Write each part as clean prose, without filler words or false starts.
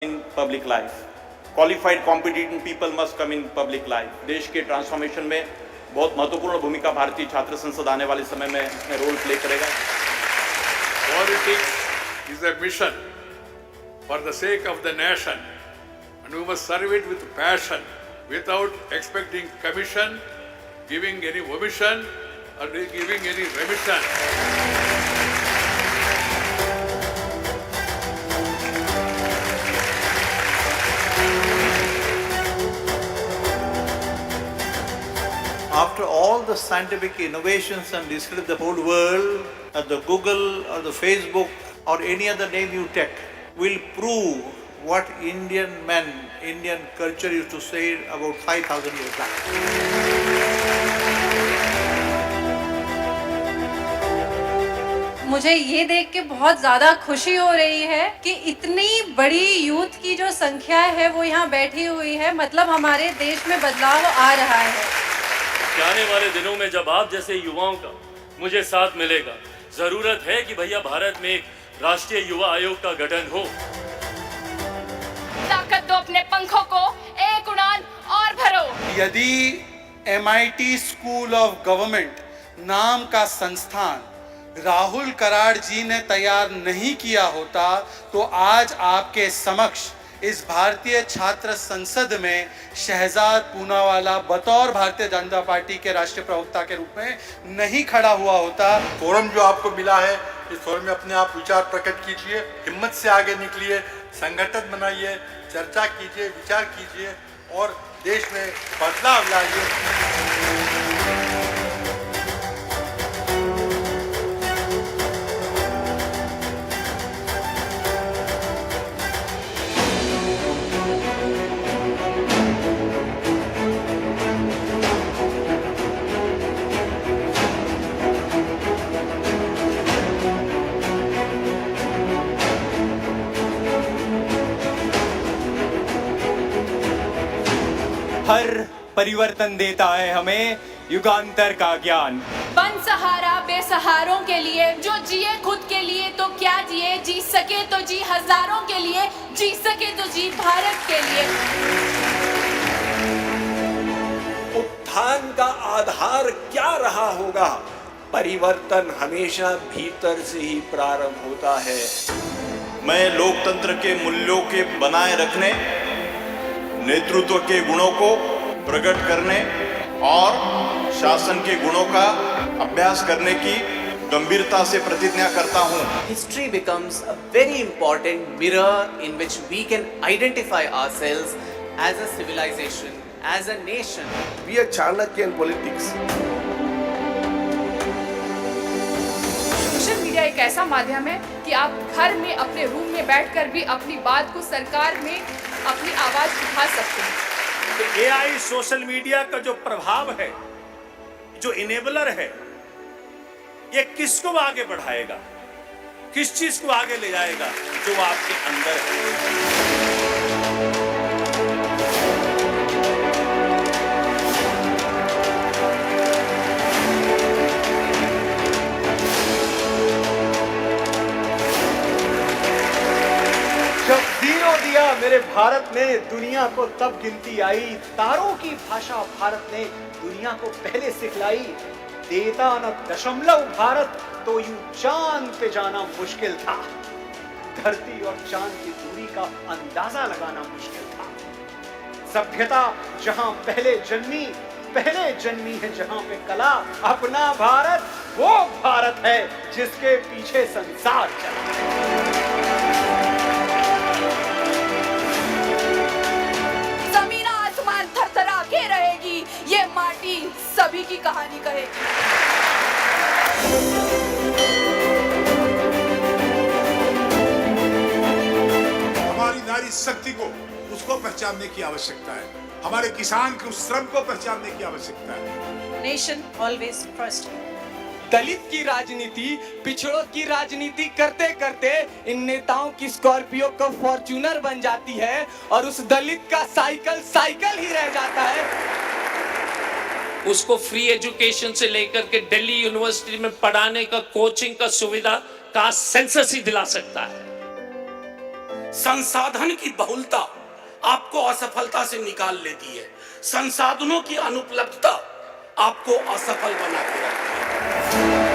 in public life. Qualified, competent people must come in public life. देश के transformation में बहुत महत्वपूर्ण भूमिका भारतीय छात्र संसद आने वाले समय में रोल प्ले करेगा. Politics is a mission for the sake of the nation, and we must serve it with passion, without expecting commission, giving any omission, or giving any remission. After all the scientific innovations and discoveries of the whole world, the Google or the Facebook or any other name you take will prove what Indian men, Indian culture used to say about 5,000 years back. मुझे ये देख के बहुत ज़्यादा खुशी हो रही है कि इतनी बड़ी यूथ की जो संख्या है वो यहाँ बैठी हुई है. मतलब हमारे देश में बदलाव आ रहा है. आने वाले दिनों में जब आप जैसे युवाओं का मुझे साथ मिलेगा, जरूरत है कि भैया भारत में एक राष्ट्रीय युवा आयोग का गठन हो. ताकत दो अपने पंखों को, एक उड़ान और भरो. यदि MIT स्कूल ऑफ गवर्नमेंट नाम का संस्थान राहुल कराड़ जी ने तैयार नहीं किया होता तो आज आपके समक्ष इस भारतीय छात्र संसद में शहजाद पूनावाला बतौर भारतीय जनता पार्टी के राष्ट्रीय प्रवक्ता के रूप में नहीं खड़ा हुआ होता. फोरम जो आपको मिला है, इस फोरम में अपने आप विचार प्रकट कीजिए, हिम्मत से आगे निकलिए, संगठन बनाइए, चर्चा कीजिए, विचार कीजिए और देश में बदलाव लाइए. हर परिवर्तन देता है हमें युगांतर का ज्ञान. बन सहारा बेसहारों के लिए, जो जिए खुद के लिए तो क्या जिए, जी सके तो जी हजारों के लिए, जी सके तो जी भारत के लिए. उत्थान का आधार क्या रहा होगा? परिवर्तन हमेशा भीतर से ही प्रारंभ होता है. मैं लोकतंत्र के मूल्यों के बनाए रखने, नेतृत्व के गुणों को प्रकट करने और शासन के गुणों का अभ्यास करने की गंभीरता से प्रतिज्ञा करता हूं. History becomes a very important mirror in which we can identify ourselves as a civilization, as a nation. We are Chanakyan politics. Social media एक ऐसा माध्यम है कि आप घर में अपने रूम में बैठकर भी अपनी बात को सरकार में अपनी आवाज उठा सकते हैं. तो AI सोशल मीडिया का जो प्रभाव है, जो इनेबलर है, ये किसको आगे बढ़ाएगा, किस चीज को आगे ले जाएगा? जो आपके अंदर है. जब जीरो दिया मेरे भारत ने, दुनिया को तब गिनती आई. तारों की भाषा भारत ने दुनिया को पहले सिखलाई. देता न दशमलव भारत तो यूं चांद पे जाना मुश्किल था. धरती और चांद की दूरी का अंदाजा लगाना मुश्किल था. सभ्यता जहां पहले जन्मी है जहां पे कला. अपना भारत वो भारत है जिसके पीछे संसार चला. रहेगी, ये माटी सभी की कहानी कहेगी. हमारी नारी शक्ति को, उसको पहचानने की आवश्यकता है. हमारे किसान के उस श्रम को पहचानने की आवश्यकता है. Nation always first. दलित की राजनीति, पिछड़ों की राजनीति करते करते इन नेताओं की स्कॉर्पियो का फॉर्च्यूनर बन जाती है और उस दलित का साइकिल ही रह जाता है. उसको फ्री एजुकेशन से लेकर के दिल्ली यूनिवर्सिटी में पढ़ाने का, कोचिंग का सुविधा का सेंसस ही दिला सकता है. संसाधन की बहुलता आपको असफलता से निकाल लेती है, संसाधनों की अनुपलब्धता आपको असफल बना के रखती है।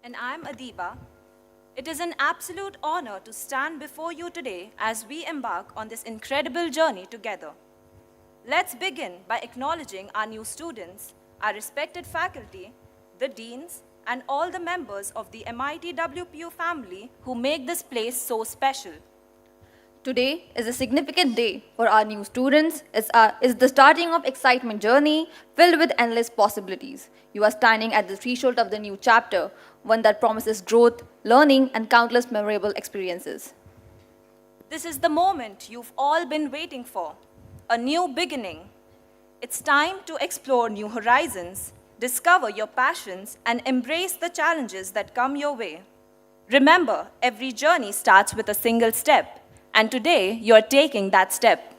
And I'm Adiba. It is an absolute honor to stand before you today as we embark on this incredible journey together. Let's begin by acknowledging our new students, our respected faculty, the deans, and all the members of the MIT-WPU family who make this place so special. Today is a significant day for our new students. It's the starting of excitement journey filled with endless possibilities. You are standing at the threshold of the new chapter, one that promises growth, learning, and countless memorable experiences. This is the moment you've all been waiting for, a new beginning. It's time to explore new horizons, discover your passions, and embrace the challenges that come your way. Remember, every journey starts with a single step. And today, you're taking that step.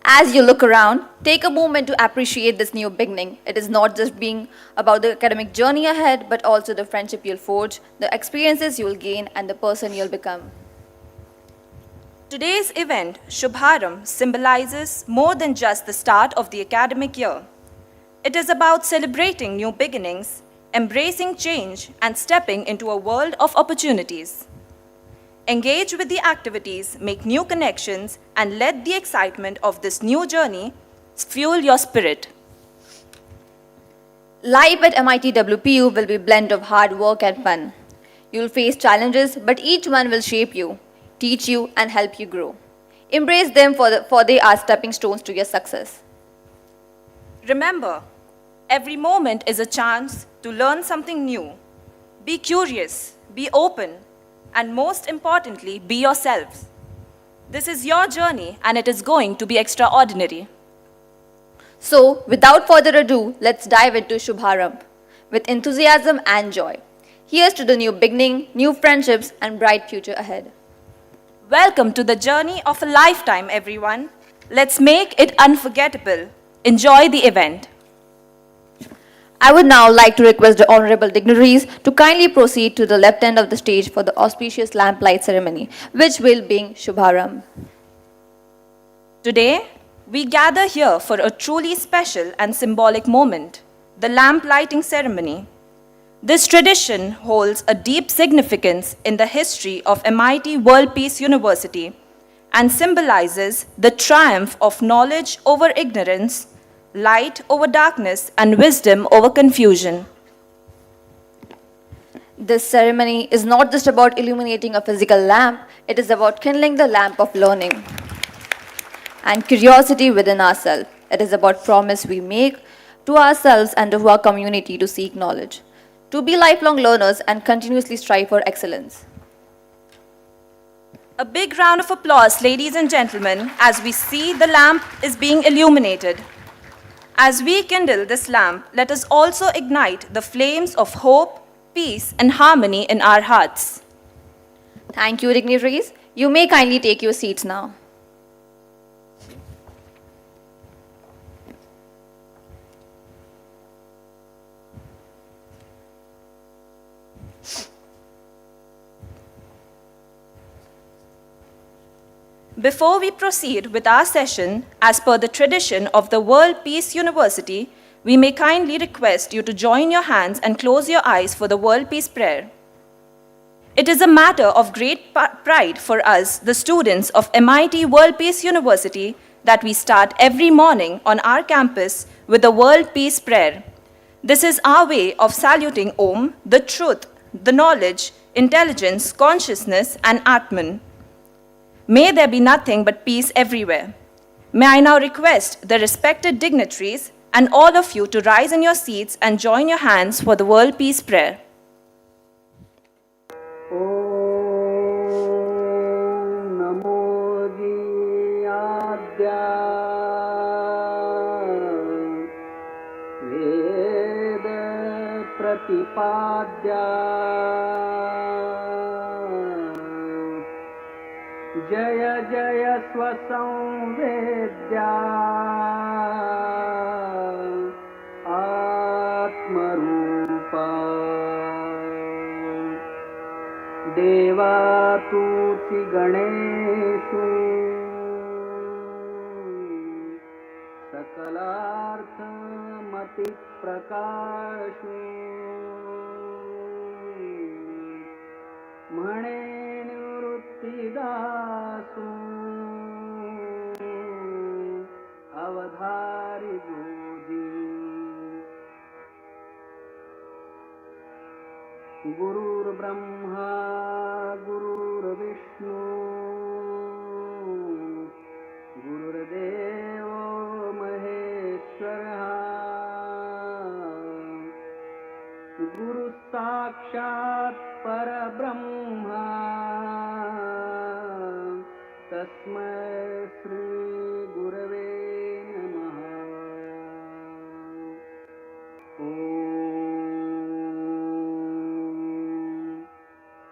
As you look around, take a moment to appreciate this new beginning. It is not just being about the academic journey ahead, but also the friendship you'll forge, the experiences you'll gain, and the person you'll become. Today's event, Shubharambh, symbolizes more than just the start of the academic year. It is about celebrating new beginnings, embracing change, and stepping into a world of opportunities. Engage with the activities, make new connections, and let the excitement of this new journey fuel your spirit. Life at MIT-WPU will be a blend of hard work and fun. You'll face challenges, but each one will shape you, teach you, and help you grow. Embrace them for they are stepping stones to your success. Remember, every moment is a chance to learn something new. Be curious, be open, and most importantly, be yourselves. This is your journey and it is going to be extraordinary. So, without further ado, let's dive into Shubharambh with enthusiasm and joy. Here's to the new beginning, new friendships, and bright future ahead. Welcome to the journey of a lifetime, everyone. Let's make it unforgettable. Enjoy the event. I would now like to request the honorable dignitaries to kindly proceed to the left end of the stage for the auspicious lamplight ceremony, which will bring Shubharambh. Today, we gather here for a truly special and symbolic moment, the lamp lighting ceremony. This tradition holds a deep significance in the history of MIT-WPU University and symbolizes the triumph of knowledge over ignorance, light over darkness, and wisdom over confusion. This ceremony is not just about illuminating a physical lamp, it is about kindling the lamp of learning and curiosity within ourselves. It is about promise we make to ourselves and to our community to seek knowledge, to be lifelong learners and continuously strive for excellence. A big round of applause, ladies and gentlemen, as we see the lamp is being illuminated. As we kindle this lamp, let us also ignite the flames of hope, peace, and harmony in our hearts. Thank you, dignitaries. You may kindly take your seats now. Before we proceed with our session, as per the tradition of the World Peace University, we may kindly request you to join your hands and close your eyes for the World Peace Prayer. It is a matter of great pride for us, the students of MIT World Peace University, that we start every morning on our campus with the World Peace Prayer. This is our way of saluting Om, the truth, the knowledge, intelligence, consciousness, and Atman. May there be nothing but peace everywhere. May I now request the respected dignitaries and all of you to rise in your seats and join your hands for the World Peace Prayer. प्रतिपाद्या जय जय स्वसंवेद्या आत्मरूपा देवा तूति गणेषु सकलार्थमति प्रकाशु म्हणे निवृत्तिदासु अवधारी गोदी गुरुर्ब्रह्मा गुरुर्विष्णु गुरुर्देवो महेश्वरः गुरु साक्षात् परब्रह्मा तस्मै श्री गुरवे नमः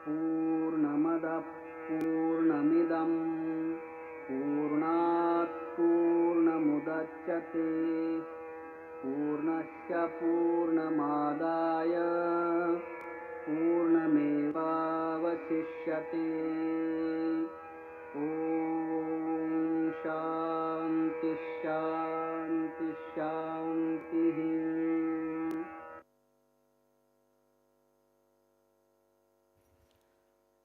पूर्णमदः पूर्णमिदं पूर्णात् पूर्णमुदच्यते पूर्णस्य पूर्णमादाय पूर्णमेवावशिष्यते ॐ शान्ति शान्ति शान्तिः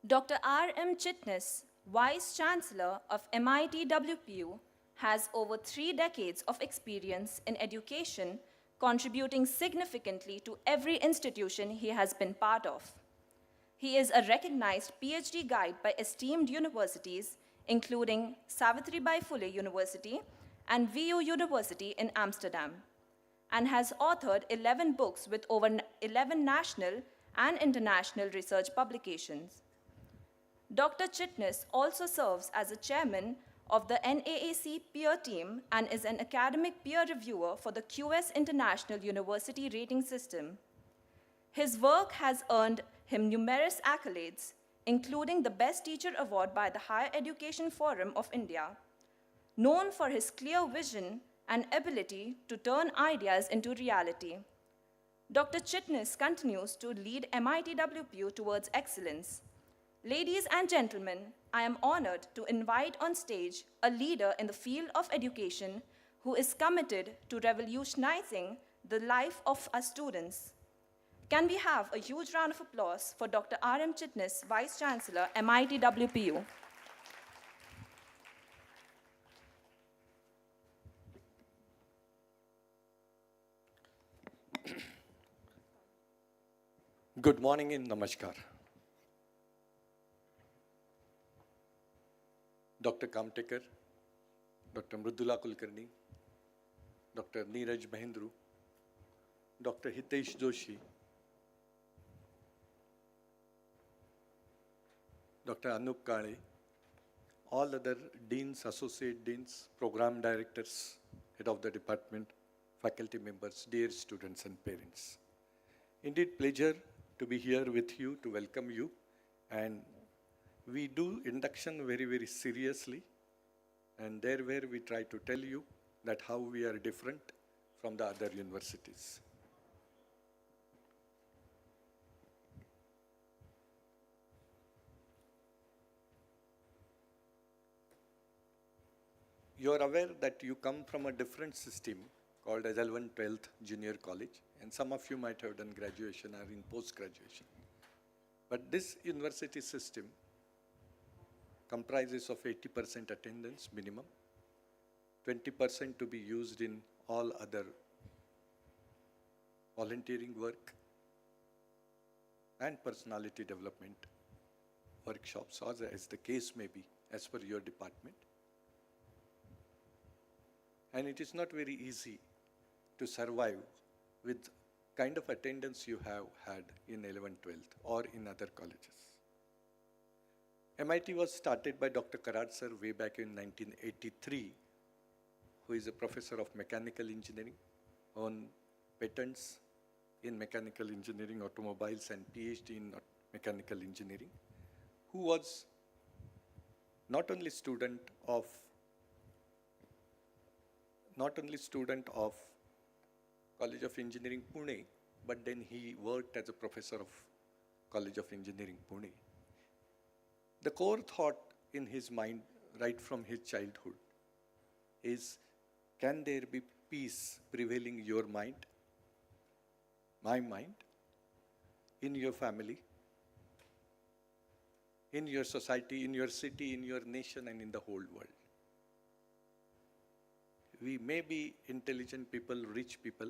Dr. R.M. Chitnis, Vice Chancellor of MIT-WPU, has over 3 decades of experience in education, contributing significantly to every institution he has been part of. He is a recognized PhD guide by esteemed universities, including Savitribai Phule University and VU University in Amsterdam, and has authored 11 books with over 11 national and international research publications. Dr. Chitnis also serves as a chairman of the NAAC peer team and is an academic peer reviewer for the QS International University Rating System. His work has earned him numerous accolades, including the Best Teacher Award by the Higher Education Forum of India. Known for his clear vision and ability to turn ideas into reality, Dr. Chitnis continues to lead MIT-WPU towards excellence. Ladies and gentlemen, I am honored to invite on stage a leader in the field of education who is committed to revolutionizing the life of our students. Can we have a huge round of applause for Dr. R.M. Chitnis, Vice Chancellor, MIT-WPU. Good morning and namaskar. Dr. Kamtekar, Dr. Mridula Kulkarni, Dr. Neeraj Mahendru, Dr. Hitesh Joshi, Dr. Anup Kale, all other deans, associate deans, program directors, head of the department, faculty members, dear students and parents. Indeed, pleasure to be here with you, to welcome you. And we do induction very, very seriously. And there where we try to tell you that how we are different from the other universities. you are aware that you come from a different system called as L1 12th Junior College, and some of you might have done graduation or in post-graduation. But this university system comprises of 80% attendance minimum, 20% to be used in all other volunteering work and personality development workshops, or as the case may be, as per your department. And it is not very easy to survive with kind of attendance you have had in 11th, 12th or in other colleges. MIT was started by Dr. Karad sir way back in 1983, who is a professor of mechanical engineering, on patents in mechanical engineering, automobiles, and PhD in mechanical engineering, who was not only student of College of Engineering Pune, but then he worked as a professor of College of Engineering Pune. The core thought in his mind right from his childhood is, can there be peace prevailing in your mind, my mind, in your family, in your society, in your city, in your nation, and in the whole world? We may be intelligent people, rich people,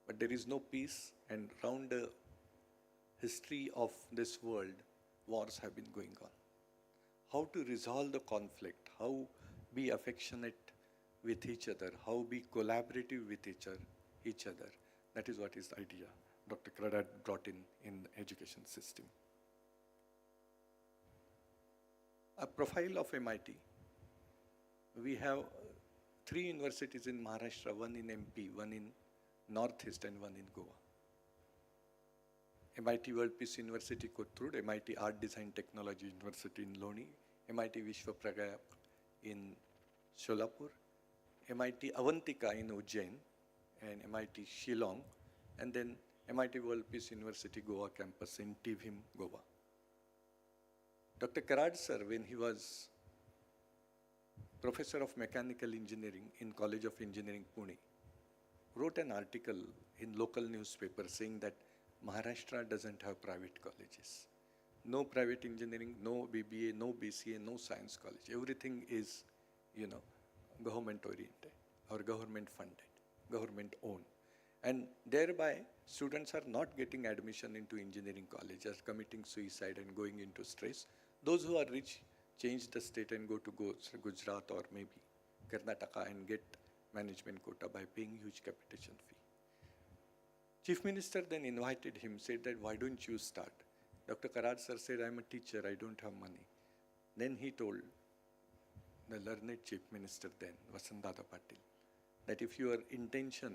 but there is no peace, and round the history of this world, wars have been going on. How to resolve the conflict, how be affectionate with each other, how be collaborative with each other. That is what is the idea Dr. Karad brought in education system. A profile of MIT. We have 3 universities in Maharashtra, one in MP, one in Northeast, and one in Goa. MIT-WPU University, Kothurud, MIT Art Design Technology University in Loni, MIT Vishwashanti in Sholapur, MIT Avantika in Ujjain, and MIT Shillong, and then MIT-WPU University Goa campus in Tivim, Goa. Dr. Karad sir, when he was professor of mechanical engineering in College of Engineering Pune, wrote an article in local newspaper saying that Maharashtra doesn't have private colleges. No private engineering, no BBA, no BCA, no science college. Everything is, government oriented or government funded, government owned. And thereby, students are not getting admission into engineering colleges, committing suicide and going into stress. Those who are rich change the state and go to Gujarat or maybe Karnataka and get management quota by paying huge capitation fee. Chief Minister then invited him, said that, why don't you start? Dr. Karad sir said, I'm a teacher, I don't have money. Then he told the learned Chief Minister then, Vasantdada Patil, that if your intention,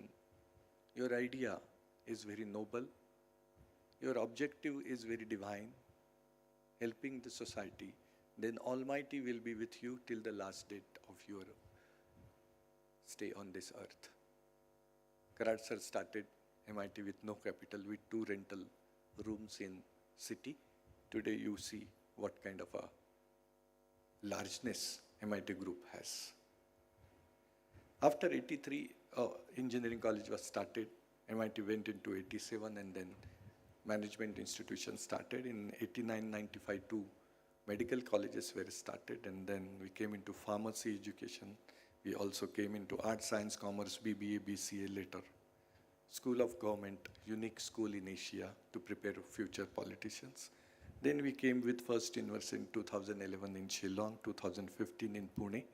your idea is very noble, your objective is very divine, helping the society, then Almighty will be with you till the last date of your stay on this earth. Karad sir started MIT with no capital, with 2 rental rooms in city. Today you see what kind of a largeness MIT group has. After 83, engineering college was started. MIT went into 87, and then management institutions started. In 89, 95, 2 medical colleges were started, and then we came into pharmacy education. We also came into art, science, commerce, BBA, BCA later. School of Government, unique school in Asia to prepare future politicians. Then we came with first university in 2011 in Shillong, 2015 in Pune,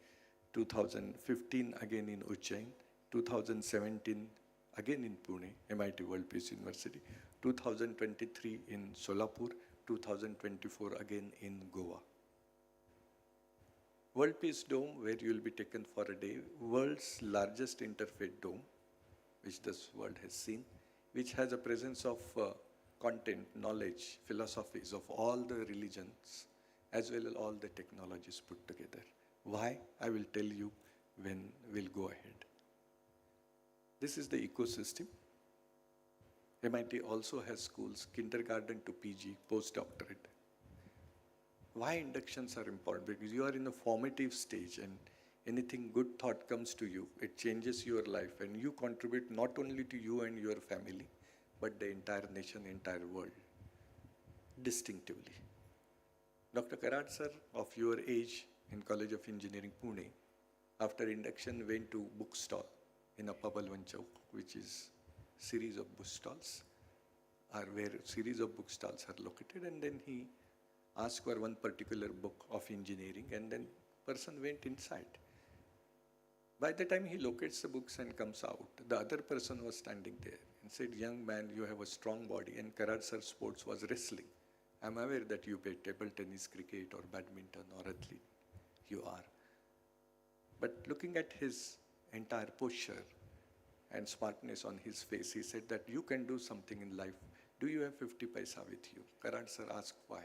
2015 again in Ujjain, 2017 again in Pune, MIT-WPU University, 2023 in Solapur, 2024 again in Goa. World Peace Dome, where you will be taken for a day, world's largest interfaith dome, which this world has seen, which has a presence of content, knowledge, philosophies of all the religions, as well as all the technologies put together. Why? I will tell you when we'll go ahead. This is the ecosystem. MIT also has schools, kindergarten to PG, postdoctorate. Why inductions are important? Because you are in a formative stage, and anything good thought comes to you, it changes your life, and you contribute not only to you and your family, but the entire nation, entire world, distinctively. Dr. Karad sir, of your age, in College of Engineering, Pune, after induction went to bookstall in a Pabalwan Chowk, which is series of bookstalls, or where series of bookstalls are located, and then he asked for one particular book of engineering, and then person went inside. By the time he locates the books and comes out, the other person was standing there and said, "Young man, you have a strong body," and Karad sir's sports was wrestling. I'm aware that you play table tennis, cricket, or badminton, or athlete. You are. But looking at his entire posture and smartness on his face, he said that you can do something in life. Do you have 50 paisa with you? Karad sir asked why.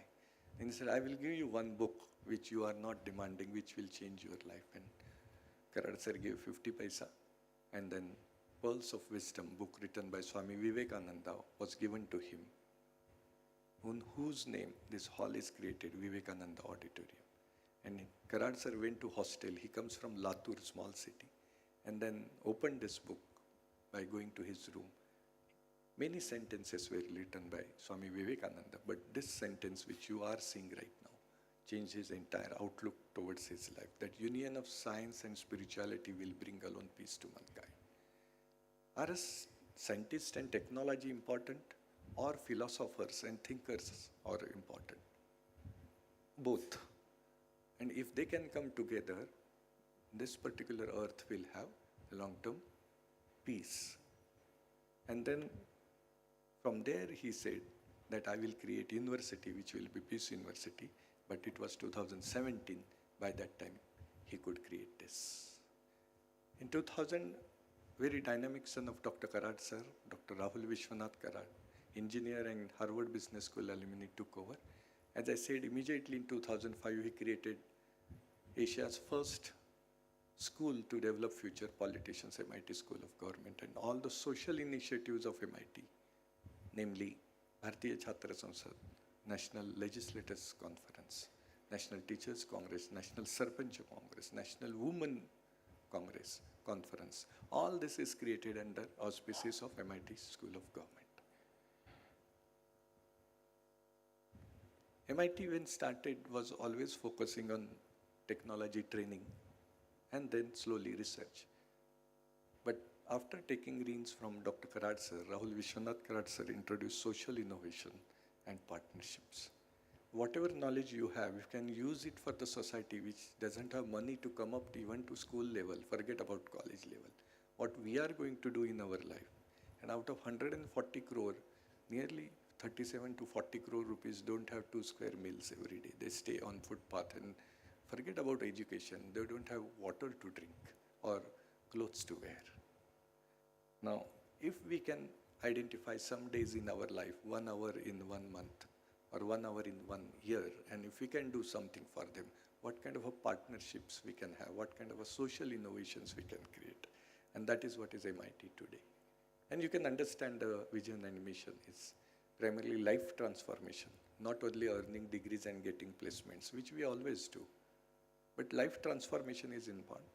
And he said, I will give you one book which you are not demanding, which will change your life. And Karad sir gave 50 paisa. And then Pearls of Wisdom, book written by Swami Vivekananda, was given to him, on whose name this hall is created, Vivekananda Auditorium. And Karad sir went to hostel. He comes from Latur, small city, and then opened this book by going to his room. Many sentences were written by Swami Vivekananda, but this sentence which you are seeing right now changed his entire outlook towards his life, that union of science and spirituality will bring alone peace to mankind. Are scientists and technology important, or philosophers and thinkers are important? Both. And if they can come together, this particular earth will have long-term peace. And then from there he said that I will create university which will be Peace University, but it was 2017, by that time he could create this. In 2000, very dynamic son of Dr. Karad sir, Dr. Rahul Vishwanath Karad, engineer and Harvard Business School alumni, took over. As I said, immediately in 2005 he created Asia's first school to develop future politicians, MIT School of Government, and all the social initiatives of MIT, namely Bharatiya Chhatra Samsad, National Legislators Conference, National Teachers Congress, National Sarpanch Congress, National Women Congress Conference. All this is created under auspices of MIT School of Government. MIT, when started, was always focusing on technology training and then slowly research. But after taking reins from Dr. Karad sir, Rahul Vishwanath Karad sir introduced social innovation and partnerships. Whatever knowledge you have, you can use it for the society which doesn't have money to come up even to school level, forget about college level. What we are going to do in our life, and out of 140 crore, nearly 37 to 40 crore rupees don't have 2 square meals every day. They stay on footpath and forget about education. They don't have water to drink or clothes to wear. Now, if we can identify some days in our life, 1 hour in 1 month or 1 hour in 1 year, and if we can do something for them, what kind of a partnerships we can have, what kind of a social innovations we can create. And that is what is MIT today. And you can understand the vision and mission is primarily life transformation, not only earning degrees and getting placements, which we always do. But life transformation is important.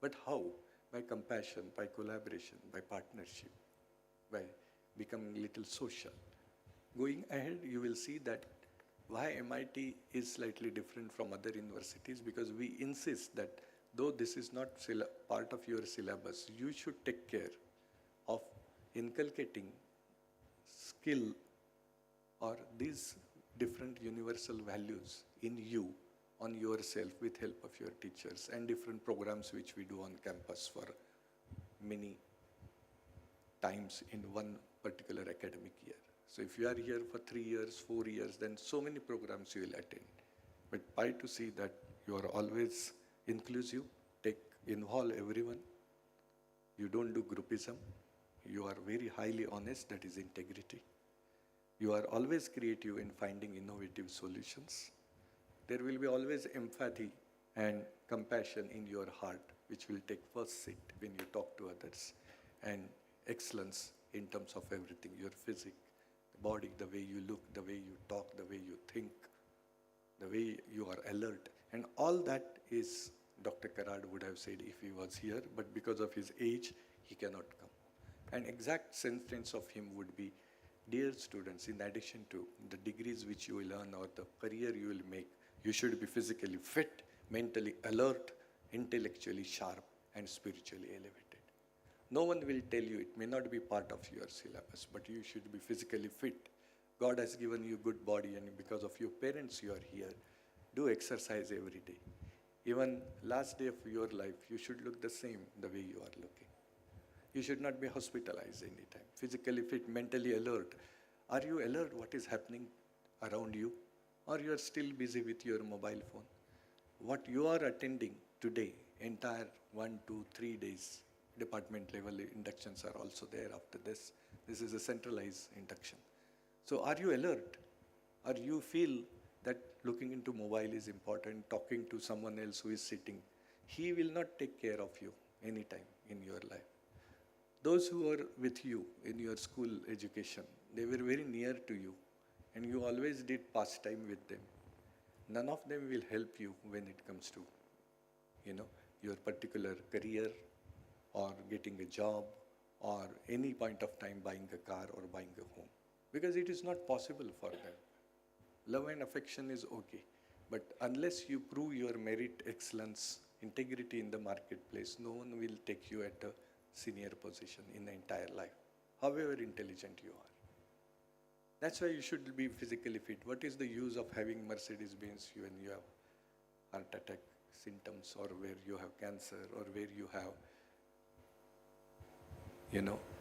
But how? By compassion, by collaboration, by partnership, by becoming a little social. Going ahead, you will see that why MIT is slightly different from other universities, because we insist that though this is not part of your syllabus, you should take care of inculcating skill or these different universal values in you, on yourself, with help of your teachers, and different programs which we do on campus for many times in one particular academic year. So if you are here for 3 years, 4 years, then so many programs you will attend. But try to see that you are always inclusive, involve everyone. You don't do groupism. You are very highly honest, that is integrity. You are always creative in finding innovative solutions. There will be always empathy and compassion in your heart, which will take first seat when you talk to others. And excellence in terms of everything, your physique, the body, the way you look, the way you talk, the way you think, the way you are alert. And all that is Dr. Karad would have said if he was here, but because of his age, he cannot come. An exact sentence of him would be, dear students, in addition to the degrees which you will earn or the career you will make, you should be physically fit, mentally alert, intellectually sharp, and spiritually elevated. No one will tell you, it may not be part of your syllabus, but you should be physically fit. God has given you good body, and because of your parents you are here. Do exercise every day. Even last day of your life, you should look the same the way you are looking. You should not be hospitalized anytime. Physically fit, mentally alert. Are you alert what is happening around you? Or you are still busy with your mobile phone? What you are attending today, entire 1, 2, 3 days, department level inductions are also there after this. This is a centralized induction. So are you alert? Or you feel that looking into mobile is important, talking to someone else who is sitting? He will not take care of you anytime in your life. Those who are with you in your school education, they were very near to you, and you always did pastime with them. None of them will help you when it comes to, your particular career or getting a job or any point of time buying a car or buying a home, because it is not possible for them. Love and affection is okay, but unless you prove your merit, excellence, integrity in the marketplace, no one will take you at a senior position in the entire life, however intelligent you are. That's why you should be physically fit. What is the use of having Mercedes-Benz when you have heart attack symptoms, or where you have cancer, or where you have,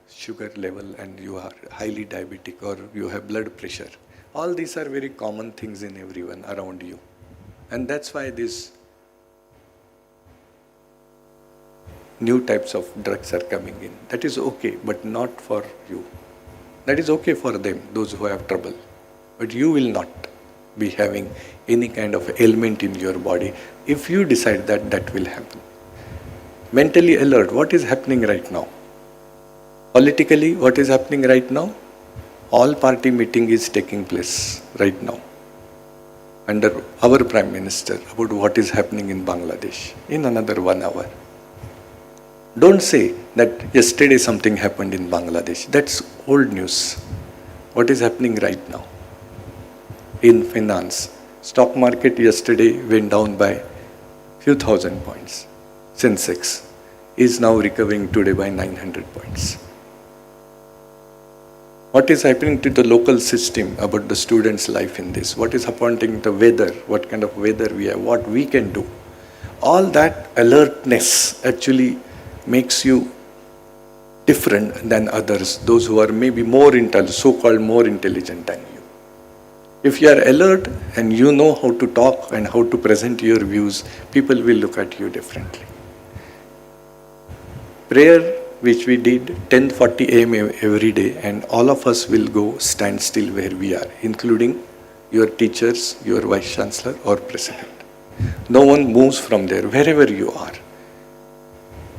sugar level and you are highly diabetic, or you have blood pressure? All these are very common things in everyone around you. And that's why these new types of drugs are coming in. That is okay, but not for you. That is okay for them, those who have trouble. But you will not be having any kind of ailment in your body if you decide that that will happen. Mentally alert, what is happening right now? Politically, what is happening right now? All party meeting is taking place right now under our Prime Minister about what is happening in Bangladesh in another 1 hour. Don't say that yesterday something happened in Bangladesh. That's old news. What is happening right now? In finance, stock market yesterday went down by few thousand points. Sensex is now recovering today by 900 points. What is happening to the local system about the students' life in this? What is happening to the weather? What kind of weather we have? What we can do? All that alertness actually makes you different than others, those who are maybe more so-called more intelligent than you. If you are alert and you know how to talk and how to present your views, people will look at you differently. Prayer, which we did 10:40 a.m. every day, and all of us will go stand still where we are, including your teachers, your Vice Chancellor or President. No one moves from there, wherever you are.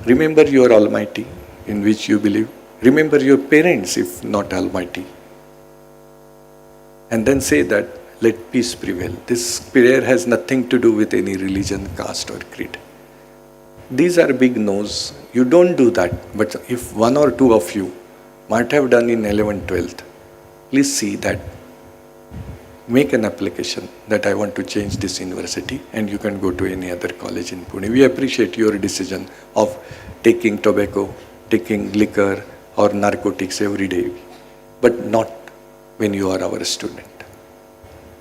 Remember your Almighty in which you believe. Remember your parents if not Almighty. And then say that, let peace prevail. This prayer has nothing to do with any religion, caste or creed. These are big no's. You don't do that. But if 1 or 2 of you might have done in 11th, 12th, please see that. Make an application that I want to change this university, and you can go to any other college in Pune. We appreciate your decision of taking tobacco, taking liquor or narcotics every day, but not when you are our student.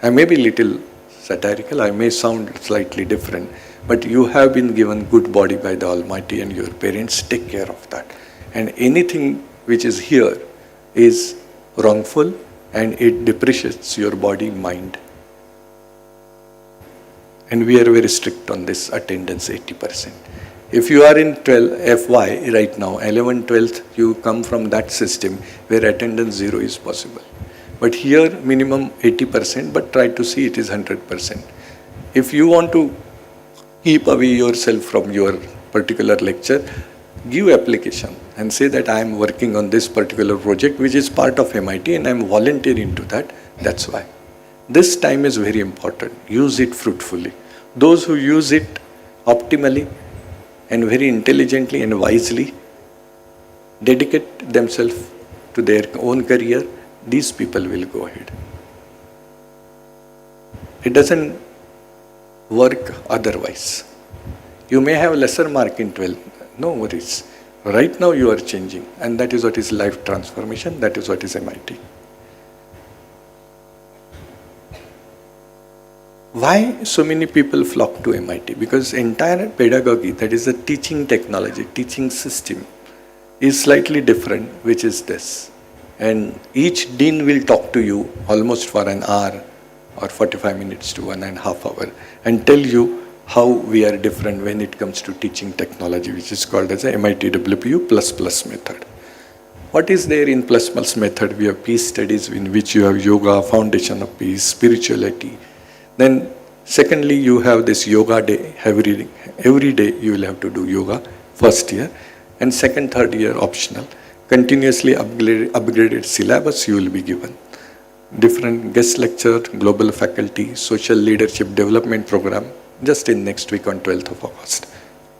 I may be little satirical, I may sound slightly different, but you have been given good body by the Almighty, and your parents take care of that. And anything which is here is wrongful, and it depreciates your body, mind. And we are very strict on this attendance, 80%. If you are in 12 FY right now, 11th, 12th, you come from that system where attendance 0 is possible. But here minimum 80%, but try to see it is 100%. If you want to keep away yourself from your particular lecture, give application and say that I am working on this particular project which is part of MIT and I am volunteering to that. That's why. This time is very important. Use it fruitfully. Those who use it optimally and very intelligently and wisely dedicate themselves to their own career, these people will go ahead. It doesn't work otherwise. You may have lesser mark in 12, no worries. Right now you are changing, and that is what is life transformation, that is what is MIT. Why so many people flock to MIT? Because entire pedagogy, that is the teaching technology, teaching system, is slightly different, which is this. And each dean will talk to you almost for an hour or 45 minutes to 1.5 hours and tell you how we are different when it comes to teaching technology, which is called as a MIT-WPU ++ method. What is there in ++ method? We have peace studies in which you have yoga, foundation of peace, spirituality. Then secondly, you have this yoga day. Every day you will have to do yoga, first year. And second, third year optional. Continuously upgraded syllabus you will be given. Different guest lecture, global faculty, social leadership development program, just in next week on 12th of August.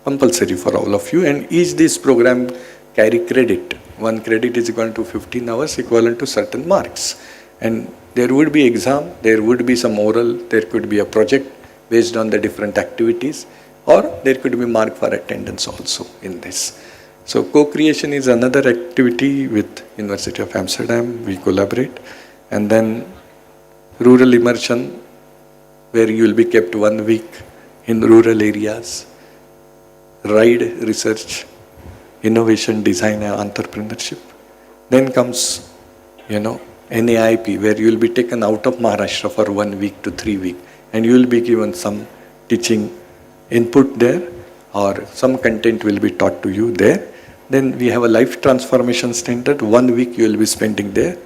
Compulsory for all of you, and each this program carry credit. One credit is equal to 15 hours equivalent to certain marks. And there would be exam, there would be some oral, there could be a project based on the different activities, or there could be mark for attendance also in this. So co-creation is another activity with University of Amsterdam, we collaborate. And then rural immersion, where you will be kept 1 week in rural areas, RIDE research, innovation, design and entrepreneurship. Then comes, NAIP, where you will be taken out of Maharashtra for 1 week to 3 weeks, and you will be given some teaching input there, or some content will be taught to you there. Then we have a life transformation center, 1 week you will be spending there.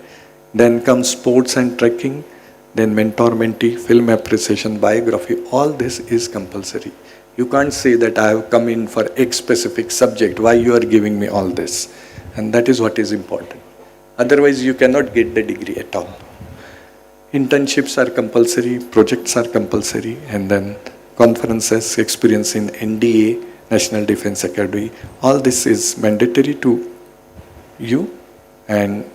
Then comes sports and trekking, then mentor-mentee, film appreciation, biography, all this is compulsory. You can't say that I have come in for X specific subject, why you are giving me all this? And that is what is important. Otherwise you cannot get the degree at all. Internships are compulsory, projects are compulsory, and then conferences, experience in NDA, National Defense Academy, all this is mandatory to you. And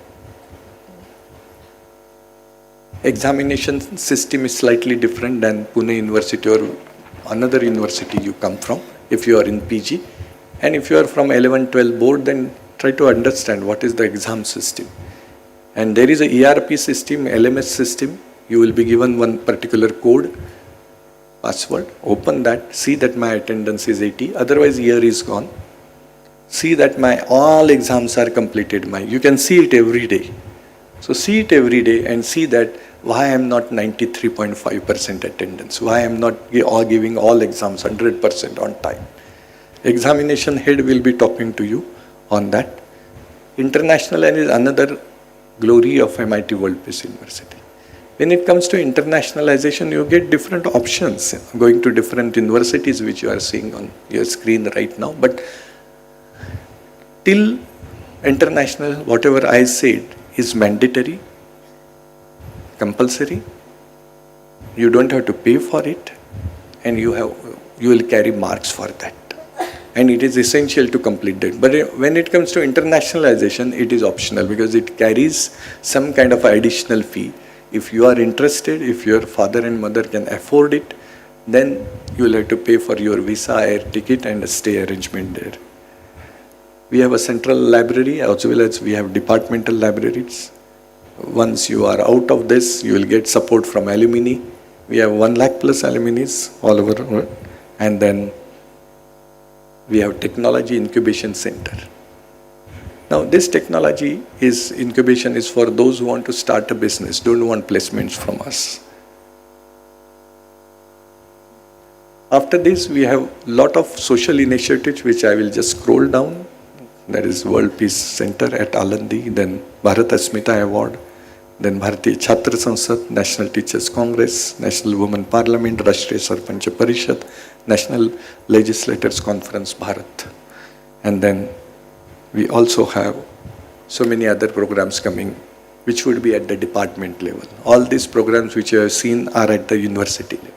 examination system is slightly different than Pune University or another university you come from, if you are in PG. And if you are from 11-12 board, then try to understand what is the exam system. And there is a ERP system, LMS system. You will be given one particular code, password, open that, see that my attendance is 80, otherwise year is gone. See that my all exams are completed. You can see it every day. So see it every day and see that why I am not 93.5% attendance, why I am not giving all exams 100% on time. Examination head will be talking to you on that. International is another glory of MIT-WPU University. When it comes to internationalization, you get different options going to different universities which you are seeing on your screen right now. But till international, whatever I said is mandatory, compulsory. You don't have to pay for it, and you will carry marks for that. And it is essential to complete that. But when it comes to internationalization, it is optional because it carries some kind of additional fee. If you are interested, if your father and mother can afford it, then you will have to pay for your visa, air ticket and a stay arrangement there. We have a central library as well as we have departmental libraries. Once you are out of this, you will get support from alumni. We have 1 lakh plus alumni all over the world. And then we have technology incubation center. Now this technology incubation is for those who want to start a business, don't want placements from us. After this, we have a lot of social initiatives which I will just scroll down. That is World Peace Center at Alandi, then Bharat Asmita Award, then Bharatiya Chhatra Sansad, National Teachers Congress, National Women Parliament, Rashtriya Sarpanch Parishad, National Legislators Conference Bharat. And then we also have so many other programs coming which would be at the department level. All these programs which you have seen are at the university level.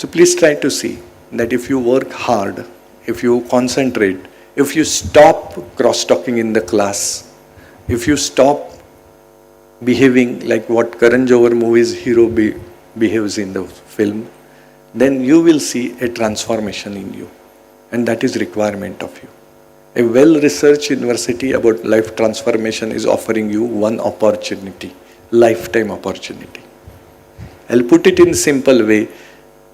So please try to see that if you work hard, if you concentrate, if you stop cross-talking in the class, if you stop behaving like what Karan Johar movie's hero behaves in the film, then you will see a transformation in you. And that is requirement of you. A well-researched university about life transformation is offering you one opportunity, lifetime opportunity. I'll put it in simple way.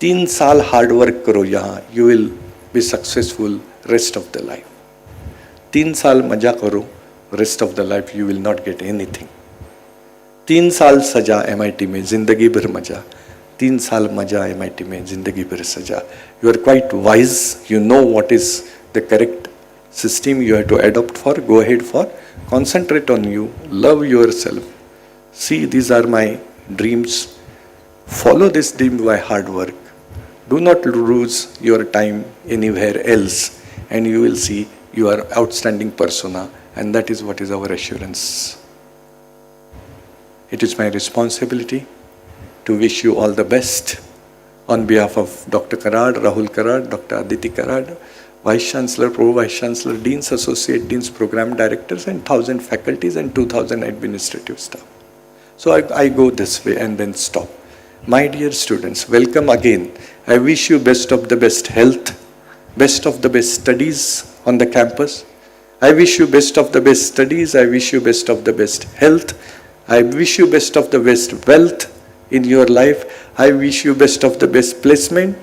3 साल hard work करो यहाँ, you will be successful rest of the life. 3 साल मजा करो, rest of the life you will not get anything. 3 साल सजा MIT में, जिंदगी भर मजा. 3 साल मजा MIT में, जिंदगी भर सजा. You are quite wise, you know what is the correct system you have to adopt for, go ahead for, concentrate on you, love yourself. See, these are my dreams. Follow this dream by hard work. Do not lose your time anywhere else, and you will see you are outstanding persona, and that is what is our assurance. It is my responsibility to wish you all the best on behalf of Dr. Karad, Rahul Karad, Dr. Aditi Karad, Vice Chancellor, Pro Vice Chancellor, Deans, Associate Deans, Program Directors, and 1,000 faculties and 2,000 administrative staff. So I go this way and then stop. My dear students, welcome again. I wish you best of the best health, best of the best studies on the campus. I wish you best of the best studies. I wish you best of the best health. I wish you best of the best wealth in your life. I wish you best of the best placement.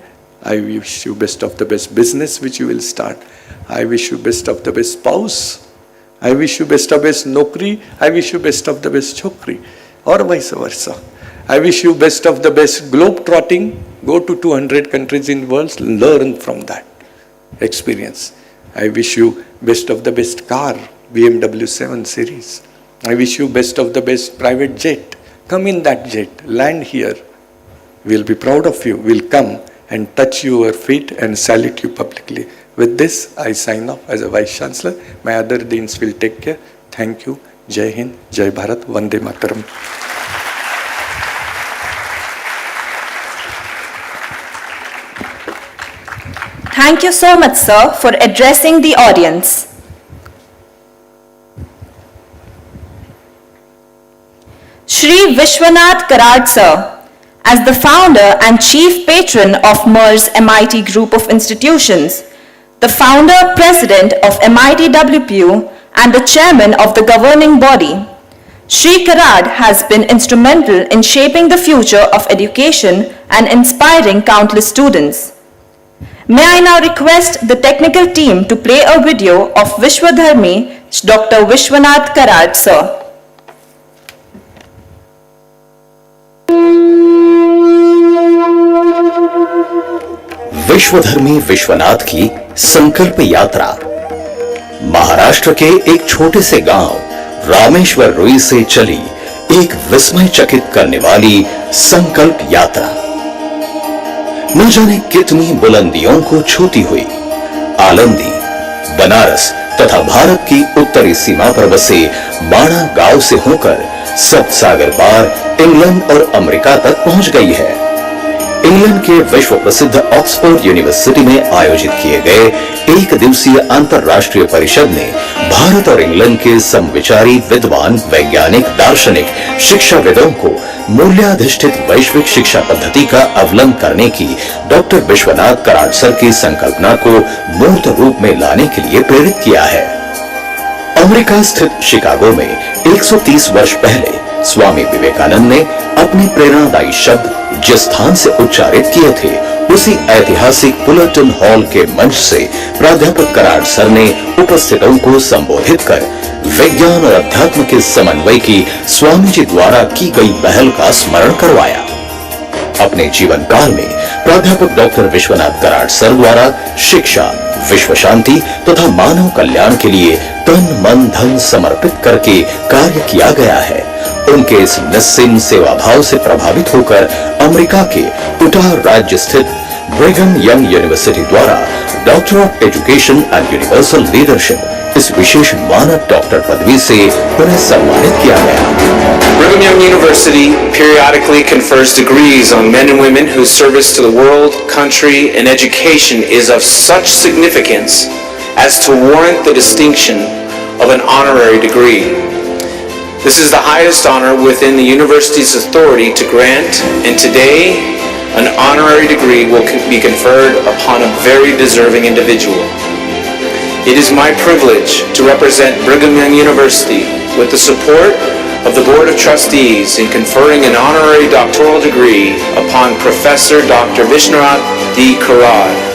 I wish you best of the best business which you will start. I wish you best of the best spouse. I wish you best of best nokri. I wish you best of the best chokri, or vice versa. I wish you best of the best globe trotting. Go to 200 countries in the world, learn from that experience. I wish you best of the best car, BMW 7 Series. I wish you best of the best private jet. Come in that jet, land here. We'll be proud of you. We'll come and touch your feet and salute you publicly. With this, I sign off as a Vice Chancellor. My other deans will take care. Thank you. Jai Hind, Jai Bharat, Vande Mataram. Thank you so much, sir, for addressing the audience. Shri Vishwanath Karad, sir, as the founder and chief patron of MERS MIT Group of Institutions, the founder president of MIT-WPU and the chairman of the governing body, Shri Karad has been instrumental in shaping the future of education and inspiring countless students. May I now request the technical team to play a video of Vishwadharmi, Dr. Vishwanath Karad, sir. विश्वधर्मी Vishwanath की संकल्प यात्रा महाराष्ट्र के एक छोटे से गांव रामेश्वर रुई से चली एक विस्मय चकित करने वाली संकल्प यात्रा न जाने कितनी बुलंदियों को छूती हुई आलंदी, बनारस तथा भारत की उत्तरी सीमा पर बसे बाणा गांव से होकर सप्त सागर पार इंग्लैंड और अमेरिका तक पहुंच गई है। इंग्लैंड के विश्व प्रसिद्ध ऑक्सफोर्ड यूनिवर्सिटी में आयोजित किए गए एक दिवसीय अंतर्राष्ट्रीय परिषद ने भारत और इंग्लैंड के समविचारी विद्वान, वैज्ञानिक, दार्शनिक, शिक्षाविदों को मूल्याधिष्ठित वैश्विक शिक्षा पद्धति का अवलंबन करने की डॉक्टर विश्वनाथ कराड सर की संकल्पना को मूर्त रूप में लाने के लिए प्रेरित किया है। अमेरिका स्थित शिकागो में 130 वर्ष पहले स्वामी विवेकानंद ने अपने प्रेरणादायी शब्द जिस स्थान से उच्चारित किए थे उसी ऐतिहासिक फुलरटन हॉल के मंच से प्राध्यापक कराड सर ने उपस्थितों को संबोधित कर विज्ञान और अध्यात्म के समन्वय की स्वामी जी द्वारा की गई पहल का स्मरण करवाया। अपने जीवन काल में प्राध्यापक डॉक्टर विश्वनाथ कराड सर द्वारा शिक्षा, विश्व शांति तथा मानव कल्याण के लिए तन मन धन समर्पित करके कार्य किया गया है। उनके इस निस्सीम सेवा भाव से प्रभावित होकर अमेरिका के उटाह राज्य स्थित ब्रिघम यंग यूनिवर्सिटी द्वारा doctor of education and universal leadership इस विशेष मानद डॉक्टर पदवी से उन्हें सम्मानित किया गया। Brigham Young University periodically confers degrees on men and women whose service to the world, country, and education is of such significance as to warrant the distinction of an honorary degree. This is the highest honor within the university's authority to grant, and today an honorary degree will be conferred upon a very deserving individual. It is my privilege to represent Brigham Young University with the support of the Board of Trustees in conferring an honorary doctoral degree upon Professor Dr. Vishwashanti D. Karad.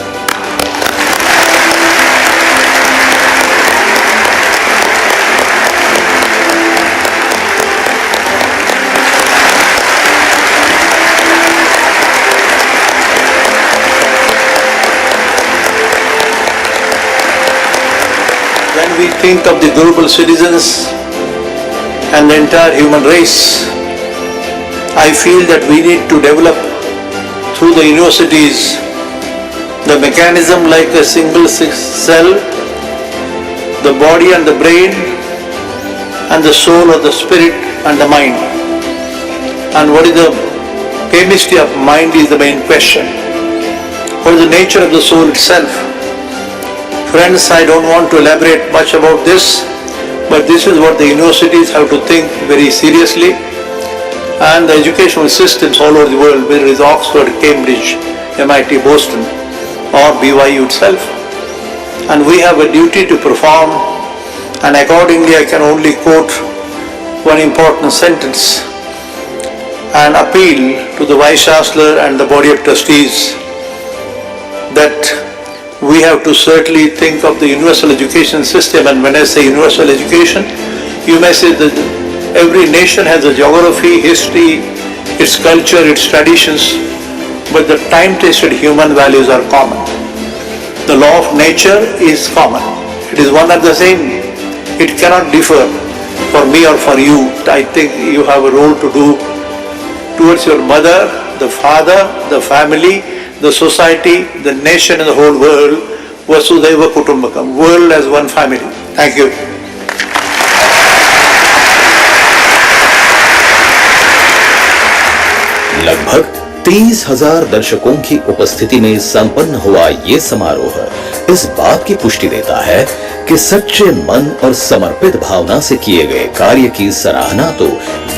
When we think of the global citizens and the entire human race, I feel that we need to develop through the universities the mechanism like a single cell, the body and the brain, and the soul or the spirit and the mind. And what is the chemistry of mind is the main question. What is the nature of the soul itself? Friends, I don't want to elaborate much about this, but this is what the universities have to think very seriously, and the educational systems all over the world, whether it is Oxford, Cambridge, MIT, Boston, or BYU itself. And we have a duty to perform, and accordingly I can only quote one important sentence and appeal to the Vice Chancellor and the Body of Trustees that we have to certainly think of the universal education system. And when I say universal education, you may say that every nation has a geography, history, its culture, its traditions, but the time-tested human values are common. The law of nature is common. It is one and the same. It cannot differ for me or for you. I think you have a role to do towards your mother, the father, the family, the society, the nation and the whole world. Vasudhaiva Kutumbakam, world as one family. Thank you. लगभग 30,000 दर्शकों की उपस्थिति में संपन्न हुआ ये समारोह इस बात की पुष्टि देता है कि सच्चे मन और समर्पित भावना से किए गए कार्य की सराहना तो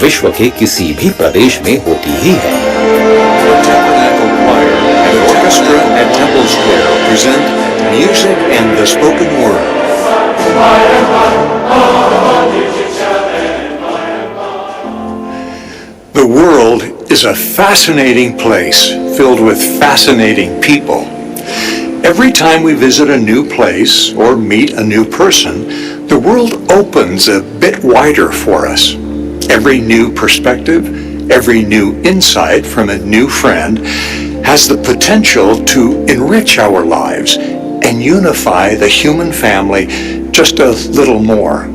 विश्व के किसी भी प्रदेश में होती ही है। Orchestra at Temple Square present Music and the Spoken Word. The world is a fascinating place filled with fascinating people. Every time we visit a new place or meet a new person, the world opens a bit wider for us. Every new perspective, every new insight from a new friend has the potential to enrich our lives and unify the human family just a little more.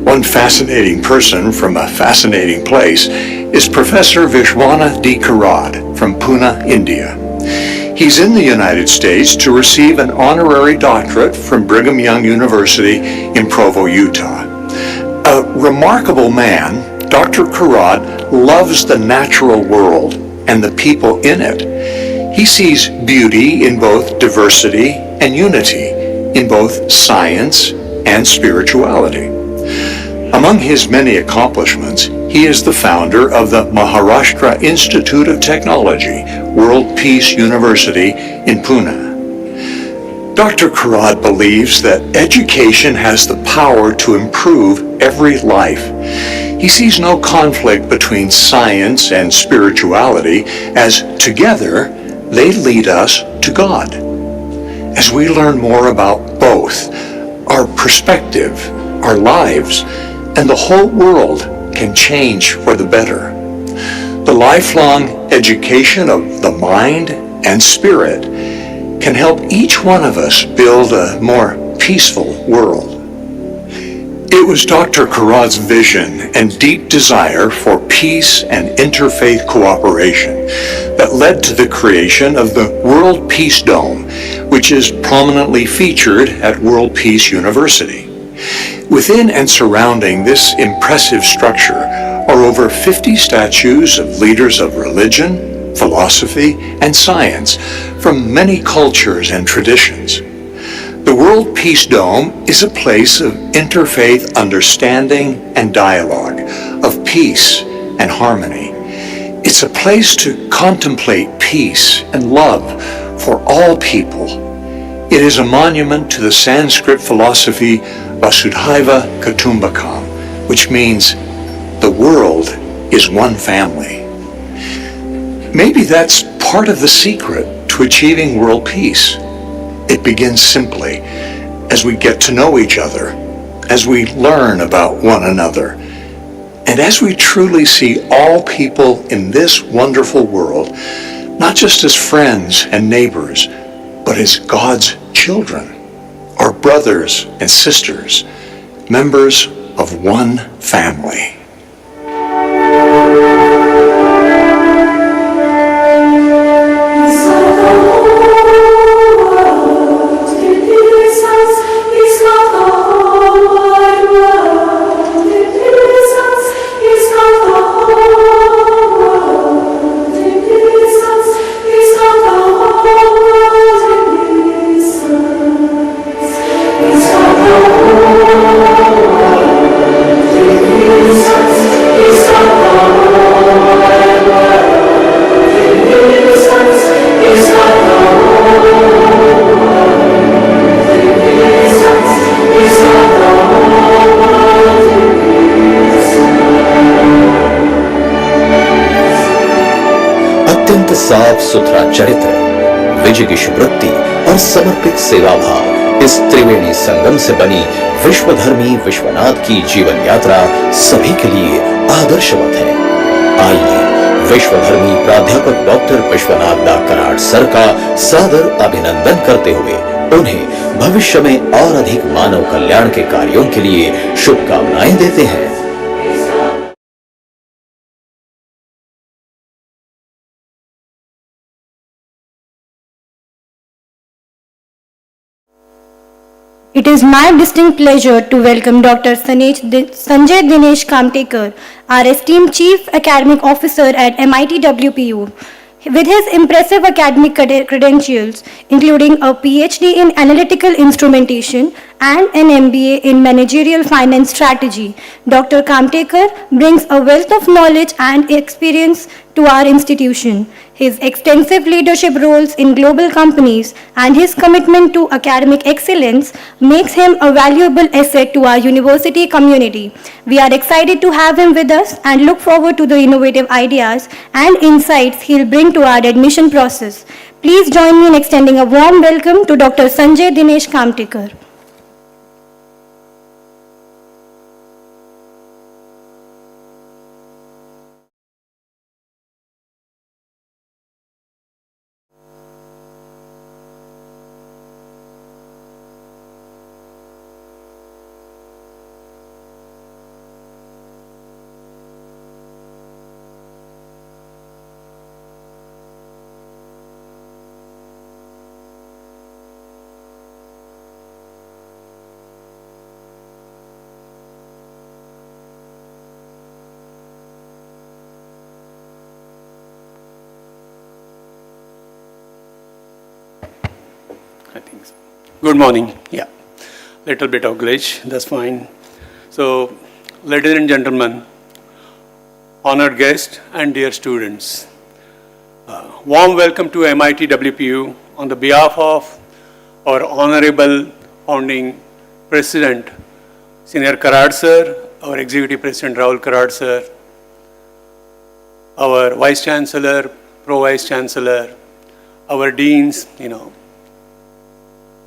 One fascinating person from a fascinating place is Professor Vishwashanti D. Karad from Pune, India. He's in the United States to receive an honorary doctorate from Brigham Young University in Provo, Utah. A remarkable man, Dr. Karad loves the natural world and the people in it. He sees beauty in both diversity and unity, in both science and spirituality. Among his many accomplishments, he is the founder of the Maharashtra Institute of Technology, World Peace University in Pune. Dr. Karad believes that education has the power to improve every life. He sees no conflict between science and spirituality, as together they lead us to God. As we learn more about both, our perspective, our lives, and the whole world can change for the better. The lifelong education of the mind and spirit can help each one of us build a more peaceful world. It was Dr. Karad's vision and deep desire for peace and interfaith cooperation that led to the creation of the World Peace Dome, which is prominently featured at World Peace University. Within and surrounding this impressive structure are over 50 statues of leaders of religion, philosophy, and science from many cultures and traditions. The World Peace Dome is a place of interfaith understanding and dialogue, of peace and harmony. It's a place to contemplate peace and love for all people. It is a monument to the Sanskrit philosophy Vasudhaiva Kutumbakam, which means the world is one family. Maybe that's part of the secret to achieving world peace. It begins simply as we get to know each other, as we learn about one another, and as we truly see all people in this wonderful world, not just as friends and neighbors, but as God's children, our brothers and sisters, members of one family. साफ सुथरा चरित्र, विजय की शुभवृत्ति और समर्पित सेवा भाव इस त्रिवेणी संगम से बनी विश्वधर्मी विश्वनाथ की जीवन यात्रा सभी के लिए आदर्शवत है। आइए विश्वधर्मी प्राध्यापक डॉक्टर विश्वनाथ दा कराड़ सर का सादर अभिनंदन करते हुए उन्हें भविष्य में और अधिक मानव कल्याण के कार्यों के लिए शुभकामनाएं देते हैं। It is my distinct pleasure to welcome Dr. Sanjay Dinesh Kamtekar, our esteemed Chief Academic Officer at MIT-WPU. With his impressive academic credentials, including a PhD in Analytical Instrumentation and an MBA in Managerial Finance Strategy, Dr. Kamtekar brings a wealth of knowledge and experience to our institution. His extensive leadership roles in global companies and his commitment to academic excellence makes him a valuable asset to our university community. We are excited to have him with us and look forward to the innovative ideas and insights he'll bring to our admission process. Please join me in extending a warm welcome to Dr. Sanjay Dinesh Kamtekar. I think so. Good morning. Yeah, little bit of glitch. That's fine. So, ladies and gentlemen, honored guests and dear students, warm welcome to MIT-WPU on the behalf of our honorable founding president, Senior Karad sir, our executive president Rahul Karad sir, our vice chancellor, pro vice chancellor, our deans,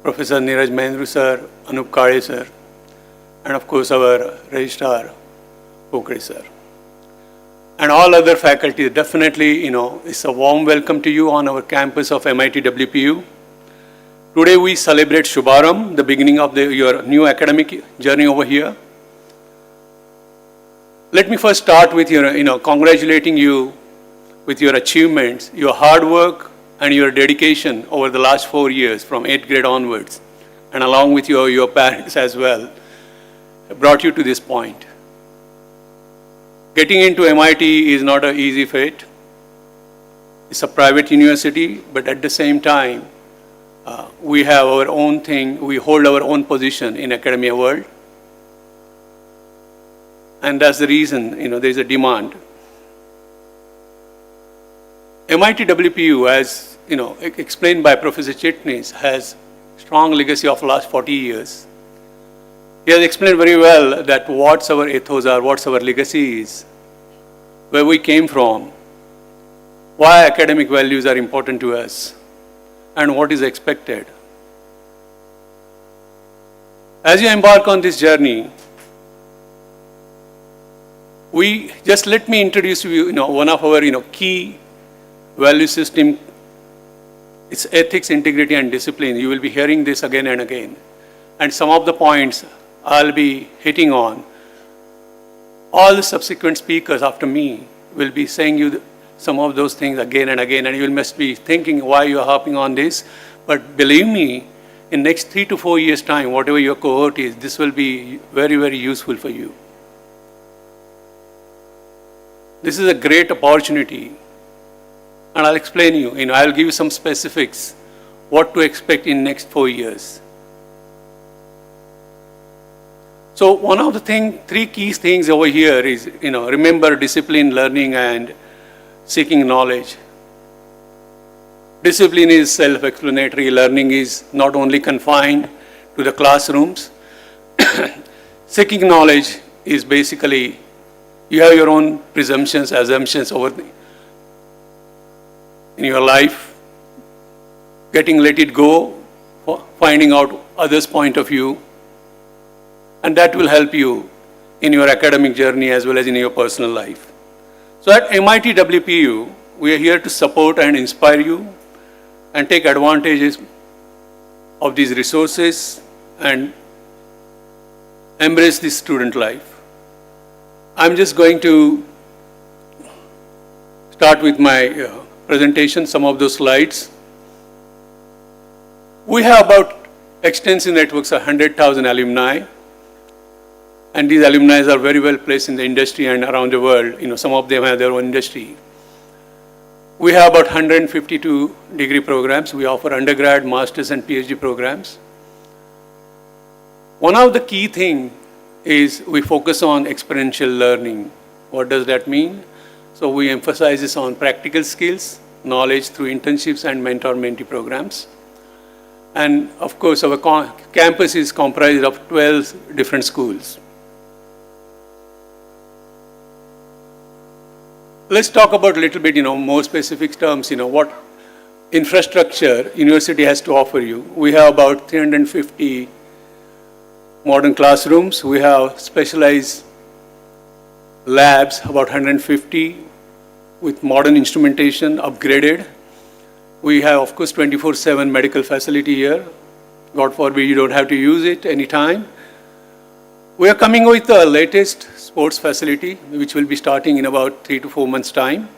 Professor Neeraj Mahendru sir, Anup Kale sir, and of course our registrar, Pokre sir. And all other faculty, definitely, it's a warm welcome to you on our campus of MIT-WPU. Today we celebrate Shubharambh, the beginning of your new academic journey over here. Let me first start with congratulating you with your achievements, your hard work, and your dedication over the last 4 years from 8th grade onwards, and along with your parents as well. brought you to this point. Getting into MIT is not an easy fate. It's a private university, but at the same time, we have our own thing, we hold our own position in academia world. And that's the reason, there's a demand. MIT-WPU, as explained by Professor Chitnis, has strong legacy of last 40 years. He has explained very well that what's our ethos are, what's our legacy is, where we came from, why academic values are important to us, and what is expected. As you embark on this journey, let me introduce you, one of our, key value system. It's ethics, integrity, and discipline. You will be hearing this again and again. And some of the points I'll be hitting on. All the subsequent speakers after me will be saying you some of those things again and again, and you must be thinking why you're harping on this. But believe me, in next 3 to 4 years' time, whatever your cohort is, this will be very, very useful for you. This is a great opportunity. And I'll explain you, I'll give you some specifics, what to expect in next 4 years. So one of the three key things over here is, remember discipline, learning, and seeking knowledge. Discipline is self-explanatory. Learning is not only confined to the classrooms. Seeking knowledge is basically, you have your own presumptions, assumptions in your life, let it go, finding out others' point of view, and that will help you in your academic journey as well as in your personal life. So at MIT-WPU, we are here to support and inspire you and take advantages of these resources and embrace this student life. I'm just going to start with my presentation, some of those slides. We have about extensive networks of 100,000 alumni, and these alumni are very well placed in the industry and around the world. Some of them have their own industry. We have about 152 degree programs. We offer undergrad, master's, and PhD programs. One of the key things is we focus on experiential learning. What does that mean? So we emphasize this on practical skills, knowledge through internships and mentor-mentee programs. And of course, our campus is comprised of 12 different schools. Let's talk about a little bit, more specific terms, what infrastructure university has to offer you. We have about 350 modern classrooms. We have specialized labs, about 150 with modern instrumentation, upgraded. We have, of course, 24/7 medical facility here. God forbid you don't have to use it anytime. We are coming with the latest sports facility, which will be starting in about 3 to 4 months' time,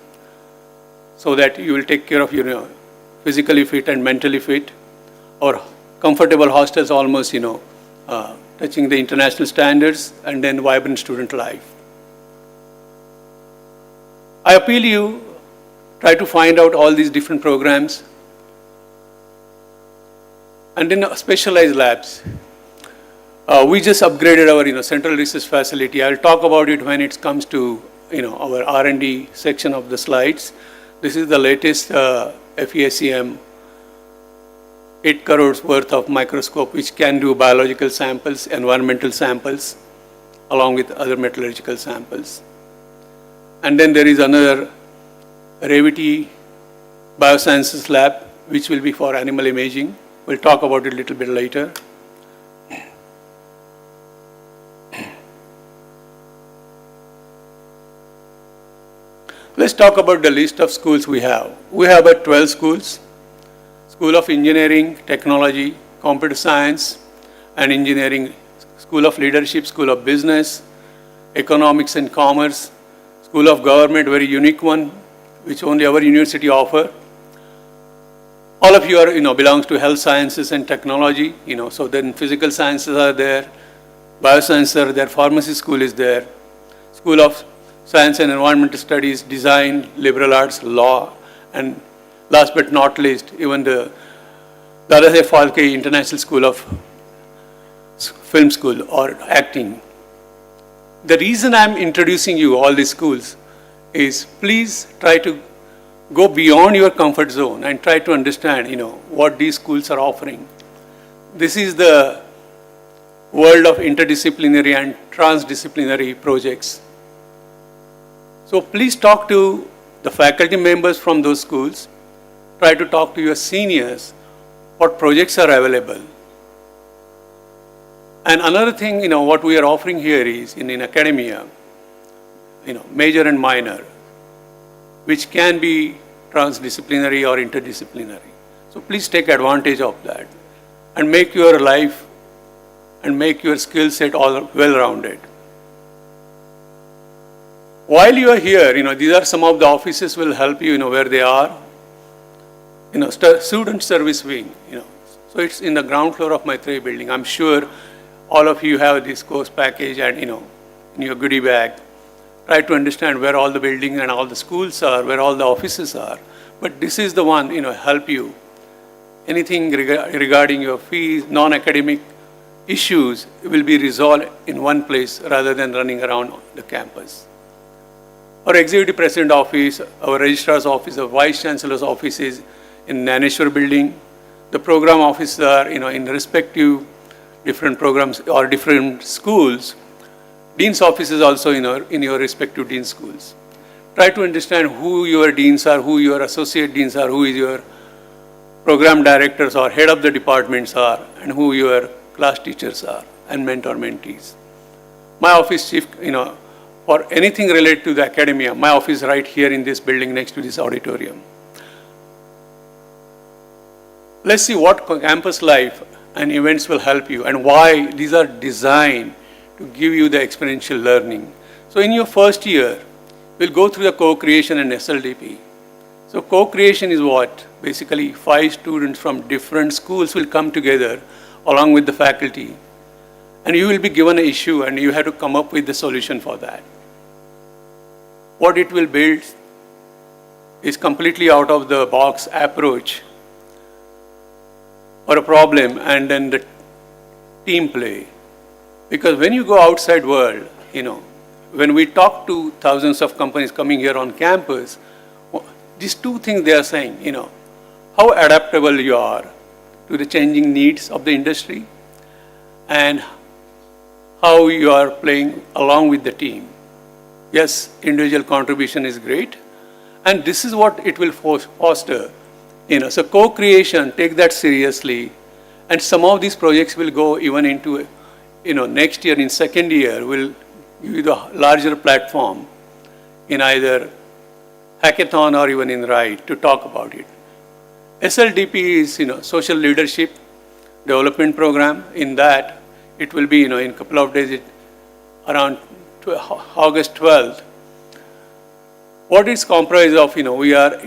so that you will take care of your physically fit and mentally fit. Our comfortable hostels almost, touching the international standards, and then vibrant student life. I appeal you, try to find out all these different programs. And then specialized labs. We just upgraded our central research facility. I'll talk about it when it comes to our R&D section of the slides. This is the latest FESEM 8 crores worth of microscope, which can do biological samples, environmental samples, along with other metallurgical samples. And then there is another Revity Biosciences lab, which will be for animal imaging. We'll talk about it a little bit later. Let's talk about the list of schools we have. We have about 12 schools. School of Engineering, Technology, Computer Science and Engineering, School of Leadership, School of Business, Economics and Commerce, School of Government, very unique one, which only our university offer. All of you are, belongs to health sciences and technology, so then physical sciences are there, bioscience are there, pharmacy school is there, School of Science and Environmental Studies, Design, Liberal Arts, Law, and last but not least, even the Dadasaheb Phalke International School of Film School or Acting. The reason I'm introducing you all these schools is please try to go beyond your comfort zone and try to understand, what these schools are offering. This is the world of interdisciplinary and transdisciplinary projects. So please talk to the faculty members from those schools. Try to talk to your seniors what projects are available. And another thing, what we are offering here is in academia, major and minor, which can be transdisciplinary or interdisciplinary. So please take advantage of that and make your life and make your skill set all well-rounded. While you are here, these are some of the offices will help you, where they are. Student service wing, So it's in the ground floor of Maitreyi building. I'm sure all of you have this course package and, in your goodie bag. Try to understand where all the buildings and all the schools are, where all the offices are. But this is the one, help you. Anything regarding your fees, non-academic issues will be resolved in one place rather than running around the campus. Our Executive President office, our Registrar's office, our Vice Chancellor's office is in Naneshwar building. The program offices are, in respective different programs or different schools. Dean's office is also in your respective dean schools. Try to understand who your deans are, who your associate deans are, who is your program directors or head of the departments are, and who your class teachers are, and mentor-mentees. My office chief, for anything related to the academia, my office right here in this building next to this auditorium. Let's see what campus life and events will help you and why these are designed to give you the experiential learning. So in your first year, we'll go through the co-creation and SLDP. So co-creation is what? Basically 5 students from different schools will come together along with the faculty. And you will be given an issue and you have to come up with the solution for that. What it will build is completely out of the box approach or a problem and then the team play. Because when you go outside world, when we talk to thousands of companies coming here on campus, these 2 things they are saying, how adaptable you are to the changing needs of the industry and how you are playing along with the team. Yes, individual contribution is great, and this is what it will foster. So co-creation, take that seriously, and some of these projects will go even into, next year in second year, will give you the larger platform in either hackathon or even in RIDE to talk about it. SLDP is, social leadership development program. In that, it will be, in a couple of days, around August 12th. What it's comprised of, we are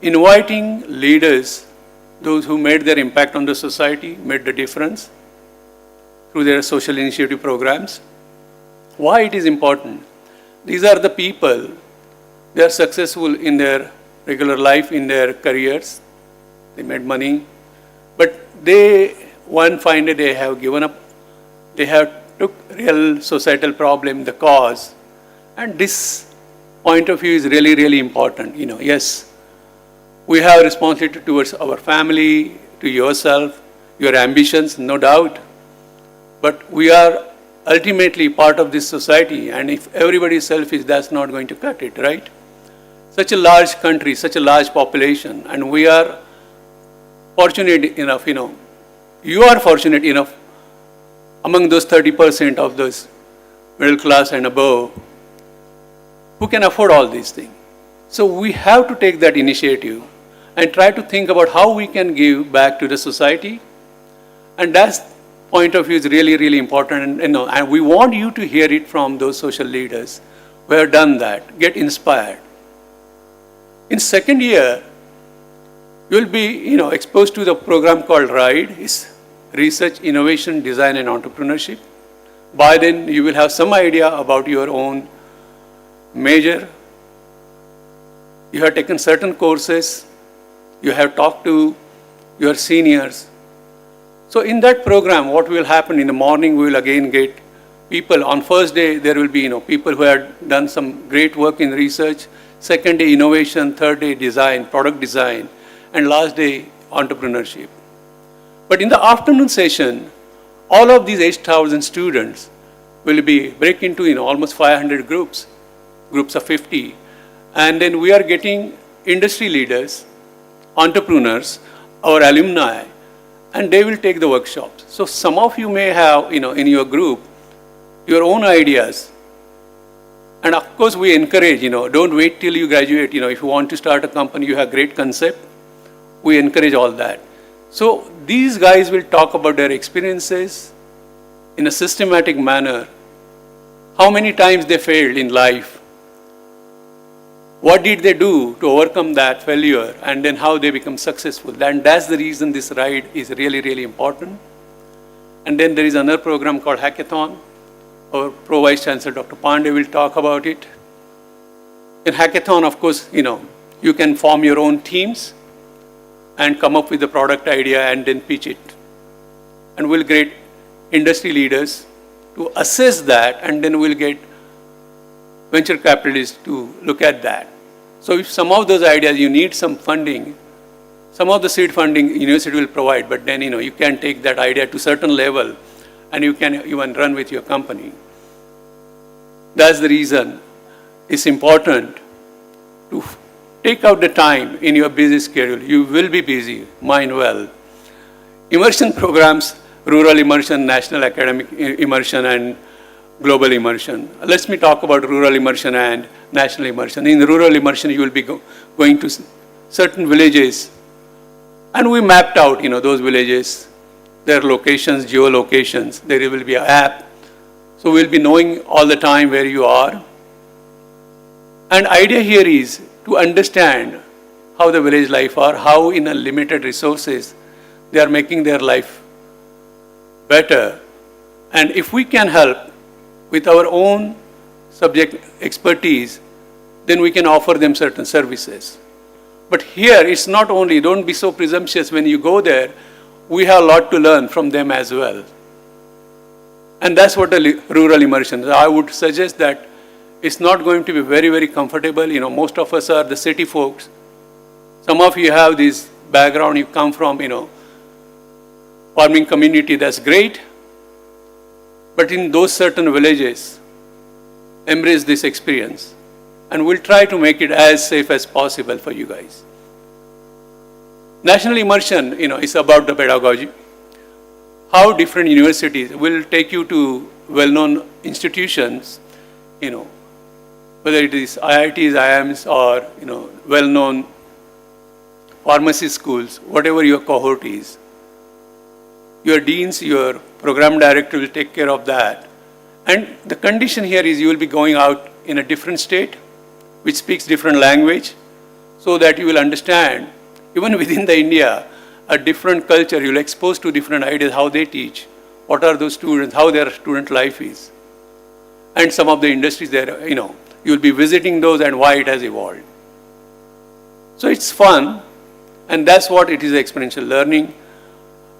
inviting leaders, those who made their impact on the society, made the difference through their social initiative programs. Why it is important? These are the people, they are successful in their regular life, in their careers, they made money, but one fine day they have given up, they have took real societal problem, the cause, and this point of view is really, really important. Yes, we have responsibility towards our family, to yourself, your ambitions, no doubt, but we are ultimately part of this society, and if everybody is selfish, that's not going to cut it, right? Such a large country, such a large population, and we are fortunate enough, you are fortunate enough among those 30% of those middle class and above who can afford all these things. So we have to take that initiative and try to think about how we can give back to the society. And that point of view is really, really important. And we want you to hear it from those social leaders who have done that. Get inspired. In second year, you'll be exposed to the program called RIDE. It's Research, Innovation, Design and Entrepreneurship. By then, you will have some idea about your own major. You have taken certain courses. You have talked to your seniors. So in that program, what will happen in the morning, we will again get people. On first day, there will be people who had done some great work in research. Second day, innovation. Third day, design, product design. And last day, entrepreneurship. But in the afternoon session, all of these 8,000 students will be break into almost 500 groups of 50. And then we are getting industry leaders, entrepreneurs, our alumni, and they will take the workshops. So some of you may have, in your group, your own ideas. And of course we encourage, don't wait till you graduate. If you want to start a company, you have great concept, we encourage all that. So these guys will talk about their experiences in a systematic manner, how many times they failed in life, what did they do to overcome that failure, and then how they become successful. And that's the reason this ride is really, really important. And then there is another program called Hackathon. Our Pro Vice Chancellor, Dr. Pandey, will talk about it. In Hackathon, of course, you can form your own teams and come up with a product idea and then pitch it. And we'll get industry leaders to assess that, and then we'll get venture capitalists to look at that. So if some of those ideas you need some funding, some of the seed funding university will provide, but then you can take that idea to certain level and you can even run with your company. That's the reason it's important to take out the time in your busy schedule. You will be busy, mind well. Immersion programs, rural immersion, national academic immersion, and global immersion. Let me talk about rural immersion and national immersion. In rural immersion, you will be going to certain villages, and we mapped out, those villages, their locations, geolocations. There will be an app, so we'll be knowing all the time where you are. And idea here is to understand how the village life are, how in a limited resources they are making their life better. And if we can help with our own subject expertise, then we can offer them certain services. But here, it's not only, don't be so presumptuous when you go there, we have a lot to learn from them as well. And that's what a rural immersion is. I would suggest that it's not going to be very, very comfortable. Most of us are the city folks. Some of you have this background, you come from, farming community, that's great. But in those certain villages, embrace this experience. And we'll try to make it as safe as possible for you guys. National immersion, is about the pedagogy. How different universities will take you to well-known institutions, whether it is IITs, IIMs, or, well-known pharmacy schools, whatever your cohort is. Your deans, your program director will take care of that. And the condition here is you will be going out in a different state, which speaks different language, so that you will understand, even within the India, a different culture, you'll expose to different ideas, how they teach, what are those students, how their student life is. And some of the industries there, you'll be visiting those and why it has evolved. So it's fun, and that's what it is, experiential learning.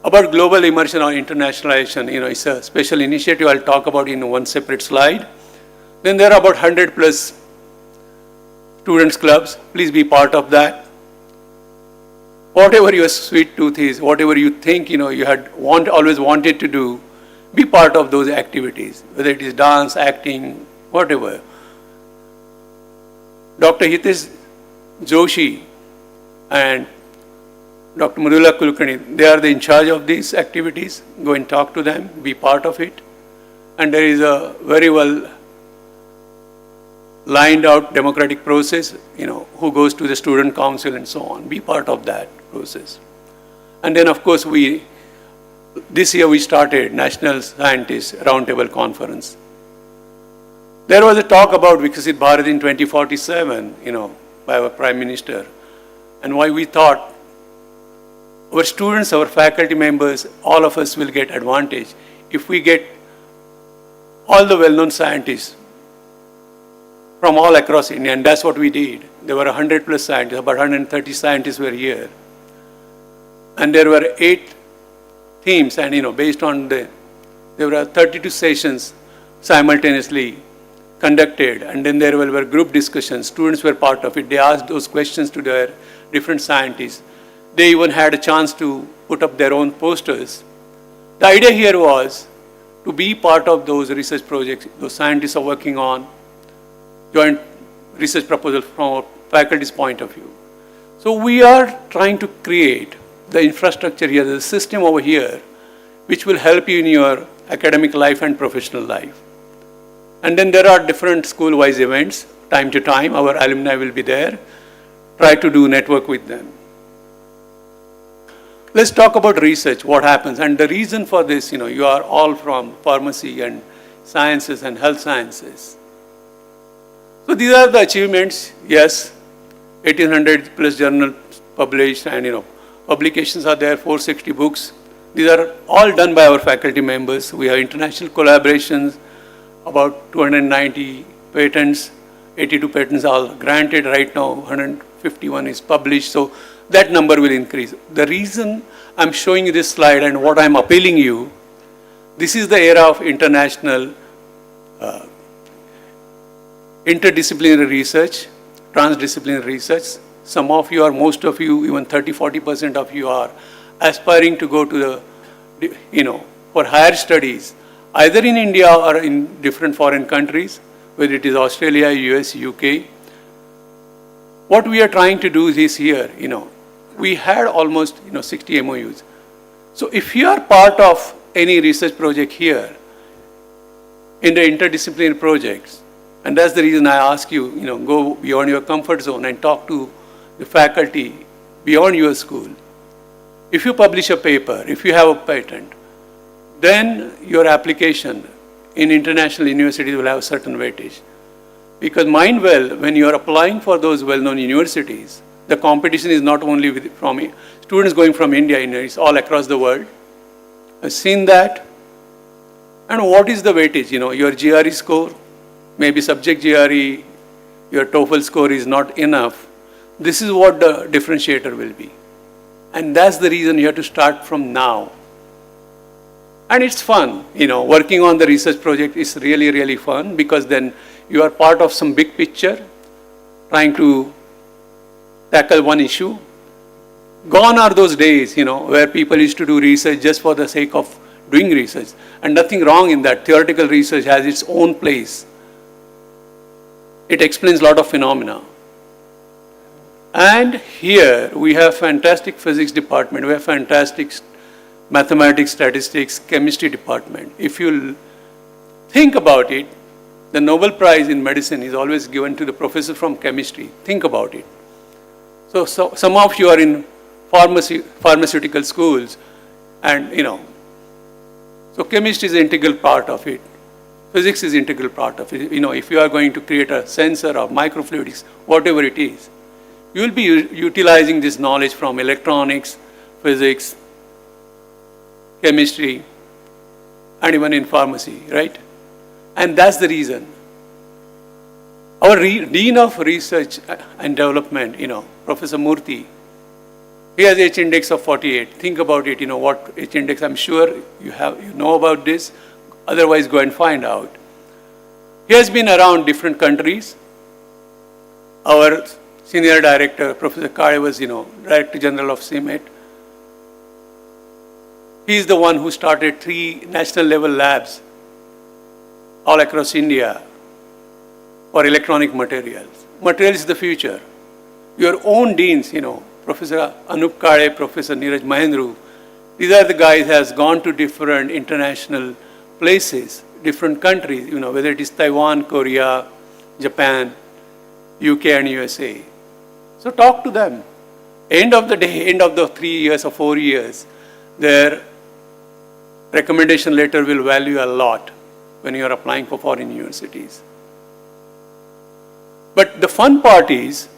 About global immersion or internationalization, it's a special initiative I'll talk about in one separate slide. Then there are about 100 plus students clubs. Please be part of that. Whatever your sweet tooth is, whatever you think, you had always wanted to do, be part of those activities, whether it is dance, acting, whatever. Dr. Hitesh Joshi and Dr. Mrudula Kulkarni, they are in charge of these activities. Go and talk to them, be part of it. And there is a very well lined out democratic process, who goes to the student council and so on. Be part of that process. And then of course this year we started National Scientist Roundtable Conference. There was a talk about Viksit Bharat in 2047, by our Prime Minister. And why we thought our students, our faculty members, all of us will get advantage if we get all the well-known scientists from all across India, and that's what we did. There were 100 plus scientists, about 130 scientists were here. And there were 8 themes, and based on there were 32 sessions simultaneously conducted, and then there were group discussions. Students were part of it. They asked those questions to their different scientists. They even had a chance to put up their own posters. The idea here was to be part of those research projects those scientists are working on, joint research proposal from a faculty's point of view. So we are trying to create the infrastructure here, the system over here, which will help you in your academic life and professional life. And then there are different school-wise events. Time to time, our alumni will be there. Try to do network with them. Let's talk about research, what happens. And the reason for this, you are all from pharmacy and sciences and health sciences. So these are the achievements. Yes, 1800 plus journals published, and publications are there, 460 books. These are all done by our faculty members. We have international collaborations, about 290 patents, 82 patents are granted right now, 151 is published, so that number will increase. The reason I'm showing you this slide and what I'm appealing you, this is the era of international interdisciplinary research, transdisciplinary research. Some of you, or most of you, even 30-40% of you are aspiring to go to the, for higher studies, either in India or in different foreign countries, whether it is Australia, US, UK. What we are trying to do is here, we had almost 60 MOUs. So if you are part of any research project here, in the interdisciplinary projects, and that's the reason I ask you, go beyond your comfort zone and talk to the faculty beyond your school. If you publish a paper, if you have a patent, then your application in international universities will have a certain weightage. Because mind well, when you are applying for those well-known universities, the competition is not only from students going from India, it's all across the world. I've seen that. And what is the weightage? Your GRE score, maybe subject GRE, your TOEFL score is not enough. This is what the differentiator will be. And that's the reason you have to start from now. And it's fun, working on the research project is really, really fun, because then you are part of some big picture, trying to tackle one issue. Gone are those days, where people used to do research just for the sake of doing research. And nothing wrong in that. Theoretical research has its own place. It explains a lot of phenomena. And here we have fantastic physics department, we have fantastic mathematics, statistics, chemistry department. If you think about it, the Nobel Prize in medicine is always given to the professor from chemistry. Think about it. So some of you are in pharmaceutical schools, and so chemistry is an integral part of it. Physics is an integral part of it. If you are going to create a sensor or microfluidics, whatever it is, you will be utilizing this knowledge from electronics, physics, chemistry, and even in pharmacy, right? And that's the reason. Our Dean of Research and Development, Professor Murthy, he has H index of 48. Think about it, what H index, I'm sure you know about this, otherwise go and find out. He has been around different countries. Our senior director, Professor Kare, was, Director General of CIMET. He is the one who started 3 national level labs all across India for electronic materials. Materials is the future. Your own deans, Professor Anup Kare, Professor Neeraj Mahendru, these are the guys who has gone to different international places, different countries, whether it is Taiwan, Korea, Japan, UK and USA. So talk to them. End of the day, end of the 3 years or 4 years, their recommendation letter will value a lot when you are applying for foreign universities. But the fun part is,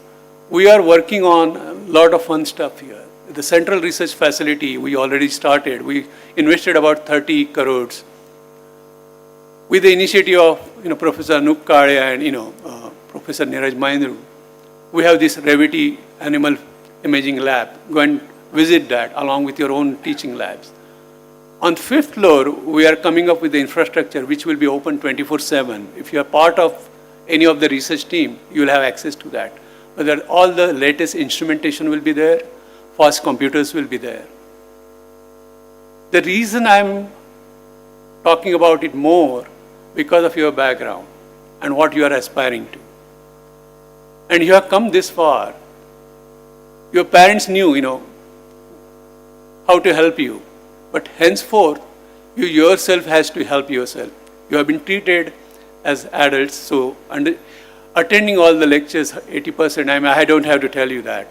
we are working on a lot of fun stuff here. The Central Research Facility, we already started. We invested about 30 crores. With the initiative of Professor Anup Kale and Professor Neeraj Mahindru, we have this Revity Animal Imaging Lab. Go and visit that along with your own teaching labs. On 5th floor, we are coming up with the infrastructure which will be open 24/7. If you are part of any of the research team, you will have access to that. Whether all the latest instrumentation will be there, fast computers will be there. The reason I'm talking about it more because of your background and what you are aspiring to. And you have come this far. Your parents knew, how to help you. But henceforth, you yourself has to help yourself. You have been treated as adults, so attending all the lectures, 80%, I don't have to tell you that.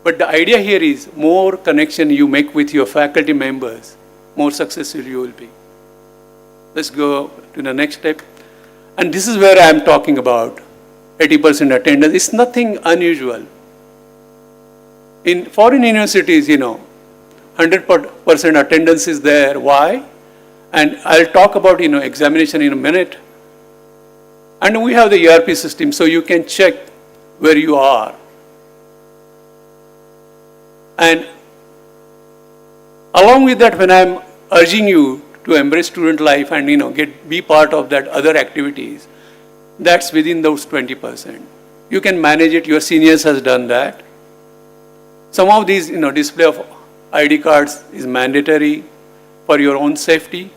But the idea here is more connection you make with your faculty members, more successful you will be. Let's go to the next step. And this is where I am talking about 80% attendance. It's nothing unusual. In foreign universities, 100% attendance is there. Why? And I'll talk about, examination in a minute. And we have the ERP system, so you can check where you are. And along with that, when I'm urging you to embrace student life and, be part of that other activities, that's within those 20%. You can manage it. Your seniors has done that. Some of these, display of ID cards is mandatory for your own safety.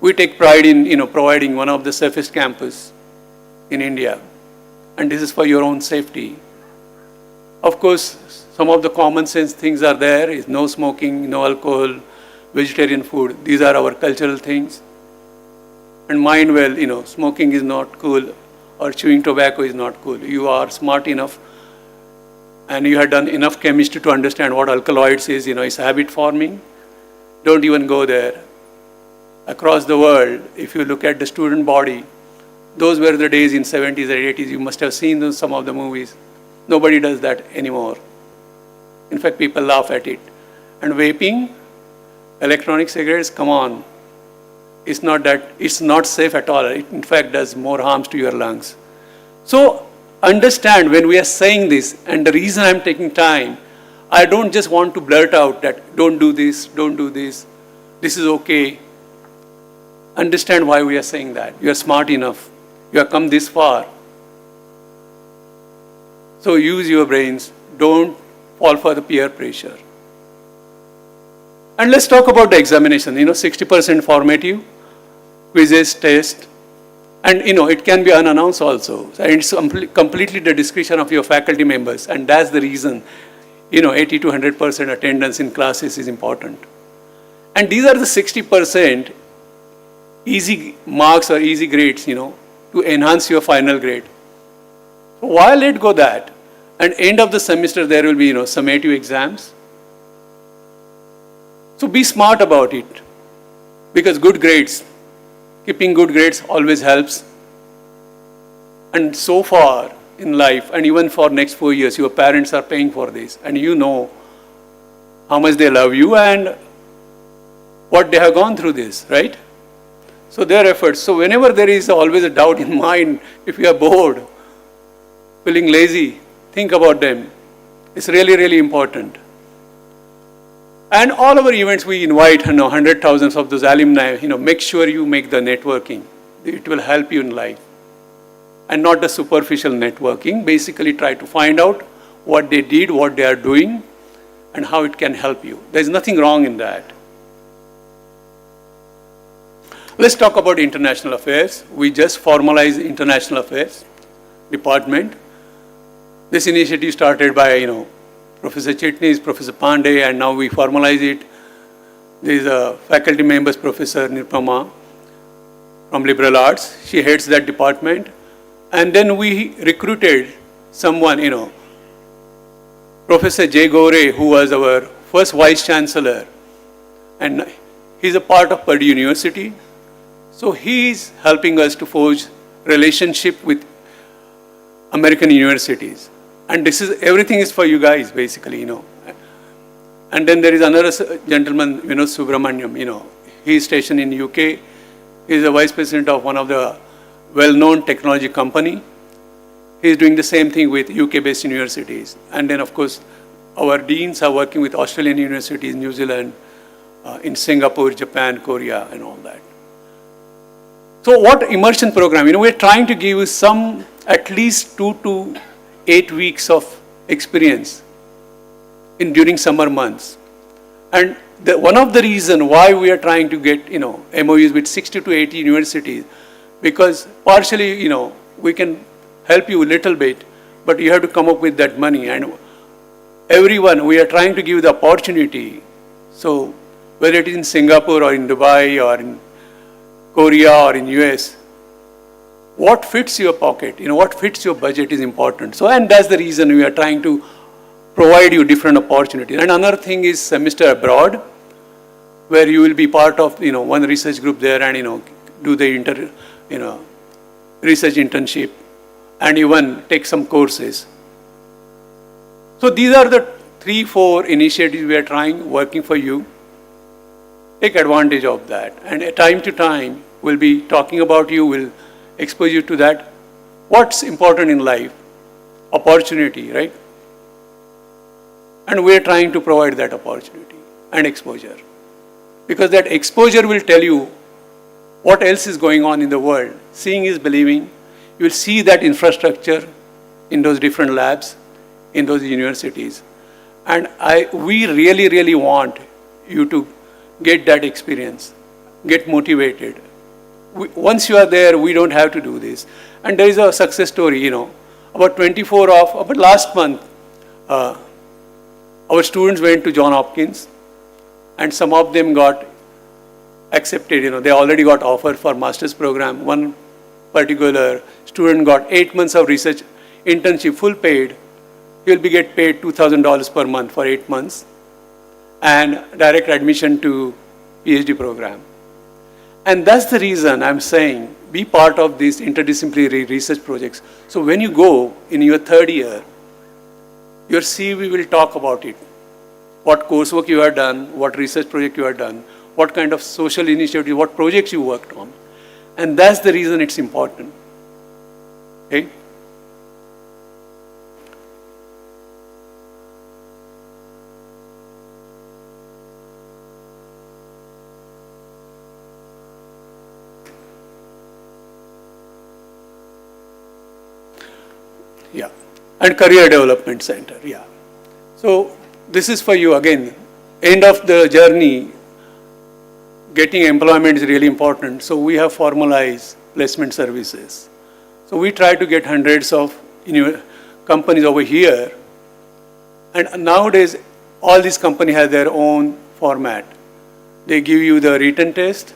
We take pride in, providing one of the safest campus in India. And this is for your own safety. Of course, some of the common sense things are there. Is no smoking, no alcohol, vegetarian food. These are our cultural things. And mind well, smoking is not cool or chewing tobacco is not cool. You are smart enough and you have done enough chemistry to understand what alkaloids is, it's habit forming. Don't even go there. Across the world, if you look at the student body, those were the days in 70s and 80s. You must have seen some of the movies. Nobody does that anymore. In fact, people laugh at it. And vaping, electronic cigarettes, come on. It's not safe at all. It in fact does more harms to your lungs. So understand when we are saying this, and the reason I'm taking time, I don't just want to blurt out that don't do this, this is okay. Understand why we are saying that. You are smart enough. You have come this far. So use your brains. Don't fall for the peer pressure. And let's talk about the examination. 60% formative, quizzes, test. And it can be unannounced also. And it's completely the discretion of your faculty members. And that's the reason, 80 to 100% attendance in classes is important. And these are the 60% easy marks or easy grades, to enhance your final grade. So why let go that? And end of the semester, there will be, summative exams. So be smart about it. Because good grades, keeping good grades always helps. And so far in life, and even for next 4 years, your parents are paying for this. And you know how much they love you and what they have gone through this, right? So their efforts. So whenever there is always a doubt in mind, if you are bored, feeling lazy, think about them. It's really, really important. And all our events, we invite hundred thousands of those alumni. Make sure you make the networking. It will help you in life. And not the superficial networking. Basically try to find out what they did, what they are doing, and how it can help you. There's nothing wrong in that. Let's talk about international affairs. We just formalized international affairs department. This initiative started by, Professor Chitnis, Professor Pandey, and now we formalize it. There is a faculty member, Professor Nirupama from Liberal Arts. She heads that department. And then we recruited someone, Professor Jay Gore, who was our first Vice Chancellor. And he's a part of Purdue University. So he's helping us to forge relationship with American universities. And everything is for you guys, basically, And And then there is another gentleman, Shubharambh, he is stationed in UK. He is the vice president of one of the well-known technology company. He is doing the same thing with UK-based universities. And then, of course, our deans are working with Australian universities, New Zealand, in Singapore, Japan, Korea, and all that. So what immersion program? We're trying to give you some, at least 2 to 8 weeks of experience during summer months. And one of the reasons why we are trying to get, MOUs with 60 to 80 universities, because partially, we can help you a little bit, but you have to come up with that money. And everyone, we are trying to give the opportunity. So whether it is in Singapore or in Dubai or in Korea or in US, what fits your pocket, what fits your budget is important. So, and that's the reason we are trying to provide you different opportunities. And another thing is semester abroad, where you will be part of, one research group there and, do the research internship and even take some courses. So these are the 3-4 initiatives we are working for you. Take advantage of that. And time to time, we'll be talking about you, we'll expose you to that. What's important in life? Opportunity, right? And we're trying to provide that opportunity and exposure. Because that exposure will tell you what else is going on in the world. Seeing is believing. You will see that infrastructure in those different labs, in those universities. And we really, really want you to get that experience, get motivated. Once you are there, we don't have to do this. And there is a success story, about last month, our students went to Johns Hopkins and some of them got accepted, they already got offered for master's program. One particular student got 8 months of research internship, full paid. He will get paid $2,000 per month for 8 months and direct admission to PhD program. And that's the reason I'm saying be part of these interdisciplinary research projects. So when you go in your 3rd year, your CV will talk about it. What coursework you have done, what research project you have done, what kind of social initiative, what projects you worked on. And that's the reason it's important. Okay? Yeah. And Career Development Center, yeah. So this is for you again. End of the journey, getting employment is really important. So we have formalized placement services. So we try to get hundreds of companies over here. And nowadays, all these companies have their own format. They give you the written test,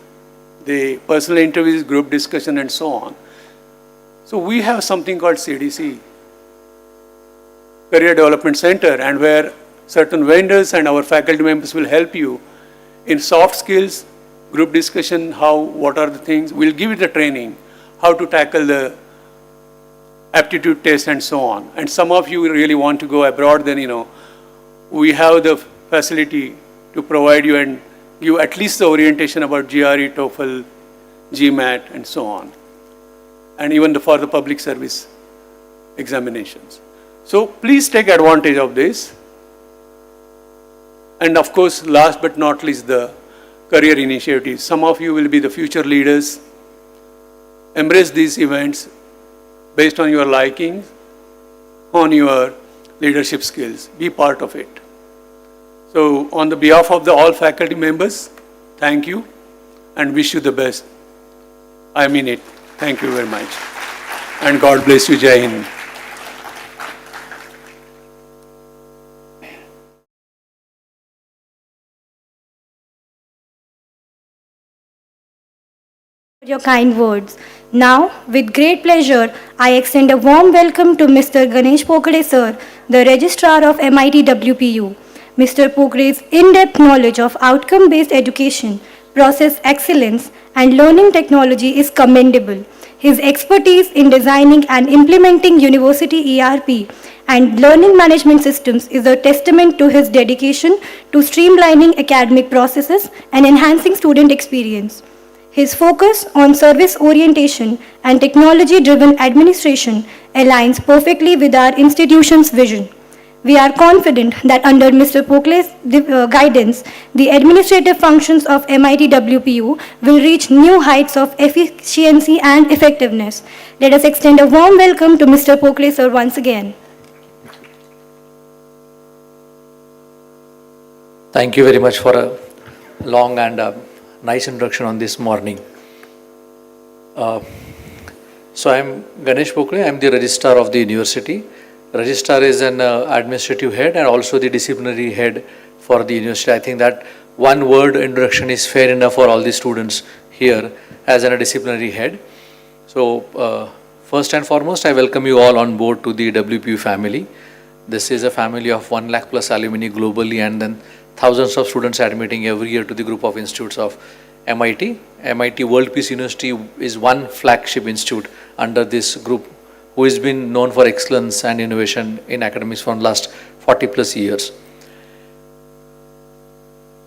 the personal interviews, group discussion, and so on. So we have something called CDC, Career Development Center, and where certain vendors and our faculty members will help you in soft skills, group discussion, what are the things. We'll give you the training, how to tackle the aptitude test and so on. And some of you really want to go abroad, then, we have the facility to provide you and give at least the orientation about GRE, TOEFL, GMAT, and so on. And even for the public service examinations. So please take advantage of this. And of course, last but not least, the career initiatives. Some of you will be the future leaders. Embrace these events based on your likings, on your leadership skills. Be part of it. So on the behalf of all faculty members, thank you and wish you the best. I mean it. Thank you very much. And God bless you, Jai Hind. Your kind words. Now, with great pleasure, I extend a warm welcome to Mr. Ganesh Pokade sir, the Registrar of MIT-WPU. Mr. Pokade's in-depth knowledge of outcome-based education, process excellence, and learning technology is commendable. His expertise in designing and implementing university ERP and learning management systems is a testament to his dedication to streamlining academic processes and enhancing student experience. His focus on service orientation and technology-driven administration aligns perfectly with our institution's vision. We are confident that under Mr. Pokle's guidance, the administrative functions of MIT-WPU will reach new heights of efficiency and effectiveness. Let us extend a warm welcome to Mr. Pokle, sir, once again. Thank you very much for a long and nice introduction on this morning. So I am Ganesh Pokle. I am the registrar of the university. Registrar is an administrative head and also the disciplinary head for the university. I think that one word introduction is fair enough for all the students here as a disciplinary head. So first and foremost, I welcome you all on board to the WPU family. This is a family of 1 lakh plus alumni globally, and then thousands of students admitting every year to the group of institutes of MIT. MIT-WPU University is one flagship institute under this group, who has been known for excellence and innovation in academics for the last 40 plus years.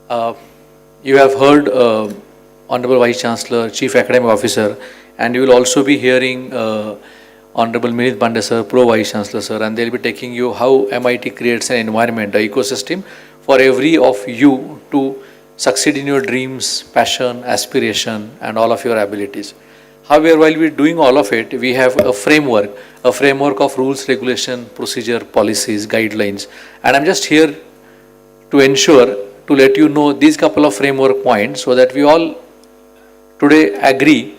You have heard Honorable Vice Chancellor, Chief Academic Officer, and you will also be hearing Honorable Minit Pandey sir, Pro Vice Chancellor sir, and they will be taking you how MIT creates an environment, an ecosystem for every of you to succeed in your dreams, passion, aspiration, and all of your abilities. However, while we are doing all of it, we have a framework of rules, regulation, procedure, policies, guidelines. And I'm just here to ensure, to let you know these couple of framework points so that we all today agree,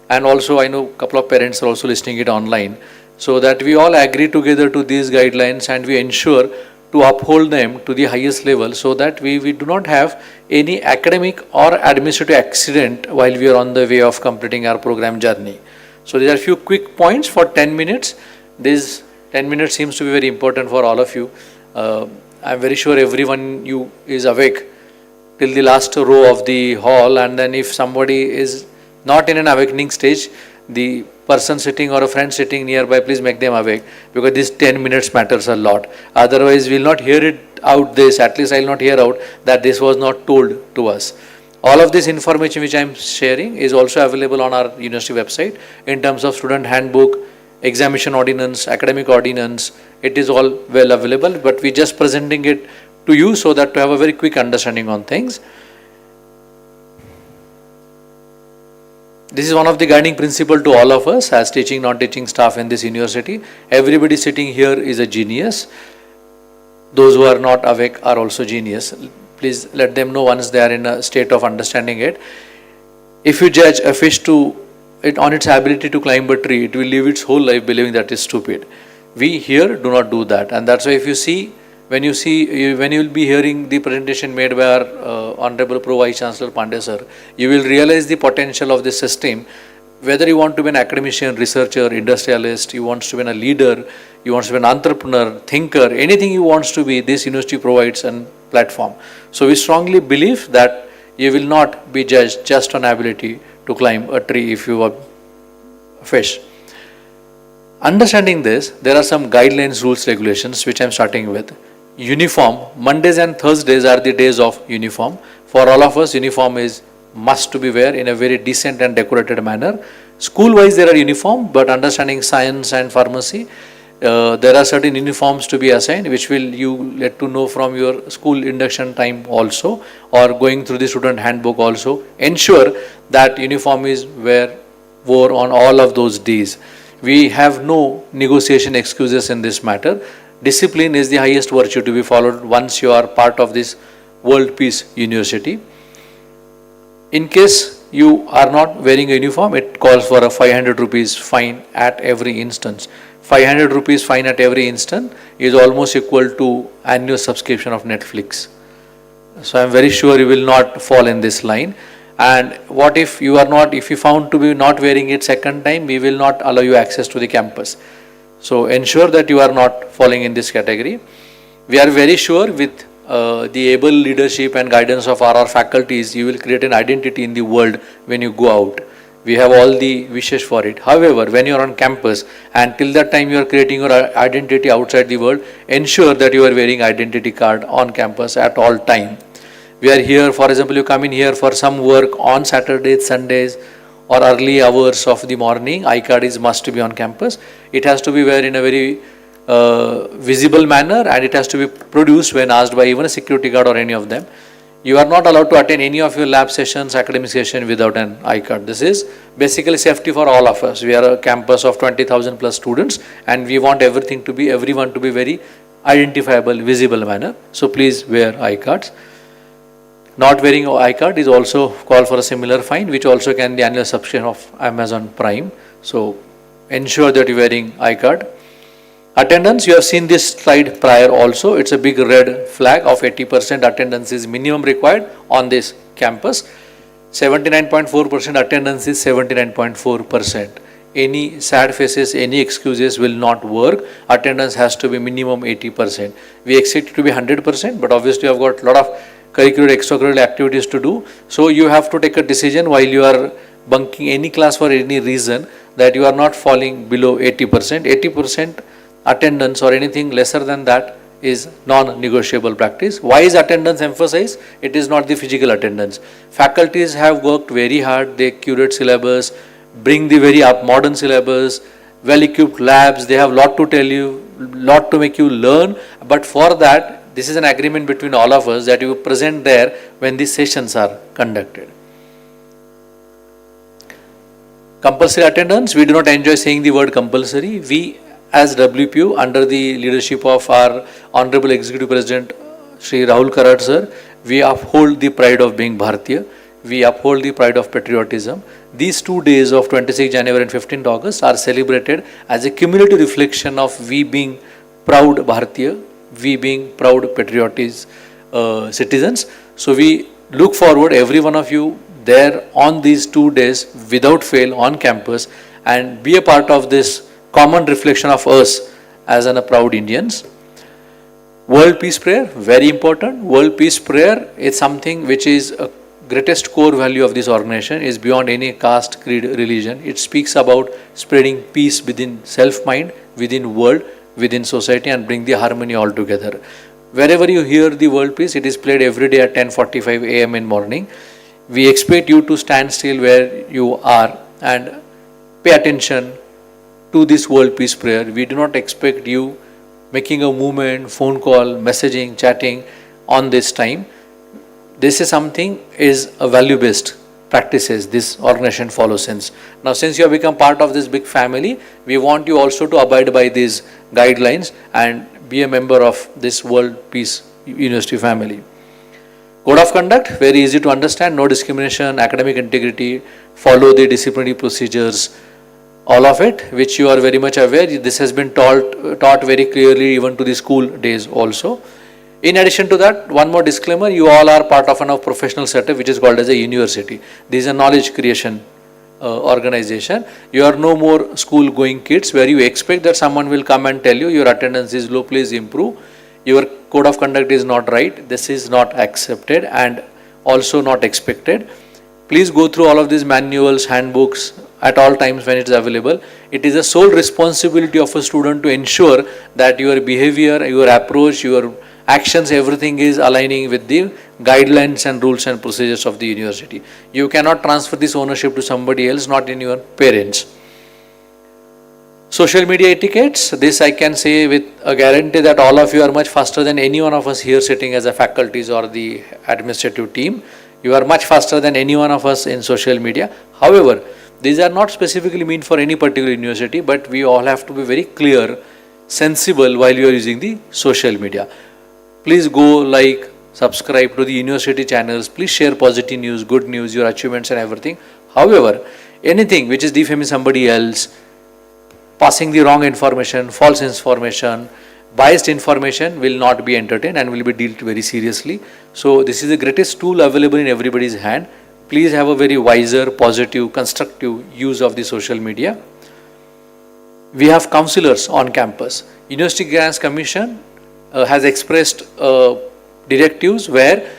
and also I know a couple of parents are also listening it online, so that we all agree together to these guidelines and we ensure to uphold them to the highest level so that we do not have any academic or administrative accident while we are on the way of completing our program journey. So there are a few quick points for 10 minutes. This 10 minutes seems to be very important for all of you. I'm very sure everyone you is awake till the last row of the hall, and then if somebody is not in an awakening stage, the person sitting or a friend sitting nearby, please make them awake, because this 10 minutes matters a lot. Otherwise, we will not hear it out this, at least I will not hear out that this was not told to us. All of this information which I am sharing is also available on our university website in terms of student handbook, examination ordinance, academic ordinance. It is all well available, but we are just presenting it to you so that to have a very quick understanding on things. This is one of the guiding principles to all of us as teaching, non-teaching staff in this university. Everybody sitting here is a genius. Those who are not awake are also genius. Please let them know once they are in a state of understanding it. If you judge a fish on its ability to climb a tree, it will live its whole life believing that is stupid. We here do not do that, and that's why if you see, when you will be hearing the presentation made by our Honorable Pro Vice Chancellor Pandey sir, you will realize the potential of this system. Whether you want to be an academician, researcher, industrialist, you want to be a leader, you want to be an entrepreneur, thinker, anything you want to be, this university provides a platform. So we strongly believe that you will not be judged just on ability to climb a tree if you are a fish. Understanding this, there are some guidelines, rules, regulations which I am starting with. Uniform, Mondays and Thursdays are the days of uniform. For all of us, uniform is must to be wear in a very decent and decorated manner. School-wise there are uniform, but understanding science and pharmacy, there are certain uniforms to be assigned, which will you get to know from your school induction time also, or going through the student handbook also. Ensure that uniform is wore on all of those days. We have no negotiation excuses in this matter. Discipline is the highest virtue to be followed once you are part of this World Peace University. In case you are not wearing a uniform, it calls for a 500 rupees fine at every instance. 500 rupees fine at every instant is almost equal to annual subscription of Netflix. So I am very sure you will not fall in this line. And what if you are not, if you found to be not wearing it second time, we will not allow you access to the campus. So ensure that you are not falling in this category. We are very sure with the able leadership and guidance of our faculties, you will create an identity in the world when you go out. We have all the wishes for it. However, when you are on campus and till that time you are creating your identity outside the world, ensure that you are wearing identity card on campus at all time. We are here, for example, you come in here for some work on Saturdays, Sundays or early hours of the morning, iCard is must to be on campus. It has to be wear in a very visible manner and it has to be produced when asked by even a security guard or any of them. You are not allowed to attend any of your lab sessions, academic session without an iCard. This is basically safety for all of us. We are a campus of 20,000 plus students and we want everyone to be very identifiable, visible manner. So please wear iCards. Not wearing iCard is also called for a similar fine, which also can be annual subscription of Amazon Prime. So ensure that you are wearing iCard. Attendance, you have seen this slide prior also. It's a big red flag of 80% attendance is minimum required on this campus. 79.4% attendance is 79.4%. Any sad faces, any excuses will not work. Attendance has to be minimum 80%. We expect it to be 100%, but obviously you have got a lot of curricular, extracurricular activities to do. So you have to take a decision while you are bunking any class for any reason that you are not falling below 80%. 80% attendance or anything lesser than that is non-negotiable practice. Why is attendance emphasized? It is not the physical attendance. Faculties have worked very hard. They curate syllabus, bring the very up modern syllabus, well-equipped labs. They have a lot to tell you, lot to make you learn. But for that, this is an agreement between all of us that you present there when these sessions are conducted. Compulsory attendance, we do not enjoy saying the word compulsory. We as WPU, under the leadership of our Honorable Executive President Shri Rahul Karad sir, we uphold the pride of being Bharatiya. We uphold the pride of patriotism. These 2 days of 26 January and 15th August are celebrated as a cumulative reflection of we being proud Bharatiya, we being proud patriotic citizens. So we look forward every one of you there on these 2 days without fail on campus and be a part of this common reflection of us as a proud Indians. World Peace Prayer, very important. World Peace Prayer is something which is a greatest core value of this organization, is beyond any caste, creed, religion. It speaks about spreading peace within self-mind, within world, within society and bring the harmony all together. Wherever you hear the World Peace, it is played every day at 10:45 a.m. in morning. We expect you to stand still where you are and pay attention to this World Peace Prayer. We do not expect you making a movement, phone call, messaging, chatting on this time. This is something is a value-based practices this organization follows since. Now since you have become part of this big family, we want you also to abide by these guidelines and be a member of this World Peace University family. Code of conduct, very easy to understand, no discrimination, academic integrity, follow the disciplinary procedures, all of it, which you are very much aware. This has been taught very clearly even to the school days also. In addition to that, one more disclaimer, you all are part of a professional setup which is called as a university. This is a knowledge creation organization. You are no more school going kids where you expect that someone will come and tell you your attendance is low, please improve. Your code of conduct is not right. This is not accepted and also not expected. Please go through all of these manuals, handbooks at all times when it is available. It is a sole responsibility of a student to ensure that your behavior, your approach, your actions, everything is aligning with the guidelines and rules and procedures of the university. You cannot transfer this ownership to somebody else, not in your parents. Social media etiquettes, this I can say with a guarantee that all of you are much faster than any one of us here sitting as a faculties or the administrative team. You are much faster than any one of us in social media. However, these are not specifically meant for any particular university, but we all have to be very clear, sensible while you are using the social media. Please go like, subscribe to the university channels. Please share positive news, good news, your achievements and everything. However, anything which is defaming somebody else, passing the wrong information, false information, biased information will not be entertained and will be dealt very seriously. So this is the greatest tool available in everybody's hand. Please have a very wiser, positive, constructive use of the social media. We have counselors on campus. University Grants Commission has expressed directives where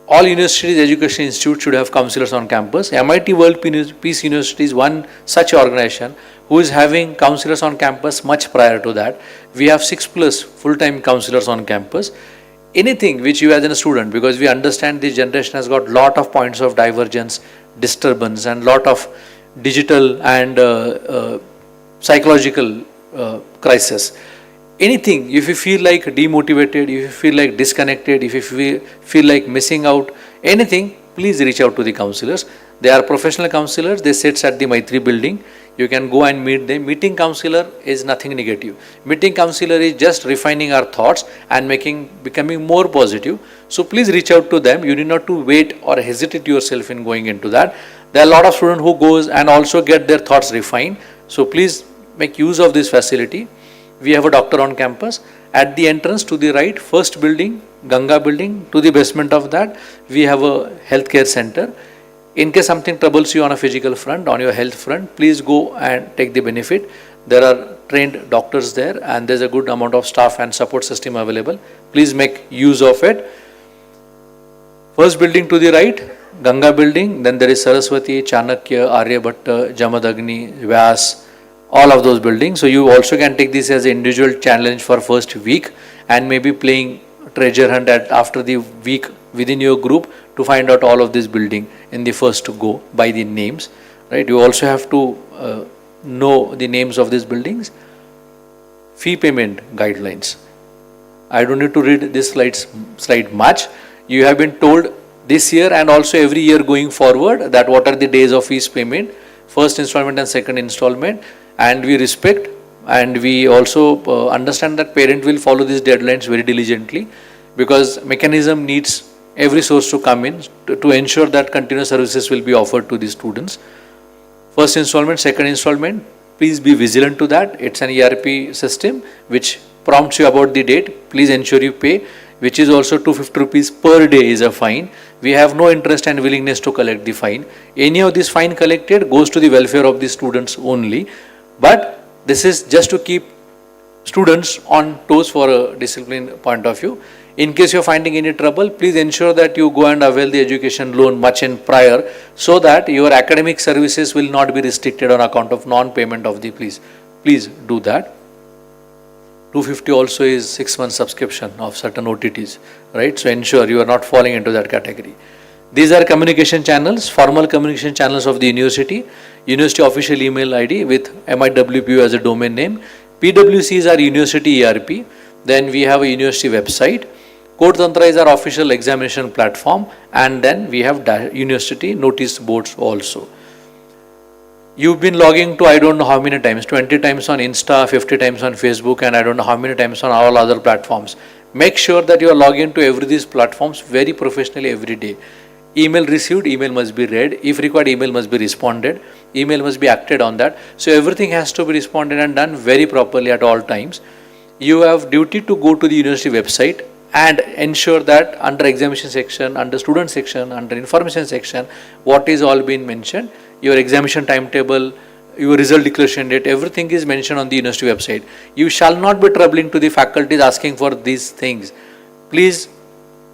all universities, education institutes should have counselors on campus. MIT-WPU University is one such organization who is having counselors on campus much prior to that. We have 6+ full-time counselors on campus. Anything which you as a student, because we understand this generation has got lot of points of divergence, disturbance, and lot of digital and psychological crisis. Anything, if you feel like demotivated, if you feel like disconnected, if you feel like missing out, anything, please reach out to the counselors. They are professional counselors, they sit at the Maitri building. You can go and meet them. Meeting counselor is nothing negative. Meeting counselor is just refining our thoughts and becoming more positive. So please reach out to them. You need not to wait or hesitate yourself in going into that. There are a lot of students who goes and also get their thoughts refined. So please make use of this facility. We have a doctor on campus. At the entrance to the right, first building, Ganga building, to the basement of that, we have a healthcare center. In case something troubles you on a physical front, on your health front, please go and take the benefit. There are trained doctors there and there's a good amount of staff and support system available. Please make use of it. First building to the right, Ganga building, then there is Saraswati, Chanakya, Aryabhatta, Jamadagni, Vyas, all of those buildings. So you also can take this as an individual challenge for first week and maybe playing treasure hunt after the week within your group to find out all of this building in the first go by the names, right? You also have to know the names of these buildings. Fee payment guidelines. I don't need to read this slide much. You have been told this year and also every year going forward that what are the days of fees payment, first installment and second installment, and we respect and we also understand that parent will follow these deadlines very diligently because mechanism needs every source to come in to ensure that continuous services will be offered to the students. First installment, second installment, please be vigilant to that. It's an ERP system which prompts you about the date. Please ensure you pay, which is also 250 rupees per day is a fine. We have no interest and willingness to collect the fine. Any of this fine collected goes to the welfare of the students only. But this is just to keep students on toes for a discipline point of view. In case you are finding any trouble, please ensure that you go and avail the education loan much in prior so that your academic services will not be restricted on account of non-payment of the fees. Please do that. 250 also is 6 months subscription of certain OTTs, right? So ensure you are not falling into that category. These are communication channels, formal communication channels of the university. University official email ID with MIT-WPU as a domain name. PWC is our university ERP. Then we have a university website. Code Tantra is our official examination platform. And then we have university notice boards also. You've been logging to I don't know how many times, 20 times on Insta, 50 times on Facebook, and I don't know how many times on all other platforms. Make sure that you are logged into every these platforms very professionally every day. Email received, email must be read. If required, email must be responded. Email must be acted on that. So everything has to be responded and done very properly at all times. You have duty to go to the university website and ensure that under examination section, under student section, under information section, what is all been mentioned, your examination timetable, your result declaration date, everything is mentioned on the university website. You shall not be troubling to the faculties asking for these things. Please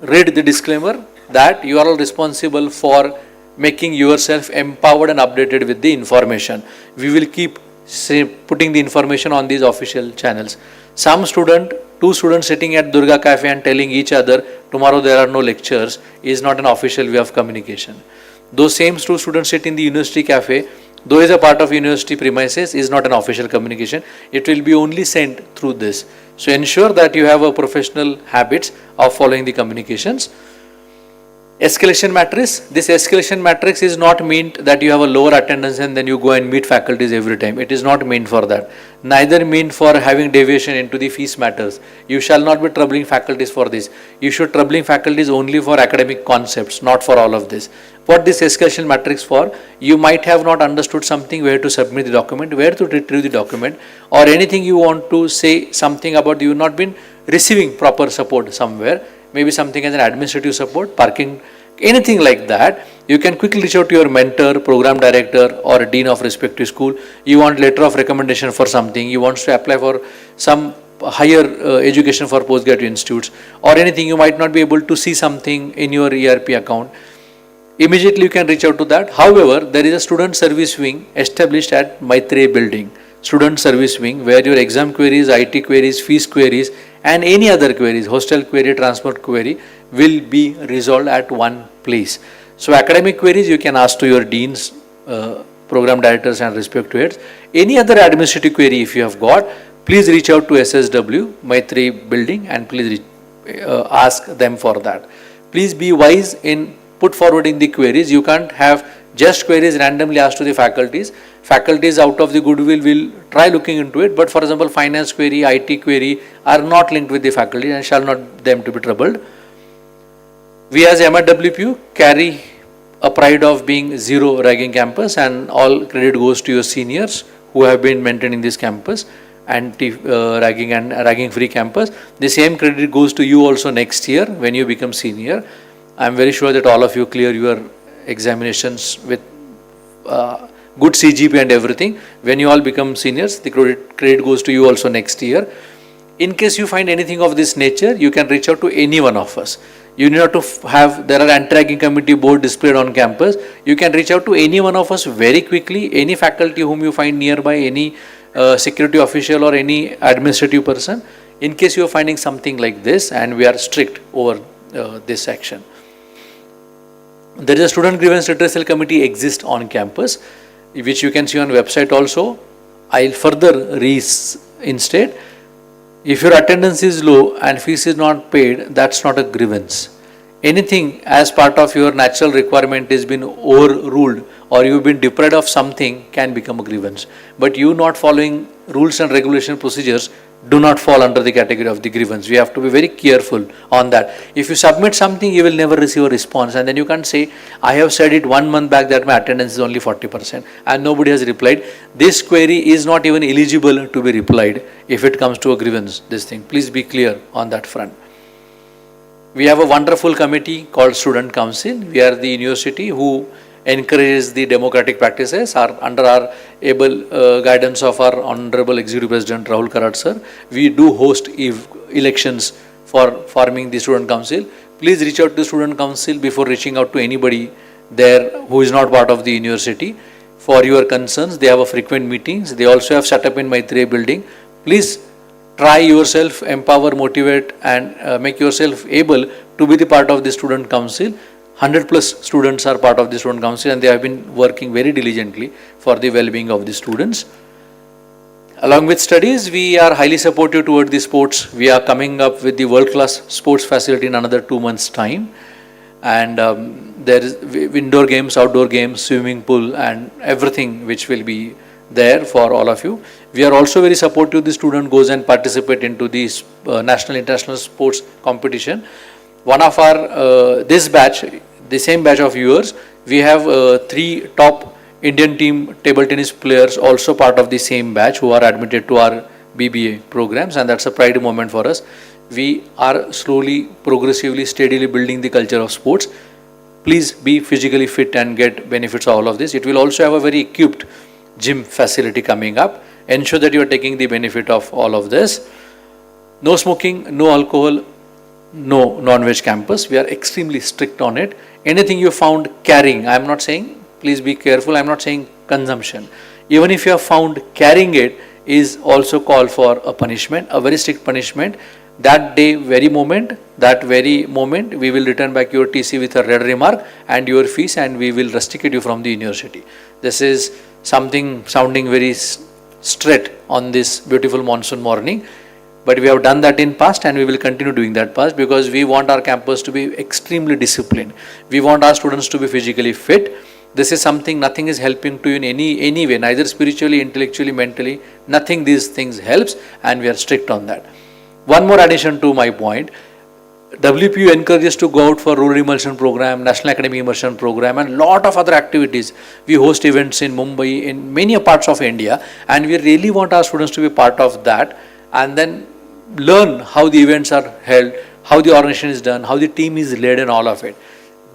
read the disclaimer that you are all responsible for making yourself empowered and updated with the information. We will keep putting the information on these official channels. Some student, 2 students sitting at Durga Cafe and telling each other, tomorrow there are no lectures, is not an official way of communication. Those same 2 students sit in the university cafe, though is a part of university premises, is not an official communication. It will be only sent through this. So ensure that you have a professional habits of following the communications. Escalation matrix. This escalation matrix is not meant that you have a lower attendance and then you go and meet faculties every time. It is not meant for that. Neither meant for having deviation into the fees matters. You shall not be troubling faculties for this. You should troubling faculties only for academic concepts, not for all of this. What this escalation matrix for? You might have not understood something, where to submit the document, where to retrieve the document, or anything you want to say something about you not been receiving proper support somewhere. Maybe something as an administrative support, parking, anything like that. You can quickly reach out to your mentor, program director, or dean of respective school. You want letter of recommendation for something. You want to apply for some higher education for postgraduate institutes, or anything you might not be able to see something in your ERP account, immediately you can reach out to that. However, there is a student service wing established at Maitreyi building, student service wing, where your exam queries, IT queries, fees queries, and any other queries, hostel query, transport query, will be resolved at one place. So academic queries you can ask to your deans, program directors and respective heads. Any other administrative query if you have got, please reach out to SSW, Maitreyi building, and please ask them for that. Please be wise in put forwarding the queries. You can't have just queries randomly asked to the faculties. Faculties out of the goodwill will try looking into it, but for example finance query, IT query are not linked with the faculty and shall not them to be troubled. We as MIT-WPU carry a pride of being zero ragging campus, and all credit goes to your seniors who have been maintaining this campus, anti-ragging and ragging free campus. The same credit goes to you also next year when you become senior. I am very sure that all of you clear your examinations with good CGP and everything. When you all become seniors, the credit goes to you also next year. In case you find anything of this nature, you can reach out to any one of us. You need not to have, there are anti-ragging committee board displayed on campus. You can reach out to any one of us very quickly, any faculty whom you find nearby, any security official or any administrative person, in case you are finding something like this, and we are strict over this section. There is a student grievance redressal committee exists on campus, which you can see on website also. I'll further reinstate. If your attendance is low and fees is not paid, that's not a grievance. Anything as part of your natural requirement has been overruled or you've been deprived of something can become a grievance. But you not following rules and regulation procedures do not fall under the category of the grievance. We have to be very careful on that. If you submit something, you will never receive a response, and then you can't say, I have said it 1 month back that my attendance is only 40% and nobody has replied. This query is not even eligible to be replied if it comes to a grievance, this thing. Please be clear on that front. We have a wonderful committee called Student Council. We are the university who encourages the democratic practices under our able guidance of our Honorable Executive President Rahul Karat sir. We do host elections for forming the Student Council. Please reach out to Student Council before reaching out to anybody there who is not part of the university for your concerns. They have a frequent meetings. They also have set up in Maitreyi building. Please try yourself, empower, motivate, and make yourself able to be the part of the Student Council. 100+ students are part of the Student Council, and they have been working very diligently for the well-being of the students. Along with studies, we are highly supportive toward the sports. We are coming up with the world-class sports facility in another 2 months' time. And there is indoor games, outdoor games, swimming pool, and everything which will be there for all of you. We are also very supportive. The student goes and participate into the national, international sports competition. One of our, this batch, the same batch of viewers, we have 3 top Indian team table tennis players also part of the same batch who are admitted to our BBA programs, and that's a pride moment for us. We are slowly, progressively, steadily building the culture of sports. Please be physically fit and get benefits of all of this. It will also have a very equipped gym facility coming up. Ensure that you are taking the benefit of all of this. No smoking, no alcohol, no non-veg campus. We are extremely strict on it. Anything you found carrying, I am not saying, please be careful, I am not saying consumption. Even if you have found carrying it, is also called for a punishment, a very strict punishment. That day, that very moment, we will return back your TC with a red remark and your fees, and we will rusticate you from the university. This is something sounding very straight on this beautiful monsoon morning. But we have done that in past, and we will continue doing that past, because we want our campus to be extremely disciplined. We want our students to be physically fit. This is something, nothing is helping to you in any way, neither spiritually, intellectually, mentally, nothing these things helps, and we are strict on that. One more addition to my point, WPU encourages to go out for rural immersion program, national academic immersion program, and lot of other activities. We host events in Mumbai, in many parts of India, and we really want our students to be part of that, and then learn how the events are held, how the organization is done, how the team is led, and all of it.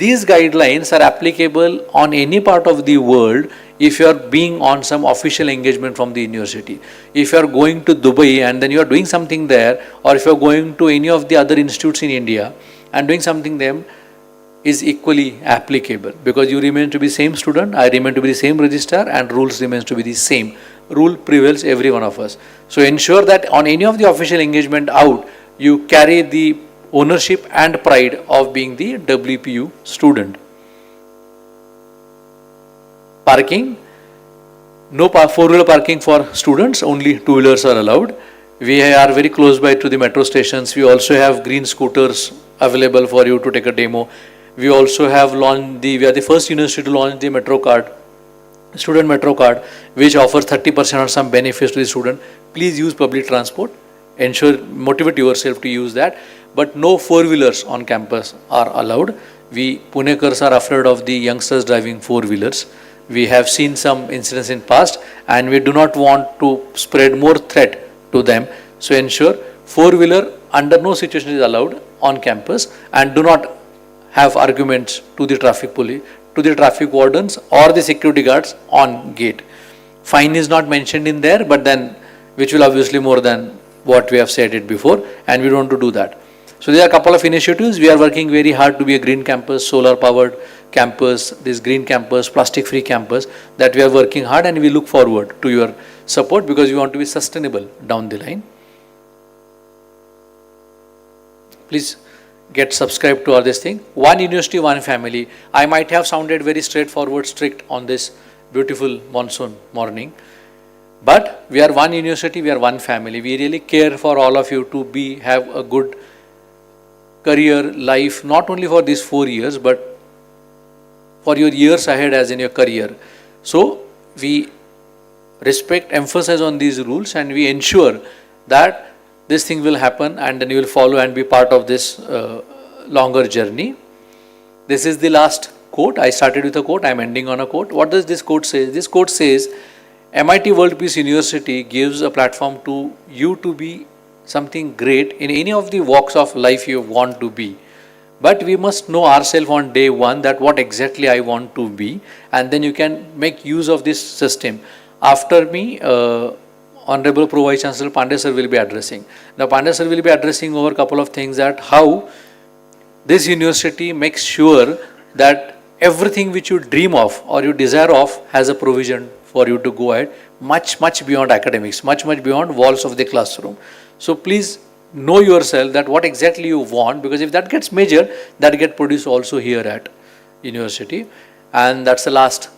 these guidelines are applicable on any part of the world if you are being on some official engagement from the university. If you are going to Dubai and then you are doing something there, or if you are going to any of the other institutes in India and doing something there, is equally applicable, because you remain to be same student, I remain to be the same registrar, and rules remains to be the same. Rule prevails every one of us. So ensure that on any of the official engagement out, you carry the ownership and pride of being the WPU student. Parking, no four-wheeler parking for students, only two-wheelers are allowed. We are very close by to the metro stations. We also have green scooters available for you to take a demo. We also have launched we are the first university to launch the metro card, student metro card, which offers 30% or some benefits to the student. Please use public transport. Ensure, motivate yourself to use that. But no four-wheelers on campus are allowed. We Punekars are afraid of the youngsters driving four-wheelers. We have seen some incidents in past, and we do not want to spread more threat to them. So ensure four-wheeler under no situation is allowed on campus, and do not have arguments to the traffic police, to the traffic wardens or the security guards on gate. Fine is not mentioned in there, but then which will obviously more than what we have said it before, and we don't want to do that. So there are a couple of initiatives. We are working very hard to be a green campus, solar powered campus, this green campus, plastic free campus, that we are working hard, and we look forward to your support, because we want to be sustainable down the line. Please get subscribed to all this thing. One university, one family. I might have sounded very straightforward, strict on this beautiful monsoon morning, but we are one university, we are one family. We really care for all of you to have a good career life, not only for these 4 years, but for your years ahead as in your career. So we respect, emphasize on these rules, and we ensure that this thing will happen, and then you will follow and be part of this longer journey. This is the last quote. I started with a quote, I am ending on a quote. What does this quote say? This quote says, MIT-WPU University gives a platform to you to be something great in any of the walks of life you want to be. But we must know ourselves on day one that what exactly I want to be, and then you can make use of this system. After me, Honorable Pro Vice Chancellor Pandey sir will be addressing. Now Pandey sir will be addressing over a couple of things, that how this university makes sure that everything which you dream of or you desire of has a provision for you to go ahead, much beyond academics, much beyond walls of the classroom. So please know yourself that what exactly you want, because if that gets measured, that gets produced also here at university. And that's the last.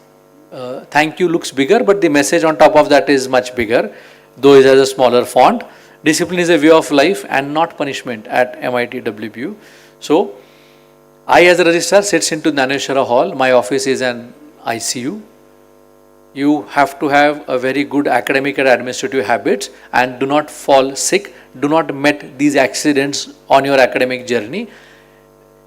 Thank you looks bigger, but the message on top of that is much bigger, though it has a smaller font. Discipline is a way of life and not punishment at MIT-WPU. So I as a registrar sits into Naneshwara Hall. My office is an ICU. You have to have a very good academic and administrative habits, and do not fall sick, do not meet these accidents on your academic journey.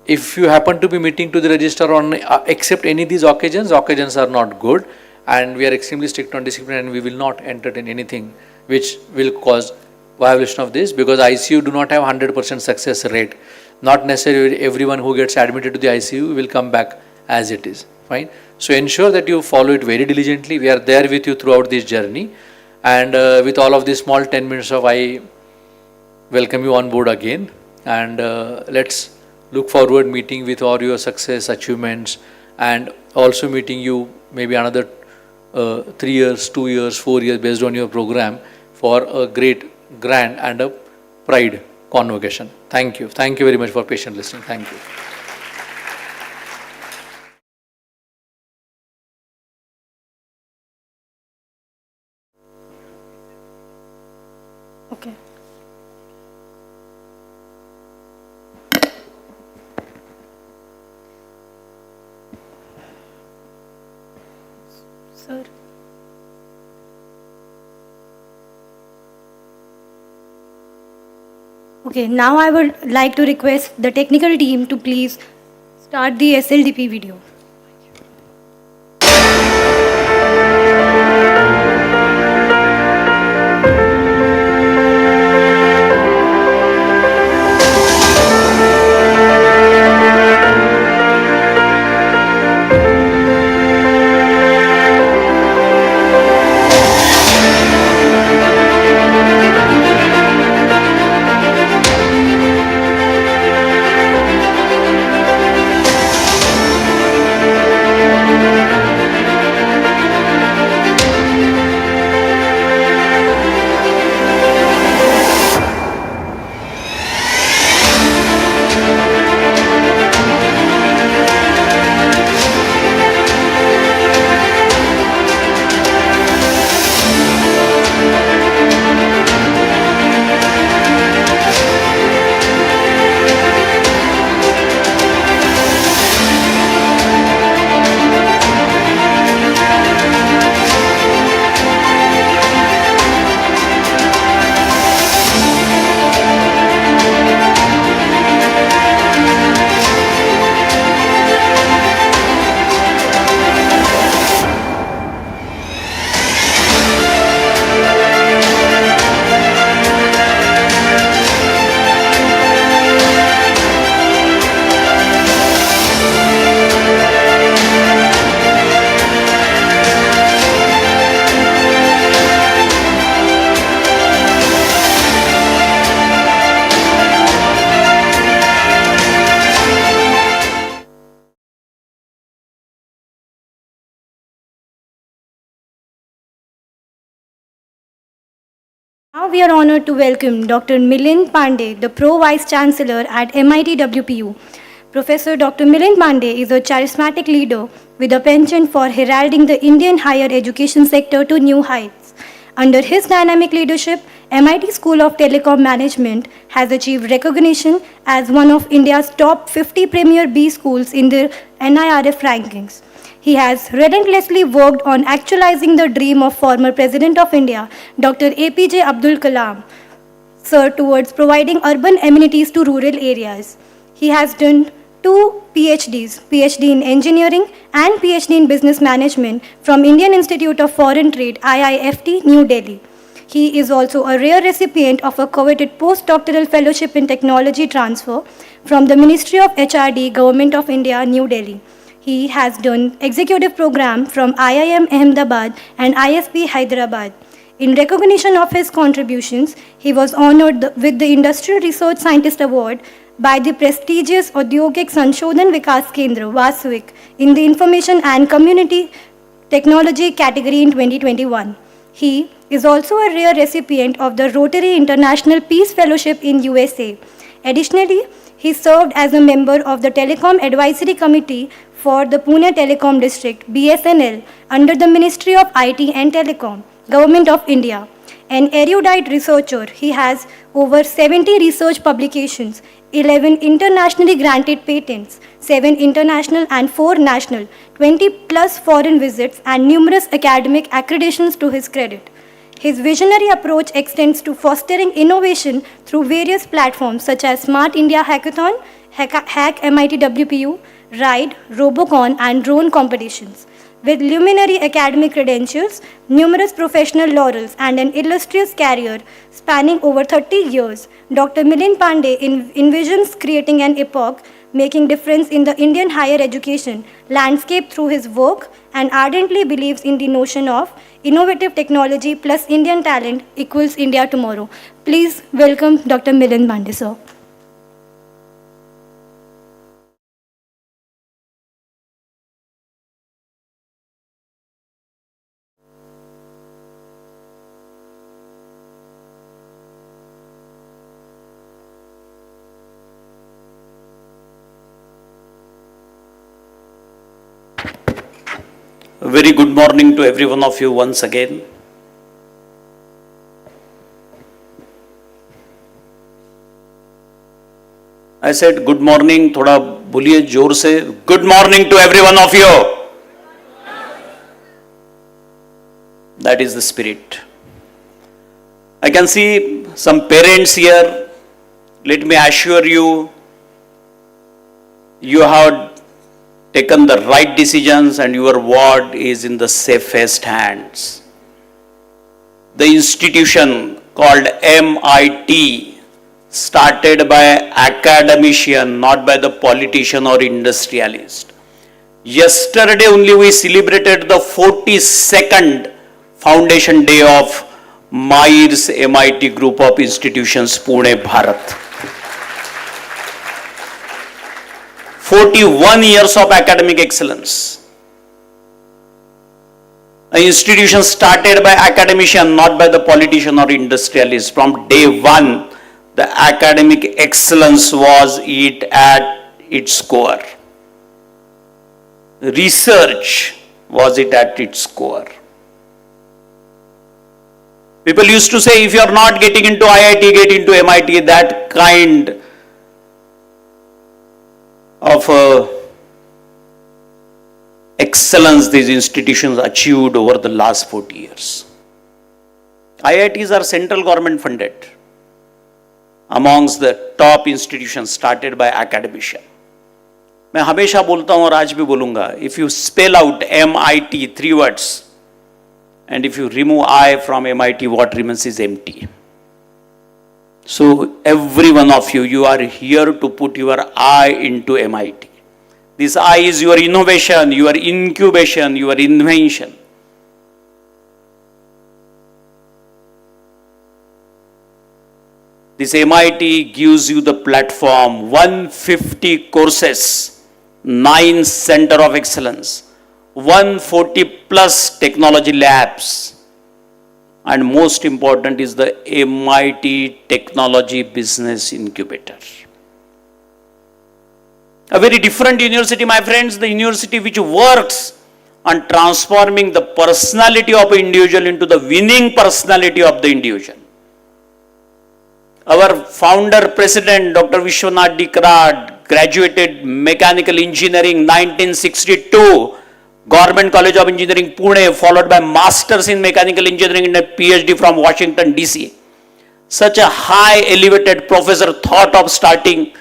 If you happen to be meeting to the registrar on except any of these occasions are not good, and we are extremely strict on discipline, and we will not entertain anything which will cause violation of this, because ICU do not have 100% success rate. Not necessarily everyone who gets admitted to the ICU will come back as it is. Fine. So ensure that you follow it very diligently. We are there with you throughout this journey, and with all of these small 10 minutes of I welcome you on board again, and let's look forward meeting with all your success, achievements, and also meeting you maybe another 3 years, 2 years, 4 years based on your program for a great, grand and a pride convocation. Thank you. Thank you very much for patient listening. Thank you. Okay. Sir. Okay, now I would like to request the technical team to please start the SLDP video. Now we are honored to welcome Dr. Milind Pandey, the Pro Vice Chancellor at MIT-WPU. Professor Dr. Milind Pandey is a charismatic leader with a penchant for heralding the Indian higher education sector to new heights. Under his dynamic leadership, MIT School of Telecom Management has achieved recognition as one of India's top 50 premier B schools in the NIRF rankings. He has relentlessly worked on actualizing the dream of former President of India, Dr. APJ Abdul Kalam, sir, towards providing urban amenities to rural areas. He has done 2 PhDs, PhD in Engineering and PhD in Business Management from Indian Institute of Foreign Trade, IIFT, New Delhi. He is also a rare recipient of a coveted postdoctoral fellowship in technology transfer from the Ministry of HRD, Government of India, New Delhi. He has done executive program from IIM Ahmedabad and ISB Hyderabad. In recognition of his contributions, he was honored with the Industrial Research Scientist Award by the prestigious Audyogik Sanshodhan Vikas Kendra, VASVIK, in the Information and Community Technology category in 2021. He is also a rare recipient of the Rotary International Peace Fellowship in USA. Additionally, he served as a member of the Telecom Advisory Committee for the Pune Telecom District, BSNL, under the Ministry of IT and Telecom, Government of India. An erudite researcher, he has over 70 research publications, 11 internationally granted patents, 7 international and 4 national, 20 plus foreign visits, and numerous academic accreditations to his credit. His visionary approach extends to fostering innovation through various platforms such as Smart India Hackathon, Hack MIT-WPU, RIDE, Robocon, and drone competitions. With luminary academic credentials, numerous professional laurels, and an illustrious career spanning over 30 years, Dr. Milind Pandey envisions creating an epoch, making difference in the Indian higher education landscape through his work, and ardently believes in the notion of innovative technology plus Indian talent equals India tomorrow. Please welcome Dr. Milind Pandey, sir. A very good morning to every one of you once again. I said good morning, थोड़ा बोलिए जोर से. Good morning to every one of you. That is the spirit. I can see some parents here. Let me assure you, you have taken the right decisions and your ward is in the safest hands. The institution called MIT, started by academician, not by the politician or industrialist. Yesterday only we celebrated the 42nd foundation day of MIR's MIT group of institutions, Pune, Bharat. 41 years of academic excellence. An institution started by academician, not by the politician or industrialist. From day one, the academic excellence was at its core. Research was at its core. People used to say, if you are not getting into IIT, get into MIT. That kind of excellence these institutions achieved over the last 40 years. IITs are central government funded, amongst the top institutions started by academician. मैं हमेशा बोलता हूँ और आज भी बोलूँगा, if you spell out MIT 3 words and if you remove I from MIT, what remains is empty. So every one of you, you are here to put your I into MIT. This I is your innovation, your incubation, your invention. This MIT gives you the platform, 150 courses, 9 center of excellence, 140 plus technology labs, and most important is the MIT Technology Business Incubator. A very different university, my friends, the university which works on transforming the personality of an individual into the winning personality of the individual. Our founder president, Dr. Vishwashanti, graduated mechanical engineering 1962, Government College of Engineering, Pune, followed by masters in mechanical engineering and a PhD from Washington, DC. Such a high elevated professor thought of starting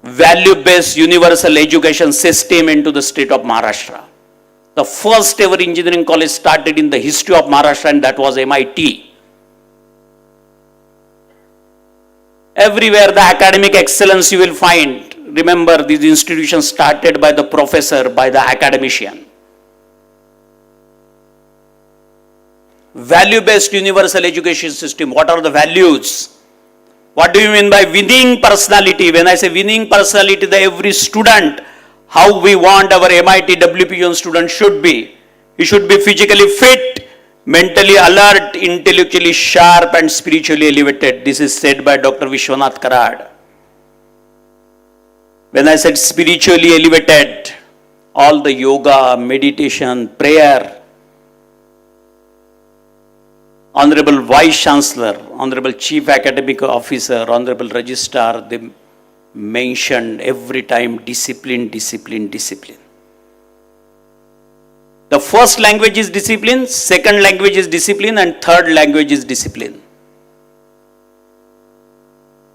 value-based universal education system into the state of Maharashtra. The first ever engineering college started in the history of Maharashtra, and that was MIT. Everywhere the academic excellence you will find. Remember, these institutions started by the professor, by the academician. Value-based universal education system. What are the values? What do you mean by winning personality? When I say winning personality, the every student, how we want our MIT-WPU student should be. He should be physically fit, mentally alert, intellectually sharp, and spiritually elevated. This is said by Dr. Vishwashanti. When I said spiritually elevated, all the yoga, meditation, prayer, Honorable Vice Chancellor, Honorable Chief Academic Officer, Honorable Registrar, they mentioned every time discipline, discipline, discipline. The first language is discipline, second language is discipline, and third language is discipline.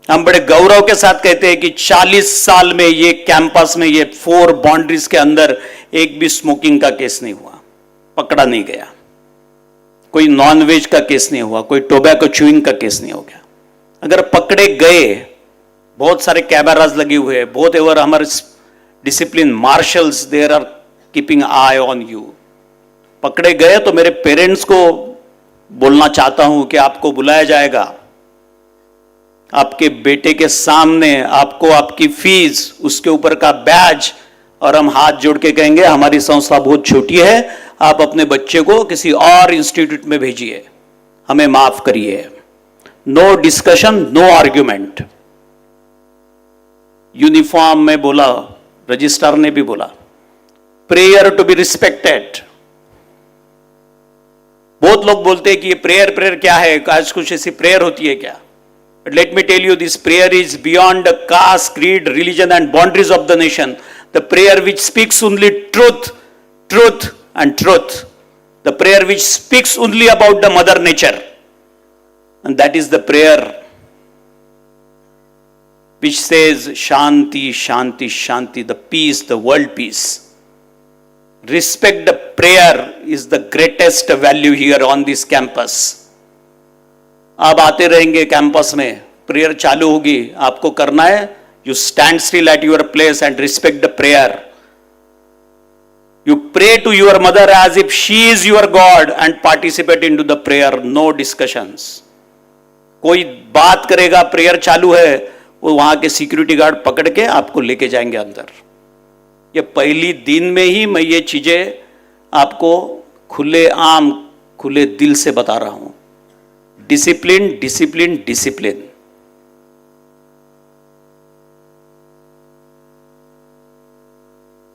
हम बड़े गौरव के साथ कहते हैं कि 40 साल में ये कैंपस में ये 4 बाउंड्रीज के अंदर एक भी स्मोकिंग का केस नहीं हुआ, पकड़ा नहीं गया, कोई नॉनवेज का केस नहीं हुआ, कोई टोबैको च्यूइंग का केस नहीं हो गया. अगर पकड़े गए, बहुत सारे कैमरास लगे हुए हैं, बहुत एवर हमारे discipline marshals there are keeping eye on you. पकड़े गए तो मेरे पेरेंट्स को बोलना चाहता हूं कि आपको बुलाया जाएगा, आपके बेटे के सामने आपको आपकी फीस, उसके ऊपर का बैज, और हम हाथ जोड़ के कहेंगे हमारी संस्था बहुत छोटी है, आप अपने बच्चे को किसी और इंस्टीट्यूट में भेजिए, हमें माफ करिए. No discussion, no argument. Uniform में बोला, रजिस्ट्रार ने भी बोला, प्रेयर टू बी रिस्पेक्टेड. बहुत लोग बोलते हैं कि ये प्रेयर क्या है, आज कुछ ऐसी प्रेयर होती है क्या? But let me tell you, this prayer is beyond the caste, creed, religion and boundaries of the nation. The prayer which speaks only truth, truth and truth. The prayer which speaks only about the mother nature. And that is the prayer which says Shanti, Shanti, Shanti, the peace, the world peace. Respect the prayer is the greatest value here on this campus. आप आते रहेंगे campus में, prayer चालू होगी, आपको करना है, you stand still at your place and respect the prayer. You pray to your mother as if she is your god and participate into the prayer. No discussions. कोई बात करेगा, prayer चालू है, वो वहां के सिक्योरिटी गार्ड पकड़ के आपको लेके जाएंगे अंदर. ये पहली दिन में ही मैं ये चीजें आपको खुले आम, खुले दिल से बता रहा हूं. Discipline, discipline, discipline.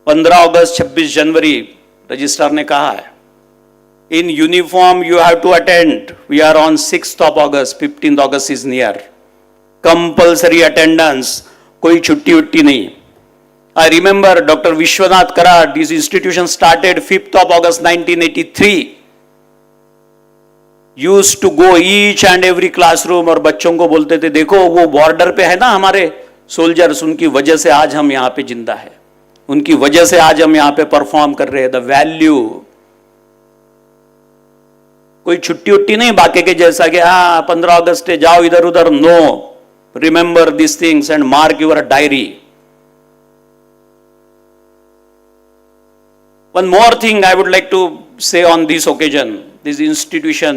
अगस्त 26 जनवरी रजिस्ट्रार ने कहा है, in uniform you have to attend. We are on 6th of August, 15th August is near. Compulsory attendance, कोई छुट्टी उट्टी नहीं. I remember Dr. Vishwanath Karad, this institution started 5th of August 1983. Used to go each and every classroom और बच्चों को बोलते थे, देखो वो बॉर्डर पे है ना हमारे सोल्जर्स, उनकी वजह से आज हम यहाँ पे जिंदा है, उनकी वजह से आज हम यहाँ पे परफॉर्म कर रहे हैं. The value. कोई छुट्टी उट्टी नहीं बाकी के जैसा कि हाँ 15 अगस्त है जाओ इधर उधर. No, remember this things and mark your diary. One more thing I would like to say on this occasion. This institution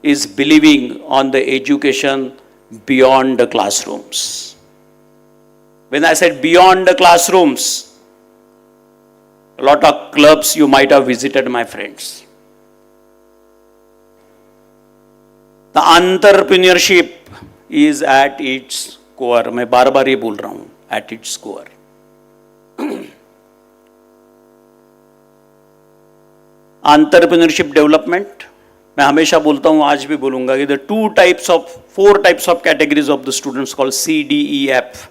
is believing on the education beyond the classrooms. When I said beyond the classrooms, a lot of clubs you might have visited, my friends. The entrepreneurship is at its core. मैं बार बार ये बोल रहा हूँ, at its core. Entrepreneurship development, मैं हमेशा बोलता हूँ, आज भी बोलूँगा कि the four types of categories of the students called C, D, E, F.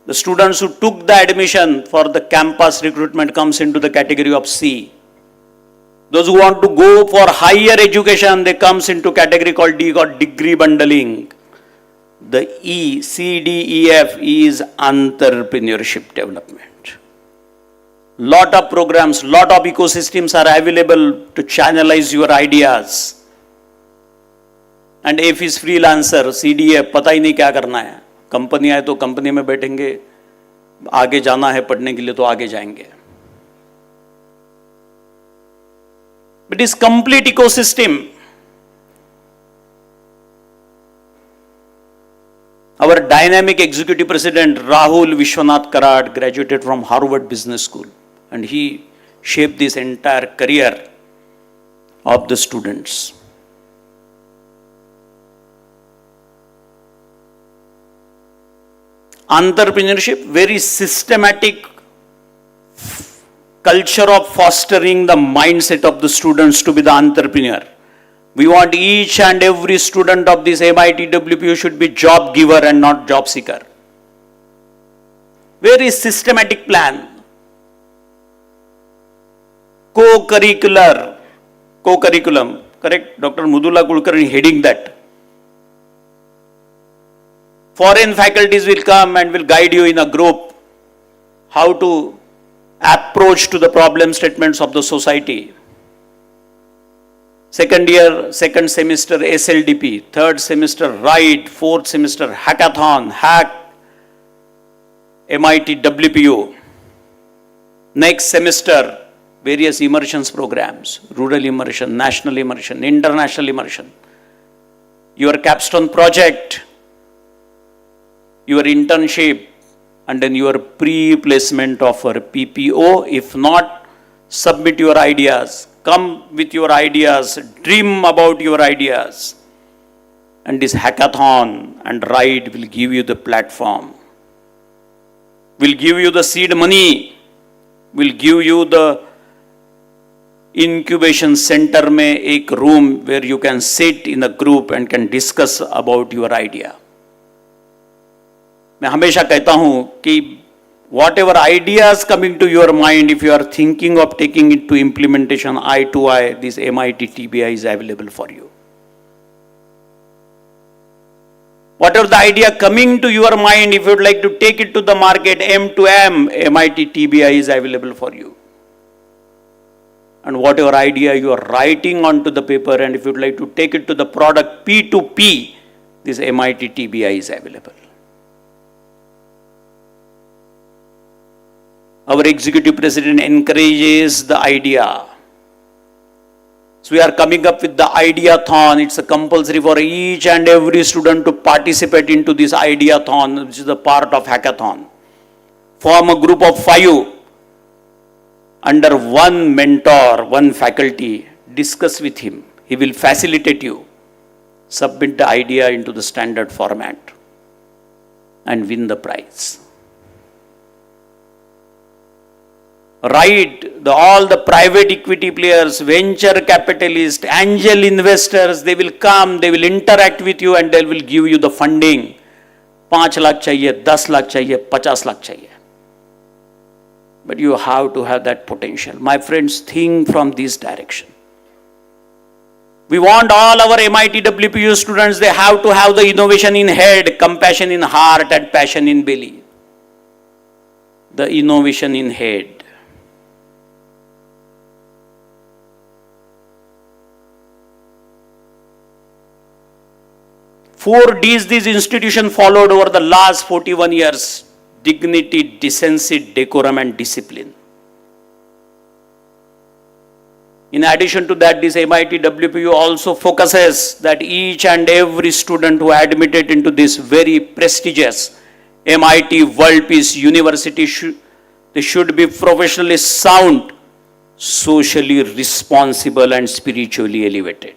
The students who took the admission for the campus recruitment comes into the category of C. Those who want to go for higher education, they comes into category called D, called degree bundling. The E, C, D, E, F is entrepreneurship development. Lot of programs, lot of ecosystems are available to channelize your ideas. And F is freelancer, C, D, F, पता ही नहीं क्या करना है. Company आए तो company में बैठेंगे, आगे जाना है पढ़ने के लिए तो आगे जाएंगे. But this complete ecosystem, our dynamic executive president Rahul Vishwanath Karad graduated from Harvard Business School, and he shaped this entire career of the students. Entrepreneurship, very systematic culture of fostering the mindset of the students to be the entrepreneur. We want each and every student of this MIT-WPU should be job giver and not job seeker. Very systematic plan. Co-curriculum, correct? Dr. Mudula Kulkarni heading that. Foreign faculties will come and will guide you in a group how to approach to the problem statements of the society. Second year, second semester SLDP, third semester RIDE, fourth semester Hackathon, Hack, MIT-WPU. Next semester, various immersions programs, rural immersion, national immersion, international immersion. Your capstone project, your internship, and then your pre-placement offer, PPO. If not, submit your ideas, come with your ideas, dream about your ideas. And this hackathon and RIDE will give you the platform, will give you the seed money, will give you the incubation center में एक room where you can sit in a group and can discuss about your idea. मैं हमेशा कहता हूं कि whatever ideas coming to your mind, if you are thinking of taking it to implementation eye to eye, this MIT TBI is available for you. Whatever the idea coming to your mind, if you would like to take it to the market M to M, MIT TBI is available for you. And whatever idea you are writing onto the paper, and if you would like to take it to the product P to P, this MIT TBI is available. Our executive president encourages the idea. So we are coming up with the Ideathon. It's a compulsory for each and every student to participate into this Ideathon, which is a part of hackathon. Form a group of 5 under one mentor, one faculty. Discuss with him. He will facilitate you. Submit the idea into the standard format and win the prize. Right, all the private equity players, venture capitalists, angel investors, they will come, they will interact with you and they will give you the funding. 5 lakh chahiye, 10 lakh chahiye, 50 lakh chahiye. But you have to have that potential. My friends, think from this direction. We want all our MIT-WPU students, they have to have the innovation in head, compassion in heart and passion in belly. The innovation in head. Four Ds this institution followed over the last 41 years. Dignity, decency, decorum and discipline. In addition to that, this MIT-WPU also focuses that each and every student who admitted into this very prestigious MIT-WPU University should be professionally sound, socially responsible and spiritually elevated.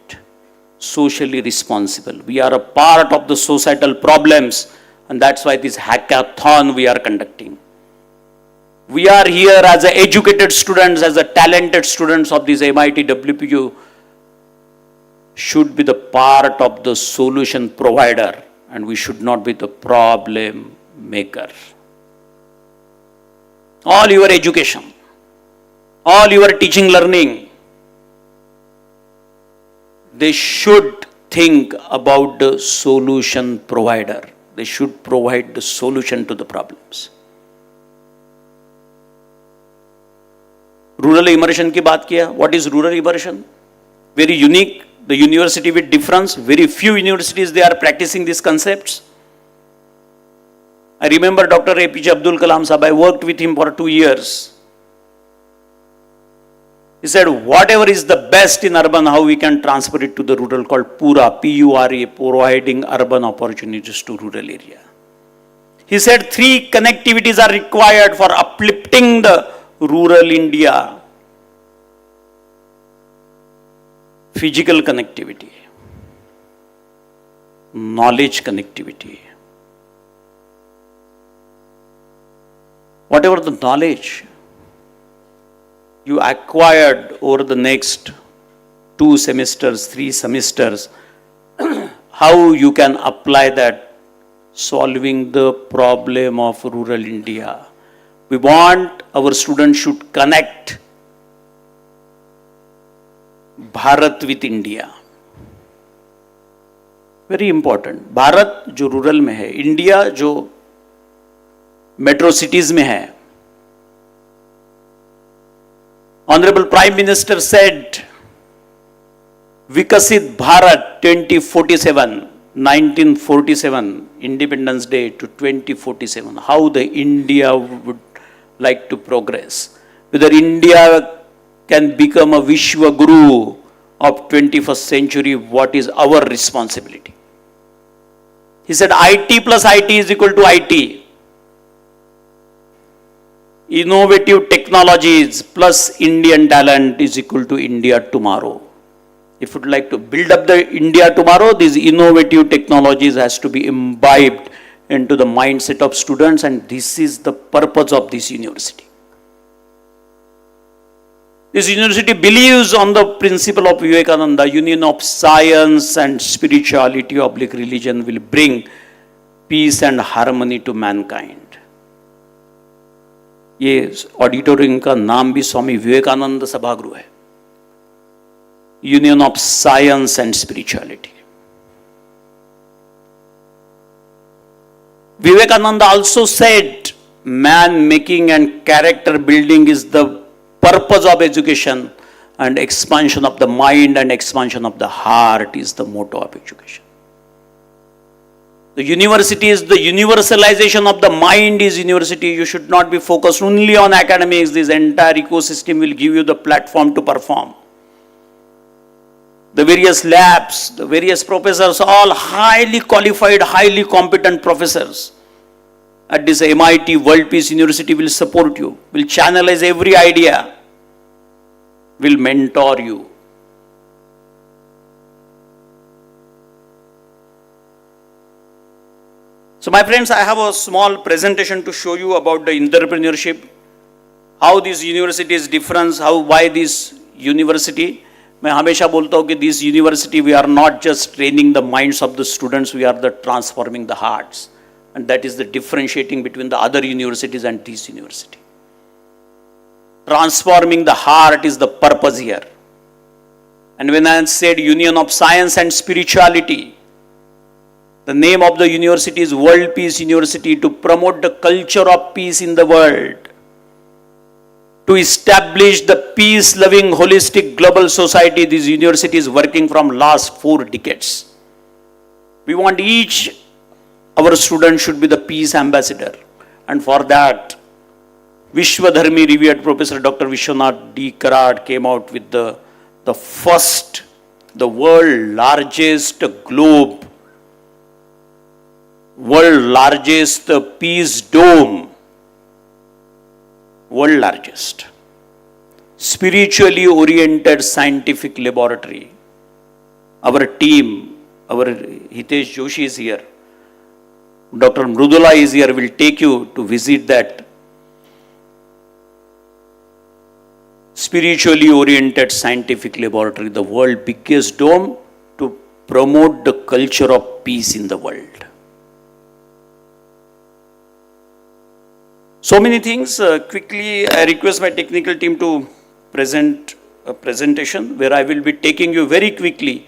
socially responsible. We are a part of the societal problems, and that's why this hackathon we are conducting. We are here as a educated students, as a talented students of this MIT-WPU, should be the part of the solution provider, and we should not be the problem maker. All your education, all your teaching learning, they should think about the solution provider. They should provide the solution to the problems. Rural immersion की बात किया. What is rural immersion? Very unique. The university with difference. Very few universities they are practicing these concepts. I remember Dr. APJ Abdul Kalam Sahab. I worked with him for 2 years. He said, whatever is the best in urban, how we can transfer it to the rural, called PURA, P-U-R-A, providing urban opportunities to rural area. He said 3 connectivities are required for uplifting the rural India. Physical connectivity, knowledge connectivity. Whatever the knowledge you acquired over the next 2 semesters, 3 semesters, how you can apply that solving the problem of rural India. We want our students should connect Bharat with India. Very important. Bharat जो rural में है, India जो metro cities में है. Honorable Prime Minister said, Vikasit Bharat 2047, 1947, Independence Day to 2047. How the India would like to progress. Whether India can become a Vishwa Guru of 21st century, what is our responsibility? He said IT plus IT is equal to IT. Innovative technologies plus Indian talent is equal to India tomorrow. If you'd like to build up the India tomorrow, these innovative technologies has to be imbibed into the mindset of students, and this is the purpose of this university. This university believes on the principle of Vivekananda, union of science and spirituality oblique religion will bring peace and harmony to mankind. ये auditorium का नाम भी स्वामी विवेकानंद सभागृह है. Union of science and spirituality. Vivekananda also said, man making and character building is the purpose of education, and expansion of the mind and expansion of the heart is the motto of education. The university is the universalization of the mind is university. You should not be focused only on academics. This entire ecosystem will give you the platform to perform. The various labs, the various professors, all highly qualified, highly competent professors at this MIT World Peace University will support you, will channelize every idea, will mentor you. So my friends, I have a small presentation to show you about the entrepreneurship, how this university is different, why this university. मैं हमेशा बोलता हूँ कि this university we are not just training the minds of the students, we are the transforming the hearts, and that is the differentiating between the other universities and this university. Transforming the heart is the purpose here. And when I said union of science and spirituality, the name of the university is World Peace University, to promote the culture of peace in the world, to establish the peace-loving, holistic global society. This university is working from last 4 decades. We want each our student should be the peace ambassador, and for that, Vishwadharmi revered Professor Dr. Vishwanath D. Karad came out with the first, the world largest globe, world largest peace dome, world largest, spiritually oriented scientific laboratory, our team, our Hitesh Joshi is here, Dr. Mrudula is here, will take you to visit that spiritually oriented scientific laboratory, the world's biggest dome, to promote the culture of peace in the world. So many things. Quickly, I request my technical team to present a presentation where I will be taking you very quickly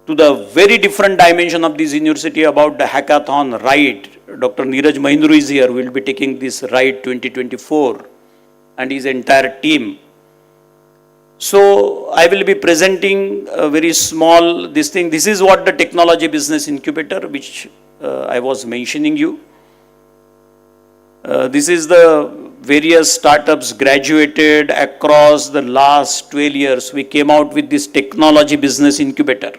to the very different dimension of this university about the hackathon ride. Dr. Neeraj Mahindru is here, will be taking this ride 2024 and his entire team. So I will be presenting a very small this thing. This is what the technology business incubator, which I was mentioning you. This is the various startups graduated across the last 12 years. We came out with this technology business incubator.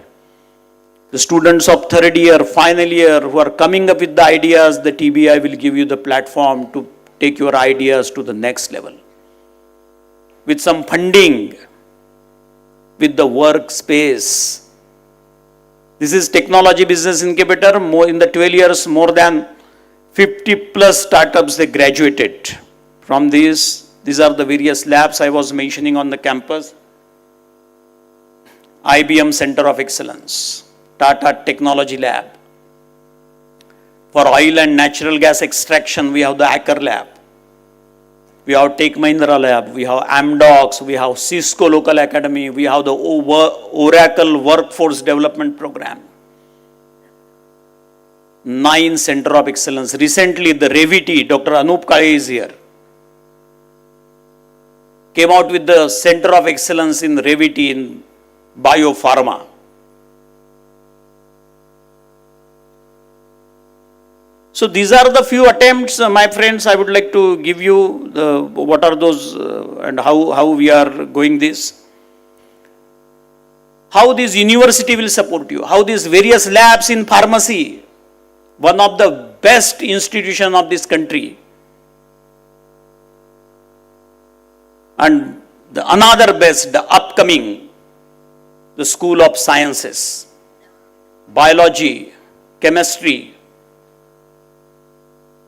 The students of third year, final year who are coming up with the ideas, the TBI will give you the platform to take your ideas to the next level. With some funding, with the workspace. This is technology business incubator. More in the 12 years, more than 50 plus startups they graduated from these. These are the various labs I was mentioning on the campus. IBM Center of Excellence, Tata Technology Lab. For oil and natural gas extraction, we have the Acker Lab. We have Tech Mahindra Lab, we have Amdocs, we have Cisco Local Academy, we have the Oracle Workforce Development Program. 9 Center of Excellence. Recently, the Reviti, Dr. Anup Kale is here, came out with the Center of Excellence in Reviti in Biopharma. So these are the few attempts, my friends. I would like to give you what are those and how we are going this. How this university will support you. How these various labs in pharmacy, one of the best institution of this country. And another best, the upcoming, the School of Sciences, Biology, Chemistry,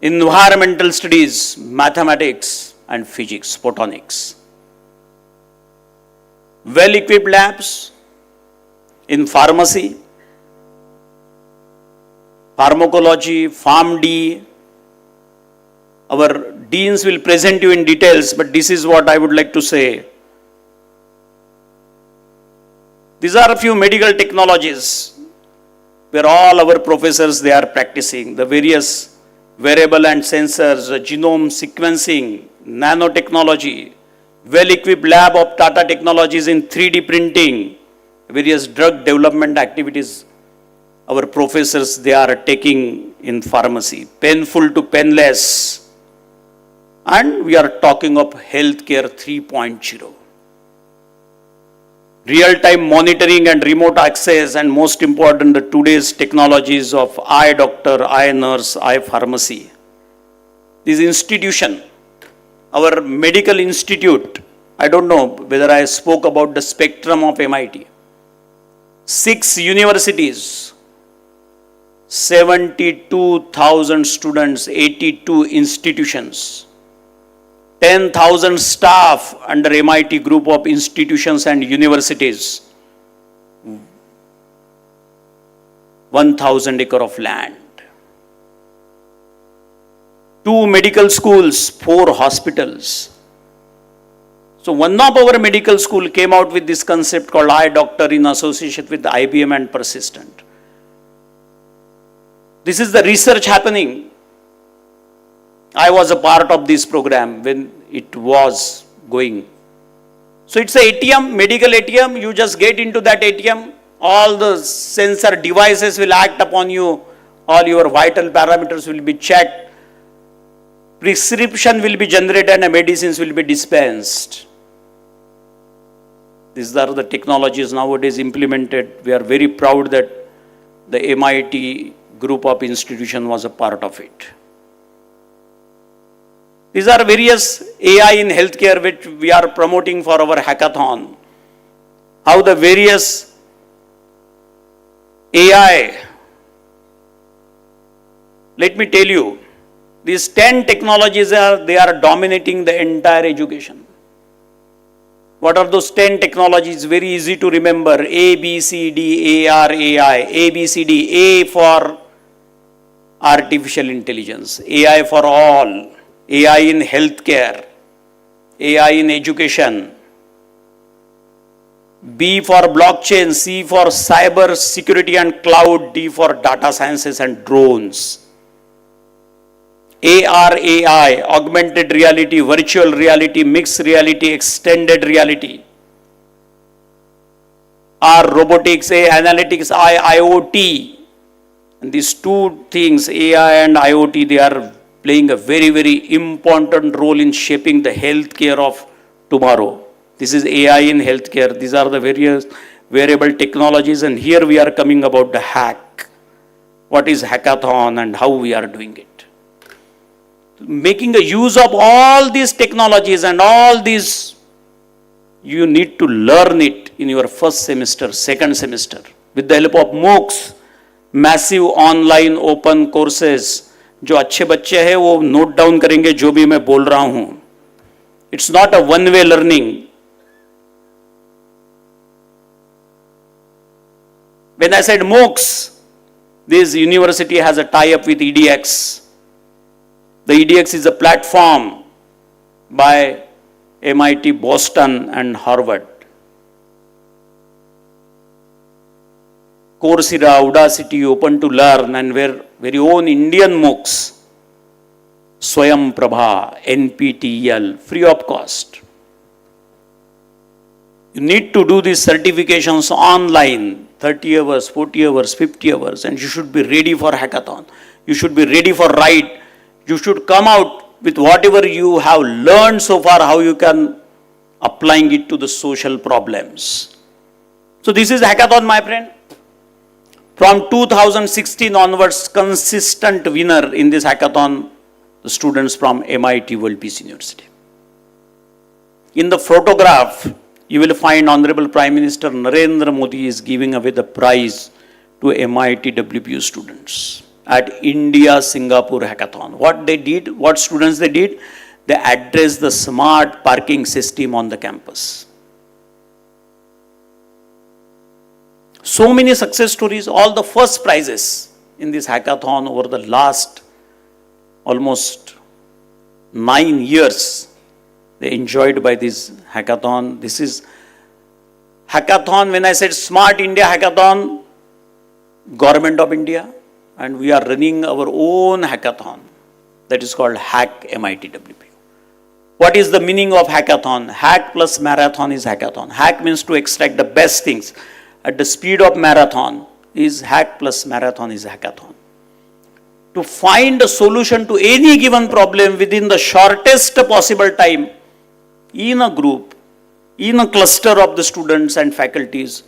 Environmental Studies, Mathematics and Physics, Photonics. Well-equipped labs in pharmacy, pharmacology, PharmD. Our deans will present you in details, but this is what I would like to say. These are a few medical technologies where all our professors, they are practicing the various wearable and sensors, genome sequencing, nanotechnology, well-equipped lab of Tata Technologies in 3D printing, various drug development activities. Our professors, they are taking in pharmacy, painful to painless. And we are talking of healthcare 3.0. Real-time monitoring and remote access, and most important, the today's technologies of eye doctor, eye nurse, eye pharmacy. This institution, our medical institute, I don't know whether I spoke about the spectrum of MIT. 6 universities, 72,000 students, 82 institutions. 10,000 staff under MIT group of institutions and universities. 1,000 acre of land. 2 medical schools, 4 hospitals. So one of our medical school came out with this concept called Eye Doctor in association with IBM and Persistent. This is the research happening. I was a part of this program when it was going. So it's a ATM, medical ATM. You just get into that ATM. All the sensor devices will act upon you. All your vital parameters will be checked. Prescription will be generated and medicines will be dispensed. These are the technologies nowadays implemented. We are very proud that the MIT group of institution was a part of it. These are various AI in healthcare which we are promoting for our hackathon. How the various AI. Let me tell you, these 10 technologies they are dominating the entire education. What are those 10 technologies? Very easy to remember. A, B, C, D, A, R, AI. A, B, C, D. A for artificial intelligence. AI for all. AI in healthcare. AI in education. B for blockchain. C for cyber security and cloud. D for data sciences and drones. AR, AI, augmented reality, virtual reality, mixed reality, extended reality. R, robotics, A, analytics, I, IoT. And these two things, AI and IoT, they are playing a very, very important role in shaping the healthcare of tomorrow. This is AI in healthcare. These are the various wearable technologies, and here we are coming about the hack. What is hackathon and how we are doing it? Making a use of all these technologies and all these, you need to learn it in your first semester, second semester, with the help of MOOCs, massive online open courses. जो अच्छे बच्चे हैं वो note down करेंगे जो भी मैं बोल रहा हूं. It's not a one-way learning. When I said MOOCs, this university has a tie-up with EDX. The EDX is a platform by MIT, Boston and Harvard. Coursera, Udacity, Open to Learn, and their very own Indian MOOCs, Swayam Prabha, NPTEL, free of cost. You need to do these certifications online, 30 hours, 40 hours, 50 hours, and you should be ready for hackathon. You should be ready for write. You should come out with whatever you have learned so far, how you can applying it to the social problems. So this is hackathon, my friend. From 2016 onwards, consistent winner in this hackathon, the students from MIT-WPU University. In the photograph, you will find Honorable Prime Minister Narendra Modi is giving away the prize to MIT-WPU students at India-Singapore hackathon. What they did, what students they did, they addressed the smart parking system on the campus. So many success stories, all the first prizes in this hackathon over the last almost 9 years, they enjoyed by this hackathon. This is hackathon, when I said Smart India Hackathon, Government of India, and we are running our own hackathon that is called Hack MIT-WPU. What is the meaning of hackathon? Hack plus marathon is hackathon. Hack means to extract the best things. At the speed of marathon is hack plus marathon is hackathon. To find a solution to any given problem within the shortest possible time in a group, in a cluster of the students and faculties,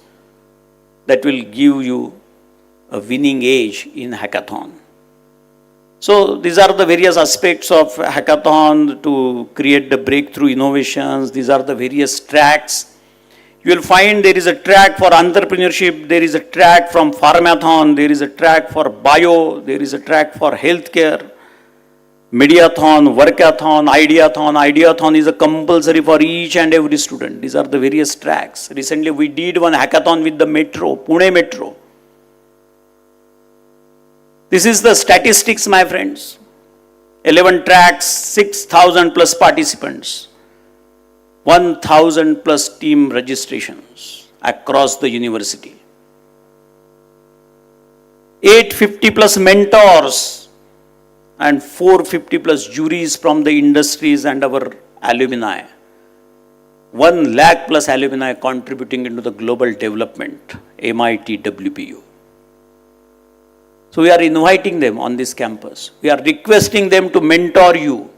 that will give you a winning edge in hackathon. So these are the various aspects of hackathon to create the breakthrough innovations. These are the various tracks. You will find there is a track for entrepreneurship, there is a track from pharmathon, there is a track for bio, there is a track for healthcare, mediathon, workathon, ideathon. Ideathon is a compulsory for each and every student. These are the various tracks. Recently we did one hackathon with the metro, Pune metro. This is the statistics, my friends. 11 tracks, 6,000 plus participants. 1,000 plus team registrations across the university. 850 plus mentors and 450 plus juries from the industries and our alumni. 1 lakh plus alumni contributing into the global development, MIT-WPU. So we are inviting them on this campus. We are requesting them to mentor you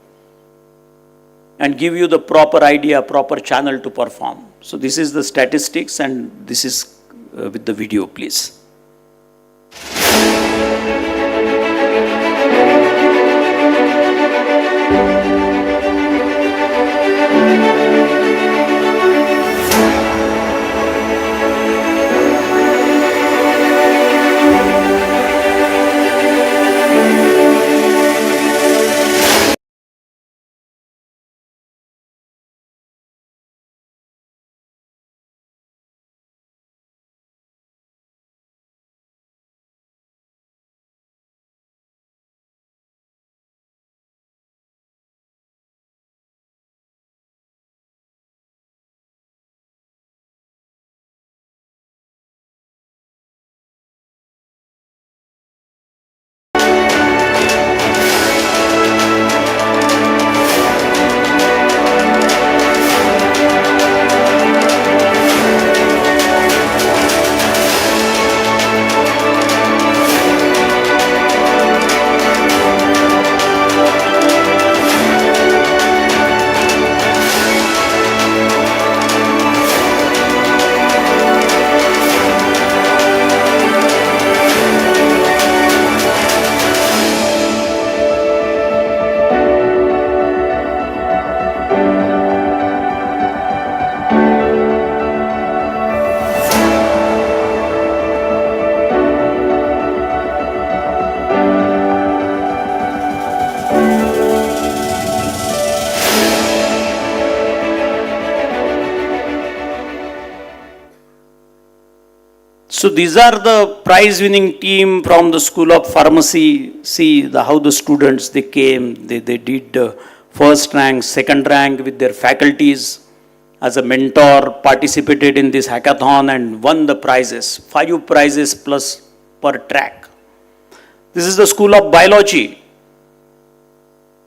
and give you the proper idea, proper channel to perform. So this is the statistics, and this is with the video, please. So these are the prize winning team from the School of Pharmacy. See how the students, they came, they did first rank, second rank with their faculties. As a mentor, participated in this hackathon and won the prizes, 5 prizes plus per track. This is the School of Biology,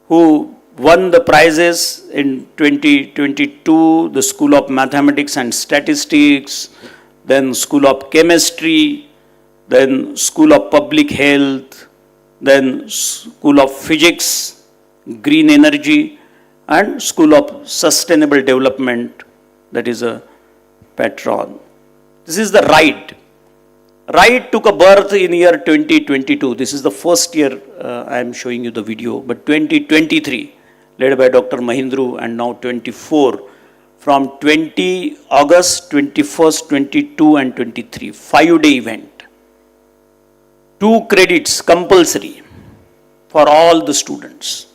who won the prizes in 2022, the School of Mathematics and Statistics, then School of Chemistry, then School of Public Health, then School of Physics, Green Energy, and School of Sustainable Development, that is a patron. This is the RIDE. RIDE took a birth in year 2022. This is the first year I am showing you the video, but 2023, led by Dr. Mahindru, and now 24, from 20 August, 21st, 22 and 23, 5-day event. 2 credits compulsory for all the students.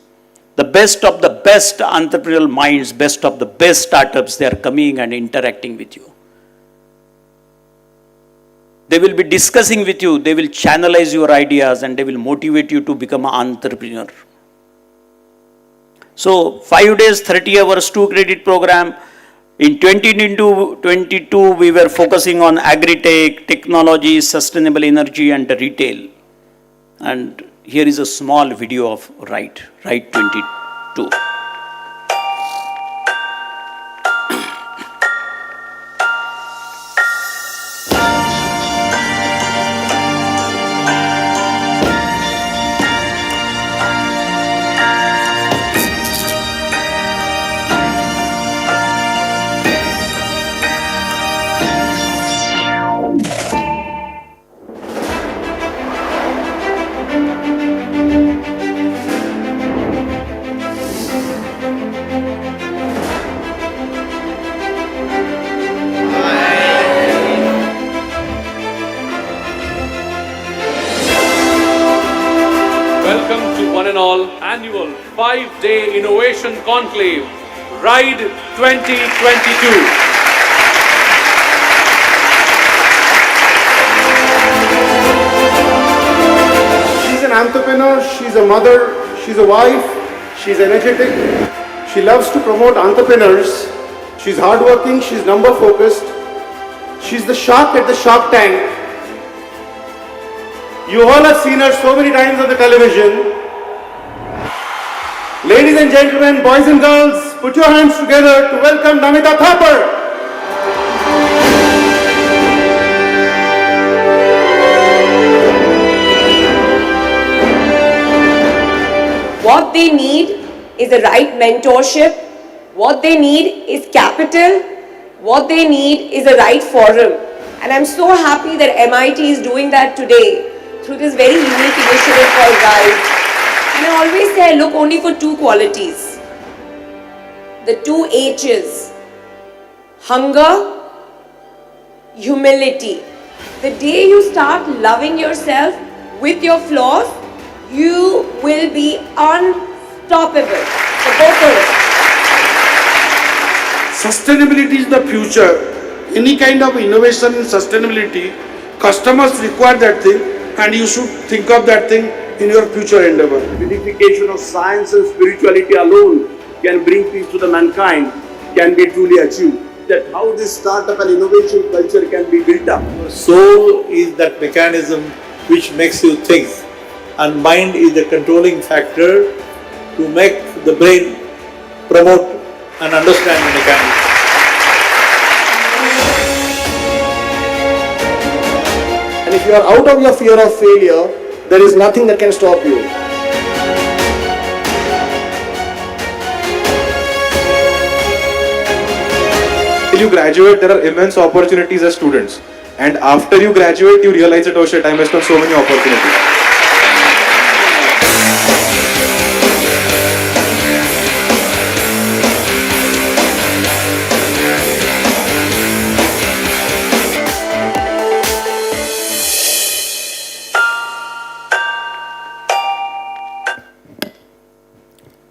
The best of the best entrepreneurial minds, best of the best startups, they are coming and interacting with you. They will be discussing with you, they will channelize your ideas and they will motivate you to become an entrepreneur. So 5 days, 30 hours, 2 credit program. In 2022, we were focusing on agri-tech, technology, sustainable energy and retail. And here is a small video of RIDE 22. Welcome to one and all annual 5-day Innovation Conclave, RIDE 2022. She's an entrepreneur, she's a mother, she's a wife, she's energetic. She loves to promote entrepreneurs. She's hardworking, she's number focused. She's the shark at the Shark Tank. You all have seen her so many times on the television. Ladies and gentlemen, boys and girls, put your hands together to welcome Namita Thapar. What they need is the right mentorship. What they need is capital. What they need is the right forum. And I'm so happy that MIT is doing that today through this very unique initiative called RIDE. And I always say I look only for 2 qualities. The 2 H's. Hunger, humility. The day you start loving yourself with your flaws, you will be unstoppable. So go for it. Sustainability is the future. Any kind of innovation in sustainability, customers require that thing and you should think of that thing in your future endeavor. Unification of science and spirituality alone can bring peace to the mankind, can be truly achieved. That how this startup and innovation culture can be built up. Soul is that mechanism which makes you think, and mind is the controlling factor to make the brain promote and understand the mechanism. And if you are out of your fear of failure, there is nothing that can stop you. Till you graduate, there are immense opportunities as students. And after you graduate, you realize that, oh shit, I missed on so many opportunities.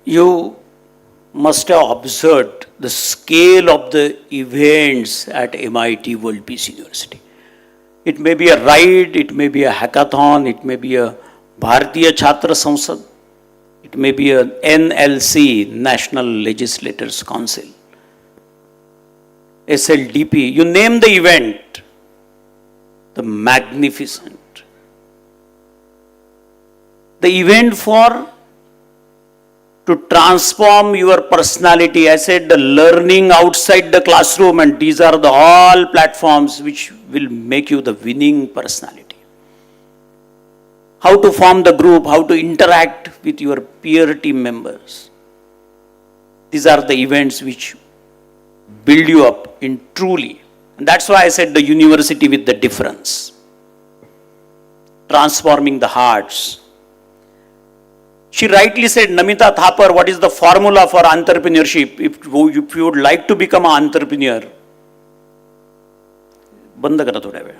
You must have observed the scale of the events at MIT-WPU University. It may be a ride, it may be a hackathon, it may be a Bharatiya Chhatra Samsad, it may be a NLC, National Legislators Council, SLDP, you name the event, the magnificent. The event to transform your personality. I said the learning outside the classroom, and these are the all platforms which will make you the winning personality. How to form the group, how to interact with your peer team members. These are the events which build you up in truly. And that's why I said the university with the difference. Transforming the hearts. She rightly said, Namita Thapar, what is the formula for entrepreneurship? If you would like to become an entrepreneur, banda kara thoda veil.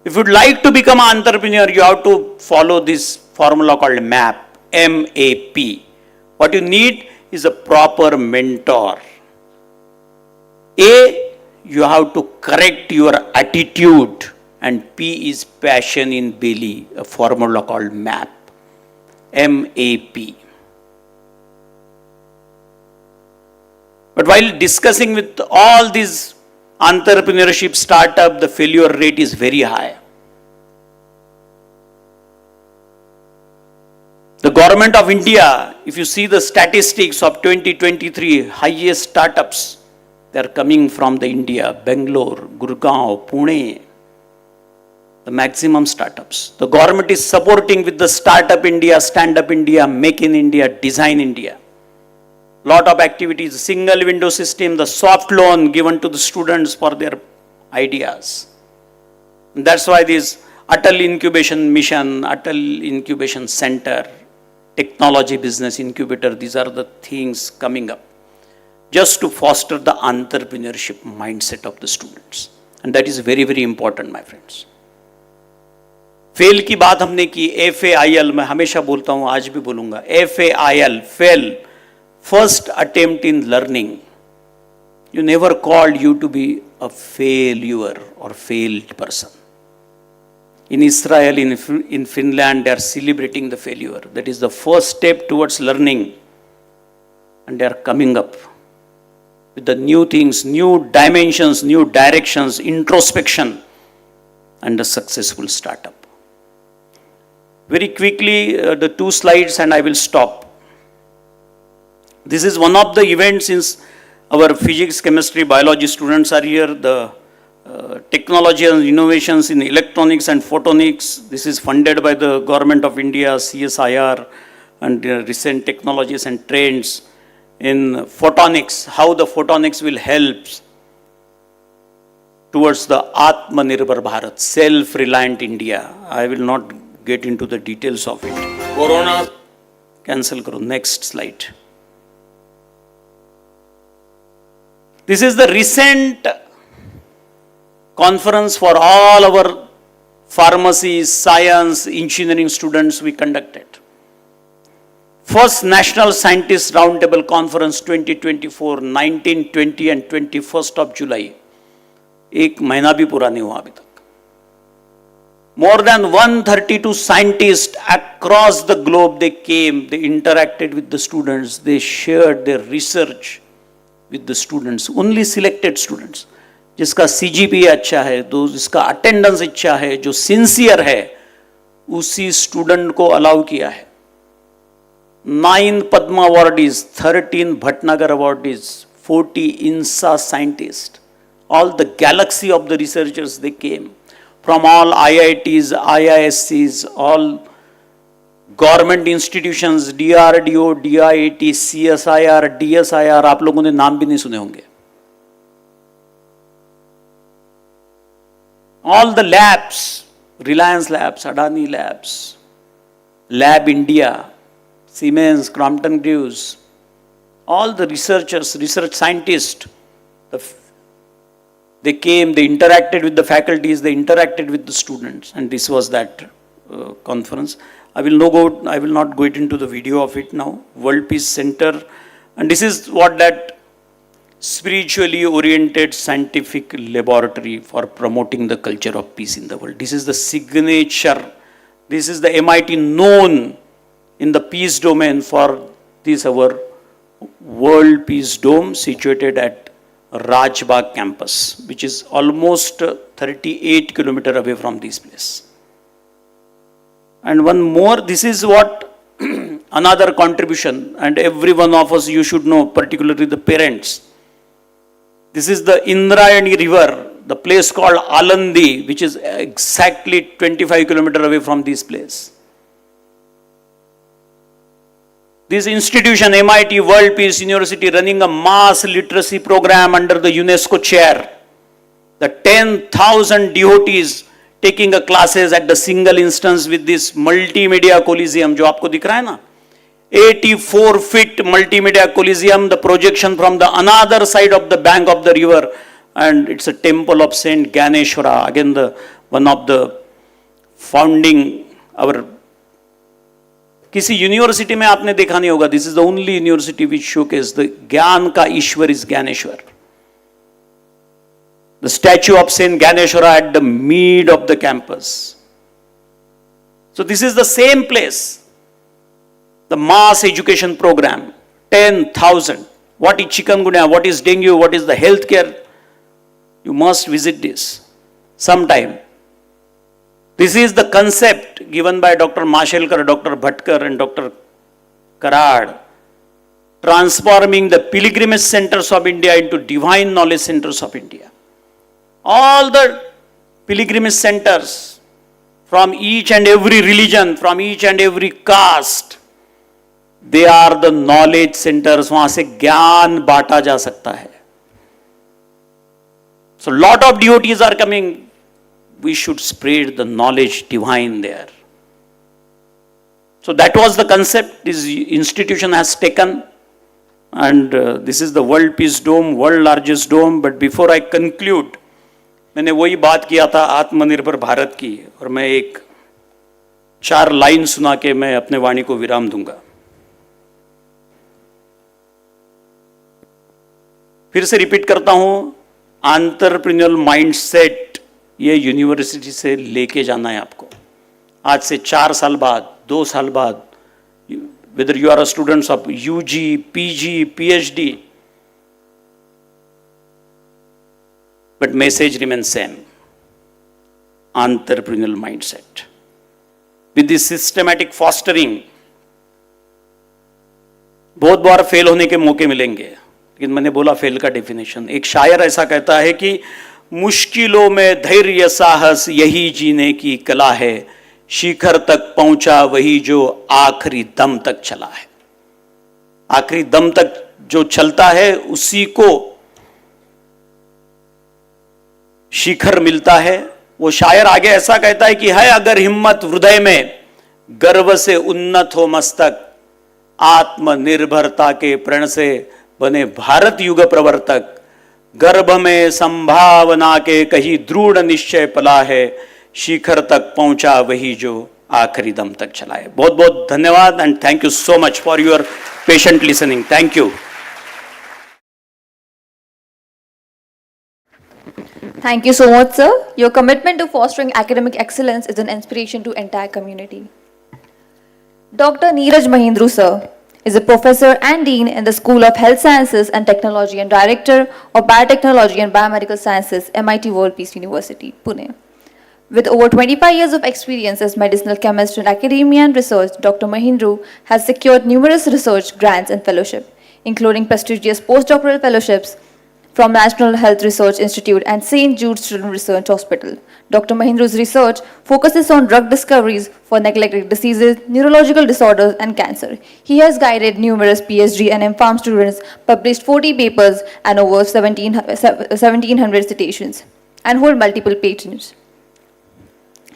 If you would like to become an entrepreneur, you have to follow this formula called MAP, M-A-P. What you need is a proper mentor. A, you have to correct your attitude. And P is passion in belly, a formula called MAP, M-A-P. But while discussing with all these entrepreneurship startup, the failure rate is very high. The government of India, if you see the statistics of 2023, highest startups, they are coming from the India, Bangalore, Gurgaon, Pune. The maximum startups. The government is supporting with the Startup India, Stand Up India, Make in India, Design India. Lot of activities, single window system, the soft loan given to the students for their ideas. And that's why this Atal Incubation Mission, Atal Incubation Center, Technology Business Incubator, these are the things coming up just to foster the entrepreneurship mindset of the students. And that is very, very important, my friends. Fail की बात हमने की, FAIL, मैं हमेशा बोलता हूं, आज भी बोलूंगा, FAIL, fail, first attempt in learning. You never called you to be a failure or failed person. In Israel, in Finland, they are celebrating the failure. That is the first step towards learning. And they are coming up with the new things, new dimensions, new directions, introspection, and a successful startup. Very quickly, the 2 slides and I will stop. This is one of the events since our physics, chemistry, biology students are here. The technology and innovations in electronics and photonics. This is funded by the Government of India, CSIR, and recent technologies and trends in photonics, how the photonics will help towards the Atmanirbhar Bharat, self-reliant India. I will not get into the details of it. Corona, cancel karo. Next slide. This is the recent conference for all our pharmacy, science, engineering students we conducted. First National Scientist Roundtable Conference 2024, 19, 20 and 21st of July. एक महीना भी पूरा नहीं हुआ अभी तक. More than 132 scientists across the globe, they came, they interacted with the students, they shared their research with the students, only selected students. जिसका CGPA अच्छा है, जिसका attendance अच्छा है, जो sincere है, उसी student को allow किया है. 9 Padma awardees, 13 Bhatnagar awardees, 40 INSA scientists. All the galaxy of the researchers, they came. From all IITs, IISCs, all government institutions, DRDO, DIIT, CSIR, DSIR, आप लोगों ने नाम भी नहीं सुने होंगे. All the labs, Reliance Labs, Adani Labs, Lab India, Siemens, Crompton Greaves, all the researchers, research scientists, they came, they interacted with the faculties, they interacted with the students, and this was that conference. I will not go into the video of it now. World Peace Center, and this is what that spiritually oriented scientific laboratory for promoting the culture of peace in the world. This is the signature, this is the MIT known in the peace domain for this our World Peace Dome situated at Rajbagh campus, which is almost 38 kilometers away from this place. And one more, this is what another contribution, and every one of us, you should know, particularly the parents. This is the Indrayani river, the place called Alandi, which is exactly 25 kilometers away from this place. This institution, MIT World Peace University, running a mass literacy program under the UNESCO chair. The 10,000 devotees taking a classes at the single instance with this multimedia coliseum, जो आपको दिख रहा है ना, 84 feet multimedia coliseum, the projection from the another side of the bank of the river, and it's a temple of Saint Ganeshwara, again the one of the founding our. किसी university में आपने देखा नहीं होगा, this is the only university which showcase the ज्ञान का ईश्वर is Dnyaneshwar. The statue of saint Dnyaneshwara at the mid of the campus. So this is the same place, the mass education programme, 10,000. What is chikungunya, what is dengue, what is the healthcare? You must visit this sometime. This is the concept given by Dr. Mashelkar, Dr. Bhatkar and Dr. Karad, transforming the pilgrimage centers of India into divine knowledge centers of India. All the pilgrimage centers from each and every religion, from each and every caste, they are the knowledge centers. वहाँ से ज्ञान बांटा जा सकता है. So lot of devotees are coming. We should spread the knowledge divine there. So that was the concept this institution has taken, and this is the World Peace Dome, world largest dome. But before I conclude, मैंने वही बात किया था आत्मनिर्भर भारत की, और मैं एक 4 लाइन सुना के मैं अपने वाणी को विराम दूंगा. फिर से रिपीट करता हूं, एंटरप्रेन्योरल माइंडसेट ये यूनिवर्सिटी से लेके जाना है आपको. आज से 4 साल बाद, 2 साल बाद, whether you are a students of UG, PG, PhD, but message remains same. Entrepreneurial mindset. With this systematic fostering, बहुत बार फेल होने के मौके मिलेंगे, लेकिन मैंने बोला फेल का डेफिनेशन. एक शायर ऐसा कहता है कि मुश्किलों में धैर्य साहस यही जीने की कला है, शिखर तक पहुंचा वही जो आखिरी दम तक चला है. आखिरी दम तक जो चलता है उसी को शिखर मिलता है. वो शायर आगे ऐसा कहता है कि है अगर हिम्मत हृदय में, गर्व से उन्नत हो मस्तक, आत्मनिर्भरता के प्रण से बने भारत युग प्रवर्तक, गर्भ में संभावना के कहीं दृढ़ निश्चय पला है, शिखर तक पहुंचा वही जो आखिरी दम तक चला है. बहुत बहुत धन्यवाद and thank you so much for your patient listening. Thank you. Thank you so much, sir. Your commitment to fostering academic excellence is an inspiration to entire community. Dr. Neeraj Mahindru, sir, is a professor and dean in the School of Health Sciences and Technology and director of Biotechnology and Biomedical Sciences, MIT World Peace University, Pune. With over 25 years of experience as medicinal chemist in academia and research, Dr. Mahindru has secured numerous research grants and fellowship, including prestigious postdoctoral fellowships from National Health Research Institute and St. Jude's Children's Research Hospital. Dr. Mahindru's research focuses on drug discoveries for neglected diseases, neurological disorders, and cancer. He has guided numerous PhD and MPharm students, published 40 papers and over 1,700 citations, and hold multiple patents.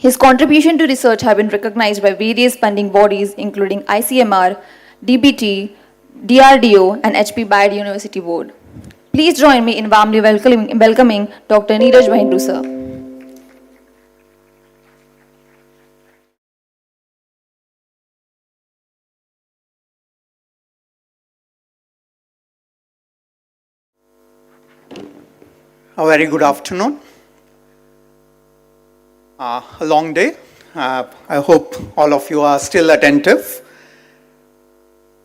His contribution to research have been recognized by various funding bodies, including ICMR, DBT, DRDO, and HP Biod University Board. Please join me in warmly welcoming Dr. Neeraj Mahindru, sir. A very good afternoon. A long day. I hope all of you are still attentive.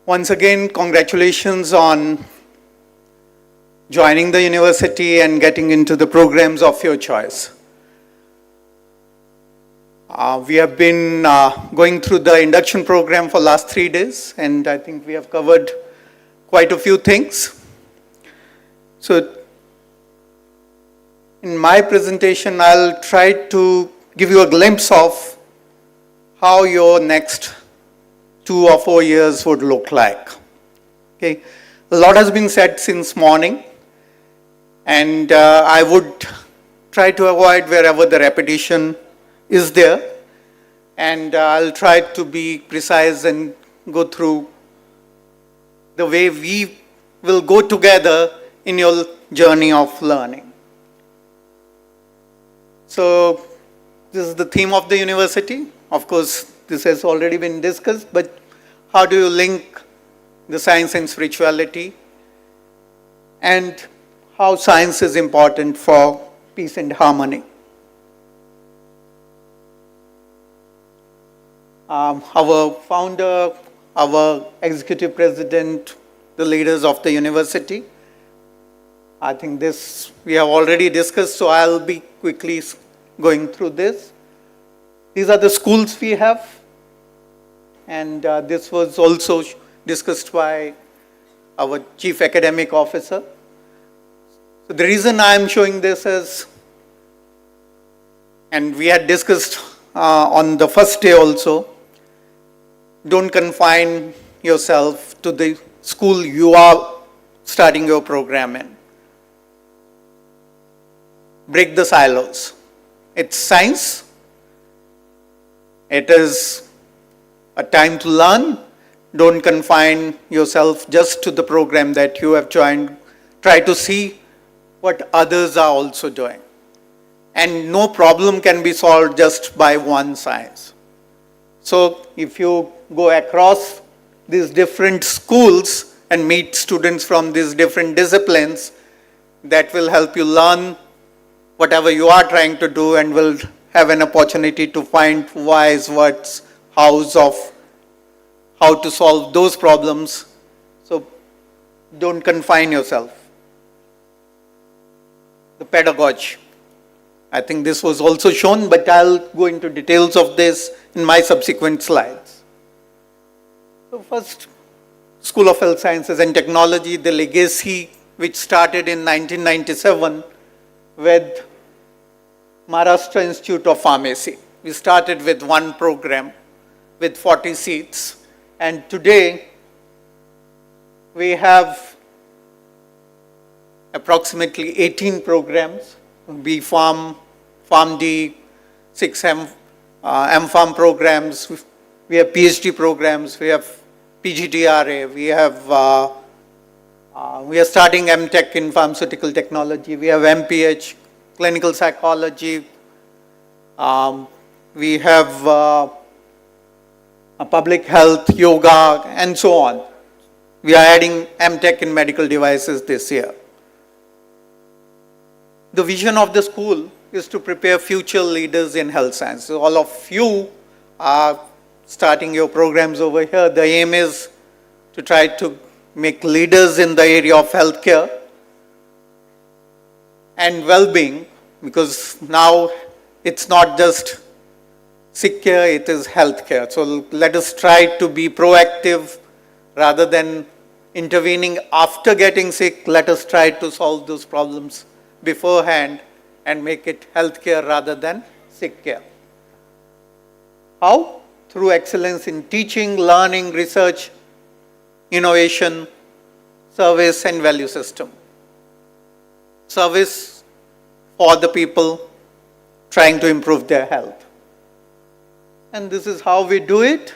Once again, congratulations on joining the university and getting into the programs of your choice. We have been going through the induction program for last 3 days, and I think we have covered quite a few things. So in my presentation, I'll try to give you a glimpse of how your next 2 or 4 years would look like. Okay, a lot has been said since morning, and I would try to avoid wherever the repetition is there, and I'll try to be precise and go through the way we will go together in your journey of learning. So this is the theme of the university. Of course, this has already been discussed, but how do you link the science and spirituality, and how science is important for peace and harmony. Our founder, our executive president, the leaders of the university, I think this we have already discussed, so I'll be quickly going through this. These are the schools we have, and this was also discussed by our chief academic officer. So the reason I am showing this is, and we had discussed on the first day also, don't confine yourself to the school you are starting your program in. Break the silos. It's science. It is a time to learn. Don't confine yourself just to the program that you have joined. Try to see what others are also doing. And no problem can be solved just by one science. So if you go across these different schools and meet students from these different disciplines, that will help you learn whatever you are trying to do, and will have an opportunity to find whys, whats, hows of how to solve those problems. So don't confine yourself. The pedagogy. I think this was also shown, but I'll go into details of this in my subsequent slides. So first, School of Health Sciences and Technology, the legacy which started in 1997 with Maharashtra Institute of Pharmacy. We started with one program with 40 seats, and today we have approximately 18 programs, B.Pharm, PharmD, 6 M.Pharm programs, we have PhD programs, we have PGDRA, we are starting M.Tech in pharmaceutical technology, we have MPH, clinical psychology, we have public health, yoga, and so on. We are adding M.Tech in medical devices this year. The vision of the school is to prepare future leaders in health science. So all of you are starting your programs over here. The aim is to try to make leaders in the area of healthcare and well-being, because now it's not just sick care, it is healthcare. So let us try to be proactive rather than intervening after getting sick. Let us try to solve those problems beforehand and make it healthcare rather than sick care. How? Through excellence in teaching, learning, research, innovation, service, and value system. Service for the people trying to improve their health. And this is how we do it,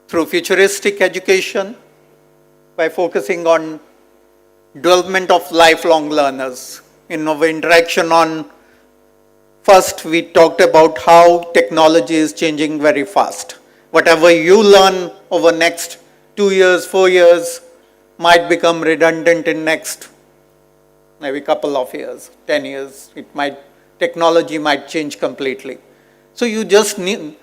through futuristic education, by focusing on development of lifelong learners. In our interaction on first, we talked about how technology is changing very fast. Whatever you learn over next 2 years, 4 years might become redundant in next maybe couple of years, 10 years, technology might change completely. So you just do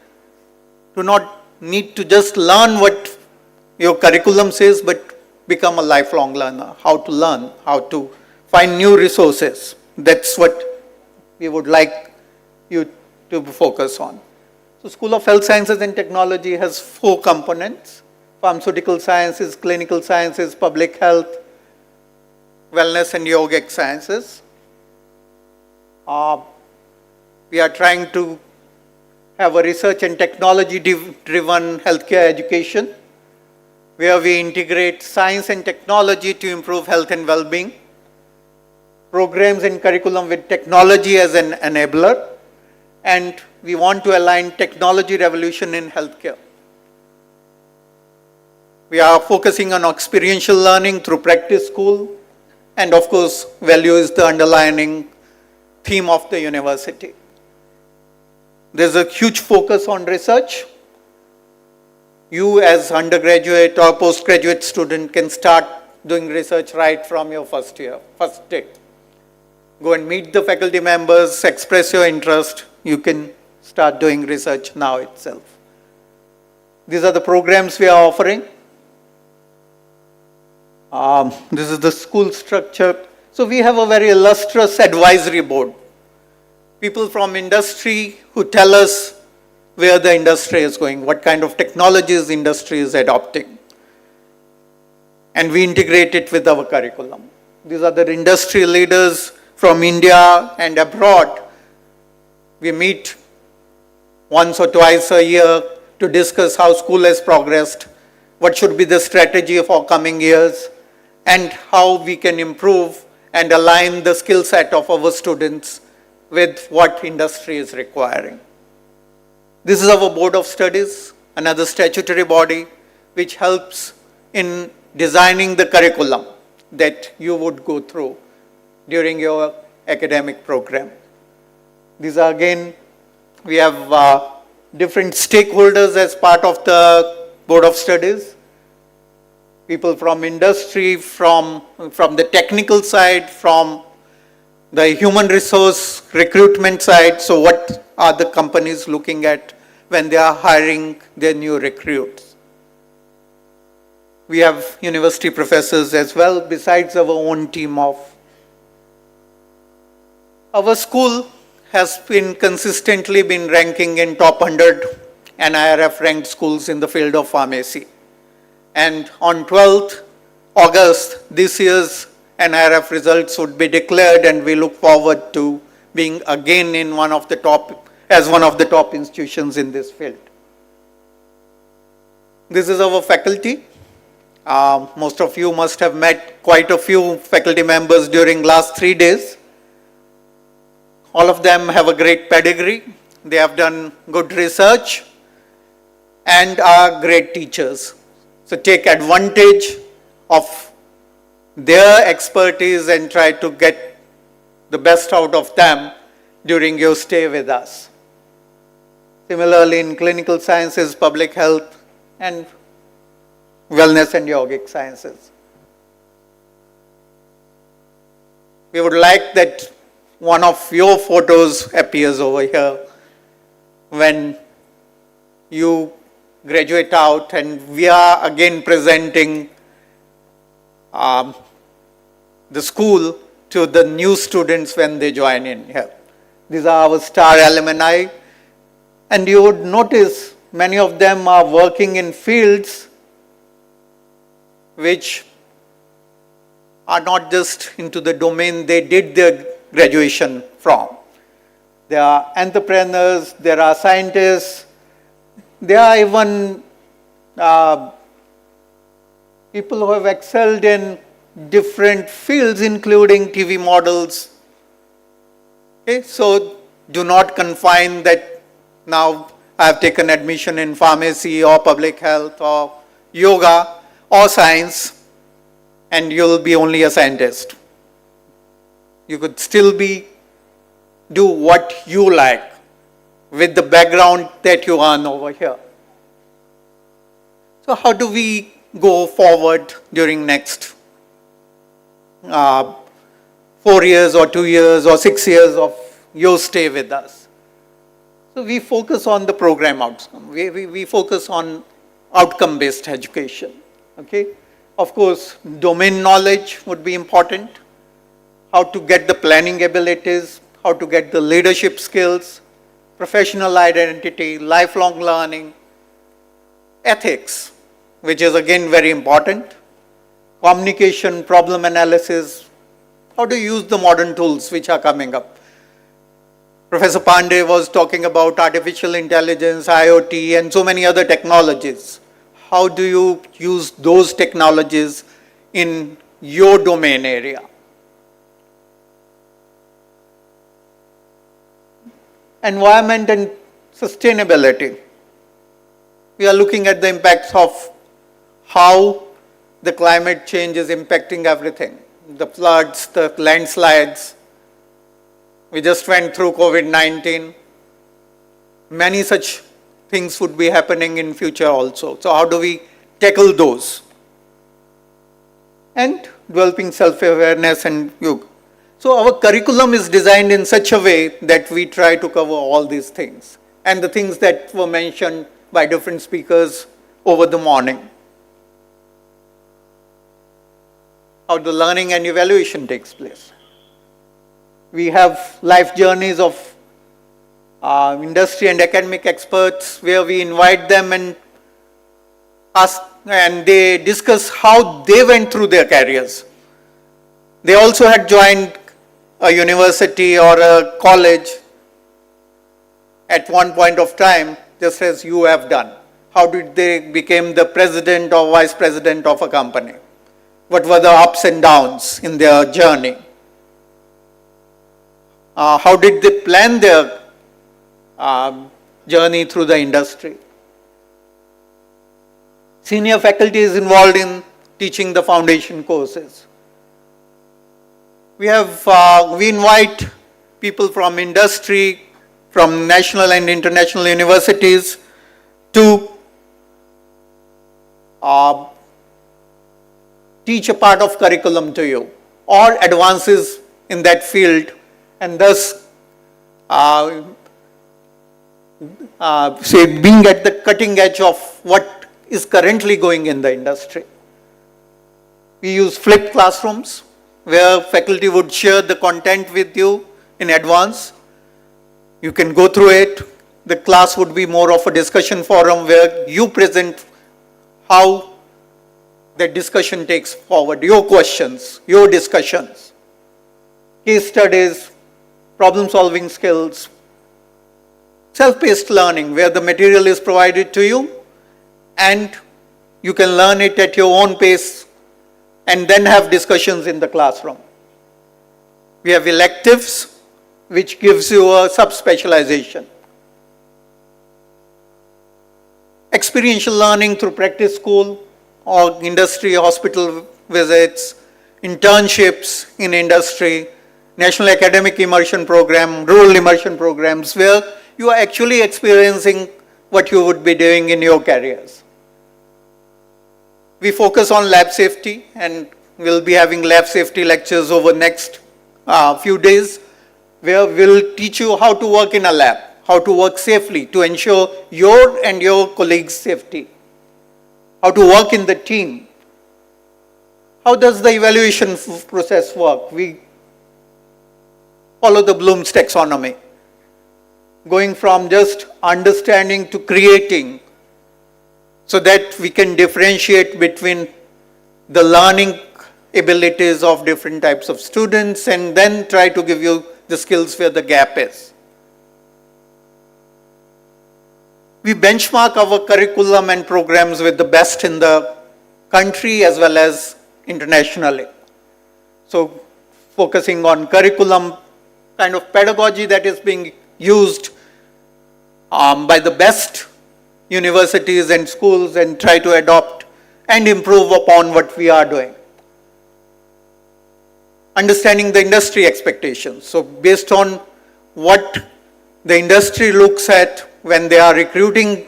not need to just learn what your curriculum says, but become a lifelong learner, how to learn, how to find new resources. That's what we would like you to focus on. So School of Health Sciences and Technology has 4 components: pharmaceutical sciences, clinical sciences, public health, wellness and yogic sciences. We are trying to have a research and technology driven healthcare education, where we integrate science and technology to improve health and well-being, programs and curriculum with technology as an enabler, and we want to align technology revolution in healthcare. We are focusing on experiential learning through practice school, and of course, value is the underlying theme of the university. There's a huge focus on research. You as undergraduate or postgraduate student can start doing research right from your first day. Go and meet the faculty members, express your interest. You can start doing research now itself. These are the programs we are offering. This is the school structure. So we have a very illustrious advisory board. People from industry who tell us where the industry is going, what kind of technologies the industry is adopting. And we integrate it with our curriculum. These are the industry leaders from India and abroad. We meet once or twice a year to discuss how school has progressed, what should be the strategy for coming years, and how we can improve and align the skill set of our students with what industry is requiring. This is our Board of Studies, another statutory body which helps in designing the curriculum that you would go through during your academic program. These are again, we have different stakeholders as part of the Board of Studies. People from industry, from the technical side, from the human resource recruitment side. So what are the companies looking at when they are hiring their new recruits? We have university professors as well, besides our own team of. Our school has consistently been ranking in top 100 NIRF ranked schools in the field of pharmacy. And on 12th August, this year's NIRF results would be declared, and we look forward to being again in one of the top institutions in this field. This is our faculty. Most of you must have met quite a few faculty members during last 3 days. All of them have a great pedigree. They have done good research and are great teachers. So take advantage of their expertise and try to get the best out of them during your stay with us. Similarly, in clinical sciences, public health, and wellness and yogic sciences. We would like that one of your photos appears over here when you graduate out, and we are again presenting the school to the new students when they join in here. These are our star alumni, and you would notice many of them are working in fields which are not just into the domain they did their graduation from. There are entrepreneurs, there are scientists, there are even people who have excelled in different fields, including TV models. Okay, so do not confine that now I have taken admission in pharmacy or public health or yoga or science, and you'll be only a scientist. You could still do what you like with the background that you earn over here. So how do we go forward during next 4 years or 2 years or 6 years of your stay with us. So we focus on the program outcome. We focus on outcome-based education. Okay? Of course, domain knowledge would be important. How to get the planning abilities, how to get the leadership skills, professional identity, lifelong learning, ethics, which is again very important, communication, problem analysis, how to use the modern tools which are coming up. Professor Pandey was talking about artificial intelligence, IoT, and so many other technologies. How do you use those technologies in your domain area? Environment and sustainability. We are looking at the impacts of how the climate change is impacting everything. The floods, the landslides. We just went through COVID-19. Many such things would be happening in future also. So how do we tackle those? And developing self-awareness and yoga. So our curriculum is designed in such a way that we try to cover all these things and the things that were mentioned by different speakers over the morning. How the learning and evaluation takes place. We have life journeys of industry and academic experts where we invite them and ask, and they discuss how they went through their careers. They also had joined a university or a college at one point of time, just as you have done. How did they become the president or vice president of a company? What were the ups and downs in their journey? How did they plan their journey through the industry? Senior faculty is involved in teaching the foundation courses. We invite people from industry, from national and international universities to teach a part of curriculum to you or advances in that field, and thus being at the cutting edge of what is currently going in the industry. We use flipped classrooms where faculty would share the content with you in advance. You can go through it. The class would be more of a discussion forum where you present how the discussion takes forward, your questions, your discussions, case studies, problem-solving skills, self-paced learning where the material is provided to you and you can learn it at your own pace and then have discussions in the classroom. We have electives, which gives you a sub-specialization. Experiential learning through practice school or industry, hospital visits, internships in industry, National Academic Immersion Program, rural immersion programs, where you are actually experiencing what you would be doing in your careers. We focus on lab safety and we'll be having lab safety lectures over next few days where we'll teach you how to work in a lab, how to work safely to ensure your and your colleagues' safety, how to work in the team. How does the evaluation process work? We follow the Bloom's taxonomy, going from just understanding to creating, so that we can differentiate between the learning abilities of different types of students and then try to give you the skills where the gap is. We benchmark our curriculum and programs with the best in the country as well as internationally. So focusing on curriculum kind of pedagogy that is being used by the best universities and schools and try to adopt and improve upon what we are doing. Understanding the industry expectations. So based on what the industry looks at when they are recruiting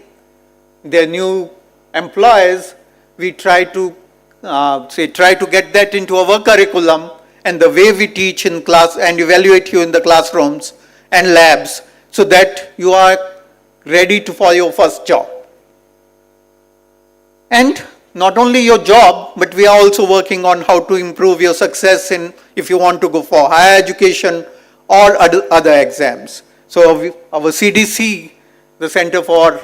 their new employees, we try to get that into our curriculum and the way we teach in class and evaluate you in the classrooms and labs so that you are ready for your first job. And not only your job, but we are also working on how to improve your success in if you want to go for higher education or other exams. So our CDC, the Center for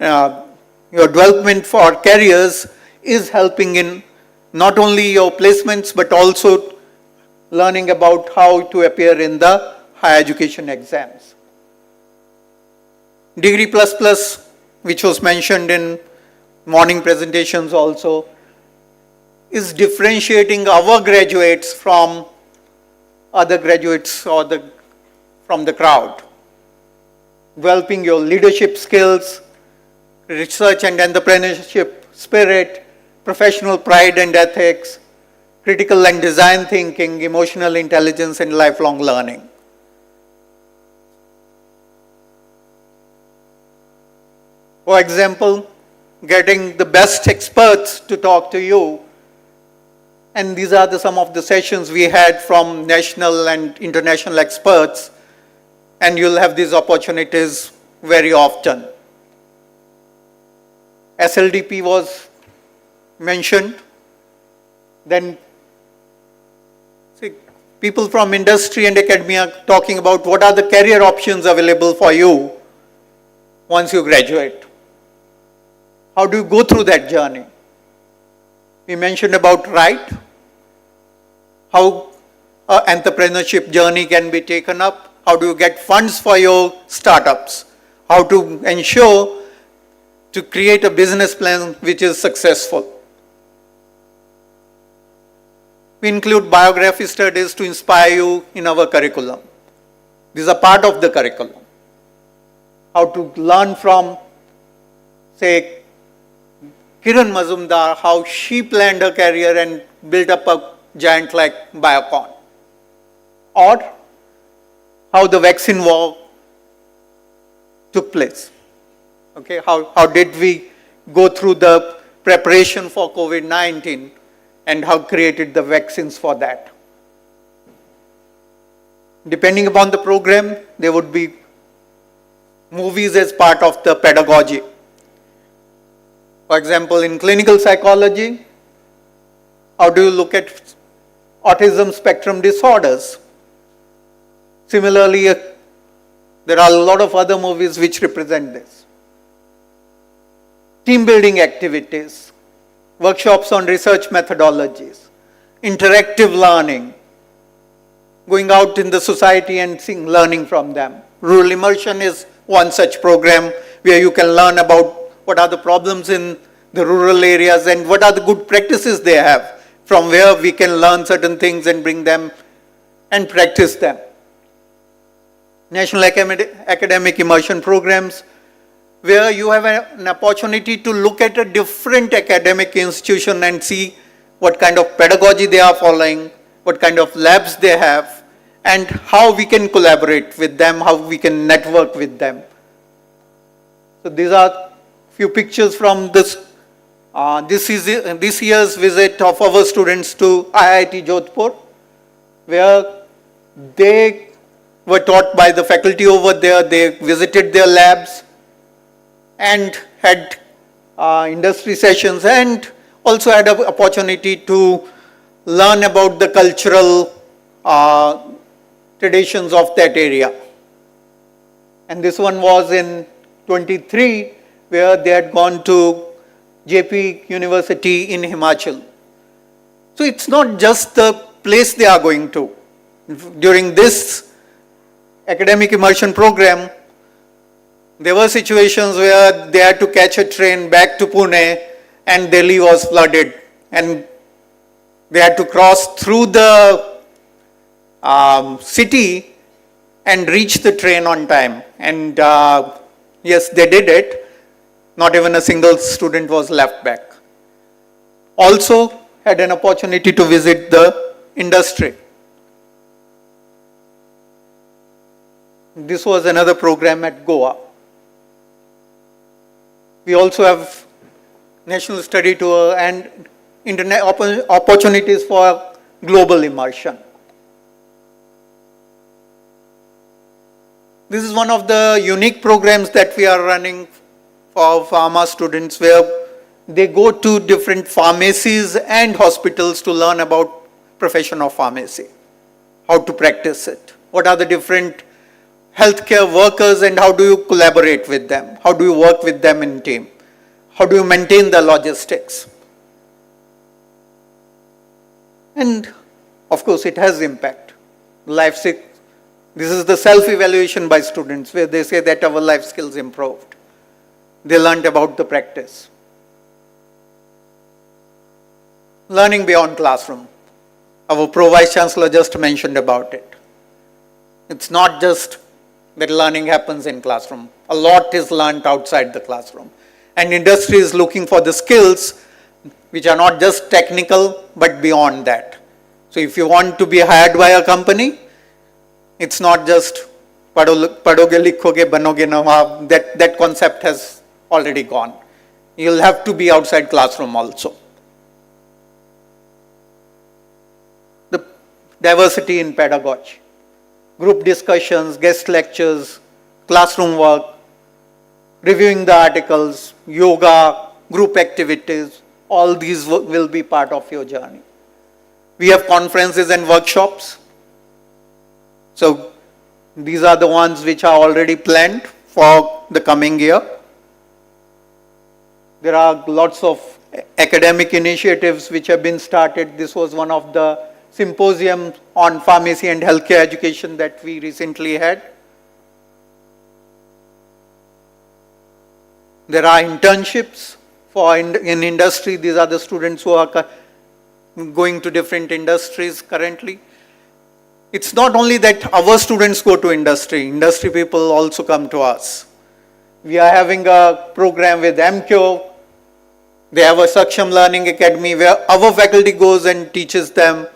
your Development for Careers, is helping in not only your placements but also learning about how to appear in the higher education exams. Degree Plus Plus, which was mentioned in morning presentations also, is differentiating our graduates from other graduates or from the crowd. Developing your leadership skills, research and entrepreneurship spirit, professional pride and ethics, critical and design thinking, emotional intelligence, and lifelong learning. For example, getting the best experts to talk to you. And these are some of the sessions we had from national and international experts. And you'll have these opportunities very often. SLDP was mentioned. Then people from industry and academia talking about what are the career options available for you once you graduate. How do you go through that journey? We mentioned about RIGHT, how an entrepreneurship journey can be taken up, how do you get funds for your startups, how to ensure to create a business plan which is successful. We include biography studies to inspire you in our curriculum. These are part of the curriculum. How to learn from, say, Kiran Mazumdar, how she planned her career and built up a giant like Biocon. Or how the vaccine war took place. Okay, how did we go through the preparation for COVID-19 and how created the vaccines for that. Depending upon the program, there would be movies as part of the pedagogy. For example, in clinical psychology, how do you look at autism spectrum disorders? Similarly, there are a lot of other movies which represent this. Team building activities, workshops on research methodologies, interactive learning, going out in the society and learning from them. Rural immersion is one such program where you can learn about what are the problems in the rural areas and what are the good practices they have, from where we can learn certain things and bring them and practice them. National academic immersion programs, where you have an opportunity to look at a different academic institution and see what kind of pedagogy they are following, what kind of labs they have, and how we can collaborate with them, how we can network with them. So these are few pictures from this year's visit of our students to IIT Jodhpur, where they were taught by the faculty over there. They visited their labs and had industry sessions and also had an opportunity to learn about the cultural traditions of that area. And this one was in 23, where they had gone to JP University in Himachal. So it's not just the place they are going to. During this academic immersion program, there were situations where they had to catch a train back to Pune and Delhi was flooded and they had to cross through the city and reach the train on time. And yes, they did it. Not even a single student was left back. Also had an opportunity to visit the industry. This was another program at Goa. We also have national study tour and internet opportunities for global immersion. This is one of the unique programs that we are running for pharma students, where they go to different pharmacies and hospitals to learn about profession of pharmacy, how to practice it, what are the different healthcare workers and how do you collaborate with them, how do you work with them in team, how do you maintain the logistics. And of course it has impact. This is the self-evaluation by students where they say that our life skills improved. They learned about the practice. Learning beyond classroom. Our Pro-Vice Chancellor just mentioned about it. It's not just that learning happens in classroom. A lot is learned outside the classroom. And industry is looking for the skills which are not just technical but beyond that. So if you want to be hired by a company, it's not just padoge likhoge banoge na, that concept has already gone. You'll have to be outside classroom also. The diversity in pedagogy, group discussions, guest lectures, classroom work, reviewing the articles, yoga, group activities, all these will be part of your journey. We have conferences and workshops. So these are the ones which are already planned for the coming year. There are lots of academic initiatives which have been started. This was one of the symposiums on pharmacy and healthcare education that we recently had. There are internships in industry. These are the students who are going to different industries currently. It's not only that our students go to industry people also come to us. We are having a program with MCure. They have a Saksham Learning Academy where our faculty goes and teaches them,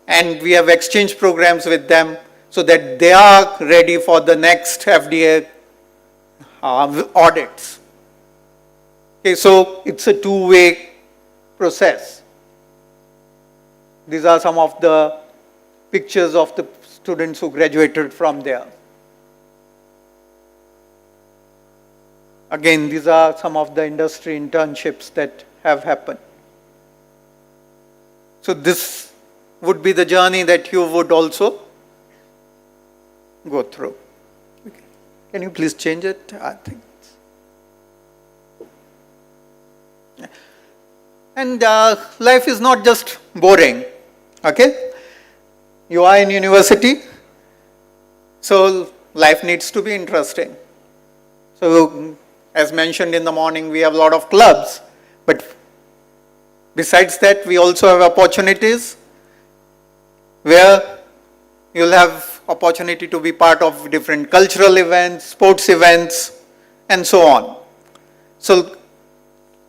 and we have exchange programs with them so that they are ready for the next FDA audits. Okay, so it's a two-way process. These are some of the pictures of the students who graduated from there. Again, these are some of the industry internships that have happened. So this would be the journey that you would also go through. Okay. Can you please change it? I think. And life is not just boring. Okay? You are in university, so life needs to be interesting. So, as mentioned in the morning, we have a lot of clubs, but besides that, we also have opportunities where you'll have opportunity to be part of different cultural events, sports events, and so on. So,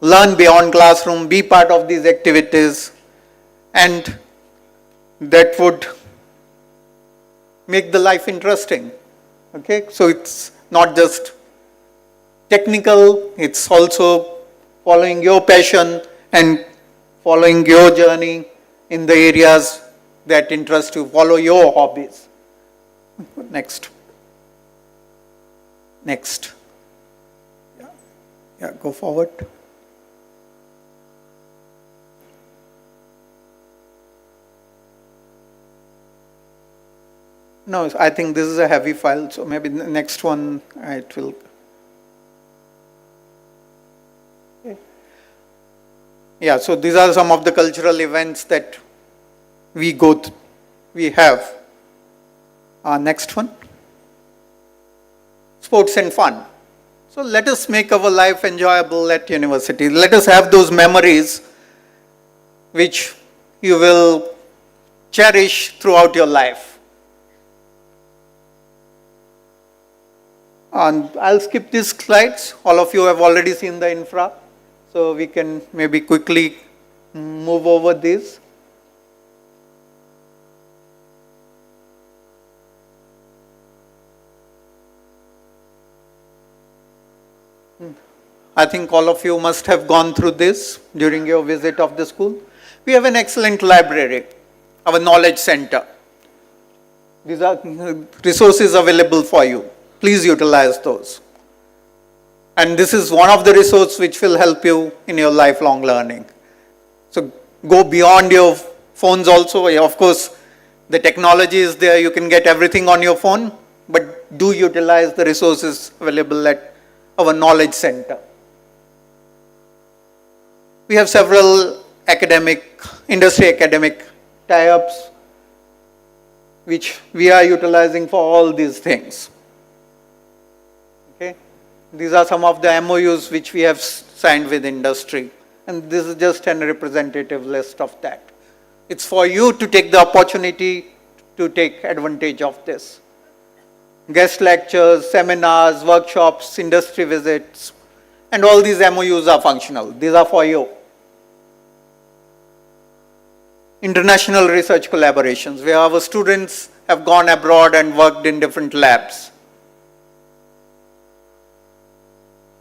learn beyond classroom, be part of these activities, and that would make the life interesting. Okay, so it's not just technical, it's also following your passion and following your journey in the areas that interest you, follow your hobbies. Next. Next. Yeah, go forward. No, I think this is a heavy file, so maybe the next one it will. Okay. Yeah, so these are some of the cultural events that we have. Next one. Sports and fun. So let us make our life enjoyable at university. Let us have those memories which you will cherish throughout your life. And I'll skip these slides. All of you have already seen the infra, so we can maybe quickly move over these. I think all of you must have gone through this during your visit of the school. We have an excellent library, our knowledge center. These are resources available for you. Please utilize those. And this is one of the resources which will help you in your lifelong learning. So go beyond your phones also. Of course, the technology is there. You can get everything on your phone, but do utilize the resources available at our knowledge center. We have several industry academic tie-ups, which we are utilizing for all these things. Okay? These are some of the MOUs which we have signed with industry. And this is just a representative list of that. It's for you to take the opportunity to take advantage of this. Guest lectures, seminars, workshops, industry visits, and all these MOUs are functional. These are for you. International research collaborations, where our students have gone abroad and worked in different labs.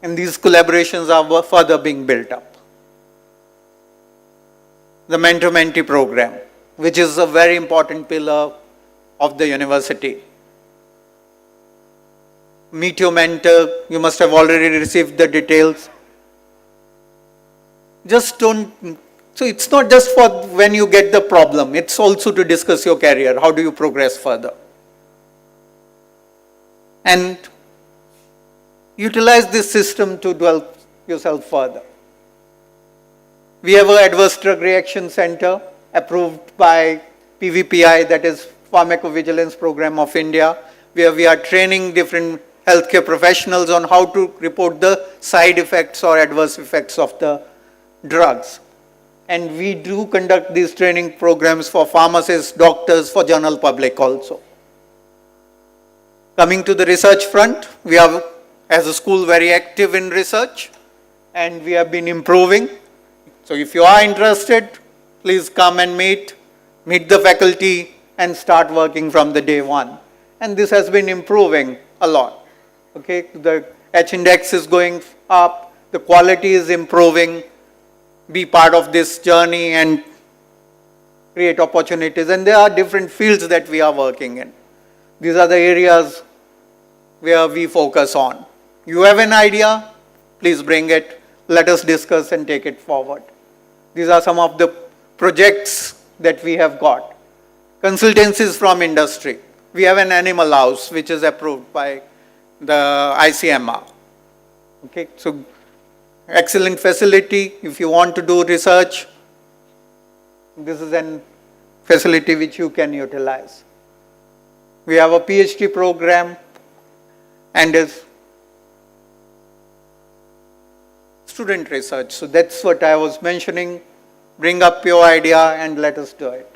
And these collaborations are further being built up. The mentor-mentee program, which is a very important pillar of the university. Meet your mentor, you must have already received the details. So it's not just for when you get the problem, it's also to discuss your career. How do you progress further? And utilize this system to develop yourself further. We have an Adverse Drug Reaction Center approved by PVPI, that is Pharmacovigilance Program of India, where we are training different healthcare professionals on how to report the side effects or adverse effects of the drugs. And we do conduct these training programs for pharmacists, doctors, for general public also. Coming to the research front, we are, as a school, very active in research, and we have been improving. So if you are interested, please come and meet the faculty and start working from the day one. And this has been improving a lot. Okay, the H-index is going up, the quality is improving. Be part of this journey and create opportunities. And there are different fields that we are working in. These are the areas where we focus on. You have an idea, please bring it. Let us discuss and take it forward. These are some of the projects that we have got. Consultancies from industry. We have an animal house which is approved by the ICMR. Okay, so excellent facility. If you want to do research, this is a facility which you can utilize. We have a PhD program and is student research. So that's what I was mentioning. Bring up your idea and let us do it.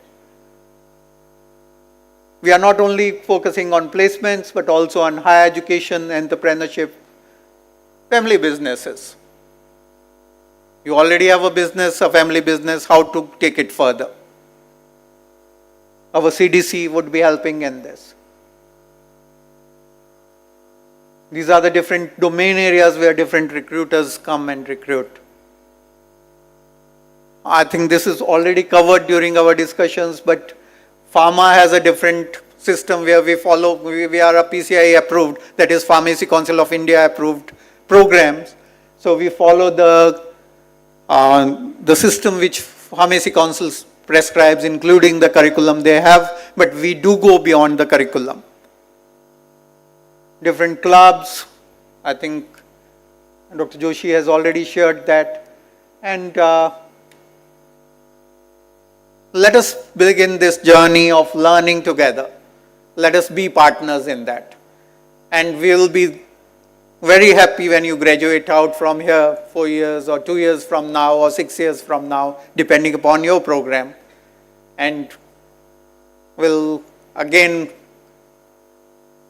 We are not only focusing on placements, but also on higher education, entrepreneurship, family businesses. You already have a business, a family business, how to take it further. Our CDC would be helping in this. These are the different domain areas where different recruiters come and recruit. I think this is already covered during our discussions, but pharma has a different system where we follow, we are a PCI approved, that is Pharmacy Council of India approved programs. So we follow the system which Pharmacy Council prescribes, including the curriculum they have, but we do go beyond the curriculum. Different clubs, I think Dr. Joshi has already shared that. And let us begin this journey of learning together. Let us be partners in that. And we will be very happy when you graduate out from here 4 years or 2 years from now or 6 years from now, depending upon your program. And we'll again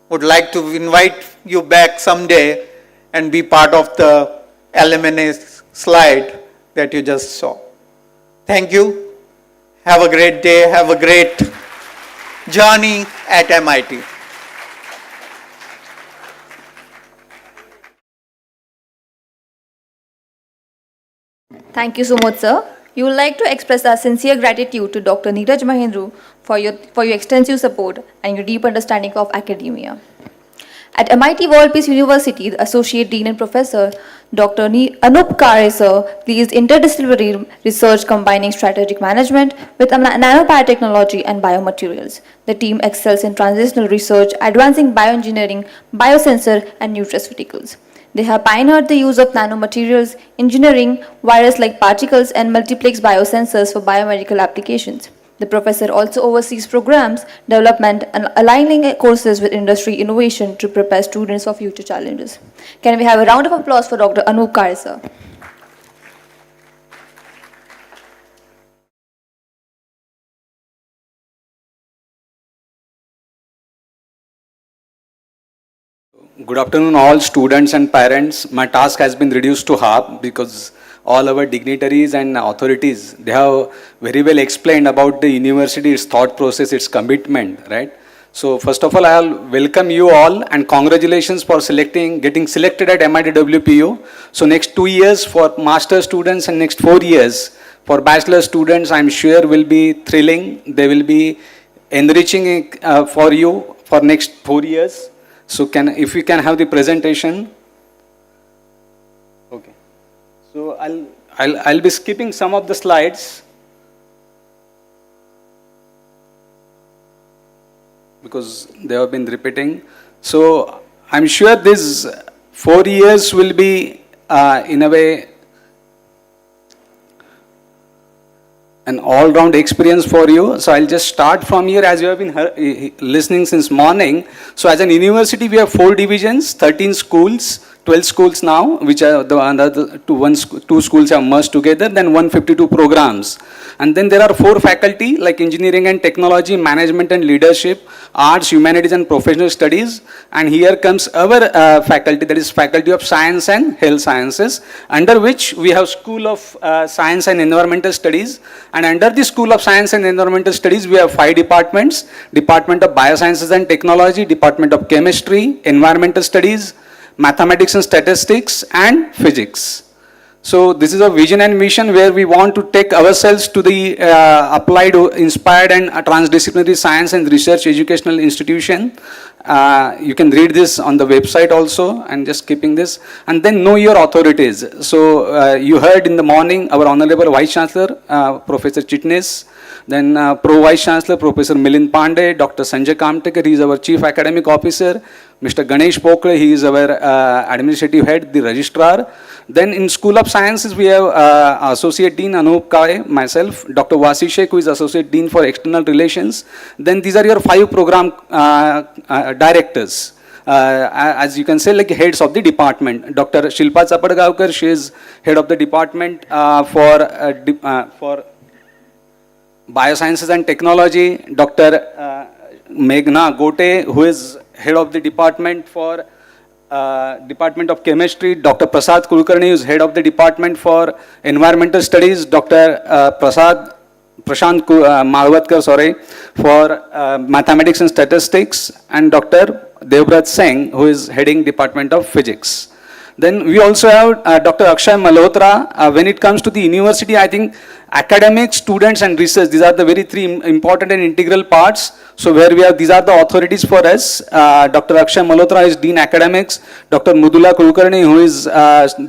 would like to invite you back someday and be part of the alumni slide that you just saw. Thank you. Have a great day. Have a great journey at MIT. Thank you so much, sir. We would like to express our sincere gratitude to Dr. Neeraj Mahendru for your extensive support and your deep understanding of academia. At MIT-WPU University, the Associate Dean and Professor, Dr. Anup Kare sir, leads interdisciplinary research combining strategic management with nanobiotechnology and biomaterials. The team excels in translational research, advancing bioengineering, biosensor, and nutraceuticals. They have pioneered the use of nanomaterials, engineering, virus-like particles, and multiplex biosensors for biomedical applications. The professor also oversees programs, development, and aligning courses with industry innovation to prepare students for future challenges. Can we have a round of applause for Dr. Anup Kare sir? Good afternoon, all students and parents. My task has been reduced to half because all our dignitaries and authorities, they have very well explained about the university, its thought process, its commitment, right? So first of all, I'll welcome you all and congratulations for getting selected at MIT-WPU. So next 2 years for master students and next 4 years for bachelor students, I'm sure will be thrilling. They will be enriching for you for next 4 years. So if we can have the presentation. Okay. So I'll be skipping some of the slides because they have been repeating. So I'm sure this 4 years will be in a way an all-round experience for you. So I'll just start from here as you have been listening since morning. So as an university, we have 4 divisions, 13 schools, 12 schools now, which are the other two schools have merged together, then 152 programs. And then there are 4 faculty like engineering and technology, management and leadership, arts, humanities and professional studies. And here comes our faculty, that is Faculty of Science and Health Sciences, under which we have School of Science and Environmental Studies. And under the School of Science and Environmental Studies, we have 5 departments: Department of Biosciences and Technology, Department of Chemistry, Environmental Studies, Mathematics and Statistics, and Physics. So this is a vision and mission where we want to take ourselves to the applied, inspired and transdisciplinary science and research educational institution. You can read this on the website also, and just skipping this. And then know your authorities. So you heard in the morning our Honorable Vice Chancellor, Professor Chitnis, then Pro Vice Chancellor, Professor Milind Pandey, Dr. Sanjay Kamtekar, he is our Chief Academic Officer, Mr. Ganesh Pokre, he is our Administrative Head, the Registrar. Then in School of Sciences, we have Associate Dean Anup Kare, myself, Dr. Wasi Sheikh, who is Associate Dean for External Relations. Then these are your 5 program directors. As you can say, like heads of the department. Dr. Shilpa Chapadgaonkar, she is head of the department for Biosciences and Technology. Dr. Meghna Gote, who is head of the department for Department of Chemistry. Dr. Prasad Kulkarni, who is head of the department for Environmental Studies. Dr. Prashant Malvatkar, for Mathematics and Statistics, and Dr. Devbrat Singh, who is heading Department of Physics. Then we also have Dr. Akshay Malhotra. When it comes to the university, I think academics, students and research, these are the very 3 important and integral parts. So where we have, these are the authorities for us. Dr. Akshay Malhotra is Dean Academics, Dr. Mudula Kulkarni, who is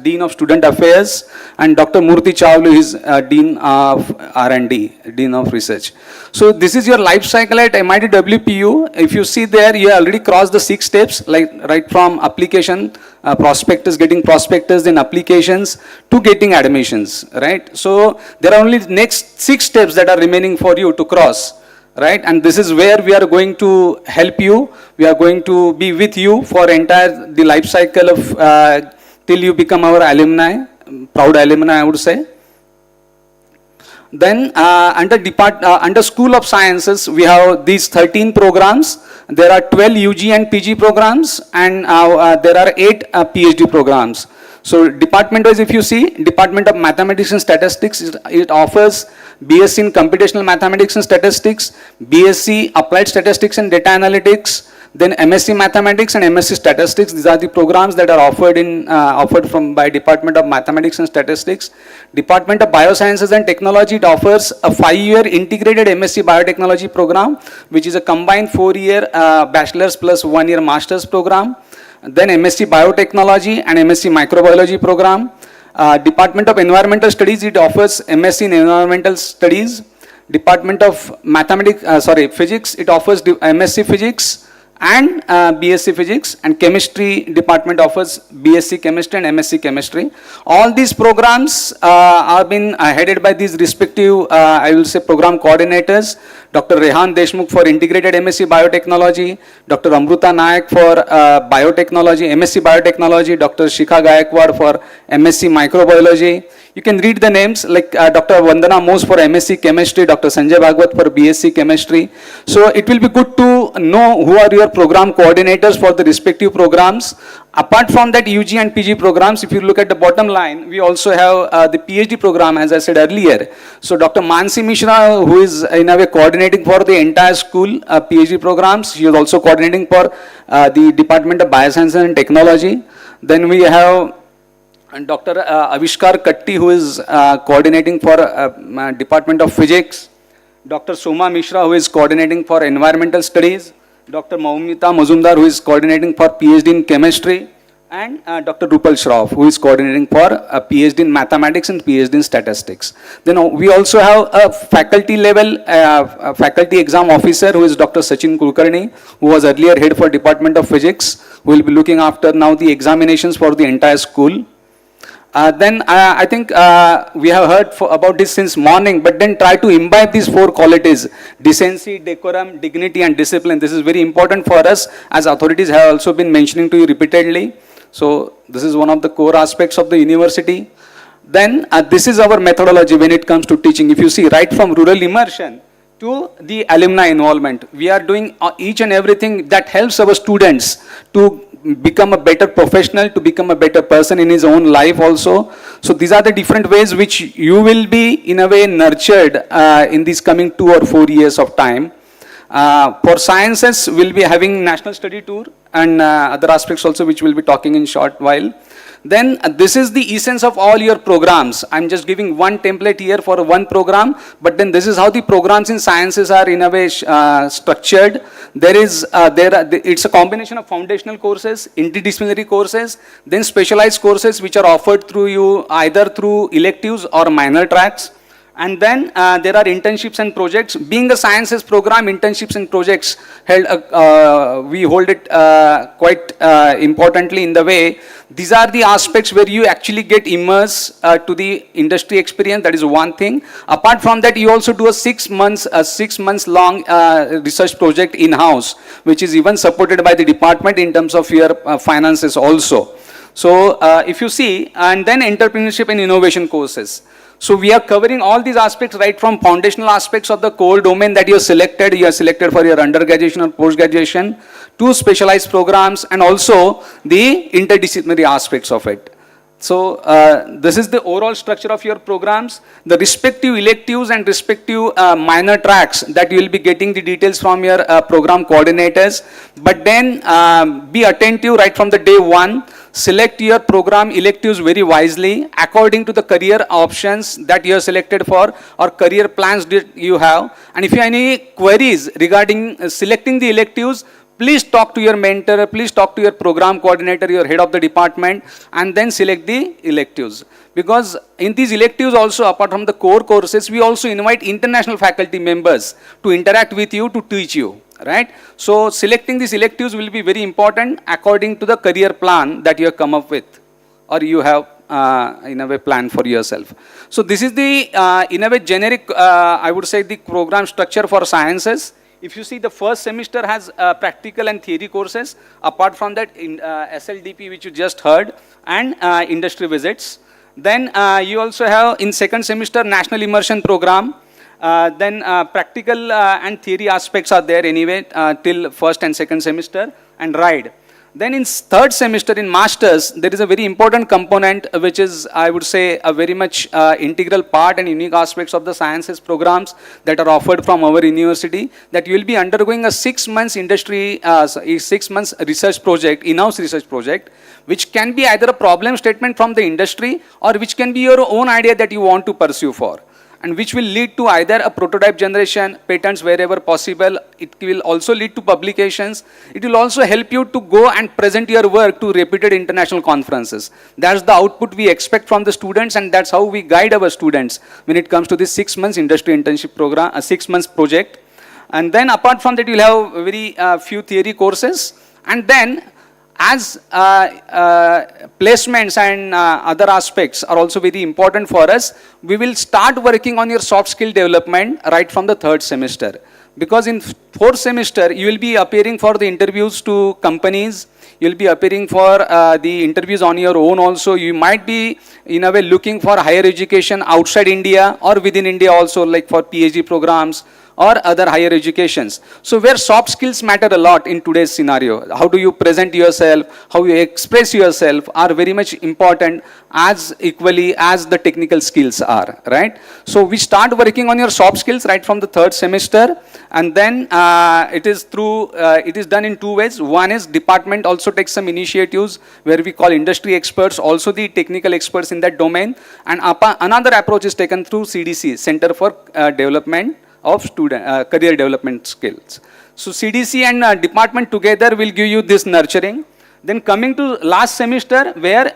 Dean of Student Affairs, and Dr. Murthy Chawla is Dean of R&D, Dean of Research. So this is your life cycle at MIT-WPU. If you see there, you already crossed the 6 steps, like right from application, prospectus, getting prospectus, then applications to getting admissions, right? So there are only next 6 steps that are remaining for you to cross, right? And this is where we are going to help you. We are going to be with you for the life cycle of till you become our alumni, proud alumni, I would say. Then under School of Sciences, we have these 13 programs. There are 12 UG and PG programs, and there are 8 PhD programs. So department-wise, if you see, Department of Mathematics and Statistics, it offers BSc in Computational Mathematics and Statistics, BSc Applied Statistics and Data Analytics, then MSc Mathematics and MSc Statistics. These are the programs that are offered by Department of Mathematics and Statistics. Department of Biosciences and Technology, it offers a 5-year integrated MSc Biotechnology program, which is a combined 4-year bachelor's plus 1-year master's program. Then MSc Biotechnology and MSc Microbiology program. Department of Environmental Studies, it offers MSc in Environmental Studies. Department of Physics, it offers MSc Physics and BSc Physics, and Chemistry department offers BSc Chemistry and MSc Chemistry. All these programs are been headed by these respective, I will say, program coordinators. Dr. Rehan Deshmukh for Integrated MSc Biotechnology, Dr. Amruta Nayak for Biotechnology, MSc Biotechnology, Dr. Shikha Gayakwad for MSc Microbiology. You can read the names like Dr. Vandana Mose for MSc Chemistry, Dr. Sanjay Bhagwat for BSc Chemistry. So it will be good to know who are your program coordinators for the respective programs. Apart from that UG and PG programs, if you look at the bottom line, we also have the PhD program, as I said earlier. So Dr. Mansi Mishra, who is in a way coordinating for the entire school PhD programs, she is also coordinating for the Department of Biosciences and Technology. Then we have Dr. Avishkar Katti, who is coordinating for Department of Physics. Dr. Soma Mishra, who is coordinating for Environmental Studies. Dr. Maumita Mazumdar, who is coordinating for PhD in Chemistry. And Dr. Rupal Shroff, who is coordinating for a PhD in Mathematics and PhD in Statistics. Then we also have a faculty level, faculty exam officer, who is Dr. Sachin Kulkarni, who was earlier head for Department of Physics, who will be looking after now the examinations for the entire school. Then I think we have heard about this since morning, but then try to imbibe these four qualities: decency, decorum, dignity and discipline. This is very important for us, as authorities have also been mentioning to you repeatedly. So this is one of the core aspects of the university. Then this is our methodology when it comes to teaching. If you see, right from rural immersion to the alumni involvement, we are doing each and everything that helps our students to become a better professional, to become a better person in his own life also. So these are the different ways which you will be in a way nurtured in these coming 2 or 4 years of time. For sciences, we'll be having national study tour and other aspects also, which we'll be talking in short while. Then this is the essence of all your programs. I'm just giving one template here for one program, but then this is how the programs in sciences are in a way structured. It's a combination of foundational courses, interdisciplinary courses, then specialized courses which are offered through you either through electives or minor tracks. And then there are internships and projects. Being a sciences program, internships and projects we hold it quite importantly in the way. These are the aspects where you actually get immersed to the industry experience. That is one thing. Apart from that, you also do a 6 months long research project in-house, which is even supported by the department in terms of your finances also. So if you see, and then entrepreneurship and innovation courses. So we are covering all these aspects right from foundational aspects of the core domain that you have selected for your undergraduation or post-graduation, to specialized programs and also the interdisciplinary aspects of it. So this is the overall structure of your programs, the respective electives and respective minor tracks that you will be getting the details from your program coordinators. But then be attentive right from the day one. Select your program electives very wisely according to the career options that you have selected for or career plans that you have. And if you have any queries regarding selecting the electives, please talk to your mentor, please talk to your program coordinator, your head of the department, and then select the electives. Because in these electives also, apart from the core courses, we also invite international faculty members to interact with you, to teach you. Right? So selecting these electives will be very important according to the career plan that you have come up with or you have in a way planned for yourself. So this is the in a way generic I would say the program structure for sciences. If you see, the first semester has practical and theory courses. Apart from that, in SLDP, which you just heard, and industry visits. Then you also have in second semester national immersion program. Then practical and theory aspects are there anyway till first and second semester, and RIDE. Then in third semester in masters, there is a very important component which is, I would say, a very much integral part and unique aspects of the sciences programs that are offered from our university, that you will be undergoing a 6 months industry, 6 months research project, in-house research project, which can be either a problem statement from the industry or which can be your own idea that you want to pursue for. and which will lead to either a prototype generation, patents wherever possible. It will also lead to publications. It will also help you to go and present your work to reputed international conferences. That's the output we expect from the students, and that's how we guide our students when it comes to this 6 months industry internship program, a 6 months project. And then apart from that, you'll have very few theory courses. And then as placements and other aspects are also very important for us, we will start working on your soft skill development right from the 3rd semester. Because in 4th semester, you will be appearing for the interviews to companies. You will be appearing for the interviews on your own also. You might be, in a way, looking for higher education outside India or within India also, like for PhD programs or other higher educations. So where soft skills matter a lot in today's scenario. How do you present yourself, how you express yourself are very much important as equally as the technical skills are, right? So we start working on your soft skills right from the 3rd semester, and then it is done in 2 ways. One is department also takes some initiatives where we call industry experts, also the technical experts in that domain, and another approach is taken through CDC, Center for Development of Student Career Development Skills. So CDC and department together will give you this nurturing. Then coming to last semester, where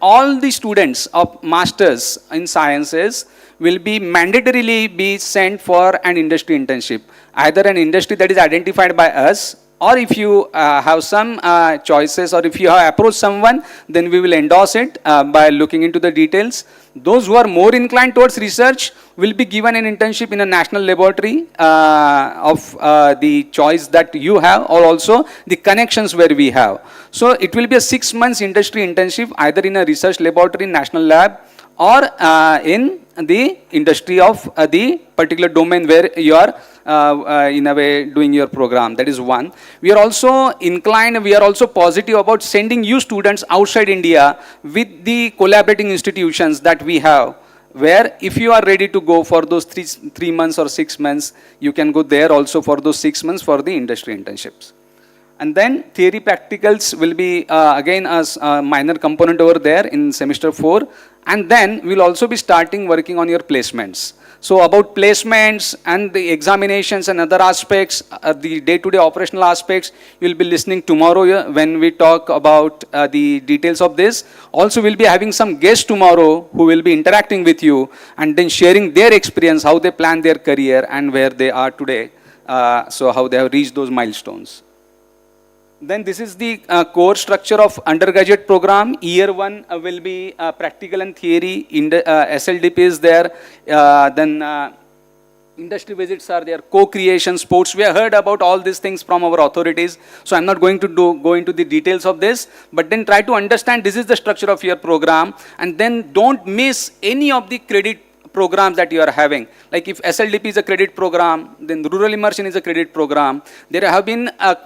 all the students of masters in sciences will be mandatorily be sent for an industry internship, either an industry that is identified by us, or if you have some choices, or if you have approached someone, then we will endorse it by looking into the details. Those who are more inclined towards research will be given an internship in a national laboratory of the choice that you have, or also the connections where we have. So it will be a 6 months industry internship, either in a research laboratory, national lab, or in the industry of the particular domain where you are in a way doing your program. That is one. We are also inclined, we are also positive about sending you students outside India with the collaborating institutions that we have, where if you are ready to go for those 3 months or 6 months, you can go there also for those 6 months for the industry internships. And then theory practicals will be again as a minor component over there in semester 4. And then we'll also be starting working on your placements. So about placements and the examinations and other aspects, the day-to-day operational aspects, you'll be listening tomorrow when we talk about the details of this. Also, we'll be having some guests tomorrow who will be interacting with you and then sharing their experience, how they plan their career and where they are today. So how they have reached those milestones. Then this is the core structure of undergraduate program. Year 1 will be practical and theory. SLDP is there. Then industry visits are there. Co-creation, sports. We have heard about all these things from our authorities. So I'm not going to go into the details of this. But then try to understand this is the structure of your program. And then don't miss any of the credit programs that you are having. Like if SLDP is a credit program, then rural immersion is a credit program. There have been a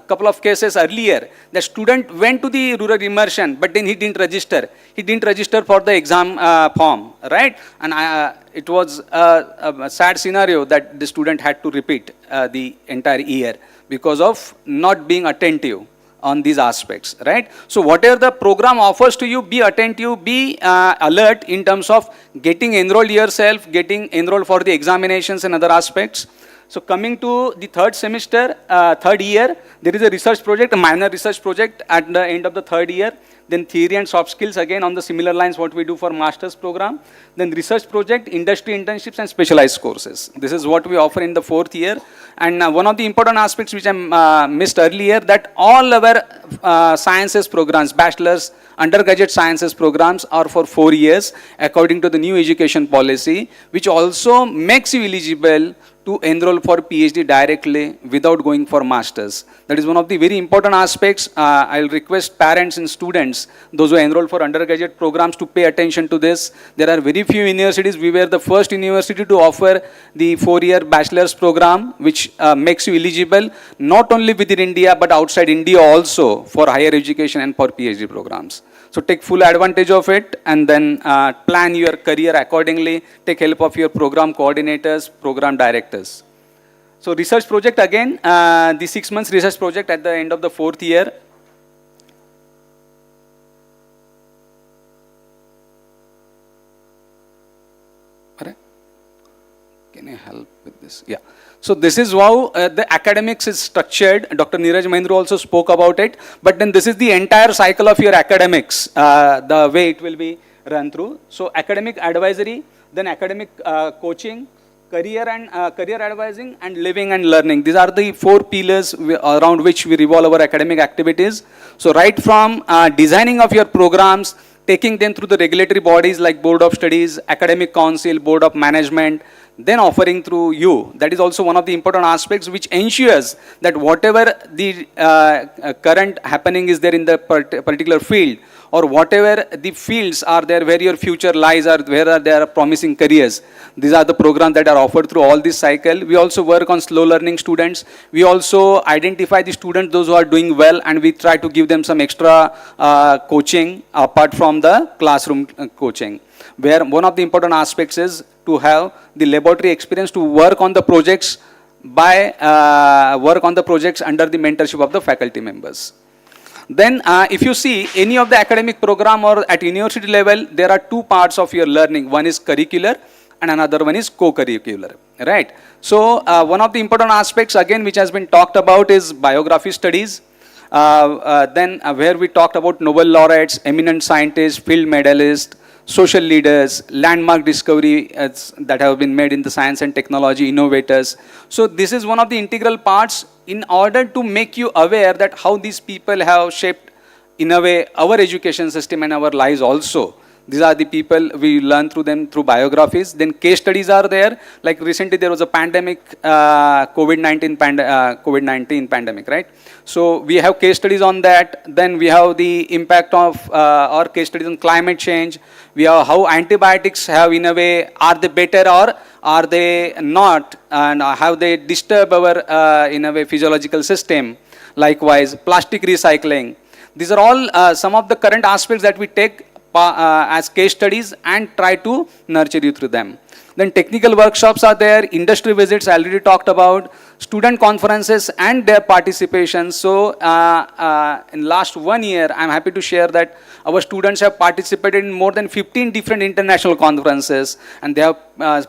couple of cases earlier. The student went to the rural immersion, but then he didn't register. He didn't register for the exam form, right? And it was a sad scenario that the student had to repeat the entire year because of not being attentive on these aspects, right? So whatever the program offers to you, be attentive, be alert in terms of getting enrolled yourself, getting enrolled for the examinations and other aspects. So coming to the 3rd semester, 3rd year, there is a research project, a minor research project at the end of the 3rd year. Then theory and soft skills, again on the similar lines what we do for master's program. Then research project, industry internships and specialized courses. This is what we offer in the 4th year. And one of the important aspects which I missed earlier, that all our sciences programs, bachelor's, undergraduate sciences programs are for 4 years according to the new education policy, which also makes you eligible to enroll for PhD directly without going for masters. That is one of the very important aspects. I'll request parents and students, those who enroll for undergraduate programs, to pay attention to this. There are very few universities. We were the first university to offer the 4-year bachelor's program, which makes you eligible not only within India but outside India also for higher education and for PhD programs. So take full advantage of it and then plan your career accordingly. Take help of your program coordinators, program directors. So research project again, the 6 months research project at the end of the 4th year. Can you help with this? Yeah. So this is how the academics is structured. Dr. Neeraj Mahindra also spoke about it. But then this is the entire cycle of your academics, the way it will be run through. So academic advisory, then academic coaching, career and career advising, and living and learning. These are the 4 pillars around which we revolve our academic activities. So right from designing of your programs, taking them through the regulatory bodies like Board of Studies, Academic Council, Board of Management, then offering through you. That is also one of the important aspects which ensures that whatever the current happening is there in the particular field, or whatever the fields are there where your future lies, or where there are promising careers. These are the programs that are offered through all this cycle. We also work on slow learning students. We also identify the students, those who are doing well, and we try to give them some extra coaching apart from the classroom coaching. Where one of the important aspects is to have the laboratory experience to work on the projects work on the projects under the mentorship of the faculty members. Then if you see any of the academic program or at university level, there are 2 parts of your learning. One is curricular and another one is co-curricular, right? So one of the important aspects again which has been talked about is biography studies. Then where we talked about Nobel laureates, eminent scientists, field medalists, social leaders, landmark discovery that have been made in the science and technology, innovators. So this is one of the integral parts in order to make you aware that how these people have shaped, in a way, our education system and our lives also. These are the people, we learn through them through biographies. Then case studies are there. Like recently there was a pandemic, COVID-19 pandemic, right? So we have case studies on that. Then we have the impact of our case studies on climate change. We have how antibiotics have, in a way, are they better or are they not? And how they disturb our, in a way, physiological system. Likewise, plastic recycling. These are all some of the current aspects that we take as case studies and try to nurture you through them. Then technical workshops are there, industry visits I already talked about, student conferences and their participation. So in last 1 year, I'm happy to share that our students have participated in more than 15 different international conferences, and they have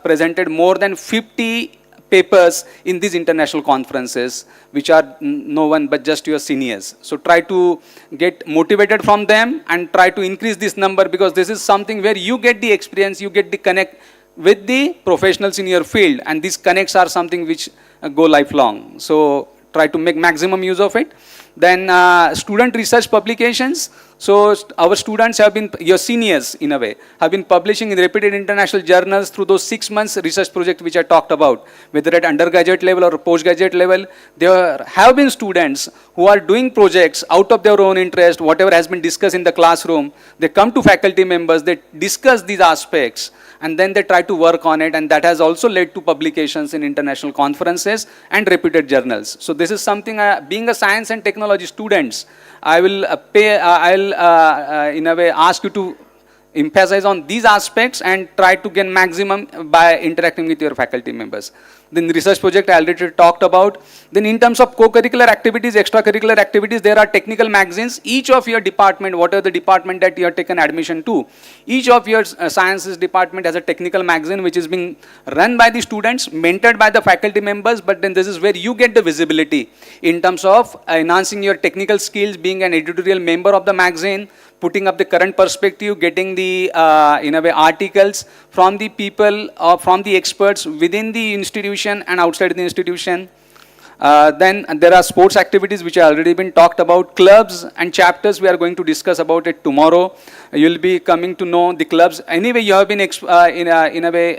presented more than 50 papers in these international conferences, which are no one but just your seniors. So try to get motivated from them and try to increase this number, because this is something where you get the experience, you get the connect with the professionals in your field, and these connects are something which go lifelong. So try to make maximum use of it. Then student research publications. So our students have been, your seniors in a way, have been publishing in reputed international journals through those 6 months research project which I talked about, whether at undergraduate level or postgraduate level. There have been students who are doing projects out of their own interest, whatever has been discussed in the classroom. They come to faculty members, they discuss these aspects, and then they try to work on it, and that has also led to publications in international conferences and reputed journals. So this is something, being a science and technology students, I will in a way ask you to emphasize on these aspects and try to gain maximum by interacting with your faculty members. Then research project I already talked about. Then in terms of co-curricular activities, extracurricular activities, there are technical magazines. Each of your department, whatever the department that you have taken admission to, each of your sciences department has a technical magazine which is being run by the students, mentored by the faculty members, but then this is where you get the visibility in terms of enhancing your technical skills, being an editorial member of the magazine, putting up the current perspective, getting the, in a way, articles from the people or from the experts within the institution and outside the institution. Then there are sports activities which have already been talked about. Clubs and chapters, we are going to discuss about it tomorrow. You'll be coming to know the clubs. Anyway, you have been, in a way,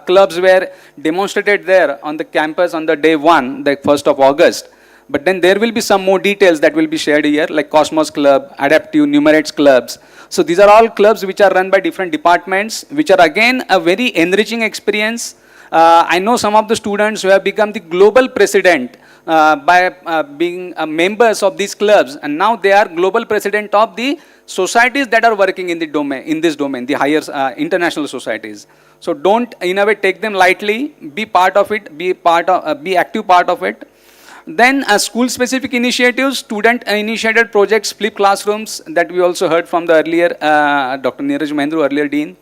clubs were demonstrated there on the campus on the day 1, the 1st of August. But then there will be some more details that will be shared here, like Cosmos Club, Adaptive, Numerates Clubs. So these are all clubs which are run by different departments, which are again a very enriching experience. I know some of the students who have become the global president by being members of these clubs, and now they are global president of the societies that are working in the domain, in this domain, the higher international societies. So don't in a way take them lightly, be part of it, be active part of it. Then school-specific initiatives, student-initiated projects, flip classrooms that we also heard from the earlier, Dr. Neeraj Mahindra, earlier dean.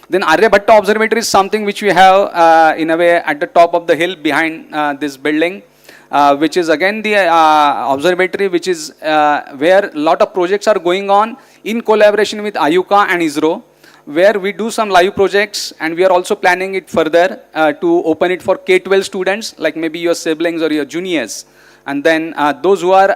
Then Aryabhatta Observatory is something which we have in a way at the top of the hill behind this building, which is again the observatory, which is where a lot of projects are going on in collaboration with IUCAA and ISRO, where we do some live projects, and we are also planning it further to open it for K-12 students, like maybe your siblings or your juniors. And then those who are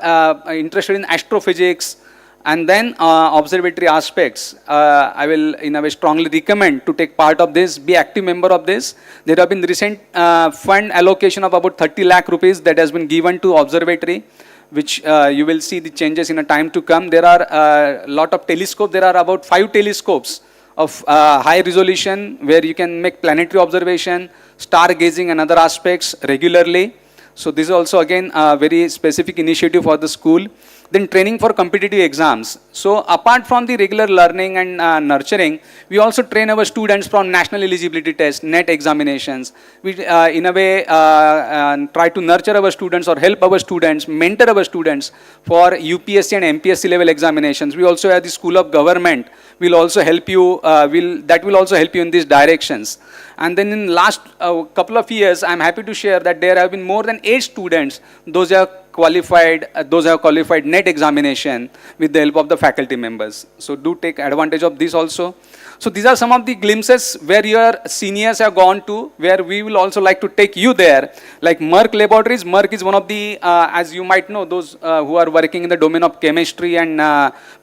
interested in astrophysics, and then observatory aspects, I will in a way strongly recommend to take part of this, be active member of this. There have been recent fund allocation of about 30 lakh rupees that has been given to observatory, which you will see the changes in a time to come. There are a lot of telescopes. There are about 5 telescopes of high resolution where you can make planetary observation, stargazing and other aspects regularly. So this is also again a very specific initiative for the school. Then training for competitive exams. So apart from the regular learning and nurturing, we also train our students from national eligibility tests, NET examinations. We in a way try to nurture our students or help our students, mentor our students for UPSC and MPSC level examinations. We also have the School of Government will also help you, that will also help you in these directions. And then in last couple of years, I'm happy to share that there have been more than 8 students, those have qualified NET examination with the help of the faculty members. So do take advantage of this also. So these are some of the glimpses where your seniors have gone to, where we will also like to take you there. Like Merck Laboratories, Merck is one of the, as you might know, those who are working in the domain of chemistry and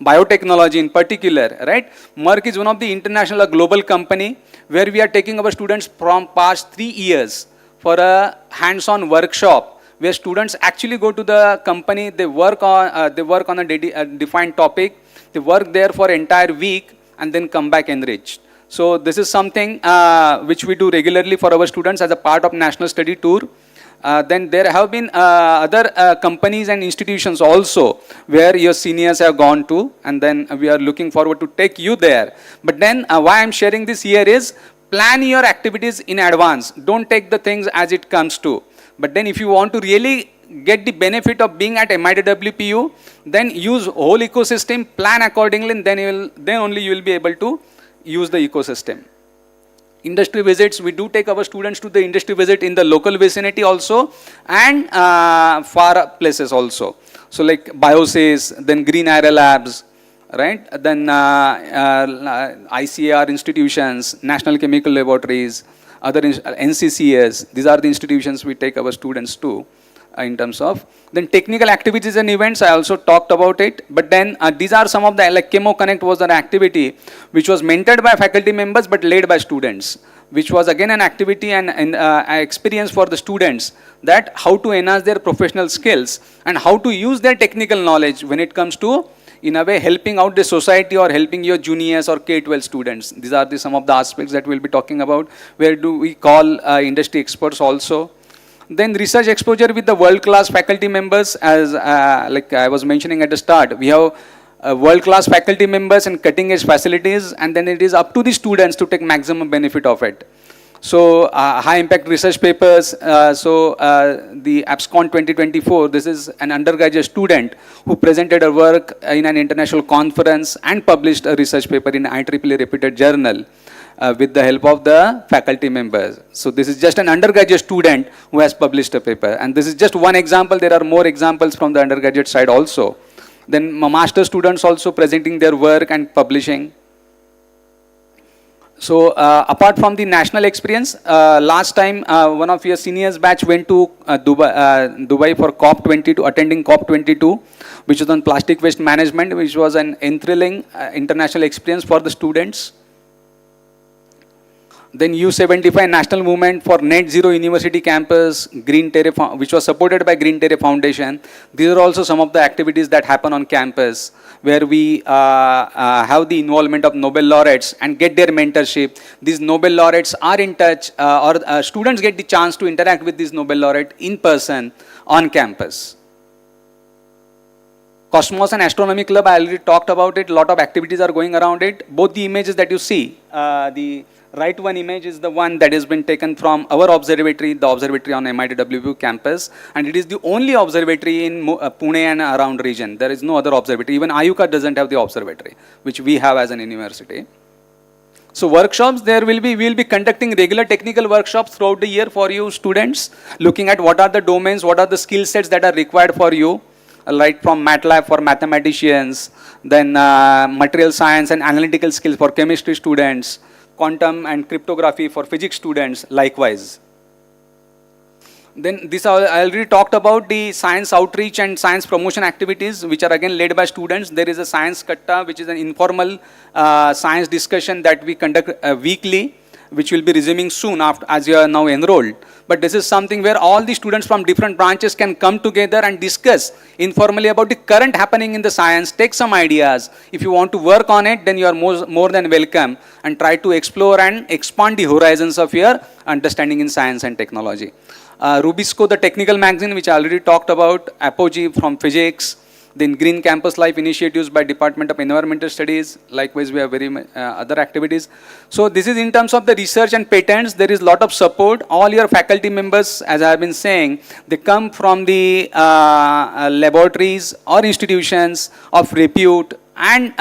biotechnology in particular, right? Merck is one of the international global company where we are taking our students from past 3 years for a hands-on workshop, where students actually go to the company, they work on a defined topic, they work there for entire week and then come back enriched. So this is something which we do regularly for our students as a part of National Study Tour. Then there have been other companies and institutions also where your seniors have gone to, and then we are looking forward to take you there. But then why I'm sharing this here is, plan your activities in advance. Don't take the things as it comes to. But then if you want to really get the benefit of being at MIT-WPU, then use whole ecosystem, plan accordingly, and then only you will be able to use the ecosystem. Industry visits, we do take our students to the industry visit in the local vicinity also, and far places also. So like BioSys, then Green Arrow Labs, right? Then ICAR institutions, National Chemical Laboratories, other NCCS, these are the institutions we take our students to in terms of. Then technical activities and events, I also talked about it. But then these are some of the, like Chemo Connect was an activity which was mentored by faculty members but led by students, which was again an activity and an experience for the students, that how to enhance their professional skills and how to use their technical knowledge when it comes to, in a way, helping out the society or helping your juniors or K-12 students. These are some of the aspects that we'll be talking about. Where do we call industry experts also. Then research exposure with the world-class faculty members, as like I was mentioning at the start. We have world-class faculty members and cutting-edge facilities, and then it is up to the students to take maximum benefit of it. So high-impact research papers, the ABSCON 2024, this is an undergraduate student who presented a work in an international conference and published a research paper in an IEEE reputed journal with the help of the faculty members. So this is just an undergraduate student who has published a paper, and this is just one example. There are more examples from the undergraduate side also. Then master students also presenting their work and publishing. So apart from the national experience, last time one of your seniors batch went to Dubai for COP22, attending COP22, which was on plastic waste management, which was an enthralling international experience for the students. Then U75 National Movement for Net Zero University Campus, Green Terre, which was supported by Green Terre Foundation. These are also some of the activities that happen on campus, where we have the involvement of Nobel laureates and get their mentorship. These Nobel laureates are in touch, or students get the chance to interact with this Nobel laureate in person on campus. Cosmos and Astronomy Club, I already talked about it. A lot of activities are going around it. Both the images that you see, the right one image is the one that has been taken from our observatory, the observatory on MIT-WPU campus, and it is the only observatory in Pune and around region. There is no other observatory. Even IUCAA doesn't have the observatory, which we have as an university. So workshops, we will be conducting regular technical workshops throughout the year for you students, looking at what are the domains, what are the skill sets that are required for you, right from MATLAB for mathematicians, then material science and analytical skills for chemistry students, quantum and cryptography for physics students, likewise. Then this I already talked about the science outreach and science promotion activities, which are again led by students. There is a science katta, which is an informal science discussion that we conduct weekly, which will be resuming soon after, as you are now enrolled. But this is something where all the students from different branches can come together and discuss informally about the current happening in the science, take some ideas. If you want to work on it, then you are more than welcome, and try to explore and expand the horizons of your understanding in science and technology. Rubisco, the technical magazine, which I already talked about, Apogee from physics, then Green Campus Life initiatives by Department of Environmental Studies. Likewise, we have other activities. So this is in terms of the research and patents. There is a lot of support. All your faculty members, as I have been saying, they come from the laboratories or institutions of repute and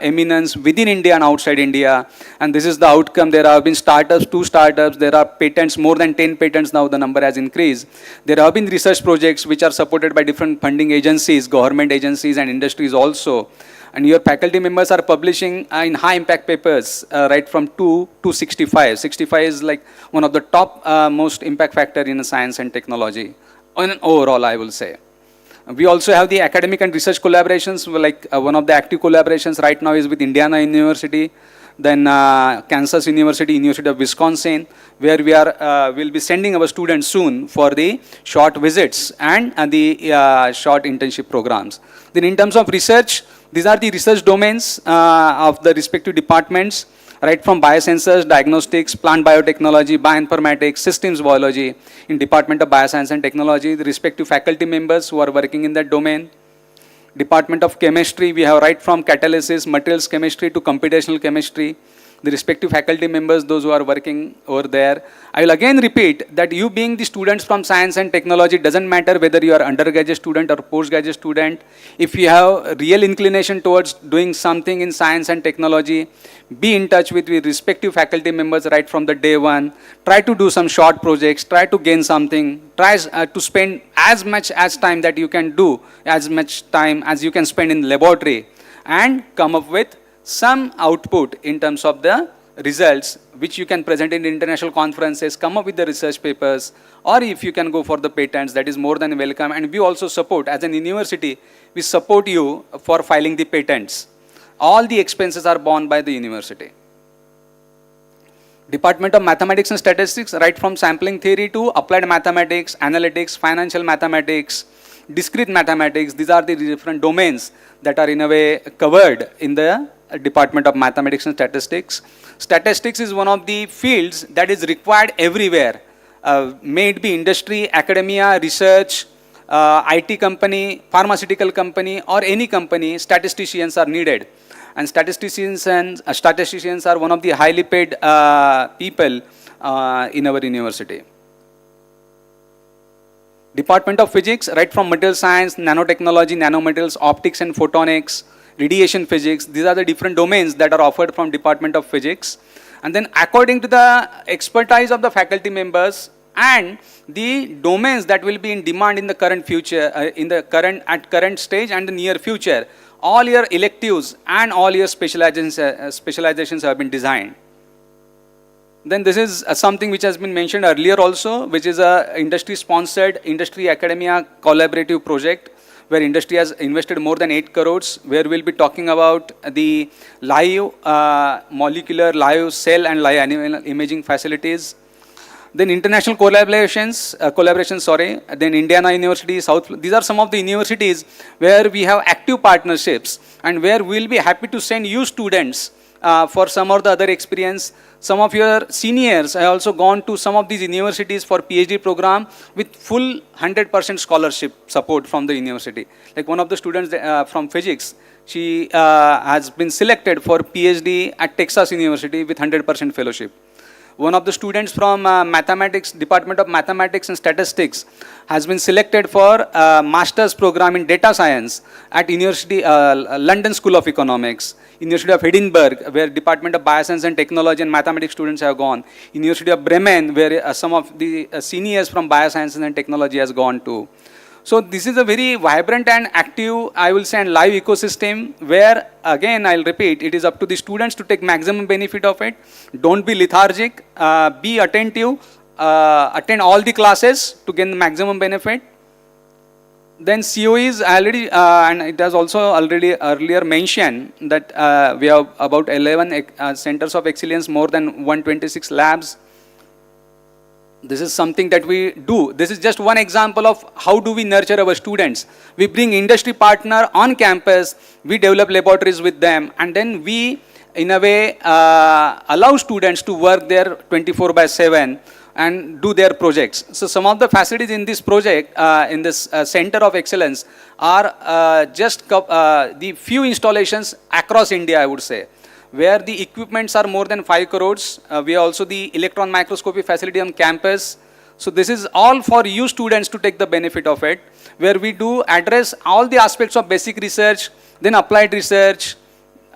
eminence within India and outside India. And this is the outcome. There have been startups, 2 startups. There are patents, more than 10 patents now. The number has increased. There have been research projects which are supported by different funding agencies, government agencies and industries also. And your faculty members are publishing in high impact papers, right from 2 to 65. 65 is like one of the top most impact factor in science and technology. Overall, I will say. We also have the academic and research collaborations, like one of the active collaborations right now is with Indiana University, then Kansas University, University of Wisconsin, where we are will be sending our students soon for the short visits and the short internship programs. Then in terms of research, these are the research domains of the respective departments, right from biosensors, diagnostics, plant biotechnology, bioinformatics, systems biology, in Department of Bioscience and Technology, the respective faculty members who are working in that domain. Department of Chemistry, we have right from catalysis, materials chemistry to computational chemistry, the respective faculty members, those who are working over there. I will again repeat that you being the students from science and technology, doesn't matter whether you are undergraduate student or postgraduate student. If you have real inclination towards doing something in science and technology, be in touch with respective faculty members right from the day one. Try to do some short projects, try to gain something, try to spend as much as time that you can do, as much time as you can spend in laboratory, and come up with some output in terms of the results which you can present in international conferences, come up with the research papers, or if you can go for the patents, that is more than welcome. And we also support, as an university, we support you for filing the patents. All the expenses are borne by the university. Department of Mathematics and Statistics, right from sampling theory to applied mathematics, analytics, financial mathematics, discrete mathematics, these are the different domains that are in a way covered in the Department of Mathematics and Statistics. Statistics is one of the fields that is required everywhere. May it be industry, academia, research, IT company, pharmaceutical company, or any company, statisticians are needed. And statisticians are one of the highly paid people in our university. Department of Physics, right from material science, nanotechnology, nanomaterials, optics and photonics, radiation physics, these are the different domains that are offered from Department of Physics. And then according to the expertise of the faculty members and the domains that will be in demand in the current future, at current stage and the near future, all your electives and all your specializations have been designed. Then this is something which has been mentioned earlier also, which is a industry-sponsored, industry-academia collaborative project, where industry has invested more than 8 crores, where we'll be talking about the live molecular, live cell and live animal imaging facilities. Then international collaborations, then Indiana University, these are some of the universities where we have active partnerships and where we'll be happy to send you students for some or the other experience. Some of your seniors have also gone to some of these universities for PhD program with full 100% scholarship support from the university. Like one of the students from physics, she has been selected for PhD at Texas University with 100% fellowship. One of the students from Mathematics, Department of Mathematics and Statistics has been selected for Master's program in Data Science at University, London School of Economics, University of Edinburgh, where Department of Bioscience and Technology and Mathematics students have gone, University of Bremen, where some of the seniors from Biosciences and Technology has gone to. So this is a very vibrant and active, I will say, and live ecosystem where, again, I'll repeat, it is up to the students to take maximum benefit of it. Don't be lethargic, be attentive, attend all the classes to gain the maximum benefit. Then COEs already, and it has also already earlier mentioned that we have about 11 centers of excellence, more than 126 labs. This is something that we do. This is just one example of how do we nurture our students. We bring industry partner on campus, we develop laboratories with them, and then we, in a way, allow students to work there 24/7 and do their projects. So some of the facilities in this project, in this center of excellence, are just the few installations across India, I would say, where the equipments are more than 5 crores. We have also the electron microscopy facility on campus. So this is all for you students to take the benefit of it, where we do address all the aspects of basic research, then applied research,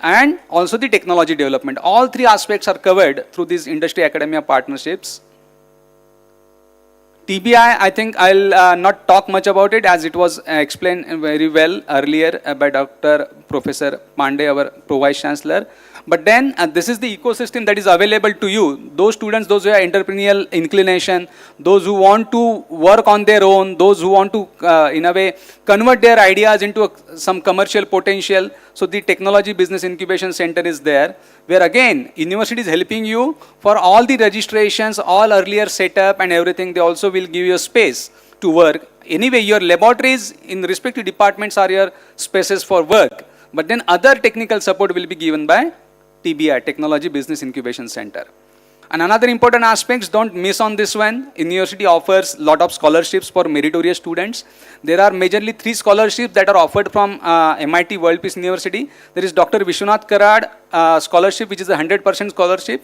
and also the technology development. All three aspects are covered through these industry academia partnerships. TBI, I think I'll not talk much about it as it was explained very well earlier by Dr. Professor Pandey, our Pro-Vice Chancellor. But then this is the ecosystem that is available to you. Those students, those who have entrepreneurial inclination, those who want to work on their own, those who want to, in a way, convert their ideas into some commercial potential. So the Technology Business Incubation Center is there, where again, university is helping you for all the registrations, all earlier setup and everything. They also will give you a space to work. Anyway, your laboratories in respective departments are your spaces for work. But then other technical support will be given by TBI, Technology Business Incubation Center. And another important aspects, don't miss on this one. University offers lot of scholarships for meritorious students. There are majorly 3 scholarships that are offered from MIT-WPU University. There is Dr. Vishwanath Karad scholarship, which is a 100% scholarship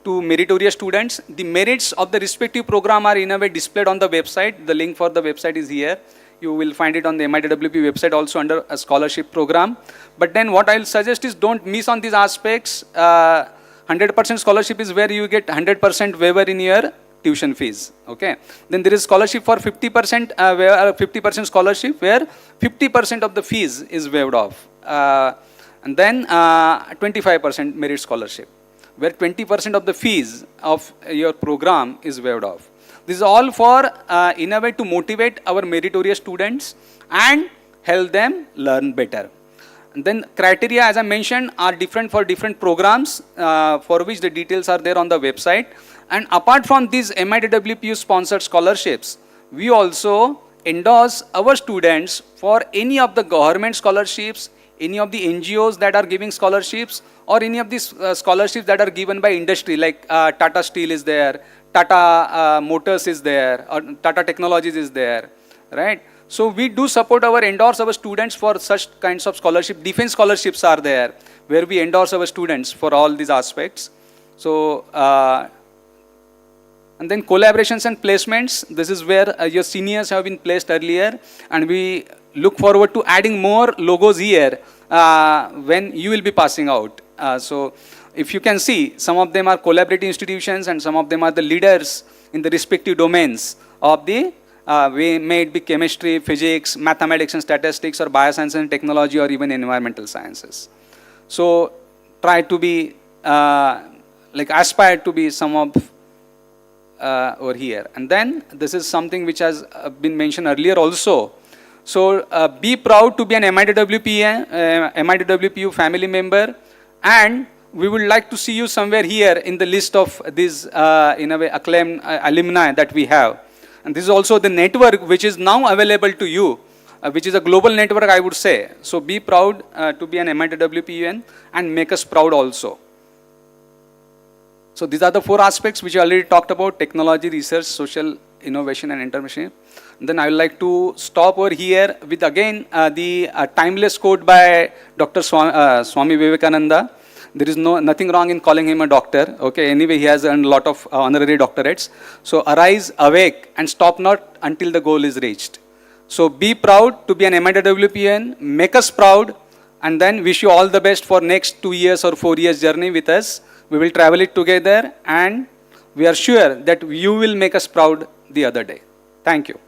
to meritorious students. The merits of the respective program are in a way displayed on the website. The link for the website is here. You will find it on the MIT-WPU website also under a scholarship program. But then what I'll suggest is don't miss on these aspects. 100% scholarship is where you get 100% waiver in your tuition fees. Okay. Then there is scholarship for 50%, 50% scholarship where 50% of the fees is waived off. And then 25% merit scholarship, where 20% of the fees of your program is waived off. This is all for, in a way, to motivate our meritorious students and help them learn better. And then criteria, as I mentioned, are different for different programs, for which the details are there on the website. And apart from these MIT-WPU sponsored scholarships, we also endorse our students for any of the government scholarships, any of the NGOs that are giving scholarships, or any of these scholarships that are given by industry, like Tata Steel is there, Tata Motors is there, or Tata Technologies is there, right? So we do support endorse our students for such kinds of scholarship. Defense scholarships are there, where we endorse our students for all these aspects. So, and then collaborations and placements. This is where your seniors have been placed earlier, and we look forward to adding more logos here when you will be passing out. So if you can see, some of them are collaborative institutions and some of them are the leaders in the respective domains of the, may it be chemistry, physics, mathematics and statistics, or bioscience and technology, or even environmental sciences. So try to be, aspire to be some of over here. And then this is something which has been mentioned earlier also. So be proud to be an MIT-WPU family member, and we would like to see you somewhere here in the list of these, in a way, acclaimed alumni that we have. And this is also the network which is now available to you, which is a global network, I would say. So be proud to be an MIT-WPUN and make us proud also. So these are the 4 aspects which I already talked about: technology, research, social innovation, and entrepreneurship. And then I would like to stop over here with again the timeless quote by Dr. Swami Vivekananda, There is nothing wrong in calling him a doctor. Okay, anyway, he has earned a lot of honorary doctorates. So arise, awake, and stop not until the goal is reached. So be proud to be an MIT-WPN, make us proud, and then wish you all the best for next 2 years or 4 years journey with us. We will travel it together, and we are sure that you will make us proud the other day. Thank you.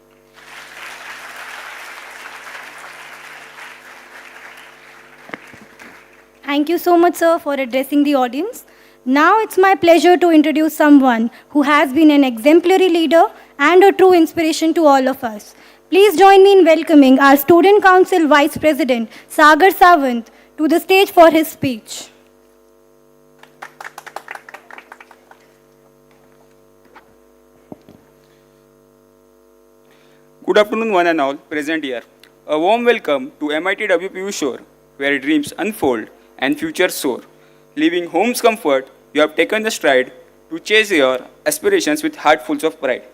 Thank you so much, sir, for addressing the audience. Now it's my pleasure to introduce someone who has been an exemplary leader and a true inspiration to all of us. Please join me in welcoming our Student Council Vice President, Sagar Sawant, to the stage for his speech. Good afternoon, one and all present here. A warm welcome to MIT-WPU Shore, where dreams unfold and futures soar. Leaving home's comfort, you have taken the stride to chase your aspirations with heart full of pride.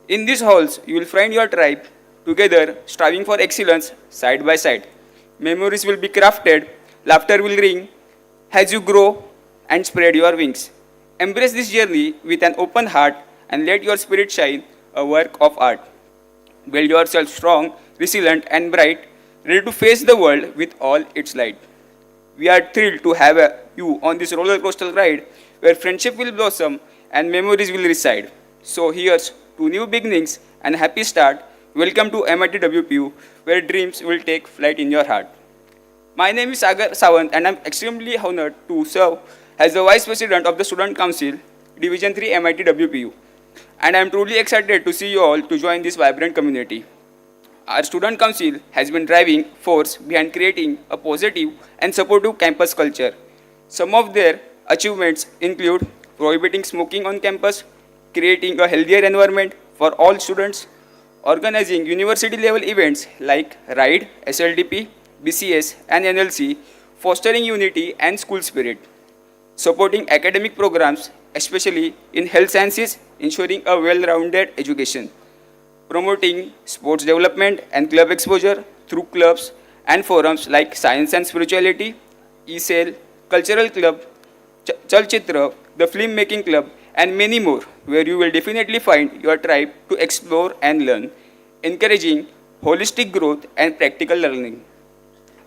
In these halls, you will find your tribe, together striving for excellence side by side. Memories will be crafted, laughter will ring as you grow and spread your wings. Embrace this journey with an open heart and let your spirit shine, a work of art. Build yourself strong, resilient and bright, ready to face the world with all its light. We are thrilled to have you on this roller coaster ride where friendship will blossom and memories will reside. So here's to new beginnings and happy start. Welcome to MIT-WPU, where dreams will take flight in your heart. My name is Sagar Sawant, and I'm extremely honored to serve as the Vice President of the Student Council, Division 3 MIT-WPU. And I'm truly excited to see you all to join this vibrant community. Our Student Council has been driving force behind creating a positive and supportive campus culture. Some of their achievements include prohibiting smoking on campus, creating a healthier environment for all students, organizing university-level events like RIDE, SLDP, BCS, and NLC, fostering unity and school spirit, supporting academic programs, especially in health sciences, ensuring a well-rounded education, promoting sports development and club exposure through clubs and forums like Science and Spirituality, ESAIL, Cultural Club, Chalchitra, the Film Making Club, and many more, where you will definitely find your tribe to explore and learn, encouraging holistic growth and practical learning,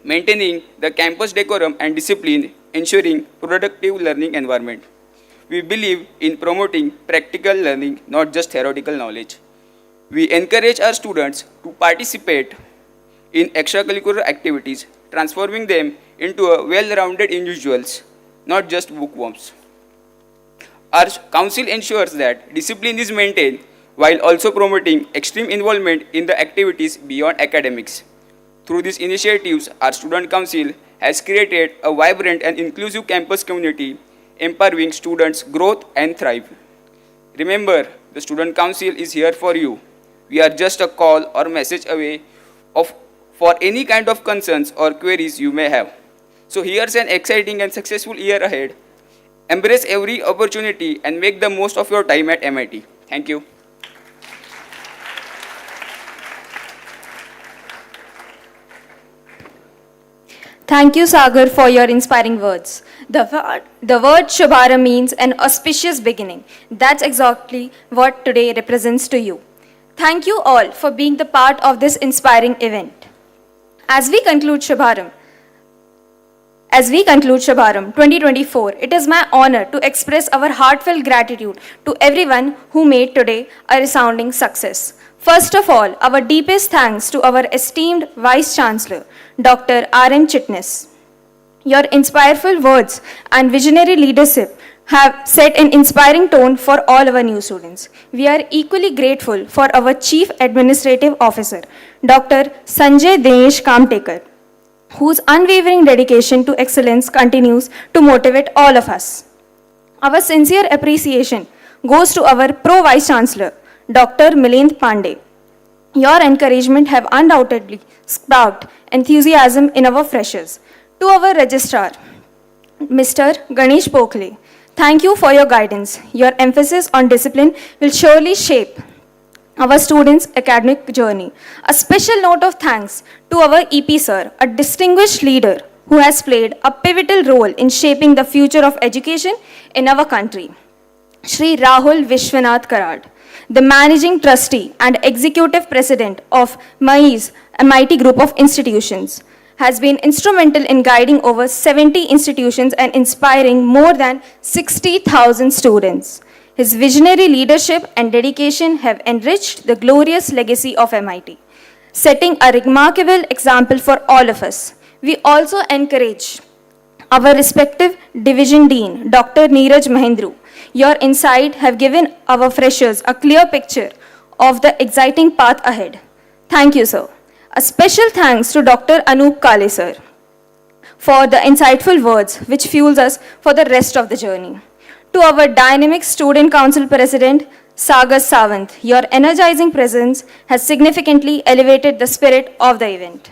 maintaining the campus decorum and discipline, ensuring productive learning environment. We believe in promoting practical learning, not just theoretical knowledge. We encourage our students to participate in extracurricular activities, transforming them into a well-rounded individuals, not just bookworms. Our council ensures that discipline is maintained while also promoting extreme involvement in the activities beyond academics. Through these initiatives, our student council has created a vibrant and inclusive campus community, empowering students' growth and thrive. Remember, the student council is here for you. We are just a call or message away for any kind of concerns or queries you may have. So here's an exciting and successful year ahead. Embrace every opportunity and make the most of your time at MIT. Thank you. Thank you, Sagar, for your inspiring words. The word Shubharambh means an auspicious beginning. That's exactly what today represents to you. Thank you all for being the part of this inspiring event. As we conclude Shubharambh 2024, it is my honor to express our heartfelt gratitude to everyone who made today a resounding success. First of all, our deepest thanks to our esteemed Vice Chancellor, Dr. R.M. Chitnis. Your inspireful words and visionary leadership have set an inspiring tone for all our new students. We are equally grateful for our Chief Administrative Officer, Dr. Sanjay Dinesh Kamtekar, whose unwavering dedication to excellence continues to motivate all of us. Our sincere appreciation goes to our Pro Vice Chancellor, Dr. Milind Pandey. Your encouragement have undoubtedly sparked enthusiasm in our freshers. To our Registrar, Mr. Ganesh Pokhle, thank you for your guidance. Your emphasis on discipline will surely shape our students' academic journey. A special note of thanks to our EP sir, a distinguished leader who has played a pivotal role in shaping the future of education in our country. Shri Rahul Vishwanath Karad, the Managing Trustee and Executive President of MIT Group of Institutions, has been instrumental in guiding over 70 institutions and inspiring more than 60,000 students. His visionary leadership and dedication have enriched the glorious legacy of MIT, setting a remarkable example for all of us. We also encourage our respective Division Dean, Dr. Neeraj Mahendru. Your insight have given our freshers a clear picture of the exciting path ahead. Thank you, sir. A special thanks to Dr. Anup Kale, sir, for the insightful words which fuels us for the rest of the journey. To our dynamic Student Council President, Sagar Sawant, your energizing presence has significantly elevated the spirit of the event.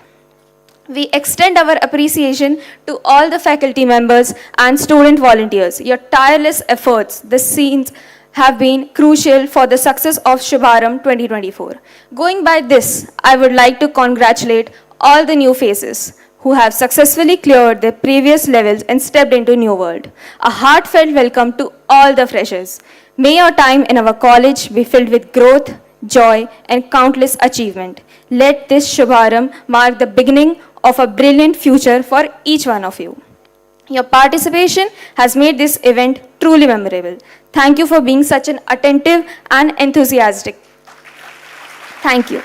We extend our appreciation to all the faculty members and student volunteers. Your tireless efforts, the scenes, have been crucial for the success of Shubharambh 2024. Going by this, I would like to congratulate all the new faces who have successfully cleared their previous levels and stepped into new world. A heartfelt welcome to all the freshers. May your time in our college be filled with growth, joy, and countless achievement. Let this Shubharambh mark the beginning of a brilliant future for each one of you. Your participation has made this event truly memorable. Thank you for being such an attentive and enthusiastic. Thank you.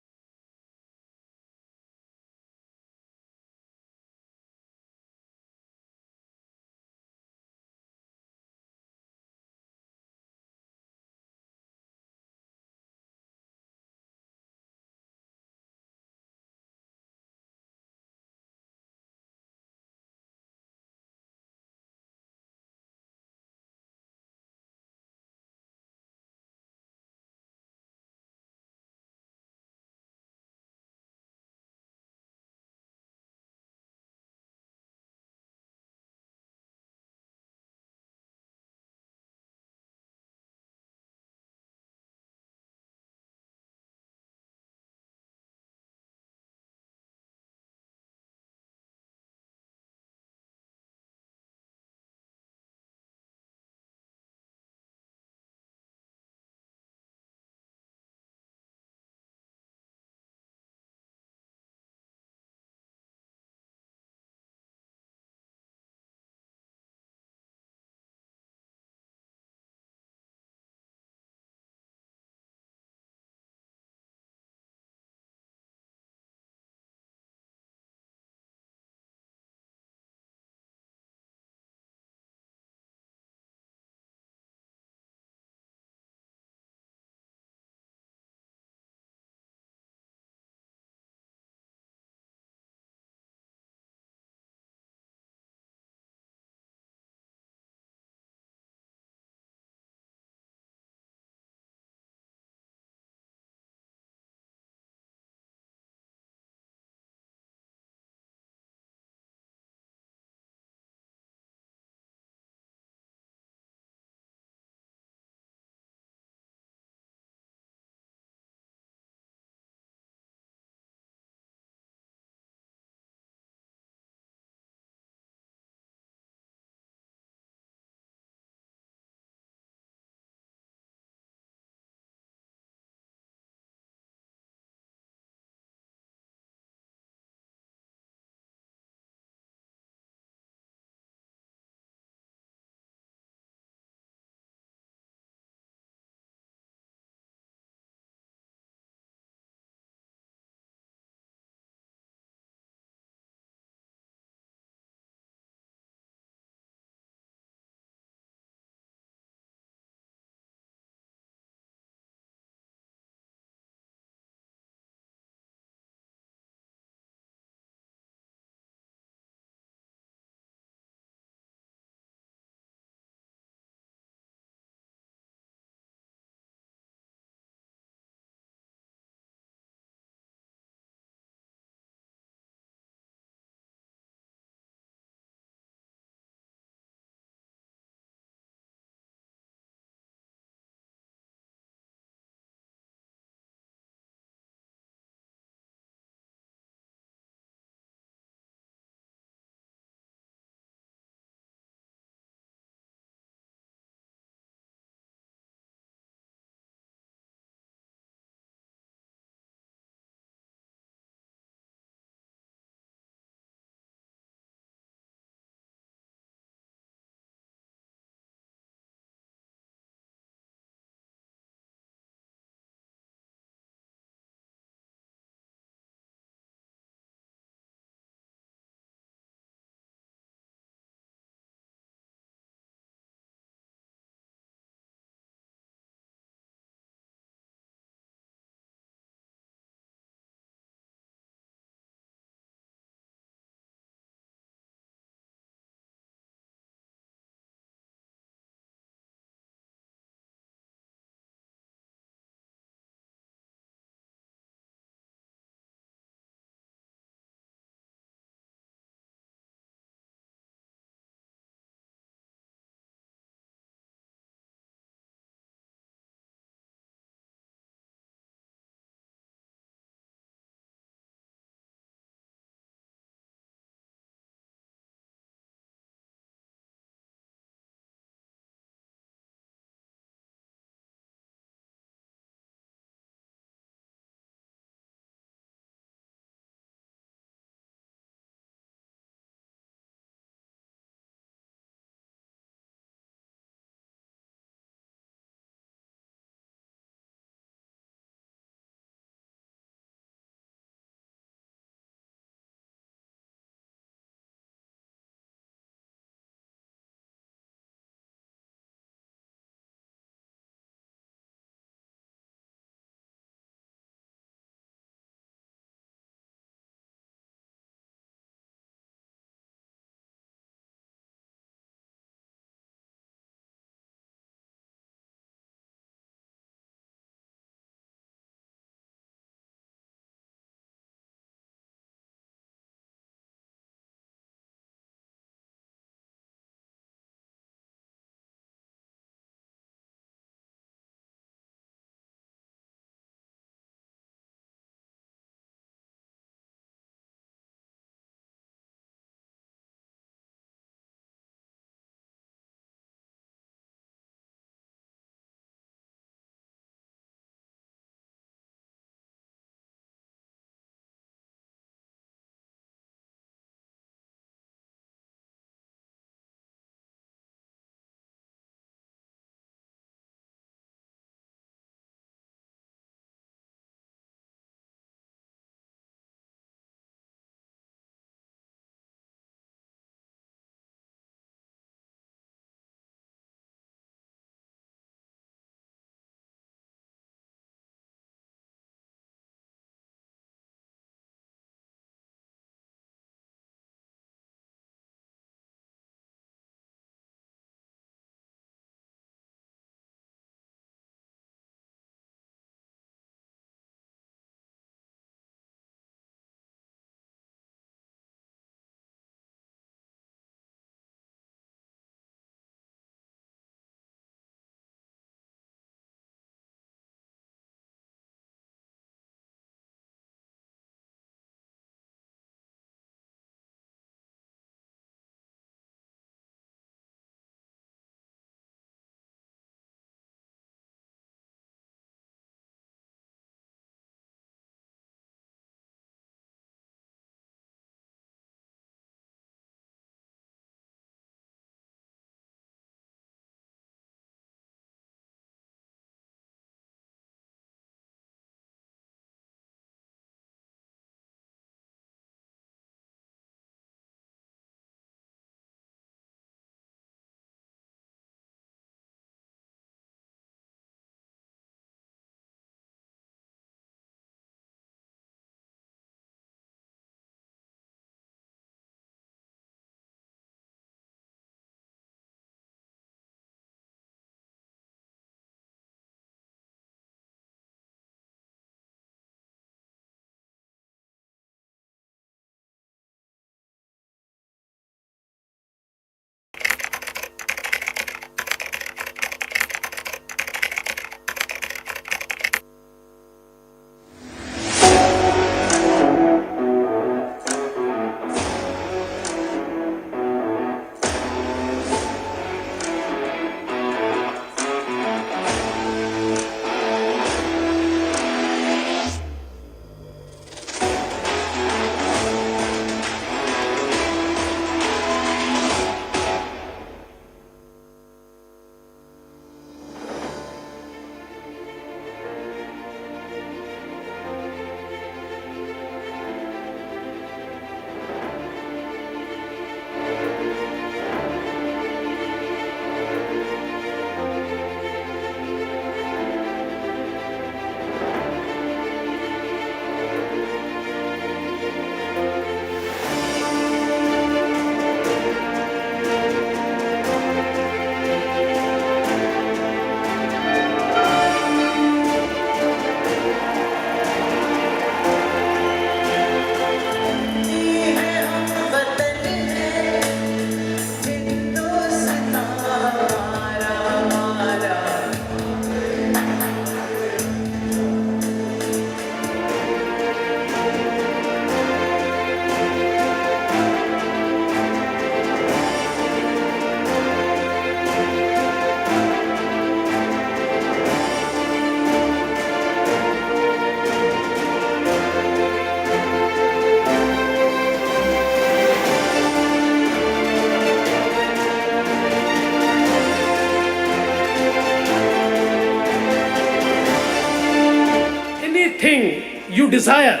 desire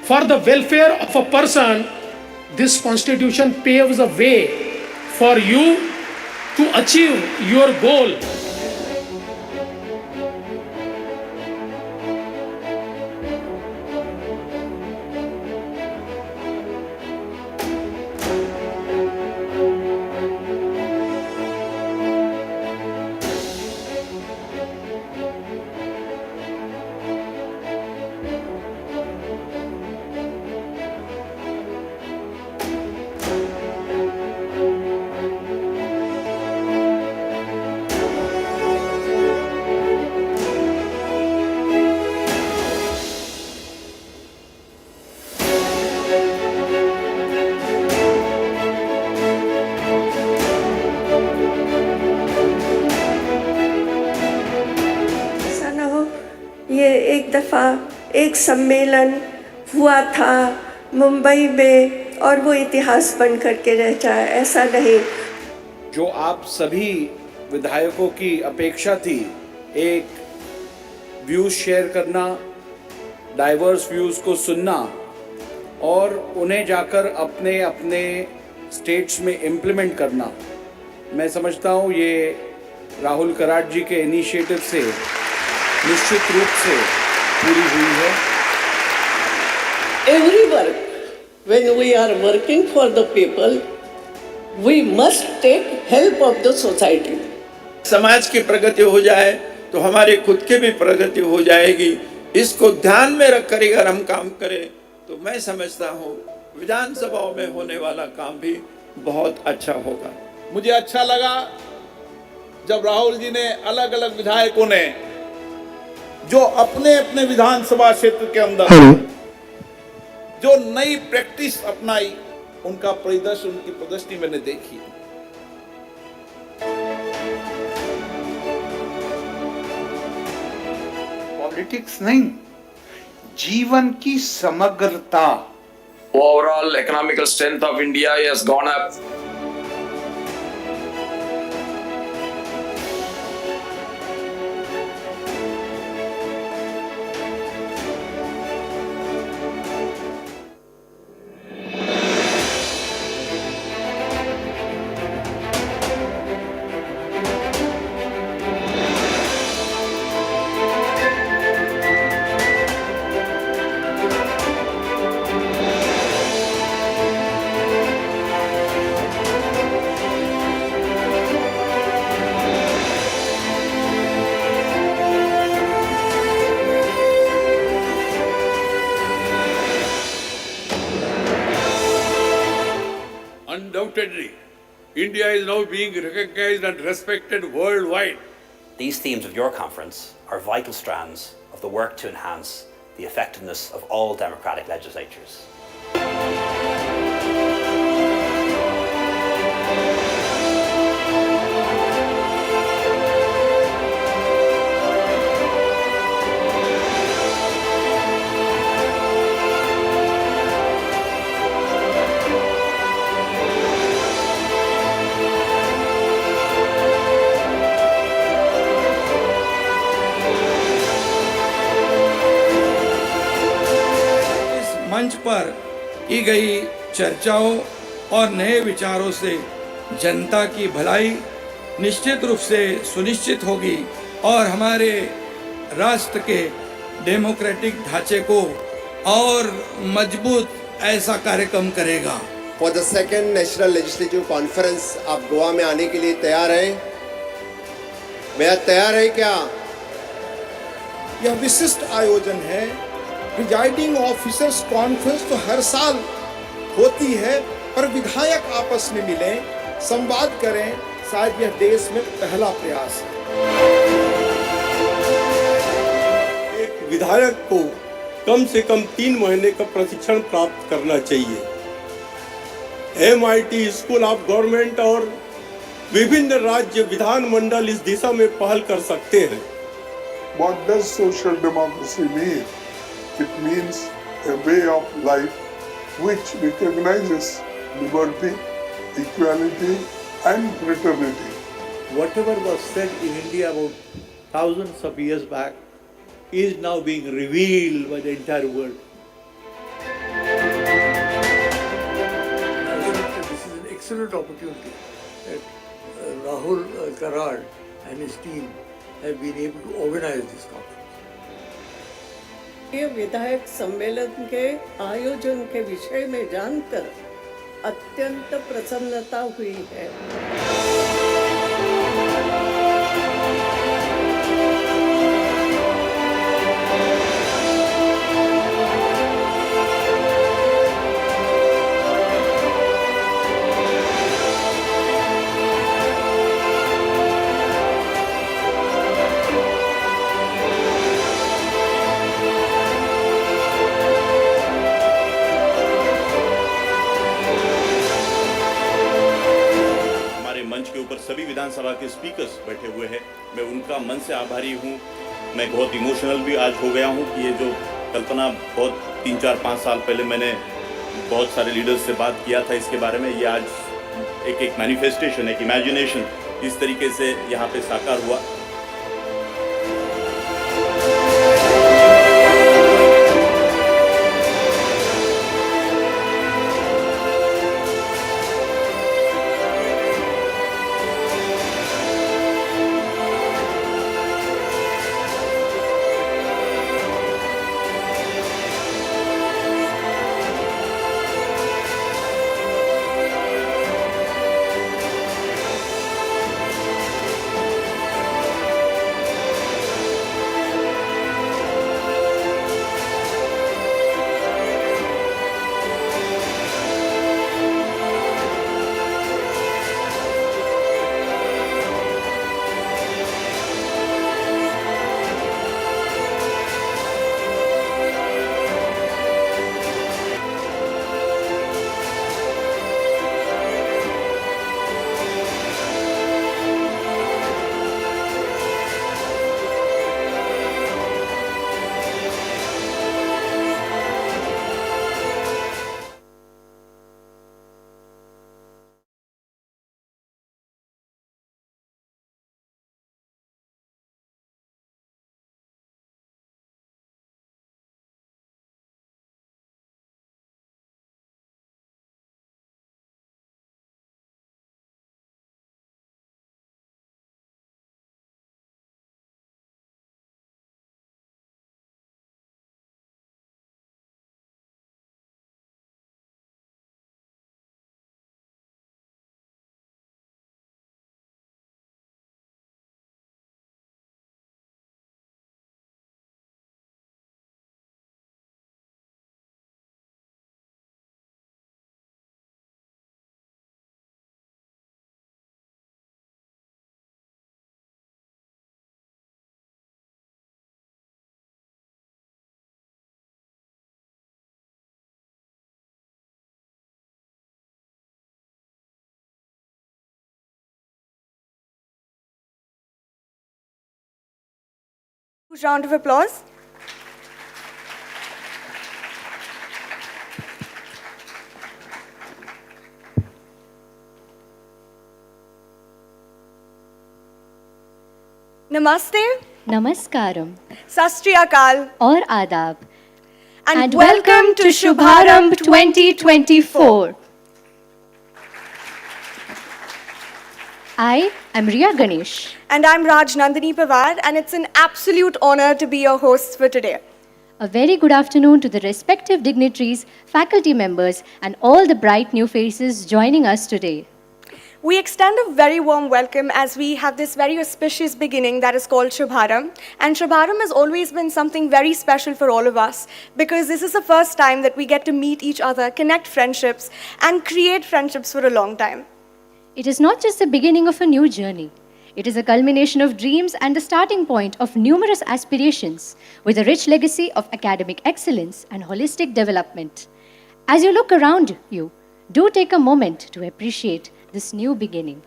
for the welfare of a person, this constitution paves a way for you to achieve your goal. ये एक दफ़ा एक सम्मेलन हुआ था मुंबई में और वो इतिहास बन करके रह जाए, ऐसा नहीं। जो आप सभी विधायकों की अपेक्षा थी, एक व्यूज़ शेयर करना, डाइवर्स व्यूज़ को सुनना और उन्हें जाकर अपने अपने स्टेट्स में इम्प्लीमेंट करना, मैं समझता हूँ ये राहुल कराड जी के इनिशिएटिव से निश्चित रूप से पूरी हुई है। Every work, when we are working for the people, we must take help of the society. समाज की प्रगति हो जाए तो हमारे खुद के भी प्रगति हो जाएगी। इसको ध्यान में रख कर अगर हम काम करें तो मैं समझता हूँ विधानसभाओं में होने वाला काम भी बहुत अच्छा होगा। मुझे अच्छा लगा जब राहुल जी ने अलग अलग विधायकों ने जो अपने अपने विधानसभा क्षेत्र के अंदर जो नई प्रैक्टिस अपनाई, उनका परिदृश्य, उनकी प्रदर्शनी मैंने देखी। पॉलिटिक्स नहीं, जीवन की समग्रता। Overall economical strength of India has gone up. Undoubtedly, India is now being recognized and respected worldwide. These themes of your conference are vital strands of the work to enhance the effectiveness of all democratic legislatures. मंच पर की गई चर्चाओं और नए विचारों से जनता की भलाई निश्चित रूप से सुनिश्चित होगी और हमारे राष्ट्र के डेमोक्रेटिक ढांचे को और मजबूत ऐसा कार्यक्रम करेगा। For the second national legislative conference आप गोवा में आने के लिए तैयार हैं? मैं तैयार है क्या? यह विशिष्ट आयोजन है। प्रिजाइडिंग ऑफिसर्स कॉन्फ्रेंस तो हर साल होती है, पर विधायक आपस में मिलें, संवाद करें, शायद यह देश में पहला प्रयास है। एक विधायक को कम से कम 3 महीने का प्रशिक्षण प्राप्त करना चाहिए। MIT स्कूल ऑफ गवर्नमेंट और विभिन्न राज्य विधानमंडल इस दिशा में पहल कर सकते हैं। What does social democracy mean? It means a way of life which recognizes liberty, equality, and fraternity. Whatever was said in India about thousands of years back is now being revealed by the entire world. fortunate opportunity that Rahul Karad and his team have been able to organize this conference. ये विधायक सम्मेलन के आयोजन के विषय में जानकर अत्यंत प्रसन्नता हुई है। सभी विधानसभा के स्पीकर्स बैठे हुए हैं, मैं उनका मन से आभारी हूँ। मैं बहुत इमोशनल भी आज हो गया हूँ कि ये जो कल्पना बहुत 3, 4, 5 साल पहले मैंने बहुत सारे लीडर्स से बात किया था इसके बारे में, ये आज एक मैनिफेस्टेशन, एक इमेजिनेशन इस तरीके से यहाँ पे साकार हुआ। Round of applause. Namaste. Namaskaram. Sat Shri Akal. और आदाब. And welcome to Shubharambh 2024. I am Riya Ganesh. And I'm Raj Nandini Pawar, and it's an absolute honor to be your host for today. A very good afternoon to the respective dignitaries, faculty members, and all the bright new faces joining us today. We extend a very warm welcome as we have this very auspicious beginning that is called Shubharambh. And Shubharambh has always been something very special for all of us because this is the first time that we get to meet each other, connect friendships, and create friendships for a long time. It is not just the beginning of a new journey. It is a culmination of dreams and the starting point of numerous aspirations with a rich legacy of academic excellence and holistic development. As you look around you, do take a moment to appreciate this new beginning.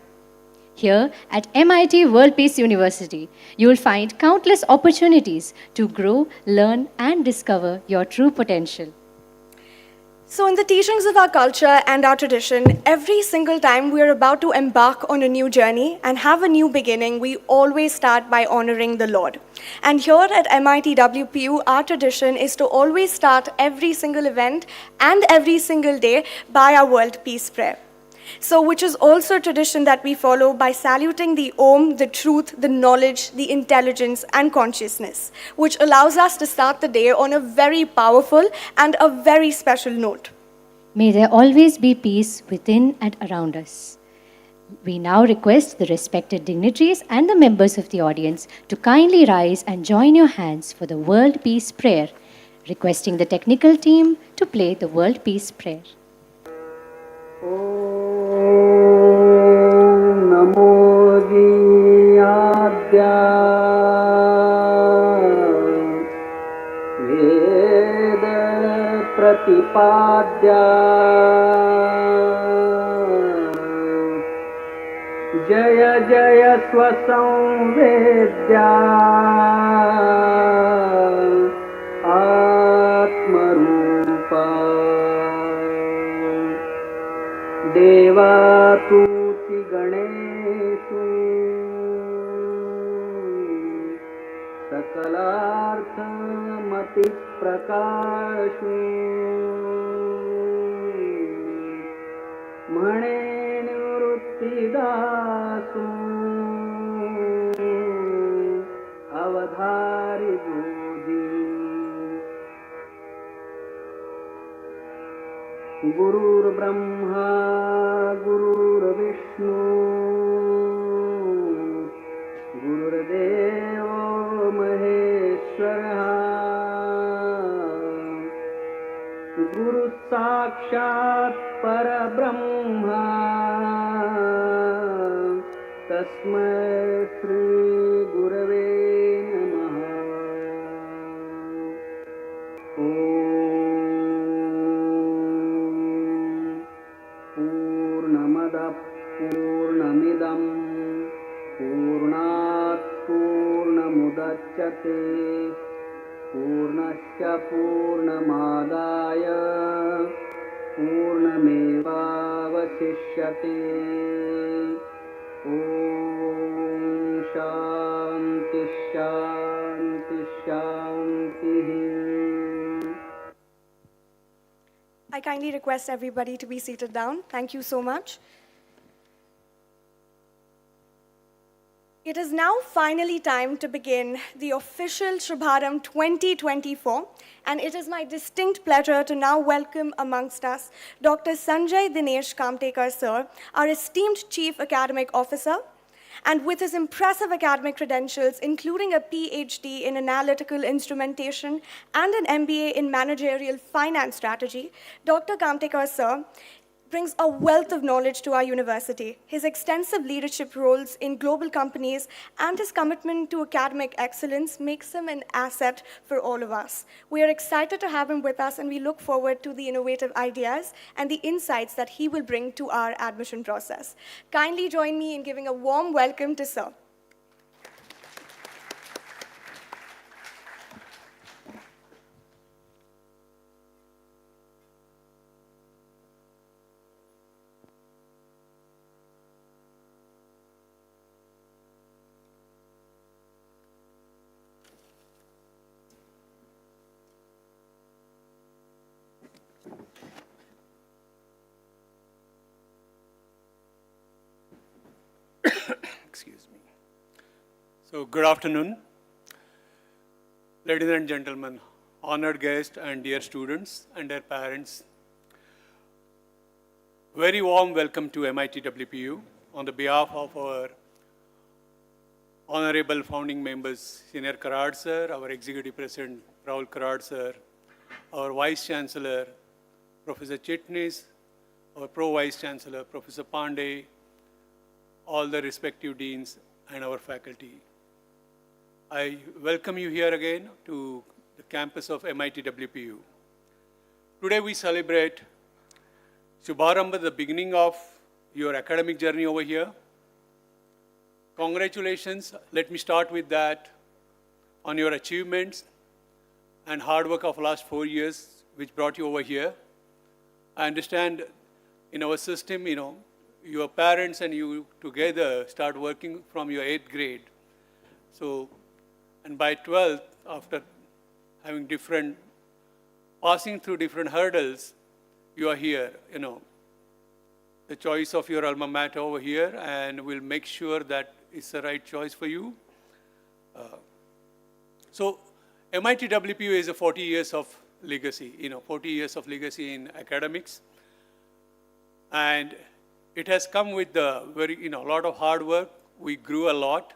Here at MIT-WPU University, you will find countless opportunities to grow, learn, and discover your true potential. So in the teachings of our culture and our tradition, every single time we are about to embark on a new journey and have a new beginning, we always start by honoring the Lord. And here at MIT-WPU, our tradition is to always start every single event and every single day by our World Peace Prayer. So, which is also a tradition that we follow by saluting the Om, the truth, the knowledge, the intelligence, and consciousness, which allows us to start the day on a very powerful and a very special note. May there always be peace within and around us. We now request the respected dignitaries and the members of the audience to kindly rise and join your hands for the World Peace Prayer, requesting the technical team to play the World Peace Prayer. Namo Diyadya Veda Pratipadya Jaya Jaya Swasamvedya Atmarupa Devatuti Ganeshu Sakalartha Mati Prakashu Mane Nivrittidasu Avadhari Bodhi Gurur Brahma Gurur Vishnu Gurudeva Maheshwara Guru Sakshat Parabrahma Tasmai Shri Gurave Namaha Purnamada Purnamidam Purnat Purnamudachyate Purnasya Purnamadaya Purnamevavasishyate Om Shanti Shanti Shanti. I kindly request everybody to be seated down. Thank you so much. It is now finally time to begin the official Shubharambh 2024, and it is my distinct pleasure to now welcome amongst us Dr. Sanjay Dinesh Kamtekar sir, our esteemed Chief Academic Officer, and with his impressive academic credentials, including a PhD in Analytical Instrumentation and an MBA in Managerial Finance Strategy, Dr. Kamtekar sir brings a wealth of knowledge to our university. His extensive leadership roles in global companies and his commitment to academic excellence makes him an asset for all of us. We are excited to have him with us, and we look forward to the innovative ideas and the insights that he will bring to our admission process. Kindly join me in giving a warm welcome to Sir. Excuse me. So, good afternoon, ladies and gentlemen, honored guests and dear students and their parents. Very warm welcome to MIT-WPU on the behalf of our honorable founding members, Senior Karad sir, our Executive President, Rahul Karad sir, our Vice Chancellor, Professor Chitnis, our Pro-Vice Chancellor, Professor Pandey, all the respective deans and our faculty. I welcome you here again to the campus of MIT-WPU. Today we celebrate Shubharambh, the beginning of your academic journey over here. Congratulations, let me start with that, on your achievements and hard work of last 4 years, which brought you over here. I understand in our system, your parents and you together start working from your 8th grade. So, and by 12th, after having passing through different hurdles, you are here, the choice of your alma mater over here, and we'll make sure that it's the right choice for you. So MIT-WPU is a 40 years of legacy, 40 years of legacy in academics. And it has come with a lot of hard work. We grew a lot.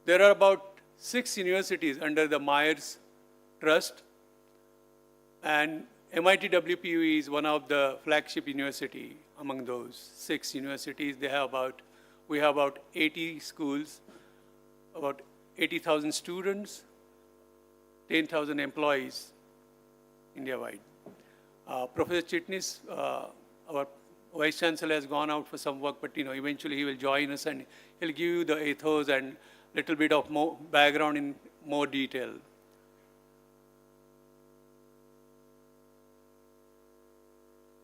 There are about 6 universities under the Myers Trust, and MIT-WPU is one of the flagship university among those 6 universities. We have about 80 schools, about 80,000 students, 10,000 employees India-wide. Professor Chitnis, our Vice Chancellor, has gone out for some work, but eventually he will join us and he'll give you the ethos and little bit of more background in more detail.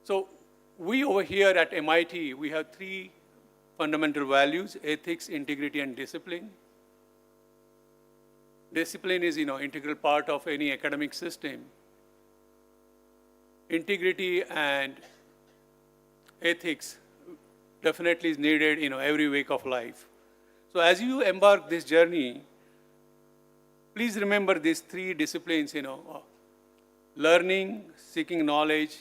So we over here at MIT, we have 3 fundamental values: ethics, integrity, and discipline. Discipline is, integral part of any academic system. Integrity and ethics definitely is needed, every week of life. So as you embark this journey, please remember these 3 disciplines, learning, seeking knowledge,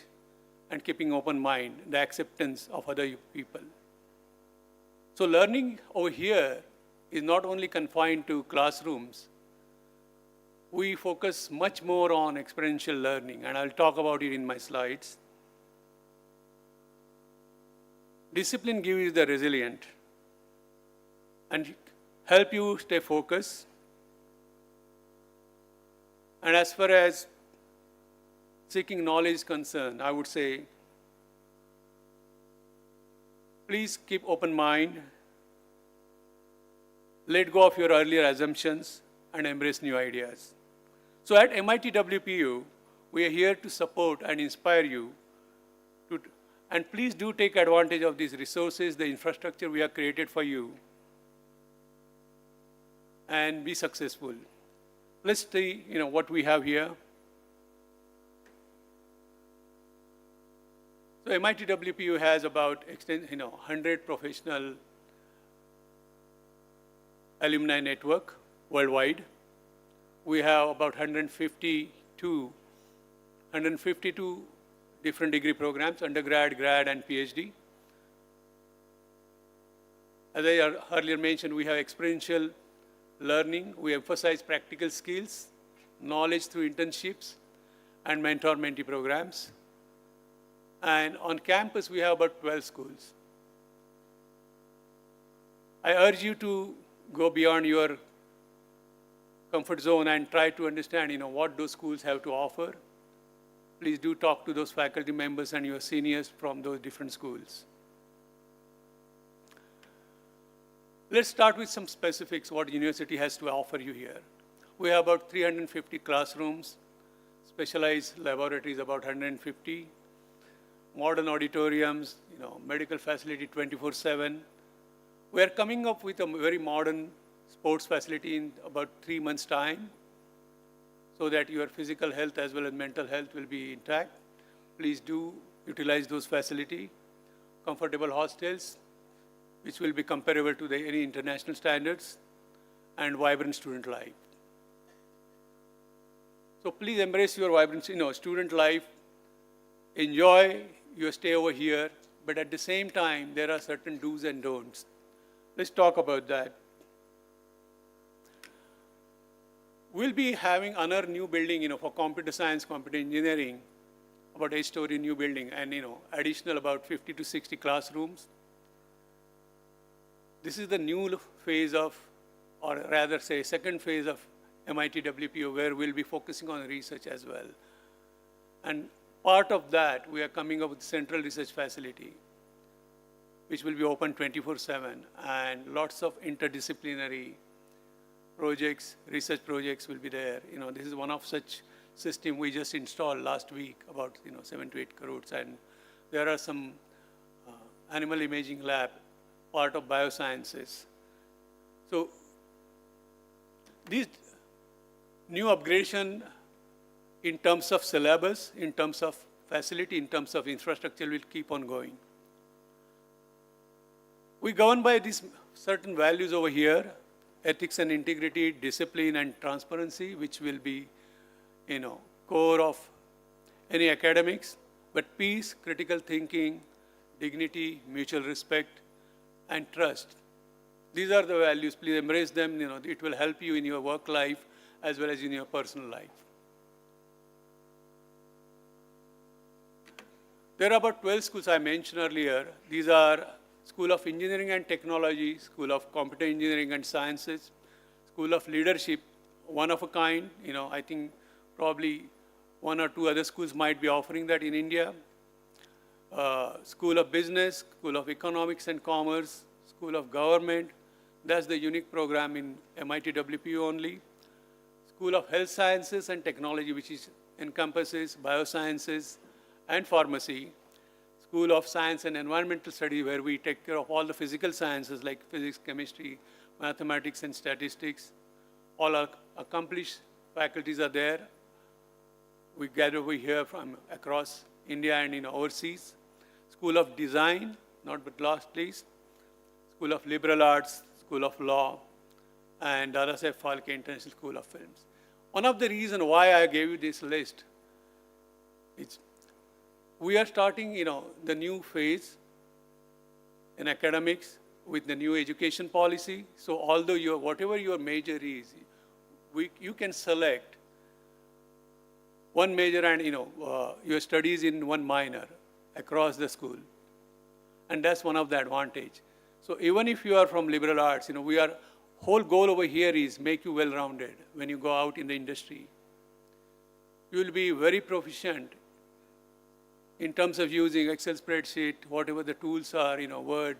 and keeping open mind, the acceptance of other people. So learning over here is not only confined to classrooms. We focus much more on experiential learning, and I'll talk about it in my slides. Discipline gives you the resilient and help you stay focused. And as far as seeking knowledge is concerned, I would say, please keep open mind, let go of your earlier assumptions, and embrace new ideas. So at MIT-WPU, we are here to support and inspire you. And please do take advantage of these resources, the infrastructure we have created for you, and be successful. Let's see, what we have here. So MIT-WPU has about 100 professional alumni network worldwide. We have about 152 different degree programs, undergrad, grad, and PhD. As I earlier mentioned, we have experiential learning. We emphasize practical skills, knowledge through internships, and mentor-mentee programs. And on campus, we have about 12 schools. I urge you to go beyond your comfort zone and try to understand, what those schools have to offer. Please do talk to those faculty members and your seniors from those different schools. Let's start with some specifics, what university has to offer you here. We have about 350 classrooms, specialized laboratories about 150, modern auditoriums, medical facility 24/7. We are coming up with a very modern sports facility in about 3 months' time, so that your physical health as well as mental health will be intact. Please do utilize those facilities. Comfortable hostels, which will be comparable to any international standards, and vibrant student life. So please embrace your vibrant, student life. Enjoy your stay over here, but at the same time, there are certain do's and don'ts. Let's talk about that. We'll be having another new building, for computer science, computer engineering, about 8-story new building, and additional about 50 to 60 classrooms. This is the new phase of, or rather say, second phase of MIT-WPU, where we'll be focusing on research as well. And part of that, we are coming up with central research facility, which will be open 24/7, and lots of interdisciplinary projects, research projects will be there. This is one of such system we just installed last week, about 7 to 8 crores, and there are some animal imaging lab, part of biosciences. So these new upgradation in terms of syllabus, in terms of facility in terms of infrastructure will keep on going. We govern by these certain values over here: ethics and integrity, discipline and transparency, which will be, core of any academics, but peace, critical thinking, dignity, mutual respect, and trust. These are the values. Please embrace them. It will help you in your work life as well as in your personal life. There are about 12 schools I mentioned earlier. These are School of Engineering and Technology, School of Computer Engineering and Sciences, School of Leadership, one of a kind. I think probably one or two other schools might be offering that in India. School of Business, School of Economics and Commerce, School of Government. That's the unique program in MIT-WPU only. School of Health Sciences and Technology, which encompasses biosciences and pharmacy. School of Science and Environmental Studies, where we take care of all the physical sciences like physics, chemistry, mathematics, and statistics. All our accomplished faculties are there. We gather over here from across India and overseas. School of Design, not but last least. School of Liberal Arts, School of Law, and Darshan Phalke International School of Films. One of the reasons why I gave you this list is we are starting, the new phase in academics with the new education policy. So although whatever your major is, you can select one major and, your studies in one minor across the school. And that's one of the advantage. So even if you are from liberal arts, whole goal over here is make you well-rounded when you go out in the industry. You will be very proficient in terms of using Excel spreadsheet, whatever the tools are, Word,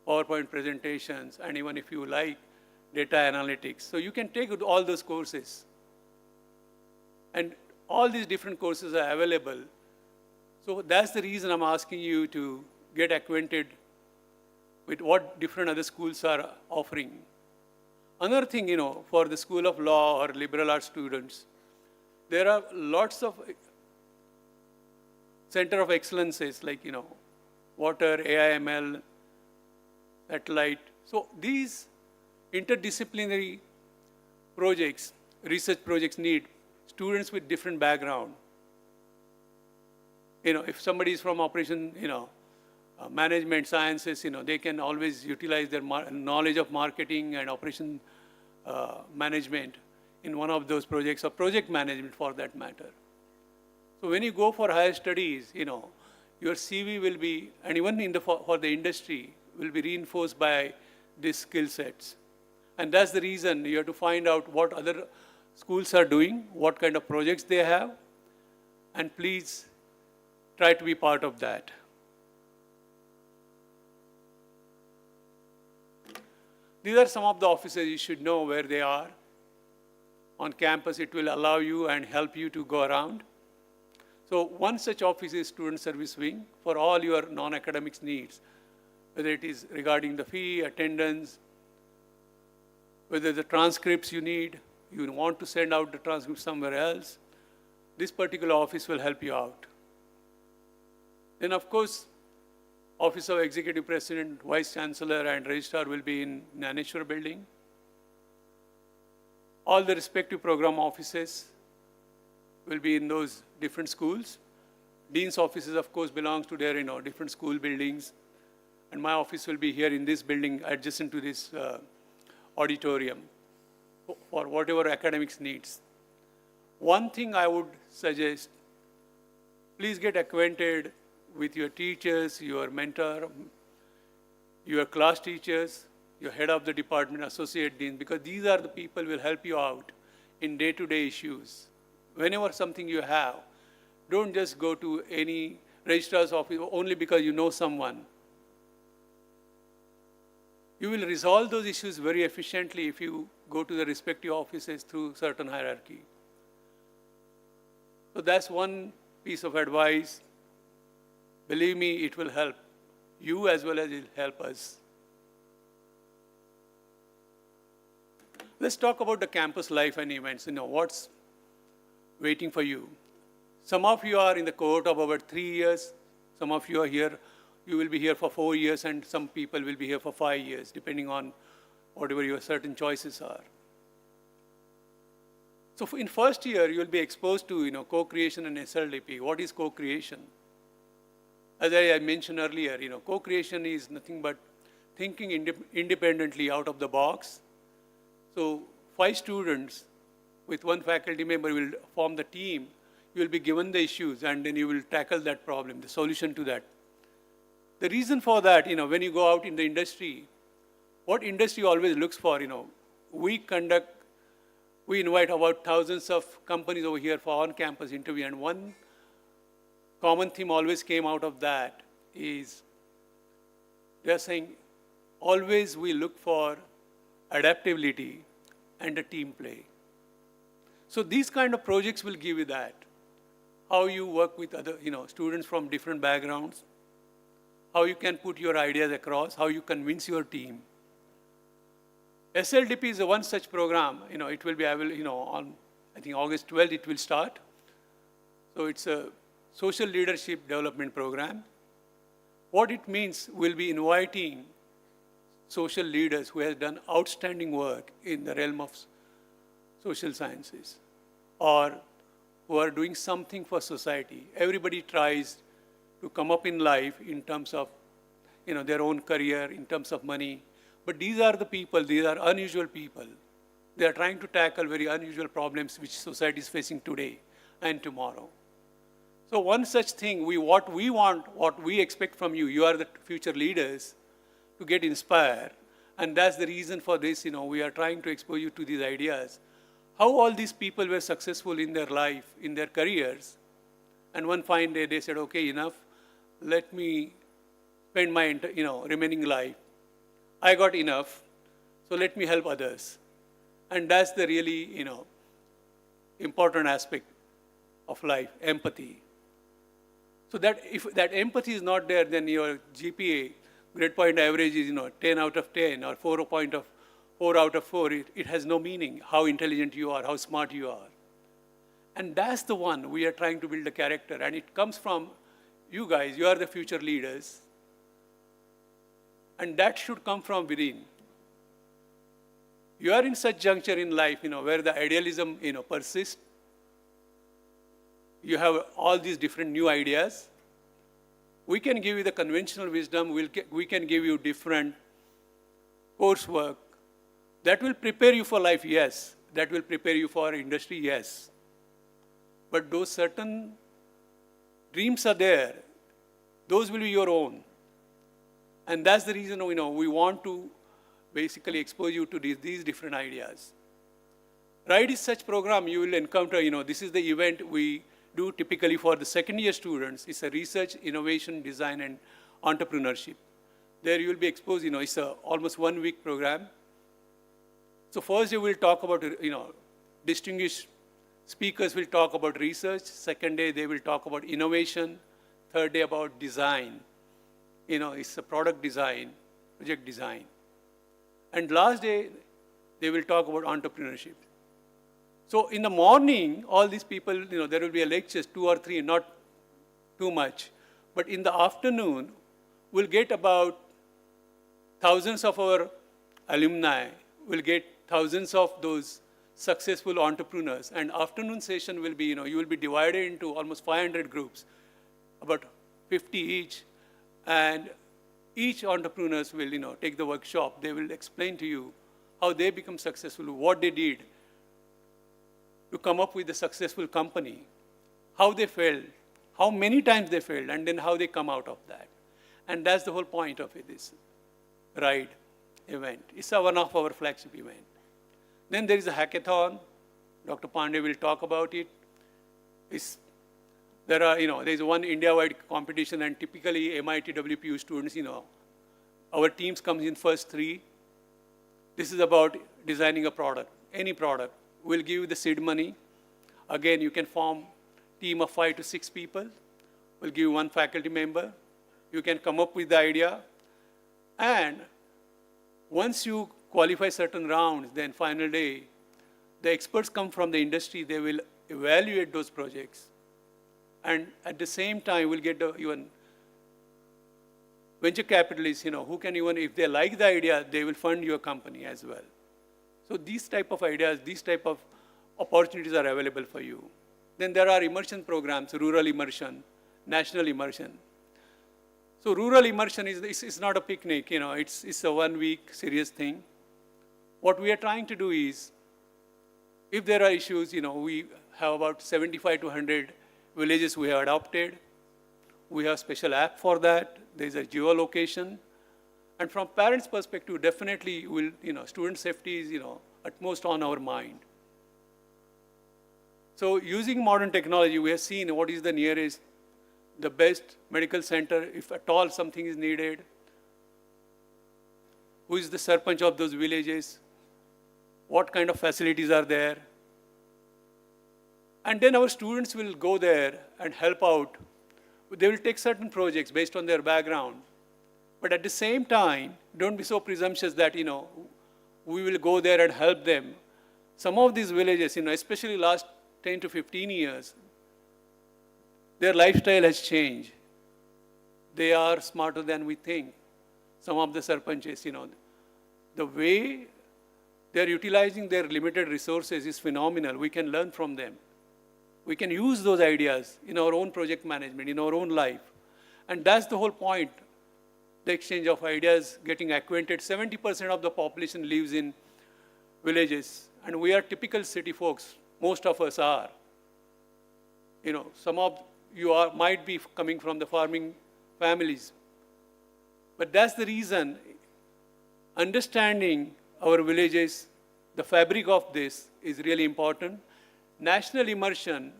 PowerPoint presentations, and even if you like, data analytics. So you can take all those courses. And all these different courses are available. So that's the reason I'm asking you to get acquainted with what different other schools are offering. Another thing, for the School of Law or liberal arts students, there are lots of center of excellences like, water, AI/ML, satellite. So these interdisciplinary projects, research projects need students with different background. If somebody is from operation, management sciences, they can always utilize their knowledge of marketing and operation management in one of those projects, or project management for that matter. So when you go for higher studies, your CV will be, and even for the industry, will be reinforced by these skill sets. And that's the reason you have to find out what other schools are doing, what kind of projects they have, and please try to be part of that. These are some of the offices you should know where they are. On campus, it will allow you and help you to go around. So one such office is Student Service Wing for all your non-academics needs, whether it is regarding the fee, attendance, whether the transcripts you need, you want to send out the transcripts somewhere else, this particular office will help you out. Then of course, Office of Executive President, Vice Chancellor, and Registrar will be in Naneshwar building. All the respective program offices will be in those different schools. Dean's offices, of course, belongs to their different school buildings. And my office will be here in this building adjacent to this auditorium for whatever academics needs. One thing I would suggest, please get acquainted with your teachers, your mentor, your class teachers, your head of the department, associate dean, because these are the people who will help you out in day-to-day issues. Whenever something you have, don't just go to any registrar's office only because you know someone. You will resolve those issues very efficiently if you go to the respective offices through certain hierarchy. So that's one piece of advice. Believe me, it will help you as well as it will help us. Let's talk about the campus life and events. What's waiting for you. Some of you are in the cohort of about 3 years. Some of you are here, you will be here for 4 years, and some people will be here for 5 years, depending on whatever your certain choices are. So in first year, you will be exposed to co-creation and SLDP. What is co-creation? As I mentioned earlier, co-creation is nothing but thinking independently out of the box. So 5 students with 1 faculty member will form the team. You will be given the issues, and then you will tackle that problem, the solution to that. The reason for that, when you go out in the industry, what industry always looks for, we invite about thousands of companies over here for on-campus interview, and one common theme always came out of that is they're saying, always we look for adaptability and a team play. So these kind of projects will give you that. How you work with other, students from different backgrounds, how you can put your ideas across, how you convince your team. SLDP is one such program. It will be available, on, I think, August 12th it will start. So it's a social leadership development program. What it means, we'll be inviting social leaders who have done outstanding work in the realm of social sciences or who are doing something for society. Everybody tries to come up in life in terms of their own career, in terms of money. But these are the people, these are unusual people. They are trying to tackle very unusual problems which society is facing today and tomorrow. So one such thing, what we want, what we expect from you, you are the future leaders, to get inspired. And that's the reason for this, we are trying to expose you to these ideas. How all these people were successful in their life, in their careers. And one fine day they said, okay, enough, let me spend my remaining life. I got enough, so let me help others. And that's the really, important aspect of life, empathy. So that if that empathy is not there, then your GPA, grade point average is 10 out of 10 or 4 out of 4. It has no meaning how intelligent you are, how smart you are. And that's the one we are trying to build a character. And it comes from you guys. You are the future leaders. And that should come from within. You are in such juncture in life, where the idealism, persists. You have all these different new ideas. We can give you the conventional wisdom. We can give you different coursework. That will prepare you for life, yes. That will prepare you for industry, yes. But those certain dreams are there. Those will be your own. And that's the reason, we want to basically expose you to these different ideas. RIDE is such program you will encounter, this is the event we do typically for the second year students. It's a research, innovation, design, and entrepreneurship. There you will be exposed, it's a almost 1 week program. So first you will talk about, distinguished speakers will talk about research. Second day they will talk about innovation. Third day about design. It's a product design, project design. And last day, they will talk about entrepreneurship. So in the morning, all these people, there will be a lectures, 2 or 3, not too much. But in the afternoon, we'll get about thousands of our alumni, we'll get thousands of those successful entrepreneurs. And afternoon session will be, you will be divided into almost 500 groups, about 50 each. And each entrepreneurs will, take the workshop. They will explain to you how they become successful, what they did to come up with a successful company, how they failed, how many times they failed, and then how they come out of that. And that's the whole point of it, this RIDE event. It's one of our flagship event. Then there is a hackathon. Dr. Pandey will talk about it. There's one India-wide competition, and typically MIT-WPU students, our teams comes in first 3. This is about designing a product, any product. We'll give you the seed money. Again, you can form team of 5 to 6 people. We'll give you 1 faculty member. You can come up with the idea. And once you qualify certain rounds, then final day, the experts come from the industry. They will evaluate those projects. and at the same time we'll get even venture capitalists, who can even, if they like the idea, they will fund your company as well. So these type of ideas, these type of opportunities are available for you. Then there are immersion programs, rural immersion, national immersion. So rural immersion is not a picnic, it's a 1 week serious thing. What we are trying to do is, if there are issues, we have about 75 to 100 villages we have adopted. We have special app for that. There is a geolocation. And from parents' perspective, definitely will, student safety is, utmost on our mind. So using modern technology, we have seen what is the nearest, the best medical center, if at all something is needed. Who is the sarpanch of those villages? What kind of facilities are there? And then our students will go there and help out. They will take certain projects based on their background. But at the same time, don't be so presumptuous that, we will go there and help them. Some of these villages, especially last 10 to 15 years, their lifestyle has changed. They are smarter than we think. Some of the sarpanches, the way they're utilizing their limited resources is phenomenal. We can learn from them. We can use those ideas in our own project management, in our own life. And that's the whole point, the exchange of ideas, getting acquainted. 70% of the population lives in villages, and we are typical city folks. Most of us are. Some of you might be coming from the farming families. But that's the reason, understanding our villages, the fabric of this is really important. National immersion,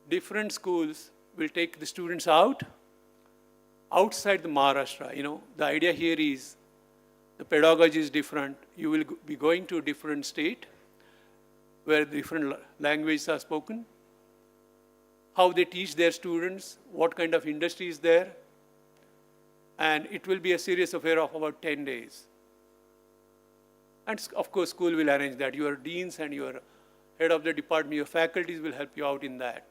different schools will take the students outside the Maharashtra. The idea here is the pedagogy is different. You will be going to a different state where different languages are spoken, how they teach their students, what kind of industry is there, and it will be a serious affair of about 10 days. And of course, school will arrange that. Your deans and your head of the department, your faculties will help you out in that.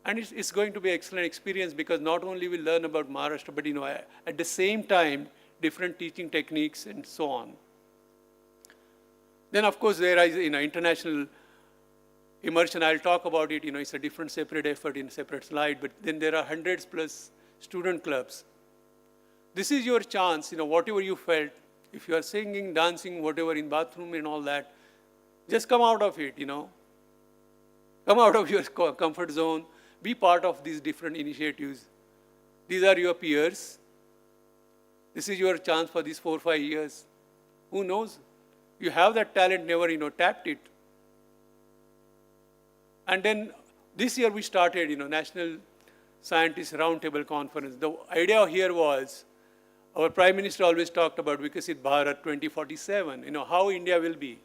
And it's going to be an excellent experience because not only we'll learn about Maharashtra, but at the same time, different teaching techniques and so on. Then of course there is international immersion. I'll talk about it. It's a different separate effort in a separate slide. But then there are hundreds plus student clubs. This is your chance. Whatever you felt, if you are singing, dancing, whatever in bathroom and all that, just come out of it. Come out of your comfort zone. Be part of these different initiatives. These are your peers. This is your chance for these 4 or 5 years. Who knows? You have that talent, never, tapped it. And then this year we started, National Scientist Roundtable Conference. The idea here was, our Prime Minister always talked about Vikasit Bharat 2047, how India will be.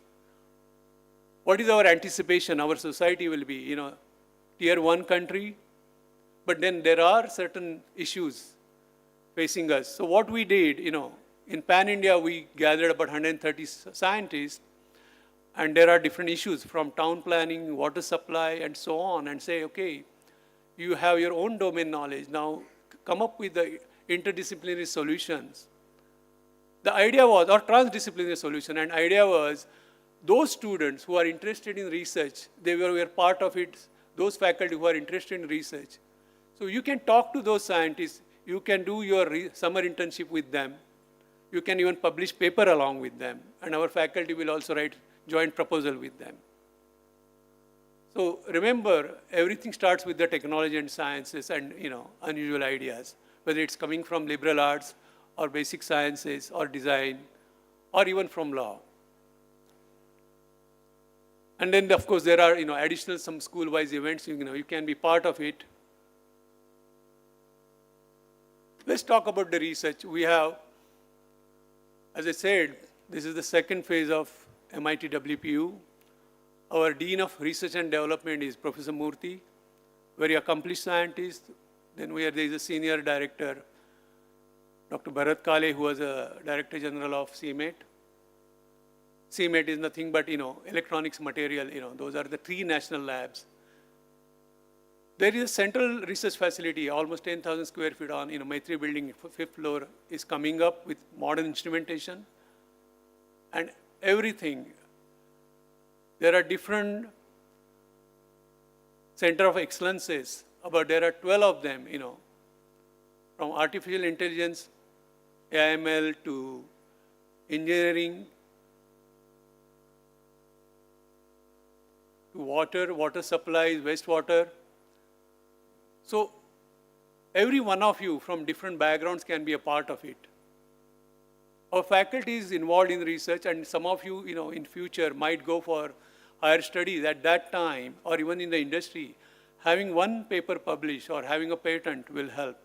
What is our anticipation, our society will be, tier 1 country, but then there are certain issues facing us. So what we did, in Pan-India, we gathered about 130 scientists, and there are different issues from town planning, water supply, and so on, and say, okay, you have your own domain knowledge. Now, come up with the interdisciplinary solutions. The idea was, or transdisciplinary solution, and idea was, those students who are interested in research, they were part of it, those faculty who are interested in research. So you can talk to those scientists, you can do your summer internship with them, you can even publish paper along with them, and our faculty will also write joint proposal with them. So remember, everything starts with the technology and sciences and unusual ideas, whether it's coming from liberal arts or basic sciences or design or even from law. And then, of course, there are additional some school-wise events. You can be part of it. Let's talk about the research. We have, as I said, this is the second phase of MIT-WPU. Our Dean of Research and Development is Professor Murthy, very accomplished scientist. Then there is a Senior Director, Dr. Bharat Kale, who was a Director General of CMET. CMET is nothing but, electronics material, those are the 3 national labs. There is a central research facility, almost 10,000 square feet on, Maitri building, 5th floor is coming up with modern instrumentation and everything. There are different center of excellences, but there are 12 of them, from artificial intelligence, AML to engineering, to water supplies, wastewater. So every one of you from different backgrounds can be a part of it. Our faculty is involved in research, and some of you, in future might go for higher studies at that time, or even in the industry. Having one paper published or having a patent will help.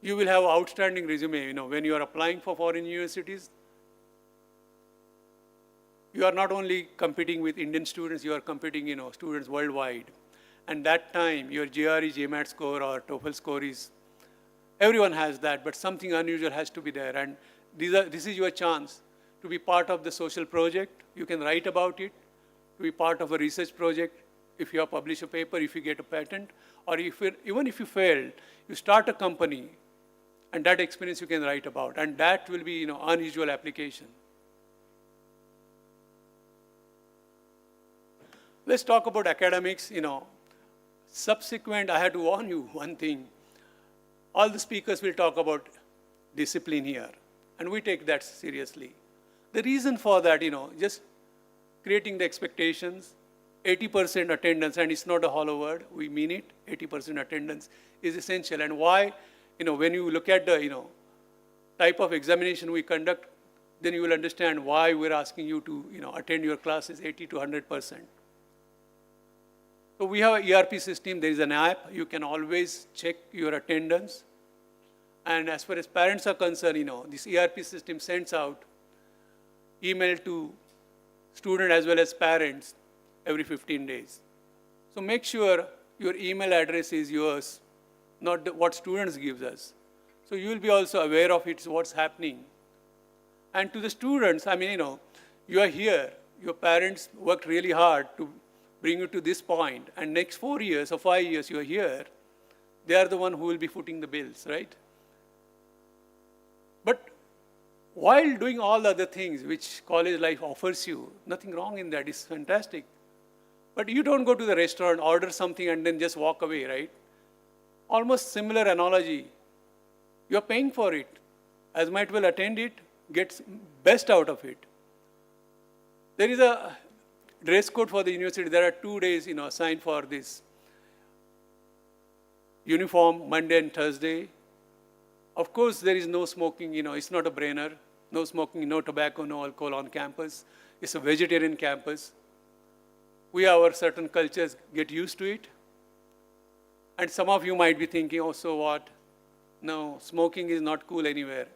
You will have outstanding resume, when you are applying for foreign universities. You are not only competing with Indian students, you are competing, students worldwide. And that time, your GRE, GMAT score or TOEFL score is, everyone has that, but something unusual has to be there. And this is your chance to be part of the social project. You can write about it, to be part of a research project. If you have published a paper, if you get a patent, or even if you failed, you start a company, and that experience you can write about. And that will be, unusual application. Let's talk about academics, Subsequent, I had to warn you one thing. All the speakers will talk about discipline here, and we take that seriously. The reason for that, just creating the expectations, 80% attendance, and it's not a hollow word, we mean it, 80% attendance is essential. And why, when you look at the, type of examination we conduct, then you will understand why we're asking you to, attend your classes 80 to 100%. So we have an ERP system, there is an app, you can always check your attendance. And as far as parents are concerned, this ERP system sends out email to student as well as parents every 15 days. So make sure your email address is yours, not what students gives us. So you will be also aware of it, what's happening. And to the students, you are here, your parents worked really hard to bring you to this point, and next 4 years or 5 years you are here, they are the one who will be footing the bills, right? But while doing all the other things which college life offers you, nothing wrong in that, it's fantastic. But you don't go to the restaurant, order something and then just walk away, right? Almost similar analogy. You're paying for it. As might well attend it, get best out of it. There is a dress code for the university. There are 2 days, assigned for this. Uniform, Monday and Thursday. Of course, there is no smoking, it's not a brainer. No smoking, no tobacco, no alcohol on campus. It's a vegetarian campus. We, our certain cultures, get used to it. And some of you might be thinking, oh, so what? No, smoking is not cool anywhere.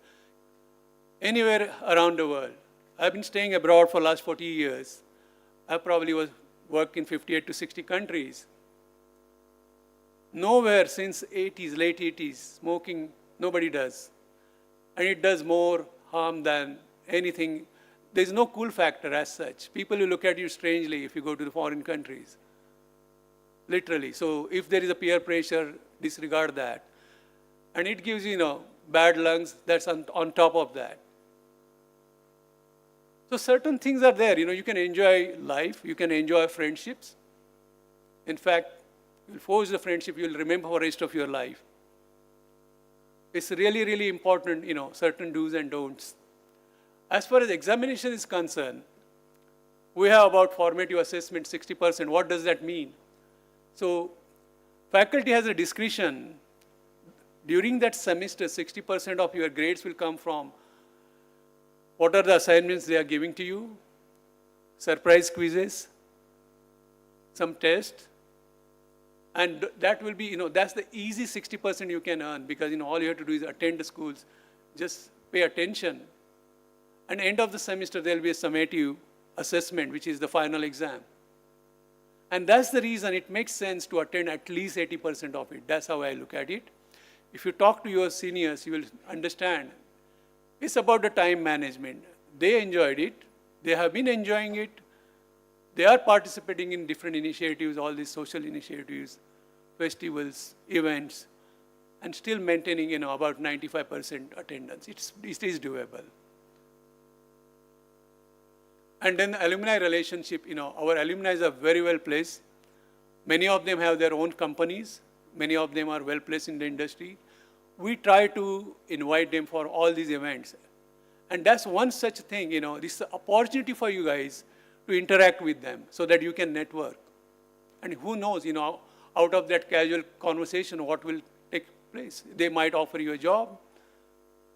Anywhere around the world. I've been staying abroad for the last 40 years. I probably worked in 58 to 60 countries. Nowhere since 80s, late 80s, smoking, nobody does. And it does more harm than anything. There's no cool factor as such. People will look at you strangely if you go to the foreign countries. Literally. So if there is a peer pressure, disregard that. And it gives you, bad lungs, that's on top of that. So certain things are there, you can enjoy life, you can enjoy friendships. In fact, you'll forge the friendship you'll remember for the rest of your life. It's really, really important, certain do's and don'ts. As far as examination is concerned, we have about formative assessment, 60%. What does that mean? So faculty has a discretion. During that semester, 60% of your grades will come from what are the assignments they are giving to you, surprise quizzes, some tests, and that will be, that's the easy 60% you can earn because, all you have to do is attend the schools, just pay attention. And end of the semester, there will be a summative assessment, which is the final exam. And that's the reason it makes sense to attend at least 80% of it. That's how I look at it. If you talk to your seniors, you will understand. It's about the time management. They enjoyed it. They have been enjoying it. they are participating in different initiatives, all these social initiatives, festivals, events, and still maintaining, about 95% attendance. It is doable. And then the alumni relationship, our alumni are very well placed. Many of them have their own companies. Many of them are well placed in the industry. We try to invite them for all these events. And that's one such thing, this is an opportunity for you guys to interact with them so that you can network. And who knows, out of that casual conversation, what will take place. They might offer you a job.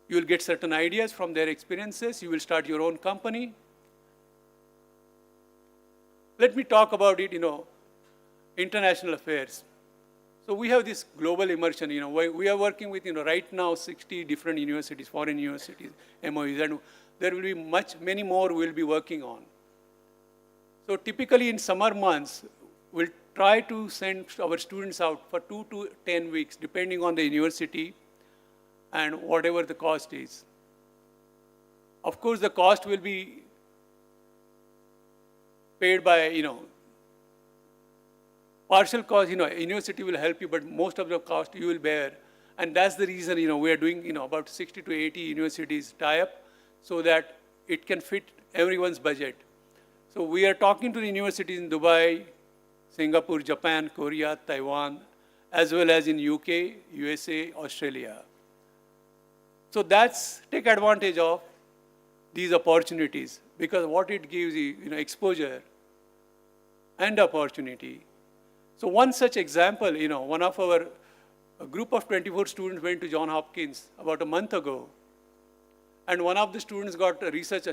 You will get certain ideas from their experiences. You will start your own company. Let me talk about it, international affairs. So we have this global immersion, we are working with, right now 60 different universities, foreign universities, MOUs, and there will be many more we'll be working on. So typically in summer months, we'll try to send our students out for 2 to 10 weeks, depending on the university and whatever the cost is. Of course, the cost will be paid by, partial cost, university will help you, but most of the cost you will bear. And that's the reason, we are doing, about 60 to 80 universities tie-up so that it can fit everyone's budget. So we are talking to the universities in Dubai, Singapore, Japan, Korea, Taiwan, as well as in UK, USA, Australia. So take advantage of these opportunities, because what it gives you, exposure and opportunity. So one such example, one of a group of 24 students went to Johns Hopkins about a month ago, and one of the students got a research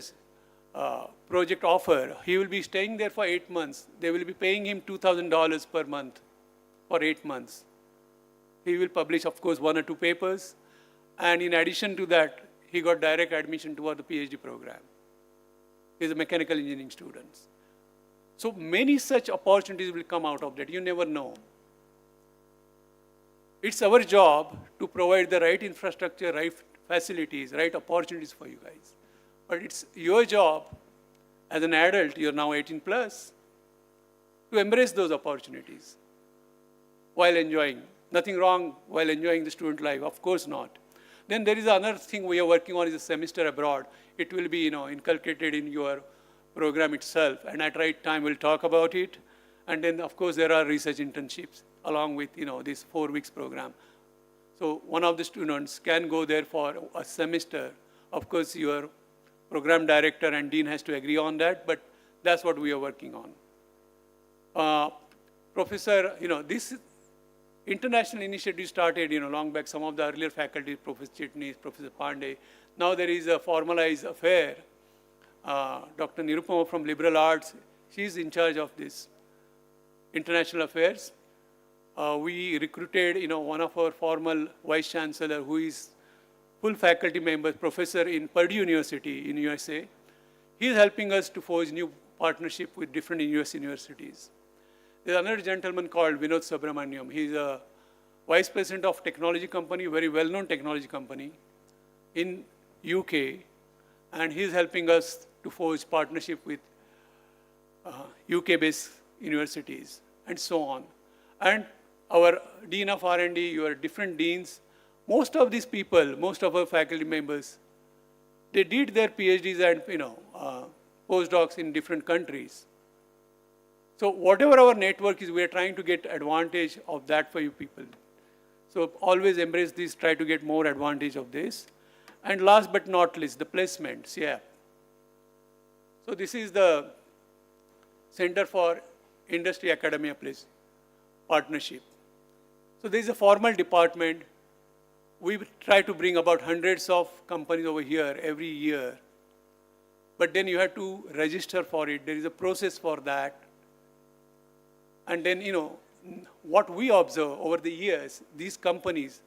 project offer. He will be staying there for 8 months. They will be paying him $2,000 per month for 8 months. He will publish, of course, 1 or 2 papers, and in addition to that, he got direct admission toward the PhD program. He's a mechanical engineering student. So many such opportunities will come out of that. You never know. It's our job to provide the right infrastructure, right facilities, right opportunities for you guys. But it's your job as an adult, you're now 18 plus, to embrace those opportunities while enjoying. Nothing wrong while enjoying the student life, of course not. Then there is another thing we are working on is a semester abroad. It will be, inculcated in your program itself, and at right time we'll talk about it. And then, of course, there are research internships along with, this 4 weeks program. So one of the students can go there for a semester. Of course, your program director and dean has to agree on that, but that's what we are working on. Professor, this international initiative started, long back. Some of the earlier faculty, Professor Chitnis, Professor Pandey. Now there is a formalized affair. Dr. Nirupama from Liberal Arts, she's in charge of this international affairs. We recruited, one of our former vice chancellor who is full faculty member, professor in Purdue University in USA. He's helping us to forge new partnership with different US universities. There's another gentleman called Vinod Subramaniam. He's a vice president of technology company, very well-known technology company in UK, and he's helping us to forge partnership with UK-based universities, and so on. And our Dean of R&D, your different deans, most of these people, most of our faculty members, they did their PhDs and postdocs in different countries. So whatever our network is, we are trying to get advantage of that for you people. So always embrace this, try to get more advantage of this. And last but not least, the placements, yeah. So this is the Center for Industry Academia Place Partnership. So there is a formal department. We try to bring about hundreds of companies over here every year. But then you have to register for it. There is a process for that. And then, what we observe over the years, these companies,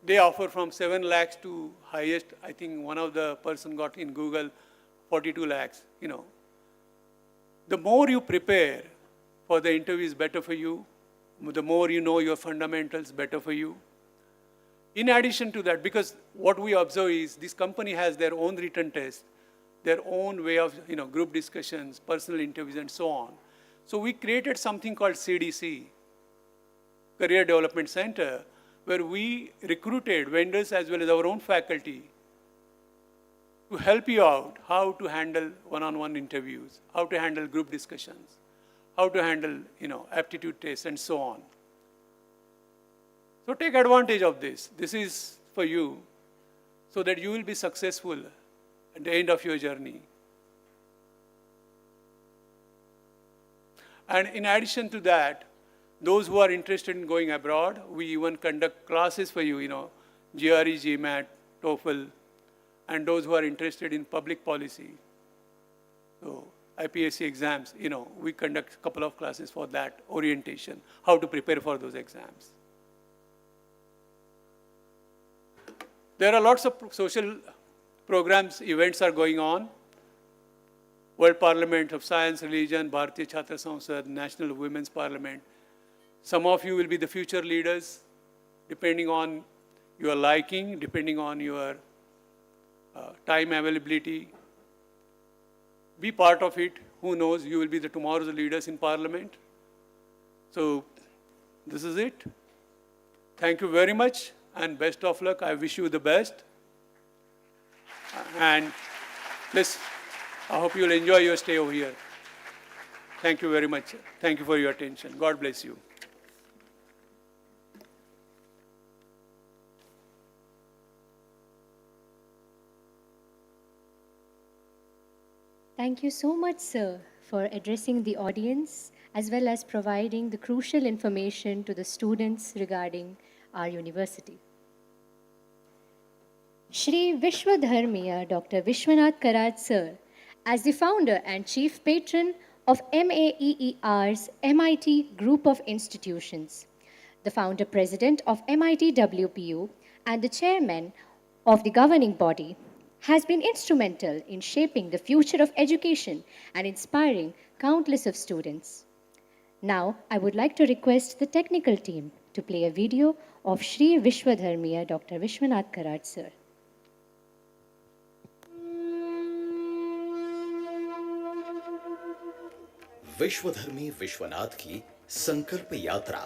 they offer from 7 lakhs to highest, I think one of the person got in Google, 42 lakhs, The more you prepare for the interview is better for you. The more you know your fundamentals, better for you. In addition to that, because what we observe is this company has their own written test, their own way of group discussions, personal interviews, and so on. So we created something called CDC, Career Development Center, where we recruited vendors as well as our own faculty to help you out how to handle one-on-one interviews, how to handle group discussions, how to handle aptitude tests, and so on. So take advantage of this. This is for you so that you will be successful at the end of your journey. And in addition to that, those who are interested in going abroad, we even conduct classes for you, GRE, GMAT, TOEFL, and those who are interested in public policy. So IPSC exams, we conduct a couple of classes for that orientation, how to prepare for those exams. There are lots of social programs, events are going on. World Parliament of Science, Religion, Bharatiya Chhatra Samsad, National Women's Parliament. Some of you will be the future leaders, depending on your liking, depending on your time availability. Be part of it. Who knows, you will be the tomorrow's leaders in Parliament. So this is it. Thank you very much and best of luck. I wish you the best. And please, I hope you'll enjoy your stay over here. Thank you very much. Thank you for your attention. God bless you. Thank you so much, sir, for addressing the audience as well as providing the crucial information to the students regarding our university. Shri Vishwadharmiya Dr. Vishwanath Karad, sir, as the founder and chief patron of MAEER's MIT Group of Institutions, the founder president of MIT-WPU and the chairman of the governing body, has been instrumental in shaping the future of education and inspiring countless of students. Now, I would like to request the technical team to play a video of Shri Vishwadharmiya Dr. Vishwanath Karad, sir. विश्वधर्मी Vishwanath की संकल्प यात्रा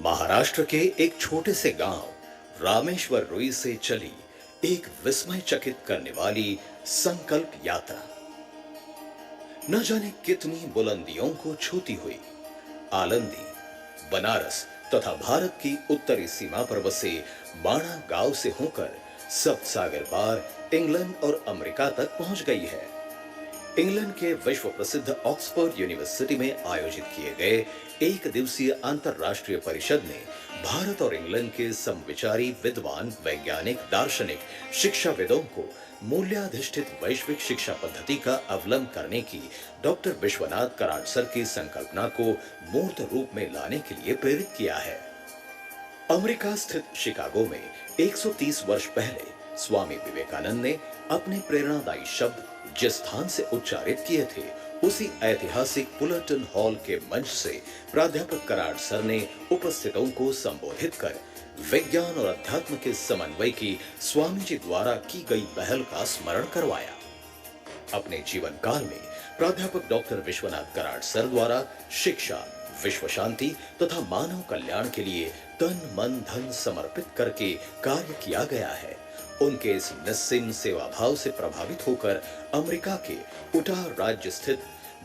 महाराष्ट्र के एक छोटे से गांव रामेश्वर रुई से चली एक विस्मयचकित करने वाली संकल्प यात्रा न जाने कितनी बुलंदियों को छूती हुई आलंदी, बनारस तथा भारत की उत्तरी सीमा पर बसे माणा गांव से होकर सप्त सागर पार इंग्लैंड और अमेरिका तक पहुंच गई है। इंग्लैंड के विश्व प्रसिद्ध ऑक्सफोर्ड यूनिवर्सिटी में आयोजित किए गए एक दिवसीय अंतर्राष्ट्रीय परिषद ने भारत और इंग्लैंड के समविचारी विद्वान, वैज्ञानिक, दार्शनिक, शिक्षाविदों को मूल्याधिष्ठित वैश्विक शिक्षा पद्धति का अवलंबन करने की डॉक्टर विश्वनाथ कराड सर की संकल्पना को मूर्त रूप में लाने के लिए प्रेरित किया है। अमेरिका स्थित शिकागो में 130 वर्ष पहले स्वामी विवेकानंद ने अपने प्रेरणादायी शब्द जिस स्थान से उच्चारित किए थे उसी ऐतिहासिक फुलरटन हॉल के मंच से प्राध्यापक कराड सर ने उपस्थितों को संबोधित कर विज्ञान और अध्यात्म के समन्वय की स्वामी जी द्वारा की गई पहल का स्मरण करवाया। अपने जीवन काल में प्राध्यापक डॉक्टर विश्वनाथ कराड सर द्वारा शिक्षा, विश्व शांति तथा मानव कल्याण के लिए तन मन धन समर्पित करके कार्य किया गया है। उनके इस निस्सीम सेवा भाव से प्रभावित होकर अमेरिका के उटाह राज्य स्थित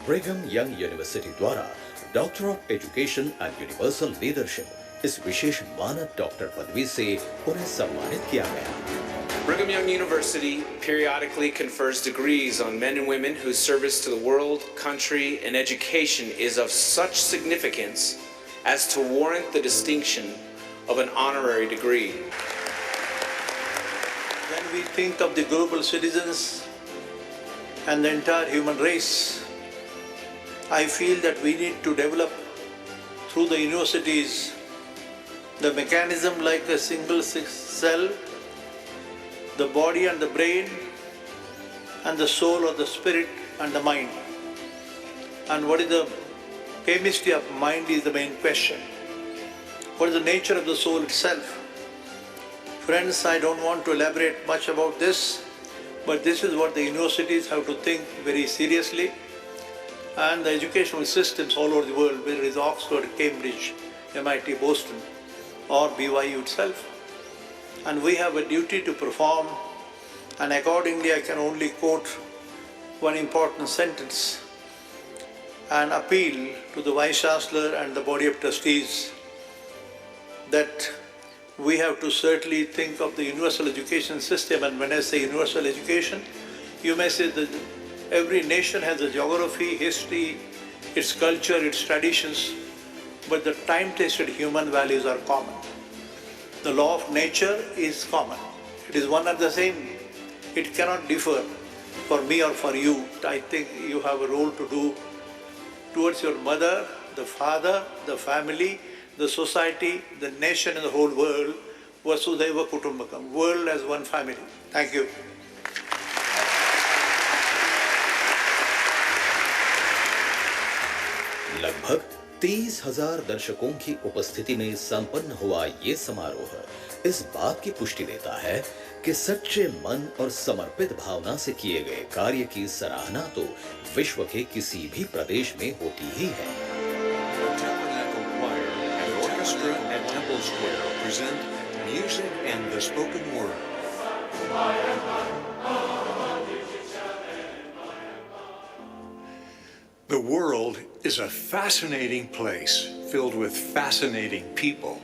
ब्रिघम यंग यूनिवर्सिटी द्वारा doctor of education and universal leadership इस विशेष मानद डॉक्टर पदवी से उन्हें सम्मानित किया गया। Brigham Young University periodically confers degrees on men and women whose service to the world, country, and education is of such significance as to warrant the distinction of an honorary degree. When we think of the global citizens and the entire human race, I feel that we need to develop through the universities the mechanism like a single cell, the body and the brain, and the soul or the spirit and the mind. And what is the chemistry of mind is the main question. What is the nature of the soul itself? Friends, I don't want to elaborate much about this, But this is what the universities have to think very seriously, and the educational systems all over the world, whether it is Oxford, Cambridge, MIT, Boston, or BYU itself. And we have a duty to perform, and accordingly I can only quote one important sentence and appeal to the Vice Chancellor and the body of trustees that we have to certainly think of the universal education system. And when I say universal education, you may say that every nation has a geography, history, its culture, its traditions, but the time-tested human values are common. The law of nature is common. It is one and the same. It cannot differ for me or for you. I think you have a role to do towards your mother, the father, the family, the society, the nation, and the whole world. Vasudhaiva Kutumbakam, world as one family. Thank you. लगभग 30,000 दर्शकों की उपस्थिति में संपन्न हुआ ये समारोह इस बात की पुष्टि देता है कि सच्चे मन और समर्पित भावना से किए गए कार्य की सराहना तो विश्व के किसी भी प्रदेश में होती ही है। The world is a fascinating place filled with fascinating people.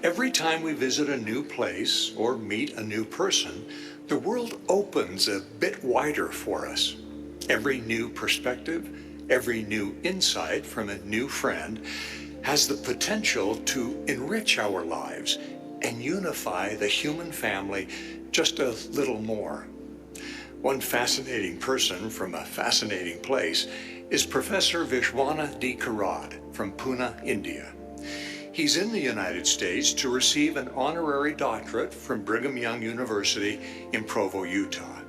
Every time we visit a new place or meet a new person, the world opens a bit wider for us. Every new perspective, every new insight from a new friend has the potential to enrich our lives and unify the human family just a little more. One fascinating person from a fascinating place is Professor Vishwashanti from Pune, India. He's in the United States to receive an honorary doctorate from Brigham Young University in Provo, Utah.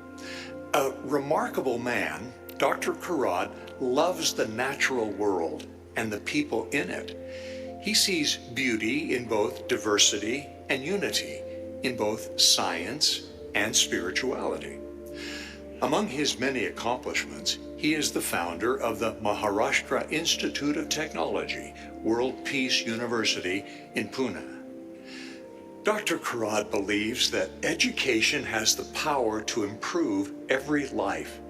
A remarkable man, Dr. Karad loves the natural world and the people in it. He sees beauty in both diversity and unity, in both science and spirituality. Among his many accomplishments, he is the founder of the Maharashtra Institute of Technology, World Peace University in Pune. Dr. Karad believes that education has the power to improve every life.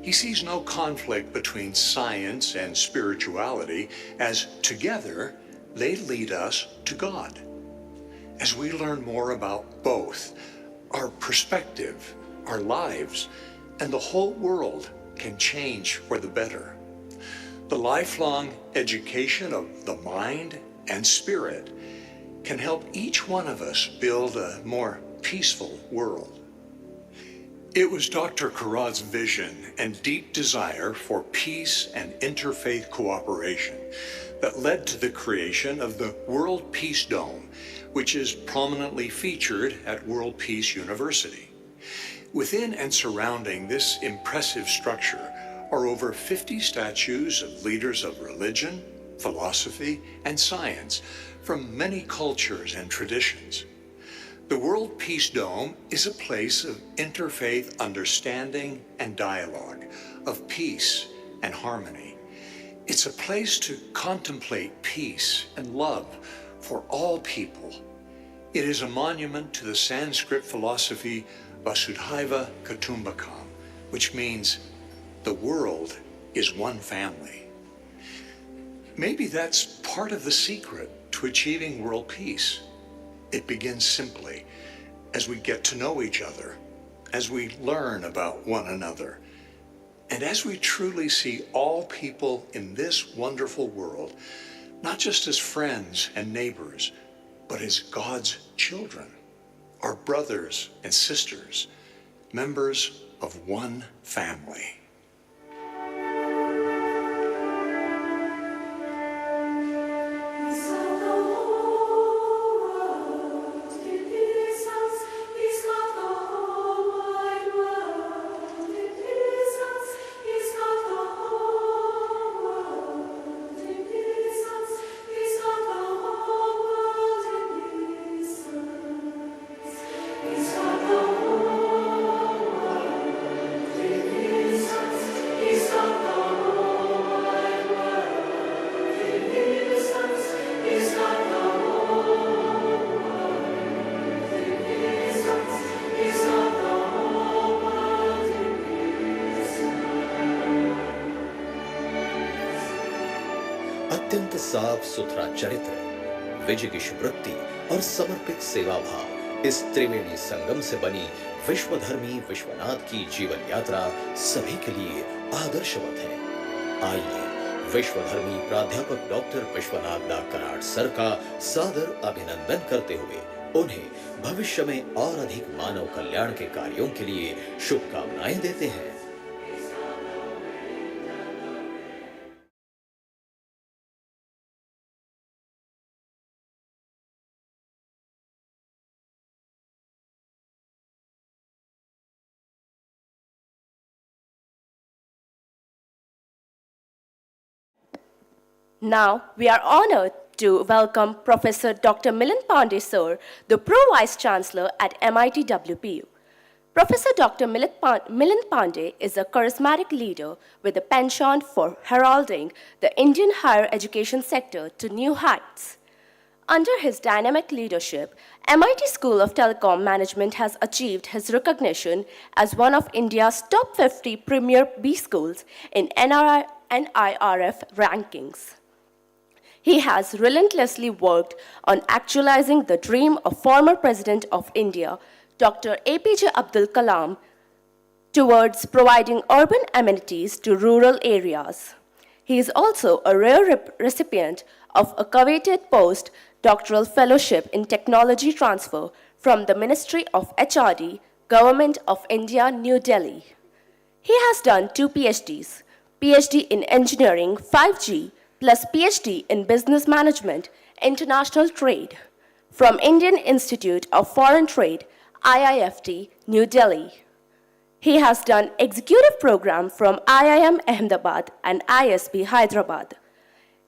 He sees no conflict between science and spirituality, as together they lead us to God. As we learn more about both, our perspective, our lives, and the whole world can change for the better. The lifelong education of the mind and spirit can help each one of us build a more peaceful world. It was Dr. Karad's vision and deep desire for peace and interfaith cooperation that led to the creation of the World Peace Dome, which is prominently featured at World Peace University. Within and surrounding this impressive structure are over 50 statues of leaders of religion, philosophy, and science from many cultures and traditions. The World Peace Dome is a place of interfaith understanding and dialogue, of peace and harmony. It's a place to contemplate peace and love for all people. It is a monument to the Sanskrit philosophy Vasudhaiva Kutumbakam, which means the world is one family. Maybe that's part of the secret to achieving world peace. It begins simply as we get to know each other, as we learn about one another, and as we truly see all people in this wonderful world, not just as friends and neighbors, but as God's children, our brothers and sisters, members of one family. अत्यंत साफ सुथरा चरित्र, विजिगिष वृत्ति और समर्पित सेवा भाव, इस त्रिवेणी संगम से बनी विश्वधर्मी विश्वनाथ की जीवन यात्रा सभी के लिए आदर्शवत है। आइए विश्वधर्मी प्राध्यापक डॉक्टर विश्वनाथ दा कराड़ सर का सादर अभिनंदन करते हुए उन्हें भविष्य में और अधिक मानव कल्याण के कार्यों के लिए शुभकामनाएं देते हैं। Now, we are honored to welcome Professor Dr. Milind Pandey, sir, the Pro-Vice Chancellor at MIT-WPU. Professor Dr. Milind Pandey is a charismatic leader with a penchant for heralding the Indian higher education sector to new heights. Under his dynamic leadership, MIT School of Telecom Management has achieved his recognition as one of India's top 50 premier B schools in NIRF rankings. He has relentlessly worked on actualizing the dream of former President of India, Dr. APJ Abdul Kalam, towards providing urban amenities to rural areas. He is also a rare recipient of a coveted post-doctoral fellowship in technology transfer from the Ministry of HRD, Government of India, New Delhi. He has done 2 PhDs, PhD in Engineering 5G plus PhD in Business Management, International Trade, from Indian Institute of Foreign Trade, IIFT, New Delhi. He has done executive program from IIM Ahmedabad and ISB Hyderabad.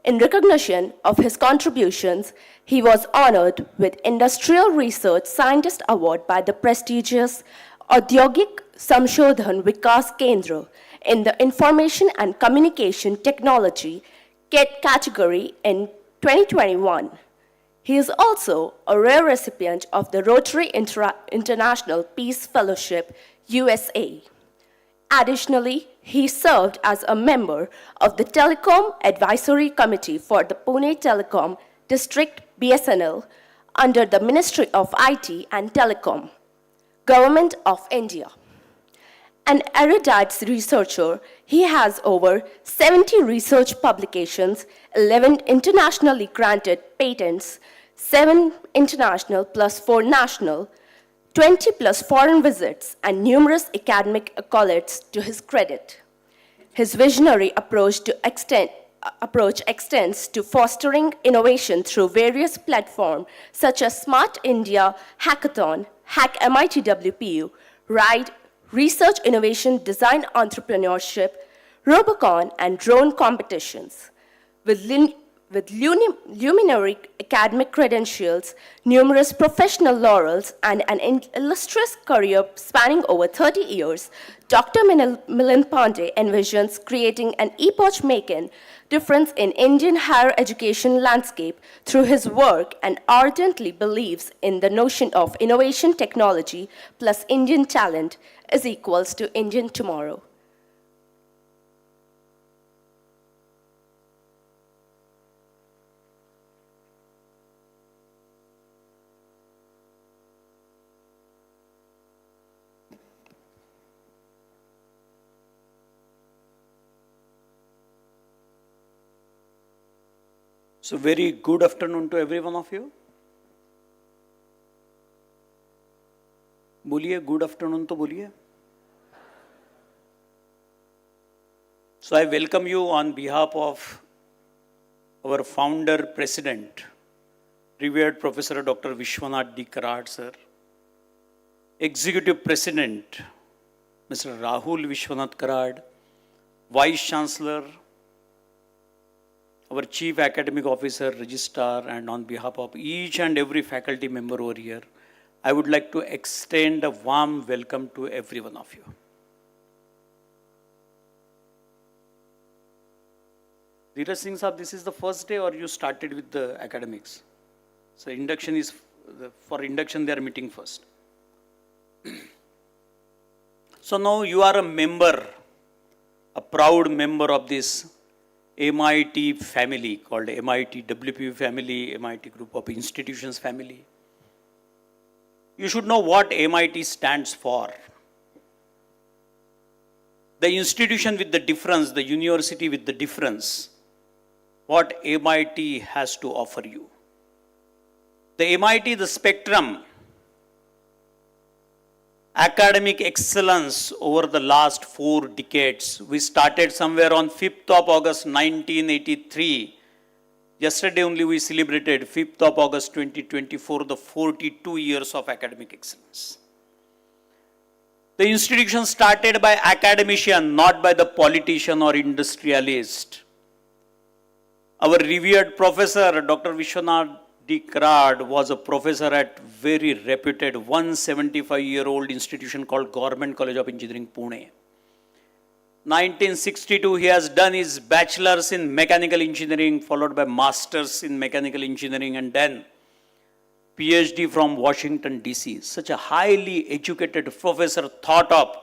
In recognition of his contributions, he was honored with Industrial Research Scientist Award by the prestigious Audyogik Samshodhan Vikas Kendra in the Information and Communication Technology category in 2021. He is also a rare recipient of the Rotary International Peace Fellowship, USA. Additionally, he served as a member of the Telecom Advisory Committee for the Pune Telecom District BSNL under the Ministry of IT and Telecom, Government of India. An erudite researcher, he has over 70 research publications, 11 internationally granted patents, 7 international plus 4 national, 20 plus foreign visits, and numerous academic accolades to his credit. His visionary approach extends to fostering innovation through various platforms such as Smart India Hackathon, Hack MIT-WPU, RIDE, Research Innovation Design Entrepreneurship, Robocon, and drone competitions. With luminary academic credentials, numerous professional laurels, and an illustrious career spanning over 30 years, Dr. Milind Pandey envisions creating an epoch-making difference in Indian higher education landscape through his work and ardently believes in the notion of innovation technology plus Indian talent is equals to Indian tomorrow. So very good afternoon to every one of you. बोलिए good afternoon तो बोलिए. So I welcome you on behalf of our founder president, revered Professor Dr. Vishwanath D. Karad sir, Executive President Mr. Rahul Vishwanath Karad, Vice Chancellor, our Chief Academic Officer, Registrar, and on behalf of each and every faculty member over here, I would like to extend a warm welcome to every one of you. Dheeraj Singh Saab, this is the first day or you started with the academics? So induction is, for induction they are meeting first. So now you are a member, a proud member of this MIT family called MIT-WPU family, MIT group of institutions family. You should know what MIT stands for. The institution with the difference, the university with the difference, what MIT has to offer you. The MIT, the spectrum, academic excellence over the last 4 decades. We started somewhere on 5th of August 1983. Yesterday only we celebrated 5th of August 2024, the 42 years of academic excellence. The institution started by academician, not by the politician or industrialist. Our revered professor, Dr. Vishwanath Karad, was a professor at very reputed 175-year-old institution called Government College of Engineering, Pune. 1962, he has done his bachelor's in mechanical engineering, followed by master's in mechanical engineering, and then PhD from Washington, DC. Such a highly educated professor thought of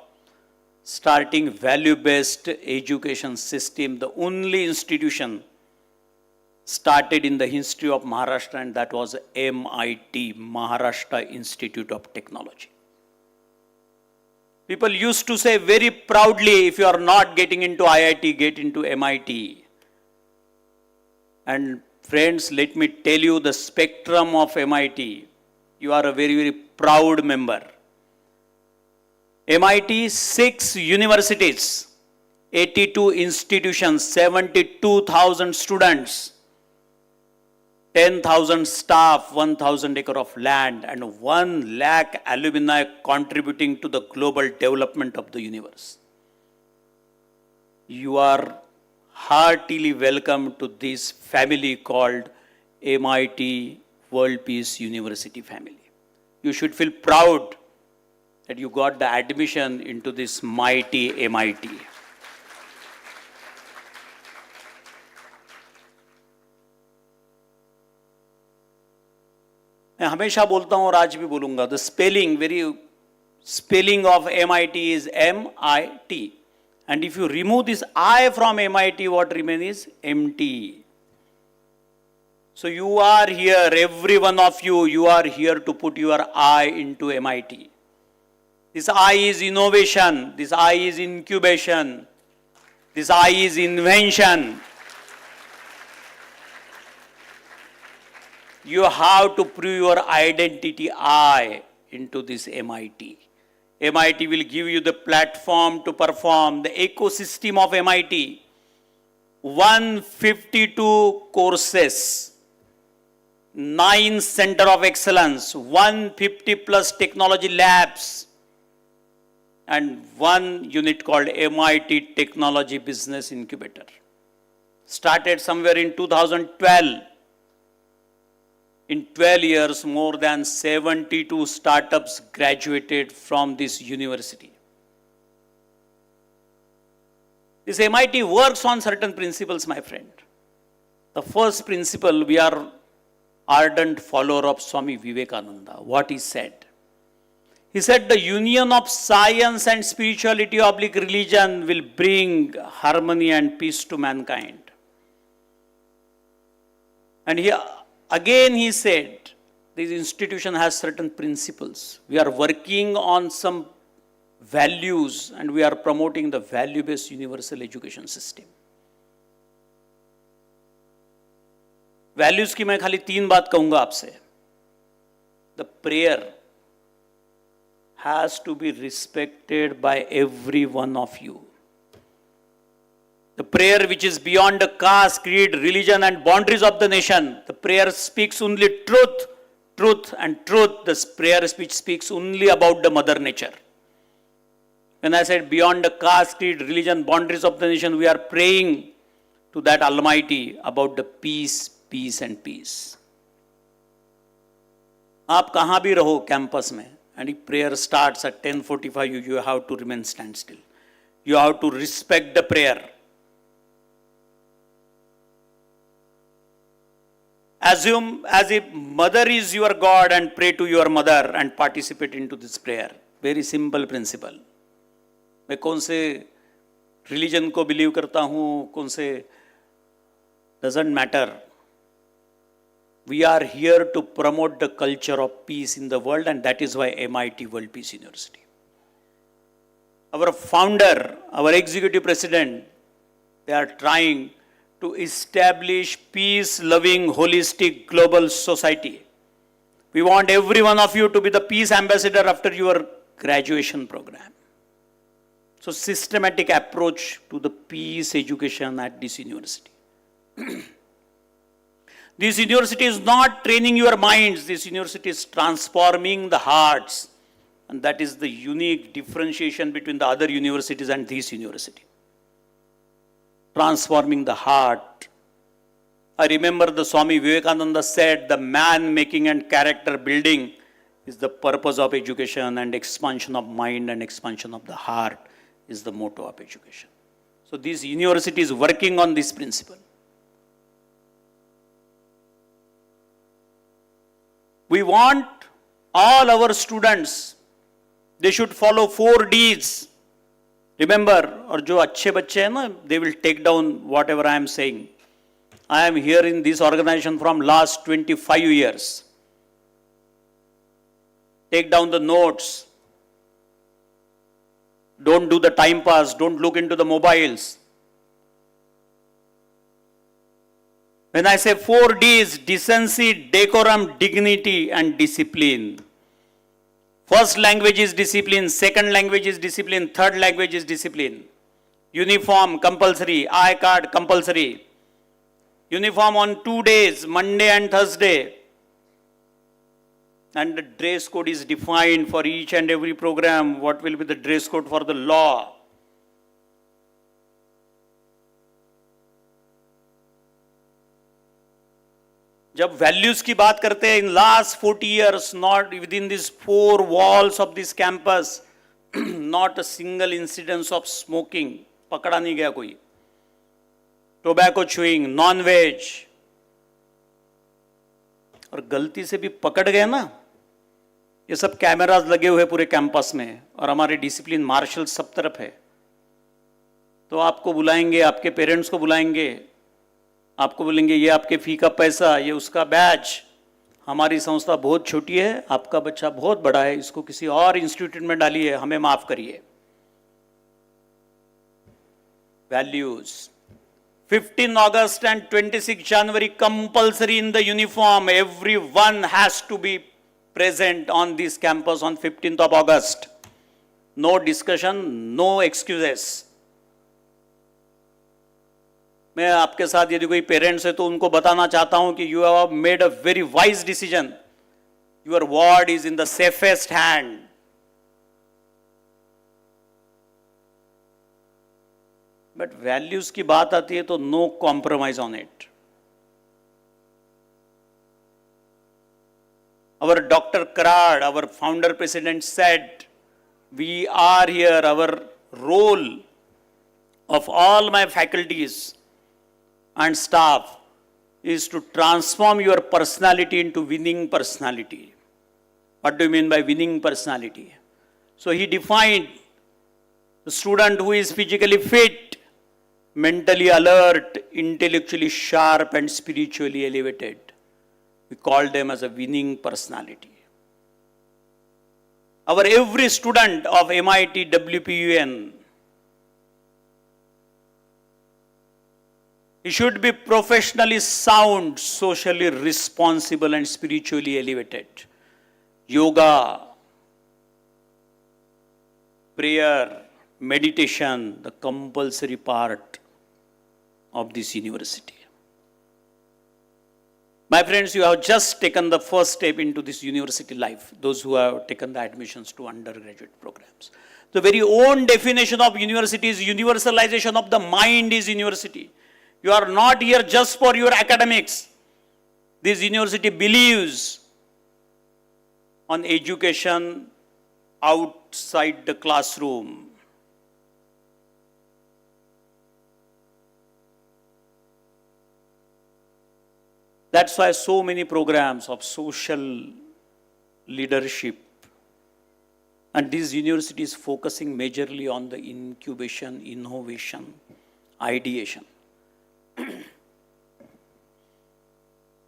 starting value-based education system, the only institution started in the history of Maharashtra, and that was MIT, Maharashtra Institute of Technology. People used to say very proudly, if you are not getting into IIT, get into MIT. And friends, let me tell you the spectrum of MIT. You are a very, very proud member. MIT, 6 universities, 82 institutions, 72,000 students, 10,000 staff, 1,000 acre of land, and 1 lakh alumni contributing to the global development of the universe. You are heartily welcome to this family called MIT World Peace University family. You should feel proud that you got the admission into this mighty MIT. मैं हमेशा बोलता हूँ और आज भी बोलूँगा, the spelling of MIT is MIT. And if you remove this I from MIT, what remains is MT. So you are here, every one of you, you are here to put your I into MIT. This I is innovation, this I is incubation, this I is invention. You have to prove your identity I into this MIT. MIT will give you the platform to perform, the ecosystem of MIT. 152 courses, 9 center of excellence, 150 plus technology labs, and 1 unit called MIT Technology Business Incubator. Started somewhere in 2012. In 12 years, more than 72 startups graduated from this university. This MIT works on certain principles, my friend. The first principle, we are ardent follower of Swami Vivekananda. What he said? He said the union of science and spirituality oblique religion will bring harmony and peace to mankind. And here, again he said, this institution has certain principles. We are working on some values and we are promoting the value-based universal education system. Values की मैं खाली 3 बात कहूँगा आपसे. The prayer has to be respected by every one of you. The prayer which is beyond the caste, creed, religion and boundaries of the nation. The prayer speaks only truth, truth and truth. The prayer which speaks only about the mother nature. When I said beyond the caste, creed, religion, boundaries of the nation, we are praying to that Almighty about the peace, peace and peace. आप कहाँ भी रहो campus में, and if prayer starts at 10:45, you have to remain standstill. You have to respect the prayer. Assume as if mother is your God and pray to your mother and participate into this prayer. Very simple principle. मैं कौन से religion को believe करता हूँ, कौन से doesn't matter. We are here to promote the culture of peace in the world, and that is why MIT-WPU University. Our founder, our executive president, they are trying to establish peace-loving, holistic, global society. We want every one of you to be the peace ambassador after your graduation program. So, systematic approach to the peace education at this university. This university is not training your minds, this university is transforming the hearts. And that is the unique differentiation between the other universities and this university. Transforming the heart. I remember the Swami Vivekananda said, the man making and character building is the purpose of education, and expansion of mind and expansion of the heart is the motto of education. So this university is working on this principle. We want all our students, they should follow 4 Ds. Remember, or jo achhe bacche hai na, they will take down whatever I am saying. I am here in this organization from last 25 years. Take down the notes. Don't do the time pass. Don't look into the mobiles. When I say 4 Ds, decency, decorum, dignity, and discipline. First language is discipline, second language is discipline, third language is discipline. Uniform compulsory, I-card compulsory. Uniform on 2 days, Monday and Thursday. And the dress code is defined for each and every program. What will be the dress code for the law? जब values की बात करते हैं, in last 40 years, not within these 4 walls of this campus, not a single incidence of smoking, पकड़ा नहीं गया कोई. Tobacco chewing, non-veg. और गलती से भी पकड़ गए ना, ये सब कैमरास लगे हुए पूरे कैंपस में, और हमारे डिसिप्लिन मार्शल सब तरफ है. तो आपको बुलाएंगे, आपके पेरेंट्स को बुलाएंगे, आपको बोलेंगे ये आपके फी का पैसा, ये उसका बैच. हमारी संस्था बहुत छोटी है, आपका बच्चा बहुत बड़ा है, इसको किसी और इंस्टीट्यूट में डालिए, हमें माफ करिए. Values 15 August and 26 January compulsory in the uniform. Everyone has to be present on this campus on 15th of August. No discussion, no excuses. मैं आपके साथ यदि कोई पेरेंट्स है तो उनको बताना चाहता हूं कि you have made a very wise decision. Your ward is in the safest hand. But values की बात आती है तो no compromise on it. Our Dr. Karad, our founder president said, we are here, our role of all my faculties and staff is to transform your personality into winning personality. What do you mean by winning personality? So he defined the student who is physically fit, mentally alert, intellectually sharp, and spiritually elevated. We call them as a winning personality. Our every student of MIT-WPU, he should be professionally sound, socially responsible, and spiritually elevated. Yoga, prayer, meditation, the compulsory part of this university. My friends, you have just taken the first step into this university life, those who have taken the admissions to undergraduate programs. The very own definition of university is universalization of the mind is university. You are not here just for your academics. This university believes on education outside the classroom. That's why so many programs of social leadership, and this university is focusing majorly on the incubation, innovation, ideation.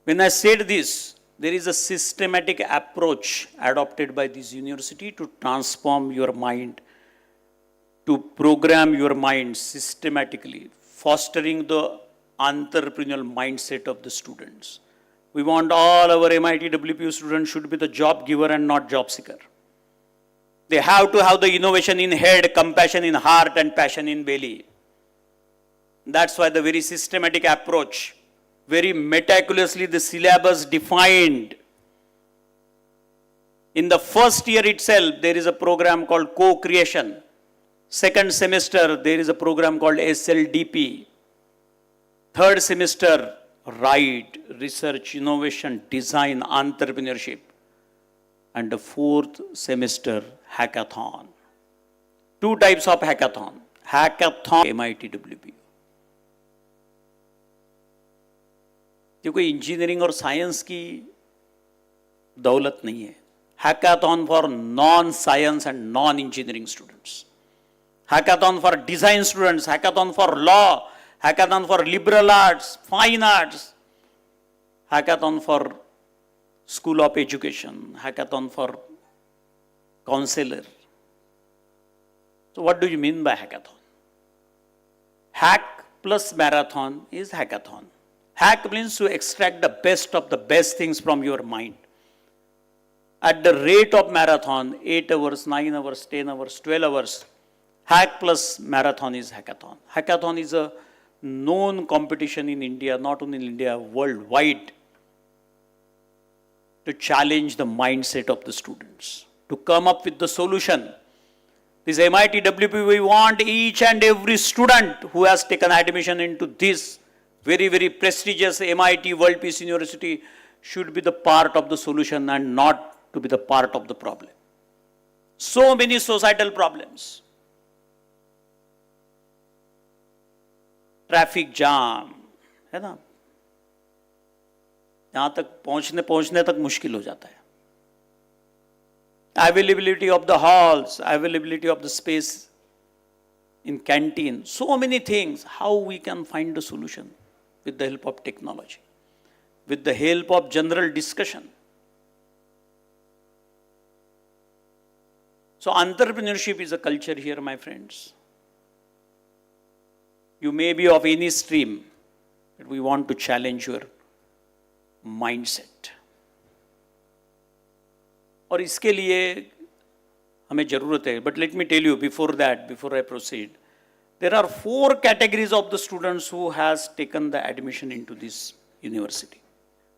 When I said this, there is a systematic approach adopted by this university to transform your mind, to program your mind systematically, fostering the entrepreneurial mindset of the students. We want all our MIT-WPU students should be the job giver and not job seeker. They have to have the innovation in head, compassion in heart, and passion in belly. That's why the very systematic approach, very meticulously the syllabus defined. In the first year itself, there is a program called co-creation. Second semester, there is a program called SLDP. Third semester, right, research, innovation, design, entrepreneurship. And the fourth semester, hackathon. Two types of hackathon. Hackathon, MIT-WPU. ये कोई engineering और science की दौलत नहीं है. Hackathon for non-science and non-engineering students. Hackathon for design students, hackathon for law, hackathon for liberal arts, fine arts, hackathon for school of education, hackathon for counselor. So what do you mean by hackathon? Hack plus marathon is hackathon. Hack means to extract the best things from your mind. At the rate of marathon, 8 hours, 9 hours, 10 hours, 12 hours, hack plus marathon is hackathon. Hackathon is a known competition in India, not only in India, worldwide, to challenge the mindset of the students, to come up with the solution. This MIT-WPU, we want each and every student who has taken admission into this very, very prestigious MIT-WPU University should be the part of the solution and not to be the part of the problem. So many societal problems. Traffic jam, है ना? यहाँ तक पहुँचने तक मुश्किल हो जाता है. Availability of the halls, availability of the space in canteen, so many things. How we can find a solution with the help of technology, with the help of general discussion. So entrepreneurship is a culture here, my friends. You may be of any stream, but we want to challenge your mindset. और इसके लिए हमें ज़रूरत है. But let me tell you before that, before I proceed, there are 4 categories of the students who has taken the admission into this university.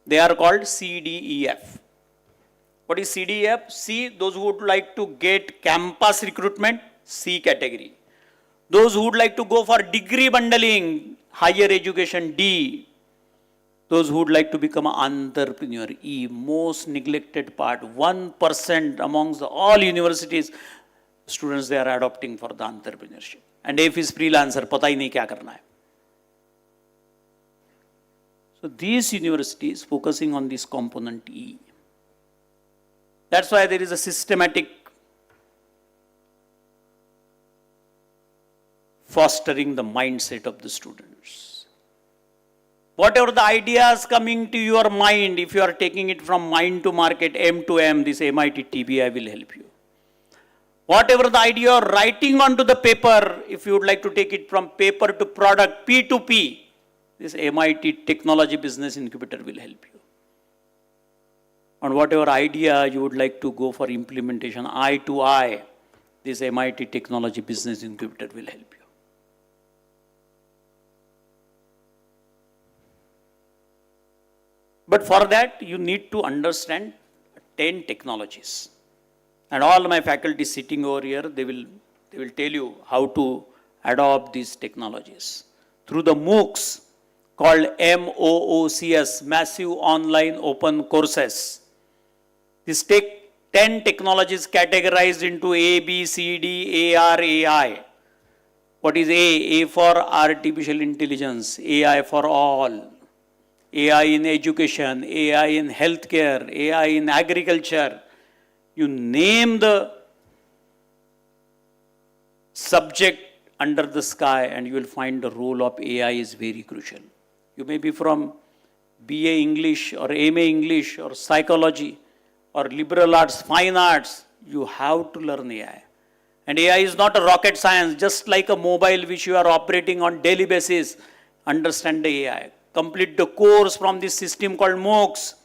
They are called C, D, E, F. What is C, D, E, F? C, those who would like to get campus recruitment, C category. Those who would like to go for degree bundling, higher education, D. Those who would like to become an entrepreneur, E, most neglected part. 1% amongst all universities, students they are adopting for the entrepreneurship. And F is freelancer, पता ही नहीं क्या करना है. So these universities focusing on this component E. That's why there is a systematic fostering the mindset of the students. Whatever the ideas coming to your mind, if you are taking it from mind to market, M to M, this MIT TBI will help you. Whatever the idea you're writing onto the paper, if you would like to take it from paper to product, P to P, this MIT Technology Business Incubator will help you. And whatever idea you would like to go for implementation, I to I, this MIT Technology Business Incubator will help you. But for that, you need to understand 10 technologies. And all my faculty sitting over here, they will tell you how to adopt these technologies. Through the MOOCs, called MOOCs, Massive Online Open Courses. These take 10 technologies categorized into A, B, C, D, AR, AI. What is A? A for artificial intelligence, AI for all. AI in education, AI in healthcare, AI in agriculture. You name the subject under the sky and you will find the role of AI is very crucial. You may be from BA English or MA English or psychology or liberal arts, fine arts, you have to learn AI. And AI is not a rocket science, just like a mobile which you are operating on daily basis. Understand the AI. Complete the course from this system called MOOCs.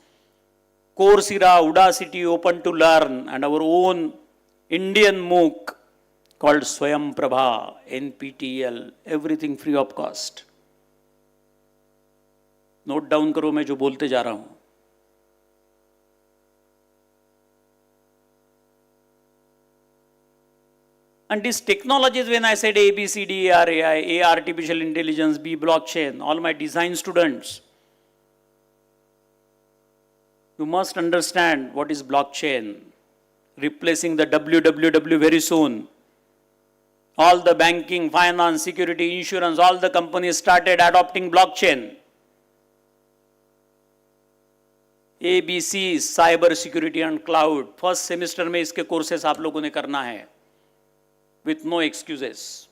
Coursera, Udacity, Open to Learn, and our own Indian MOOC called Swayam Prabha, NPTEL, everything free of cost. Note down करो मैं जो बोलते जा रहा हूँ. And these technologies, when I said A, B, C, D, A, AI, A, artificial intelligence, B, blockchain, all my design students, you must understand what is blockchain, replacing the www very soon. All the banking, finance, security, insurance, all the companies started adopting blockchain. ABC, cyber security and cloud. First semester में इसके courses आप लोगों ने करना है. With no excuses.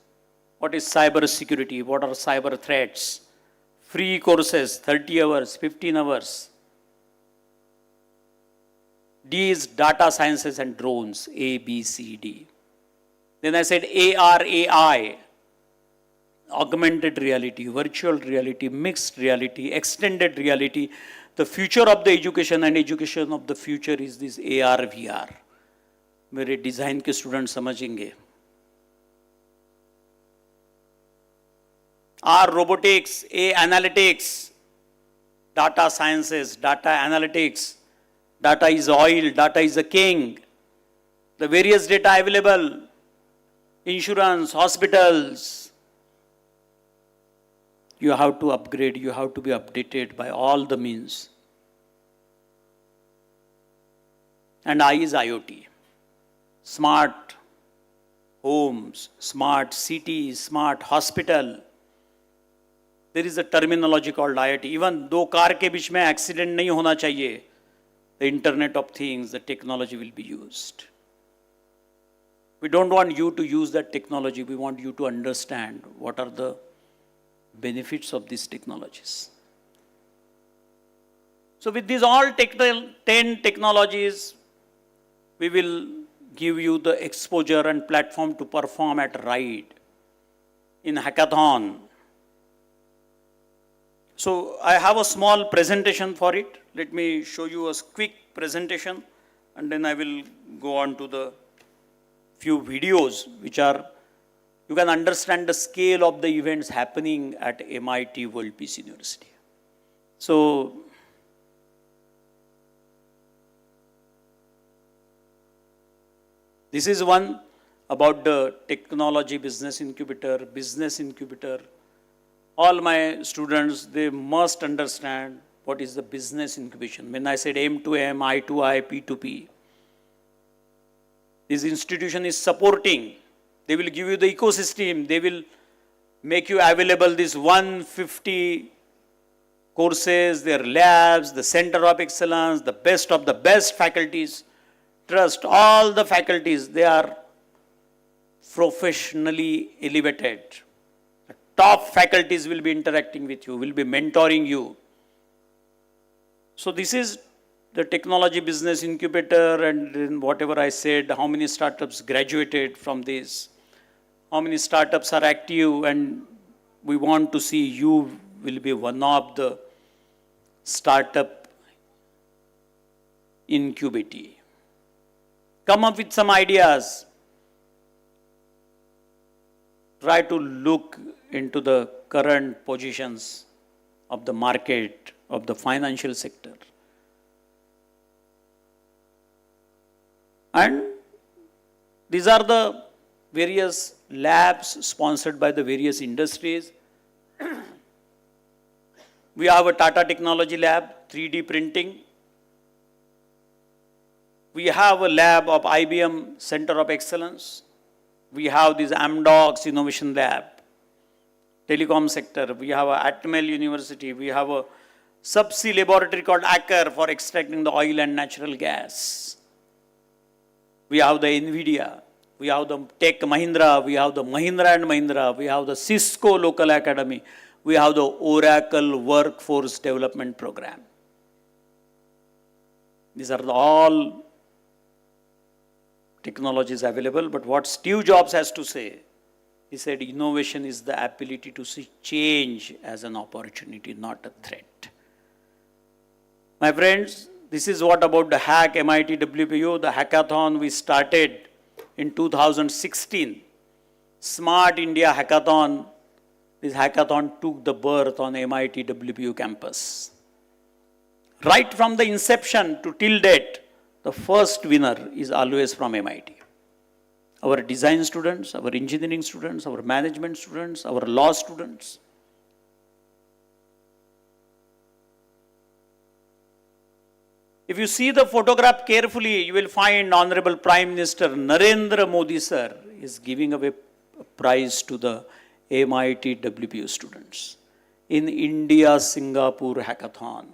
What is cyber security? What are cyber threats? Free courses, 30 hours, 15 hours. D is data sciences and drones, A, B, C, D. Then I said AR, AI, augmented reality, virtual reality, mixed reality, extended reality. The future of the education and education of the future is this AR, VR. मेरे design के students समझेंगे. R, robotics, A, analytics, data sciences, data analytics. Data is oil, data is a king. The various data available, insurance, hospitals. You have to upgrade, you have to be updated by all the means. And I is IoT. Smart homes, smart cities, smart hospital. There is a terminology called IoT. Even दो car के बीच में accident नहीं होना चाहिए. The Internet of Things, the technology will be used. We don't want you to use that technology. We want you to understand what are the benefits of these technologies. So with these all 10 technologies, we will give you the exposure and platform to perform at RIDE in hackathon. So I have a small presentation for it. Let me show you a quick presentation and then I will go on to the few videos which are, you can understand the scale of the events happening at MIT-WPU University. So, this is one about the technology business incubator. All my students, they must understand what is the business incubation. When I said M to M, I to I, P to P, this institution is supporting. They will give you the ecosystem. They will make you available this 150 courses, their labs, the center of excellence, the best of the best faculties. Trust all the faculties, they are professionally elevated. The top faculties will be interacting with you, will be mentoring you. So this is the technology business incubator, and then whatever I said, how many startups graduated from this, how many startups are active, and we want to see you will be one of the startup incubatee. Come up with some ideas. Try to look into the current positions of the market, of the financial sector. And these are the various labs sponsored by the various industries. We have a Tata Technology Lab, 3D printing. We have a lab of IBM Center of Excellence. We have this Amdocs Innovation Lab, telecom sector. We have a Atmel University. We have a subsea laboratory called Acker for extracting the oil and natural gas. We have the NVIDIA. We have the Tech Mahindra. We have the Mahindra and Mahindra. We have the Cisco Local Academy. we have the Oracle Workforce Development Program. These are all technologies available, but what Steve Jobs has to say, he said innovation is the ability to see change as an opportunity, not a threat. My friends, this is what about the hack MIT-WPU, the hackathon we started in 2016. Smart India Hackathon. This hackathon took the birth on MIT-WPU campus. Right from the inception to till date, the first winner is always from MIT. Our design students, our engineering students, our management students, our law students. If you see the photograph carefully, you will find Honorable Prime Minister Narendra Modi sir is giving away a prize to the MIT-WPU students in India-Singapore Hackathon.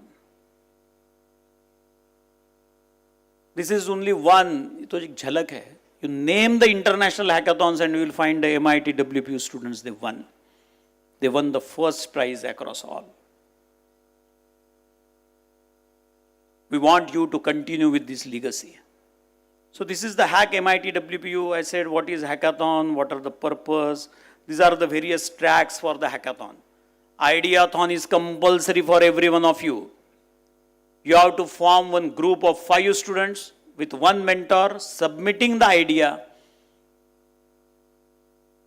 This is only one, to ek jhalak hai. You name the international hackathons and you will find the MIT-WPU students, they won. They won the first prize across all. We want you to continue with this legacy. So this is the hack MIT-WPU. I said, what is hackathon? What are the purpose? These are the various tracks for the hackathon. Ideathon is compulsory for every one of you. You have to form one group of 5 students with one mentor submitting the idea,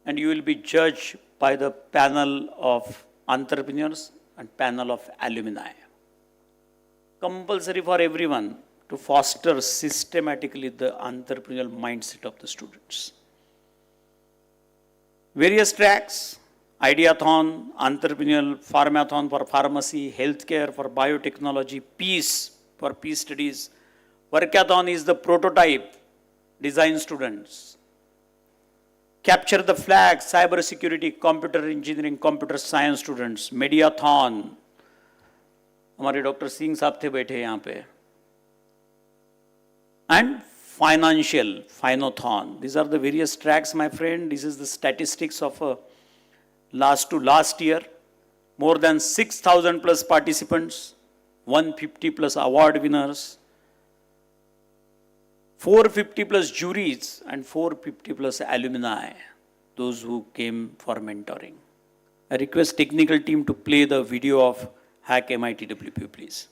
and you will be judged by the panel of entrepreneurs and panel of alumni. Compulsory for everyone to foster systematically the entrepreneurial mindset of the students. Various tracks: Ideathon, Entrepreneurial, Pharmathon for pharmacy, Healthcare for biotechnology, Peace for peace studies. Workathon is the prototype, design students. Capture the flag, cyber security, computer engineering, computer science students. Mediathon, हमारे doctor Singh साहब थे बैठे यहाँ पे. And financial, Finathon. These are the various tracks, my friend. This is the statistics of last year. More than 6,000 plus participants, 150 plus award winners, 450 plus juries, and 450 plus alumni, those who came for mentoring. I request technical team to play the video of Hack MIT-WPU, please.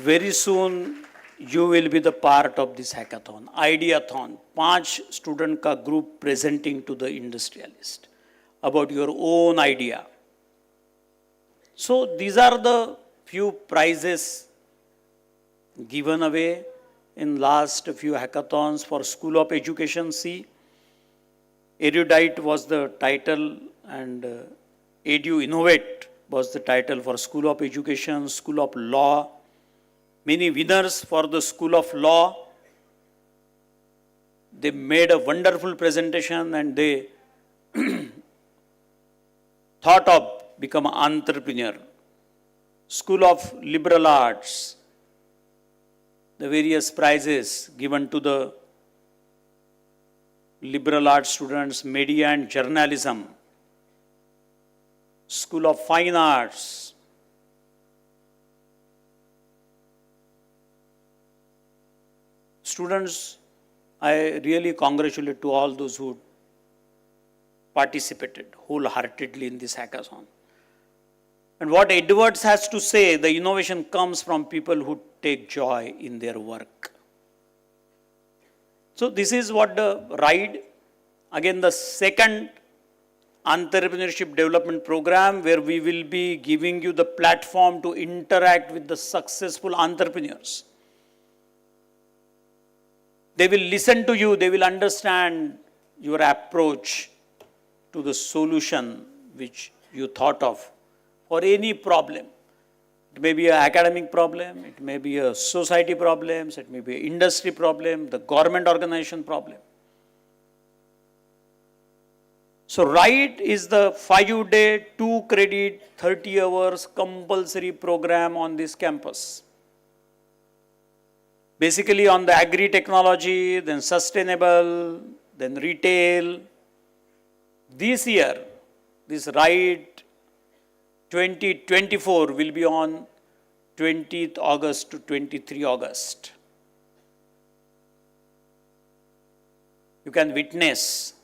Very soon you will be the part of this hackathon. Ideathon, 5 student ka group presenting to the industrialist about your own idea. So these are the few prizes given away in last few hackathons for School of Education C. Erudite was the title, and Edu Innovate was the title for School of Education, School of Law. Many winners for the School of Law. They made a wonderful presentation and they thought of become an entrepreneur. School of Liberal Arts, the various prizes given to the liberal arts students, media and journalism. School of Fine Arts. Students, I really congratulate to all those who participated wholeheartedly in this hackathon. And what Edwards has to say, the innovation comes from people who take joy in their work. So this is what the RIDE, again the second entrepreneurship development program, where we will be giving you the platform to interact with the successful entrepreneurs. They will listen to you, they will understand your approach to the solution which you thought of for any problem. It may be an academic problem, it may be a society problem, it may be an industry problem, the government organization problem. So RIDE is the 5-day, 2-credit, 30 hours compulsory program on this campus. Basically on the agri-technology, then sustainable, then retail. This year, this RIDE 2024 will be on 20th August to 23 August. You can witness.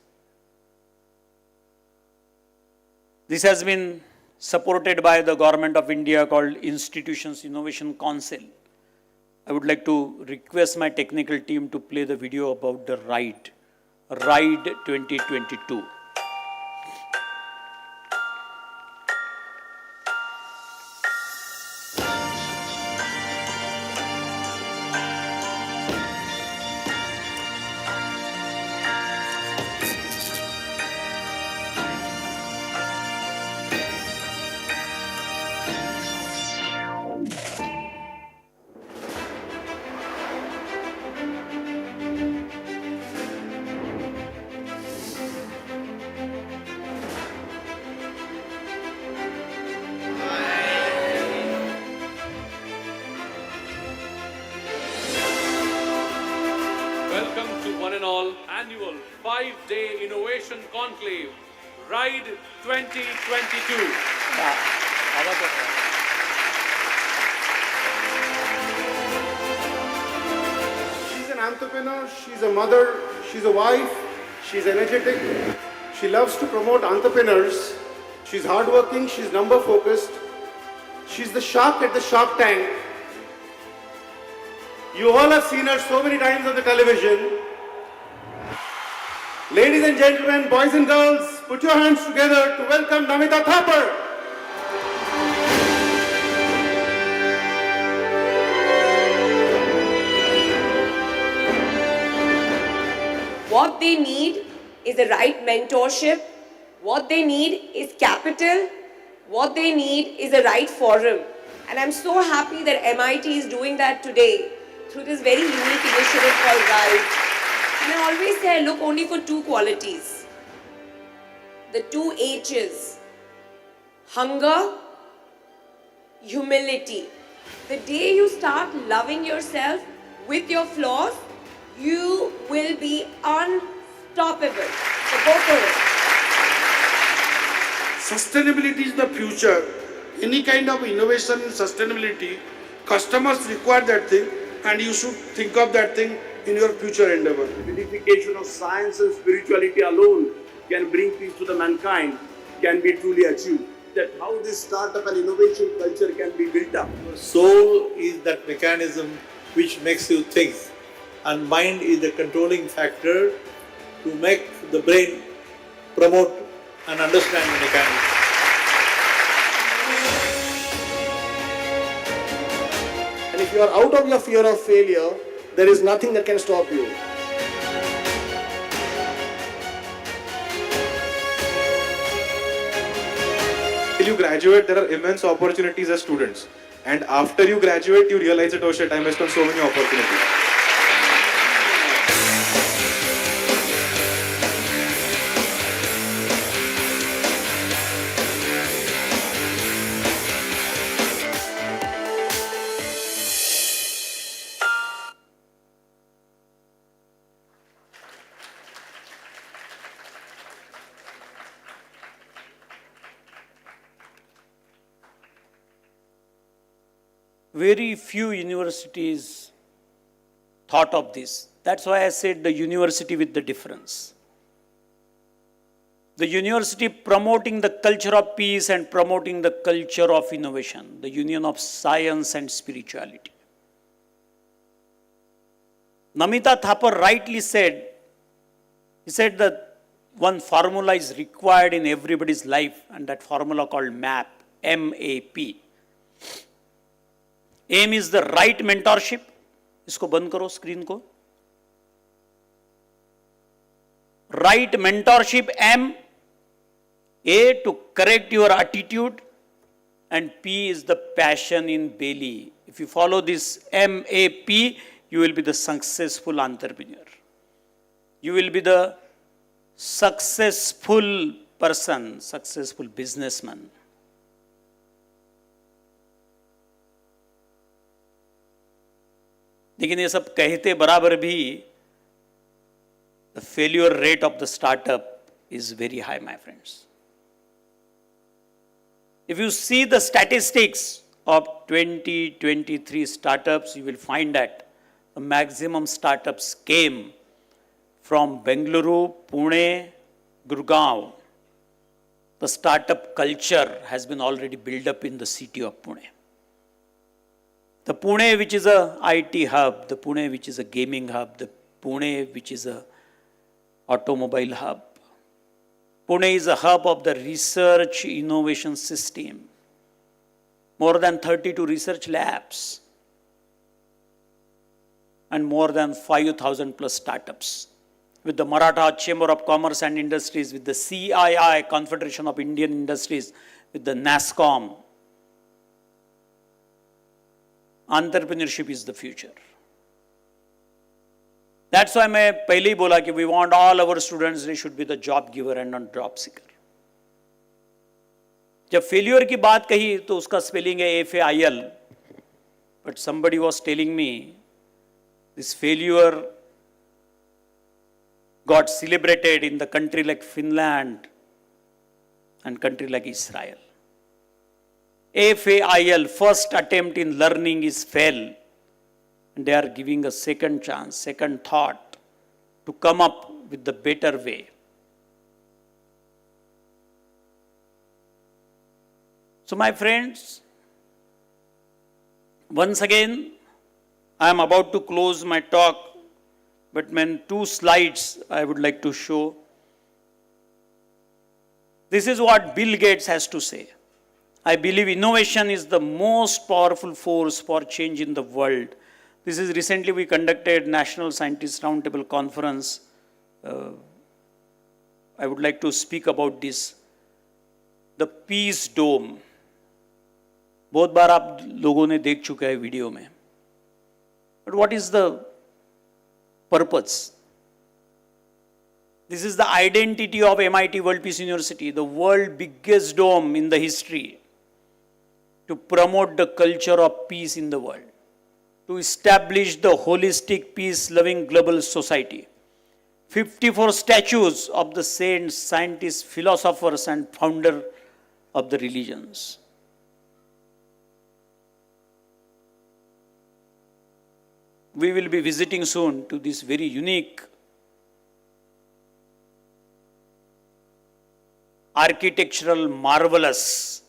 This has been supported by the Government of India called Institutions Innovation Council. I would like to request my technical team to play the video about the RIDE 2022. Welcome to one and all annual 5-day innovation conclave, RIDE 2022. She's an entrepreneur, she's a mother, she's a wife, she's energetic, she loves to promote entrepreneurs, she's hardworking, she's number focused, she's the shark at the Shark Tank. You all have seen her so many times on the television. Ladies and gentlemen, boys and girls, put your hands together to welcome Namita Thapar. What they need is the right mentorship. What they need is capital. What they need is the right forum. And I'm so happy that MIT is doing that today through this very unique initiative called RIDE. And I always say I look only for two qualities. The 2 H's. Hunger, humility. The day you start loving yourself with your flaws, you will be unstoppable. So go for it. Sustainability is the future. Any kind of innovation in sustainability, customers require that thing, and you should think of that thing in your future endeavor. The unification of science and spirituality alone can bring peace to the mankind, can be truly achieved. That how this startup and innovation culture can be built up. Soul is that mechanism which makes you think, and mind is the controlling factor to make the brain promote and understand the mechanism. And if you are out of your fear of failure, there is nothing that can stop you. until you graduate, there are immense opportunities as students. And after you graduate, you realize that, oh shit, I missed on so many opportunities. Very few universities thought of this. That's why I said the university with the difference. The university promoting the culture of peace and promoting the culture of innovation, the union of science and spirituality. Namita Thapar rightly said, he said that one formula is required in everybody's life, and that formula called MAP, M-A-P. M is the right mentorship. इसको बंद करो screen को. Right mentorship M. A to correct your attitude and P is the passion in belly. If you follow this MAP, you will be the successful entrepreneur. You will be the successful person, successful businessman. लेकिन ये सब कहते बराबर भी the failure rate of the startup is very high, my friends. If you see the statistics of 2023 startups, you will find that the maximum startups came from Bengaluru, Pune, Gurgaon. The startup culture has been already built up in the city of Pune. The Pune, which is a IT hub, the Pune, which is a gaming hub, the Pune, which is a automobile hub. Pune is a hub of the research innovation system. More than 32 research labs and more than 5,000 plus startups. With the Maratha Chamber of Commerce and Industries, with the CII, Confederation of Indian Industries, with the NASCOM. Entrepreneurship is the future. That's why मैं पहले ही बोला कि we want all our students, they should be the job giver and not job seeker. जब failure की बात कही तो उसका spelling है FAIL. But somebody was telling me this failure got celebrated in the country like Finland and country like Israel. FAIL, first attempt in learning, is fail. And they are giving a second chance, second thought to come up with the better way. So my friends, once again, I am about to close my talk, but when 2 slides I would like to show. This is what Bill Gates has to say. I believe innovation is the most powerful force for change in the world. This is recently we conducted National Scientist Roundtable Conference. I would like to speak about this. The Peace Dome. बहुत बार आप लोगों ने देख चुका है video में. But what is the purpose? This is the identity of MIT-WPU University, the world's biggest dome in the history, to promote the culture of peace in the world, to establish the holistic, peace-loving global society. 54 statues of the saints, scientists, philosophers, and founder of the religions. We will be visiting soon to this very unique architectural marvelous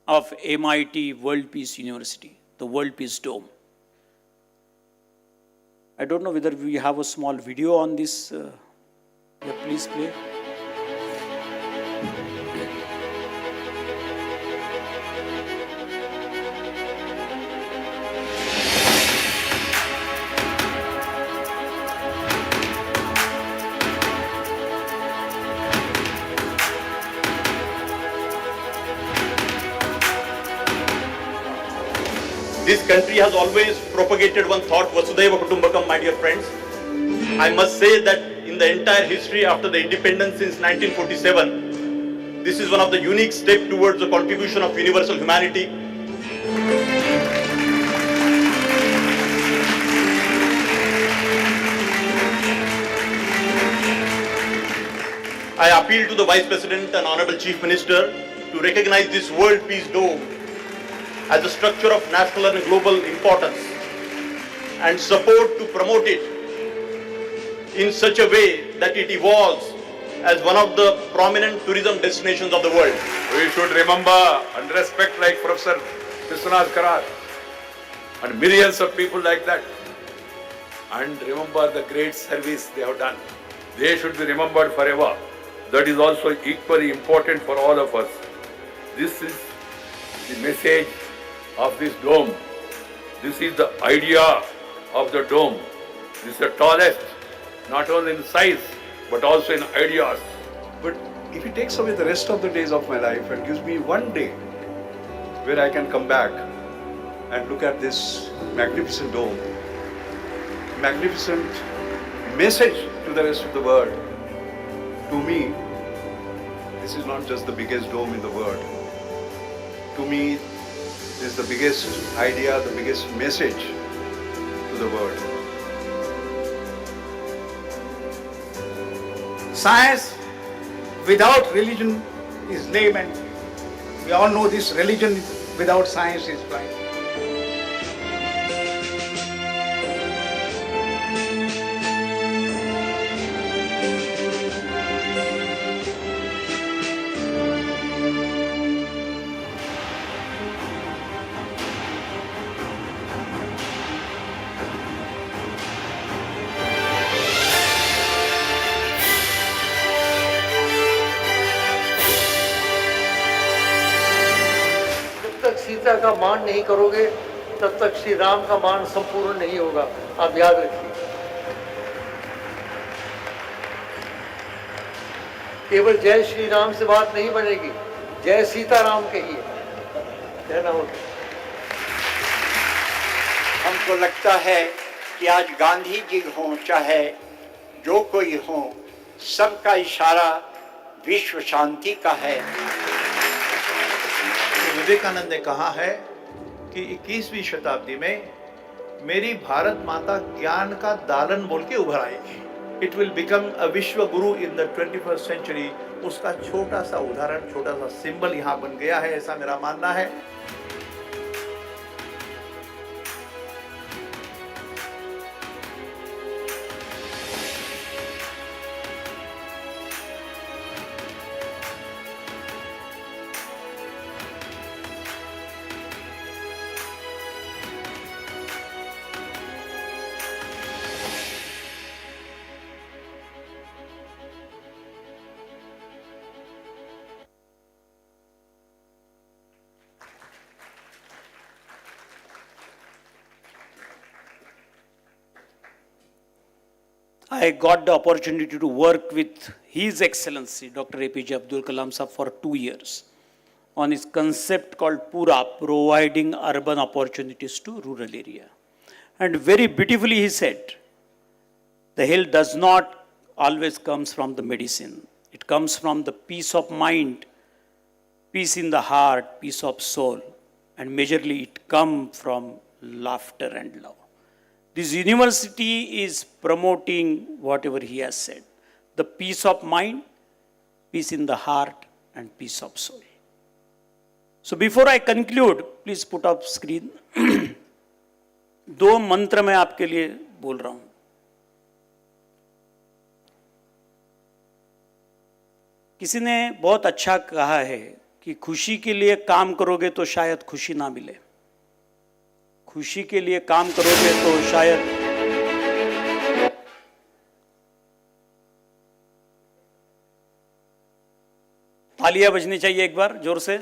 of MIT World Peace University, the World Peace Dome. I don't know whether we have a small video on this. Yeah, please play. country has always propagated one thought, Vasudhaiva Kutumbakam, my dear friends. I must say that in the entire history after the independence since 1947, this is one of the unique steps towards the contribution of universal humanity. I appeal to the Vice President and Honorable Chief Minister to recognize this World Peace Dome as a structure of national and global importance and support to promote it in such a way that it evolves as one of the prominent tourism destinations of the world. We should remember and respect like Professor Vishwanath Karad and millions of people like that, and remember the great service they have done. They should be remembered forever. That is also equally important for all of us. This is the message of this dome. This is the idea of the dome. This is the tallest, not only in size, but also in ideas. But if it takes away the rest of the days of my life and gives me one day where I can come back and look at this magnificent dome, magnificent message to the rest of the world, to me, this is not just the biggest dome in the world. To me, this is the biggest idea, the biggest message to the world. Science without religion is lame, and we all know this: religion without science is blind. Sita का मान नहीं करोगे तब तक श्री राम का मान संपूर्ण नहीं होगा, आप याद रखिए। केवल जय श्री राम से बात नहीं बनेगी, जय सीताराम कहिए। कहना होगा। हमको लगता है कि आज गांधी जी हों चाहे जो कोई हो, सबका इशारा विश्व शांति का है। विवेकानंद ने कहा है कि 21वीं शताब्दी में मेरी भारत माता ज्ञान का दालन बोल के उभर आएगी। इट विल बिकम अ विश्व गुरु इन द 21st सेंचुरी। उसका छोटा सा उदाहरण, छोटा सा सिंबल यहाँ बन गया है, ऐसा मेरा मानना है। I got the opportunity to work with His Excellency Dr. APJ Abdul Kalam Sahab for 2 years on his concept called Pura, providing urban opportunities to rural area. And very beautifully he said, the health does not always comes from the medicine. It comes from the peace of mind, peace in the heart, peace of soul, and majorly it comes from laughter and love. This university is promoting whatever he has said. The peace of mind, peace in the heart, and peace of soul. So before I conclude, please put up screen. 2 मंत्र मैं आपके लिए बोल रहा हूं. किसी ने बहुत अच्छा कहा है कि खुशी के लिए काम करोगे तो शायद खुशी ना मिले. खुशी के लिए काम करोगे तो शायद तालियां बजनी चाहिए एक बार जोर से.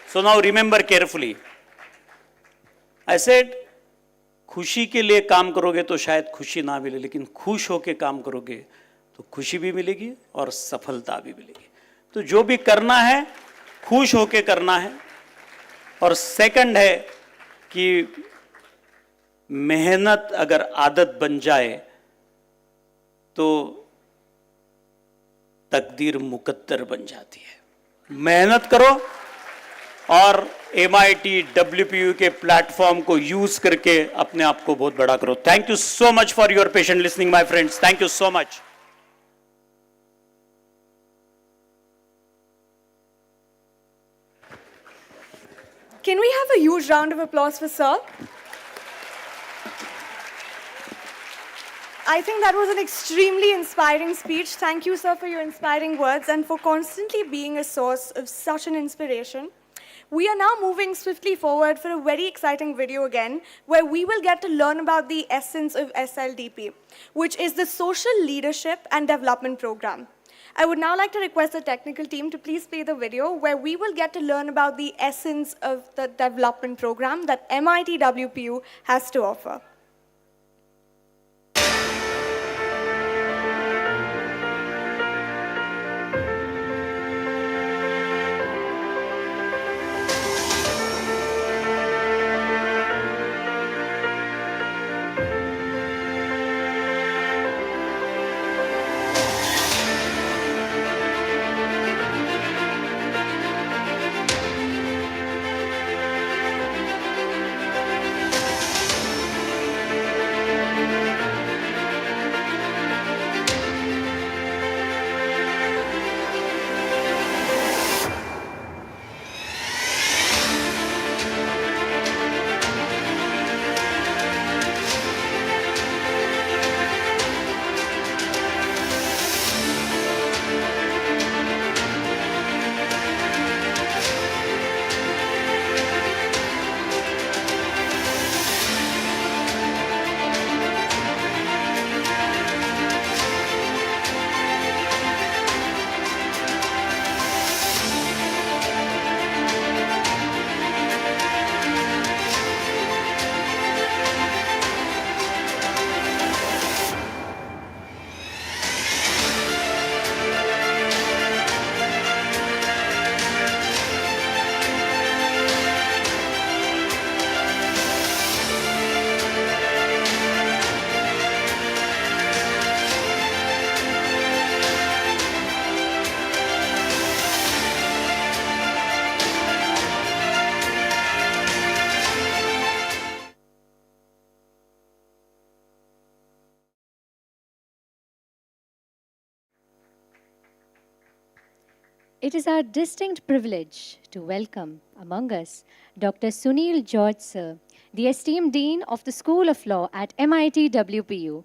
So now remember carefully. I said खुशी के लिए काम करोगे तो शायद खुशी ना मिले, लेकिन खुश होके काम करोगे तो खुशी भी मिलेगी और सफलता भी मिलेगी. तो जो भी करना है खुश होके करना है, और सेकंड है कि मेहनत अगर आदत बन जाए तो तकदीर मुकद्दर बन जाती है। मेहनत करो और MIT-WPU के प्लेटफॉर्म को यूज करके अपने आप को बहुत बड़ा करो। Thank you so much for your patient listening my friends. Thank you so much. Can we have a huge round of applause for Sir? I think that was an extremely inspiring speech. Thank you, sir, for your inspiring words and for constantly being a source of such an inspiration. We are now moving swiftly forward for a very exciting video again, where we will get to learn about the essence of SLDP, which is the Social Leadership and Development Program. I would now like to request the technical team to please play the video, where we will get to learn about the essence of the development program that MIT-WPU has to offer. It is our distinct privilege to welcome among us Dr. Sunil George Sir, the esteemed Dean of the School of Law at MIT-WPU.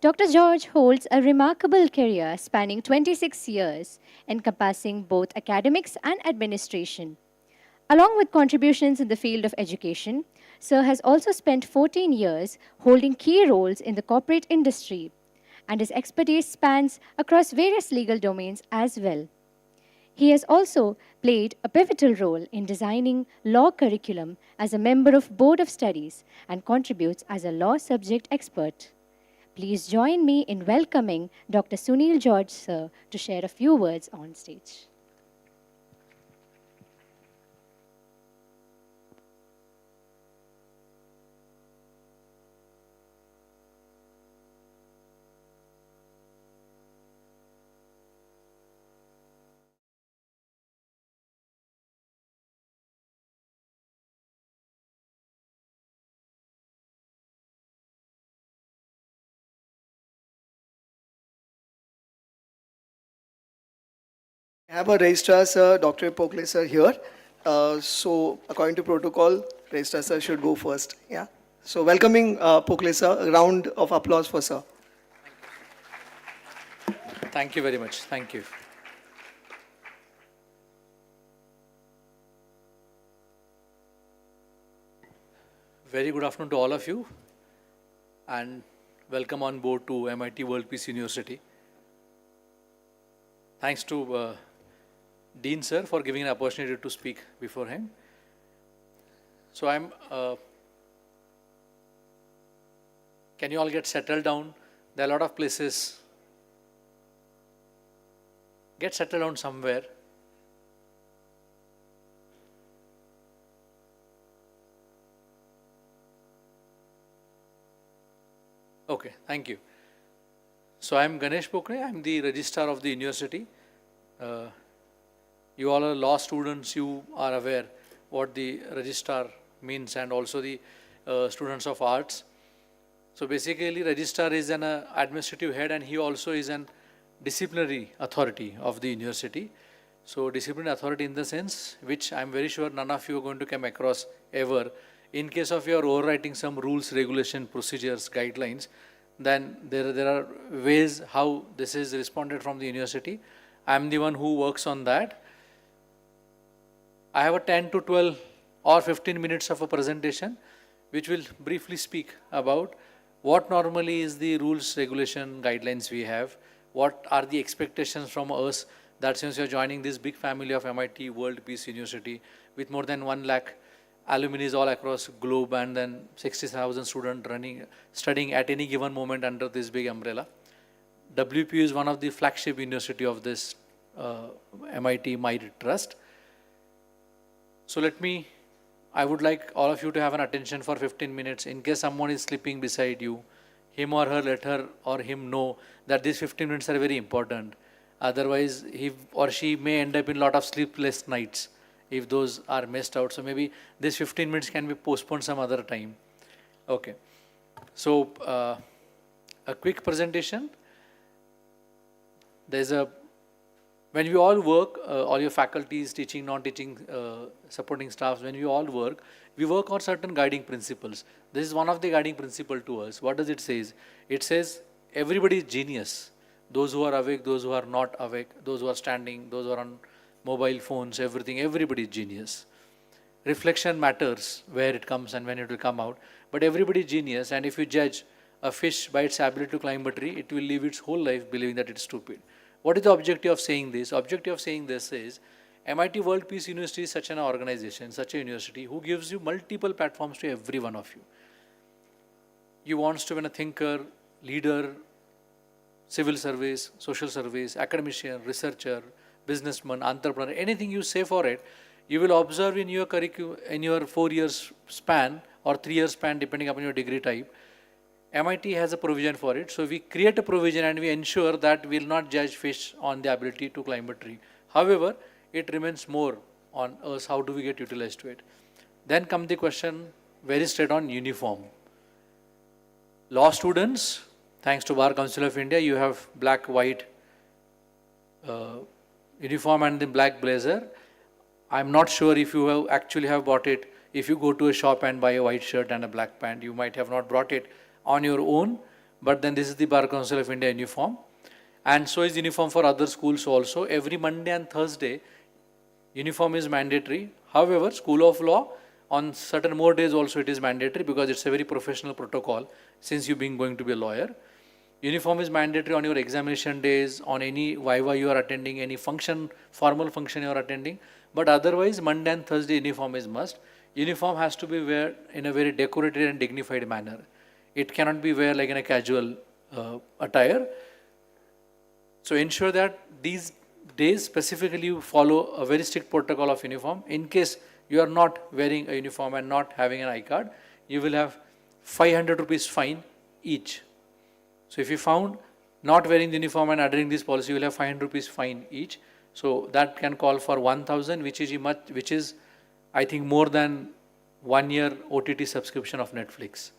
Dr. George holds a remarkable career spanning 26 years, encompassing both academics and administration. Along with contributions in the field of education, Sir has also spent 14 years holding key roles in the corporate industry, and his expertise spans across various legal domains as well. He has also played a pivotal role in designing law curriculum as a member of Board of Studies and contributes as a law subject expert. Please join me in welcoming Dr. Sunil George Sir to share a few words on stage. I have a registrar, sir, Dr. Pokle, sir, here. So, according to protocol, registrar, sir, should go first. Yeah. So, welcoming Pokle, sir. A round of applause for sir. Thank you very much. Thank you. Very good afternoon to all of you, and welcome on board to MIT-WPU University. Thanks to Dean sir for giving an opportunity to speak before him. So can you all get settled down? There are a lot of places. Get settled down somewhere. Okay, thank you. So I am Ganesh Pokre, I am the registrar of the university. You all are law students, you are aware what the registrar means, and also the students of arts. So basically registrar is an administrative head, and he also is an disciplinary authority of the university. So disciplinary authority in the sense which I am very sure none of you are going to come across ever. In case of your overwriting some rules, regulation, procedures, guidelines, then there are ways how this is responded from the university. I am the one who works on that. I have a 10 to 12 or 15 minutes of a presentation which will briefly speak about what normally is the rules, regulation, guidelines we have, what are the expectations from us, that since you are joining this big family of MIT World Peace University with more than 1 lakh alumni all across globe, and then 60,000 students studying at any given moment under this big umbrella. WPU is one of the flagship university of this MIT Trust. So I would like all of you to have an attention for 15 minutes. In case someone is sleeping beside you, him or her, let her or him know that these 15 minutes are very important. Otherwise, he or she may end up in a lot of sleepless nights if those are missed out. So maybe this 15 minutes can be postponed some other time. Okay. So a quick presentation. When we all work, all your faculties, teaching, non-teaching, supporting staffs, when we all work, we work on certain guiding principles. This is one of the guiding principles to us. What does it say? It says everybody is genius. Those who are awake, those who are not awake, those who are standing, those who are on mobile phones, everything, everybody is genius. Reflection matters where it comes and when it will come out. But everybody is genius, and if you judge a fish by its ability to climb a tree, it will live its whole life believing that it's stupid. What is the objective of saying this? Objective of saying this is MIT World Peace University is such an organization, such a university who gives you multiple platforms to every one of you. You want to be a thinker, leader, civil service, social service, academician, researcher, businessman, entrepreneur, anything you say for it, you will observe in your curriculum, in your 4 years span or 3 years span, depending upon your degree type, MIT has a provision for it. So we create a provision and we ensure that we will not judge fish on the ability to climb a tree. However, it remains more on us, how do we get utilized to it. Then come the question very straight on uniform. Law students, thanks to Bar Council of India, you have black, white uniform and the black blazer. I'm not sure if you actually have bought it. If you go to a shop and buy a white shirt and a black pant, you might have not brought it on your own, but then this is the Bar Council of India uniform. And so is uniform for other schools also. Every Monday and Thursday, uniform is mandatory. However, School of Law, on certain more days also it is mandatory because it's a very professional protocol since you being going to be a lawyer. Uniform is mandatory on your examination days, on any viva you are attending, any function, formal function you are attending. But otherwise, Monday and Thursday uniform is must. Uniform has to be wear in a very decorated and dignified manner. It cannot be wear like in a casual attire. So ensure that these days specifically you follow a very strict protocol of uniform. In case you are not wearing a uniform and not having an I-card, you will have 500 rupees fine each. So if you found not wearing the uniform and adhering this policy, you will have 500 rupees fine each. So that can call for 1,000, which is I think more than 1 year OTT subscription of Netflix.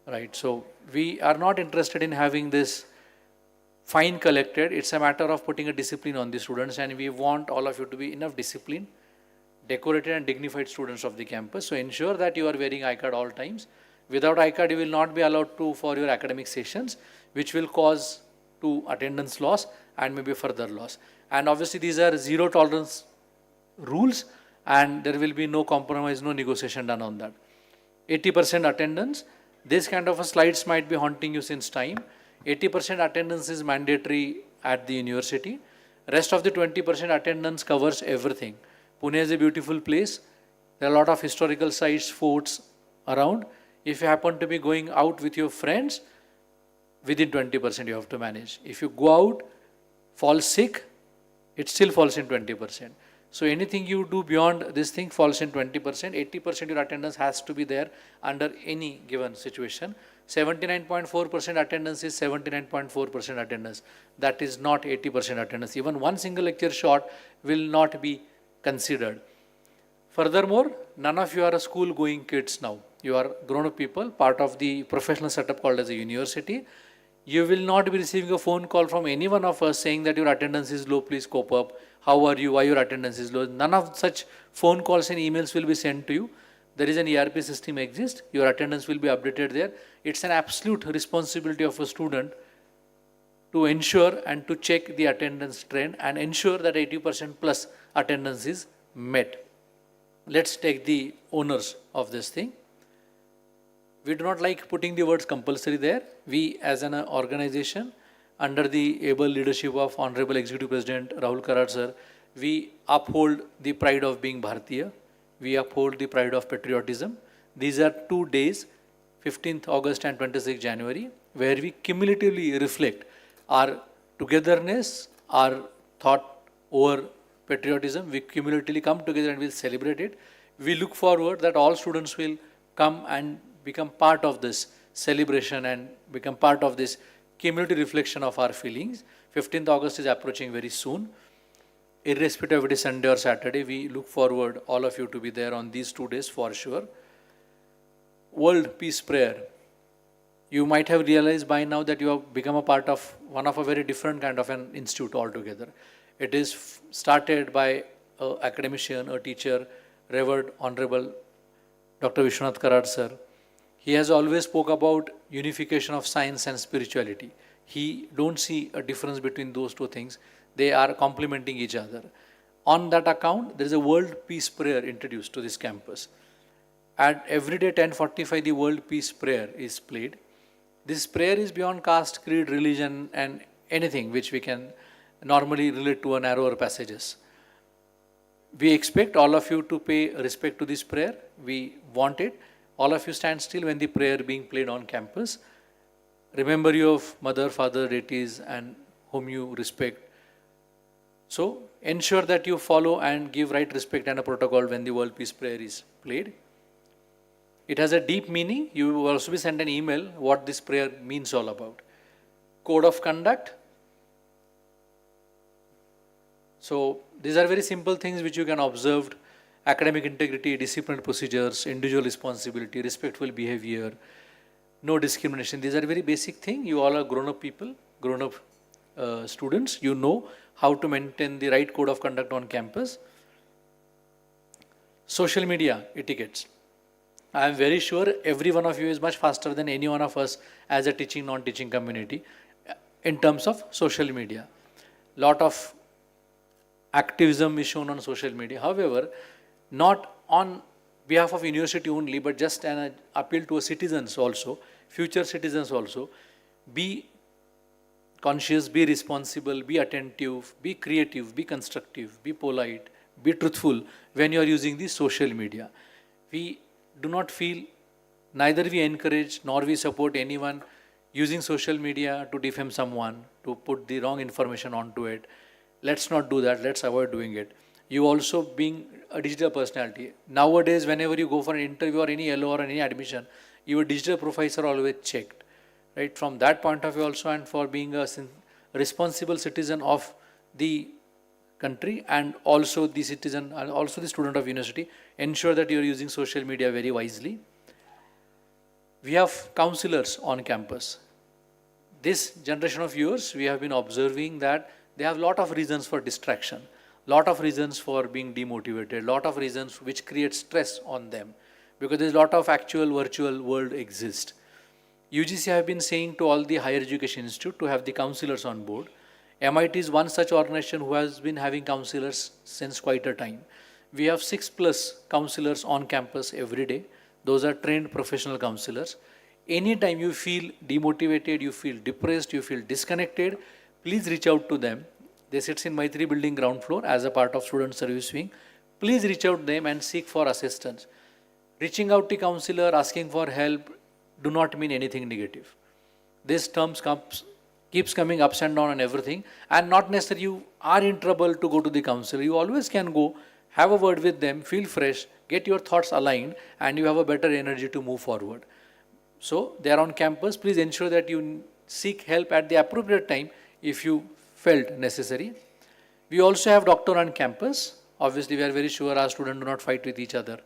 Right, so we are not interested in having this fine collected. It's a matter of putting a discipline on the students, and we want all of you to be enough disciplined, decorated and dignified students of the campus. So ensure that you are wearing I-card all times. Without I-card, you will not be allowed to for your academic sessions, which will cause to attendance loss and maybe further loss. And obviously these are zero tolerance rules, and there will be no compromise, no negotiation done on that. 80% attendance. This kind of a slides might be haunting you since time. 80% attendance is mandatory at the university. Rest of the 20% attendance covers everything. Pune is a beautiful place. There are a lot of historical sites, forts around. If you happen to be going out with your friends, within 20% you have to manage. If you go out, fall sick, it still falls in 20%. So anything you do beyond this thing falls in 20%. 80% your attendance has to be there under any given situation. 79.4% attendance is 79.4% attendance. That is not 80% attendance. Even one single lecture short will not be considered. Furthermore, none of you are school-going kids now. You are grown-up people, part of the professional setup called as a university. You will not be receiving a phone call from any one of us saying that your attendance is low, please cope up. How are you? Why your attendance is low? None of such phone calls and emails will be sent to you. There is an ERP system exists. Your attendance will be updated there. It's an absolute responsibility of a student to ensure and to check the attendance trend and ensure that 80% plus attendance is met. Let's take the owners of this thing. We do not like putting the words compulsory there. We as an organization, under the able leadership of Honorable Executive President Rahul Karad sir, we uphold the pride of being Bharatiya. We uphold the pride of patriotism. These are 2 days, 15th August and 26th January, where we cumulatively reflect our togetherness, our thought over patriotism. We cumulatively come together and we'll celebrate it. We look forward that all students will come and become part of this celebration and become part of this cumulative reflection of our feelings. 15th August is approaching very soon. Irrespective of it is Sunday or Saturday, we look forward all of you to be there on these 2 days for sure. World Peace Prayer. You might have realized by now that you have become a part of one of a very different kind of an institute altogether. It is started by an academician, a teacher, Revered Honorable Dr. Vishwashanti Karad sir. He has always spoke about unification of science and spirituality. He don't see a difference between those two things. They are complementing each other. On that account, there is a World Peace Prayer introduced to this campus. At every day 10:45, the World Peace Prayer is played. This prayer is beyond caste, creed, religion, and anything which we can normally relate to narrower passages. We expect all of you to pay respect to this prayer. We want it. All of you stand still when the prayer being played on campus. Remember your mother, father, deities, and whom you respect. So ensure that you follow and give right respect and a protocol when the World Peace Prayer is played. It has a deep meaning. You will also be sent an email what this prayer means all about. Code of conduct. So these are very simple things which you can observe. Academic integrity, disciplinary procedures, individual responsibility, respectful behavior, no discrimination. These are very basic things. You all are grown-up people, grown-up students. You know how to maintain the right code of conduct on campus. Social media etiquettes. I am very sure every one of you is much faster than any one of us as a teaching, non-teaching community in terms of social media. Lot of activism is shown on social media. However, not on behalf of university only, but just an appeal to citizens also, future citizens also. Be conscious, be responsible, be attentive, be creative, be constructive, be polite, be truthful when you are using the social media. We do not feel, neither we encourage nor we support anyone using social media to defame someone, to put the wrong information onto it. Let's not do that. Let's avoid doing it. You also being a digital personality. Nowadays, whenever you go for an interview or any LO or any admission, your digital profiles are always checked. Right? From that point of view also, and for being a responsible citizen of the country and also the citizen and also the student of university, ensure that you are using social media very wisely. We have counselors on campus. This generation of yours, we have been observing that they have a lot of reasons for distraction, lot of reasons for being demotivated, lot of reasons which create stress on them because there is a lot of actual virtual world exists. UGC have been saying to all the higher education institute to have the counselors on board. MIT is one such organization who has been having counselors since quite a time. We have 6+ counselors on campus every day. Those are trained professional counselors. Anytime you feel demotivated, you feel depressed, you feel disconnected, please reach out to them. They sit in Maitri building ground floor as a part of student service wing. Please reach out to them and seek for assistance. Reaching out to counselor, asking for help, do not mean anything negative. This terms keeps coming ups and down and everything, and not necessarily you are in trouble to go to the counselor. You always can go, have a word with them, feel fresh, get your thoughts aligned, and you have a better energy to move forward. So they are on campus. Please ensure that you seek help at the appropriate time if you felt necessary. We also have doctor on campus. Obviously, we are very sure our students do not fight with each other,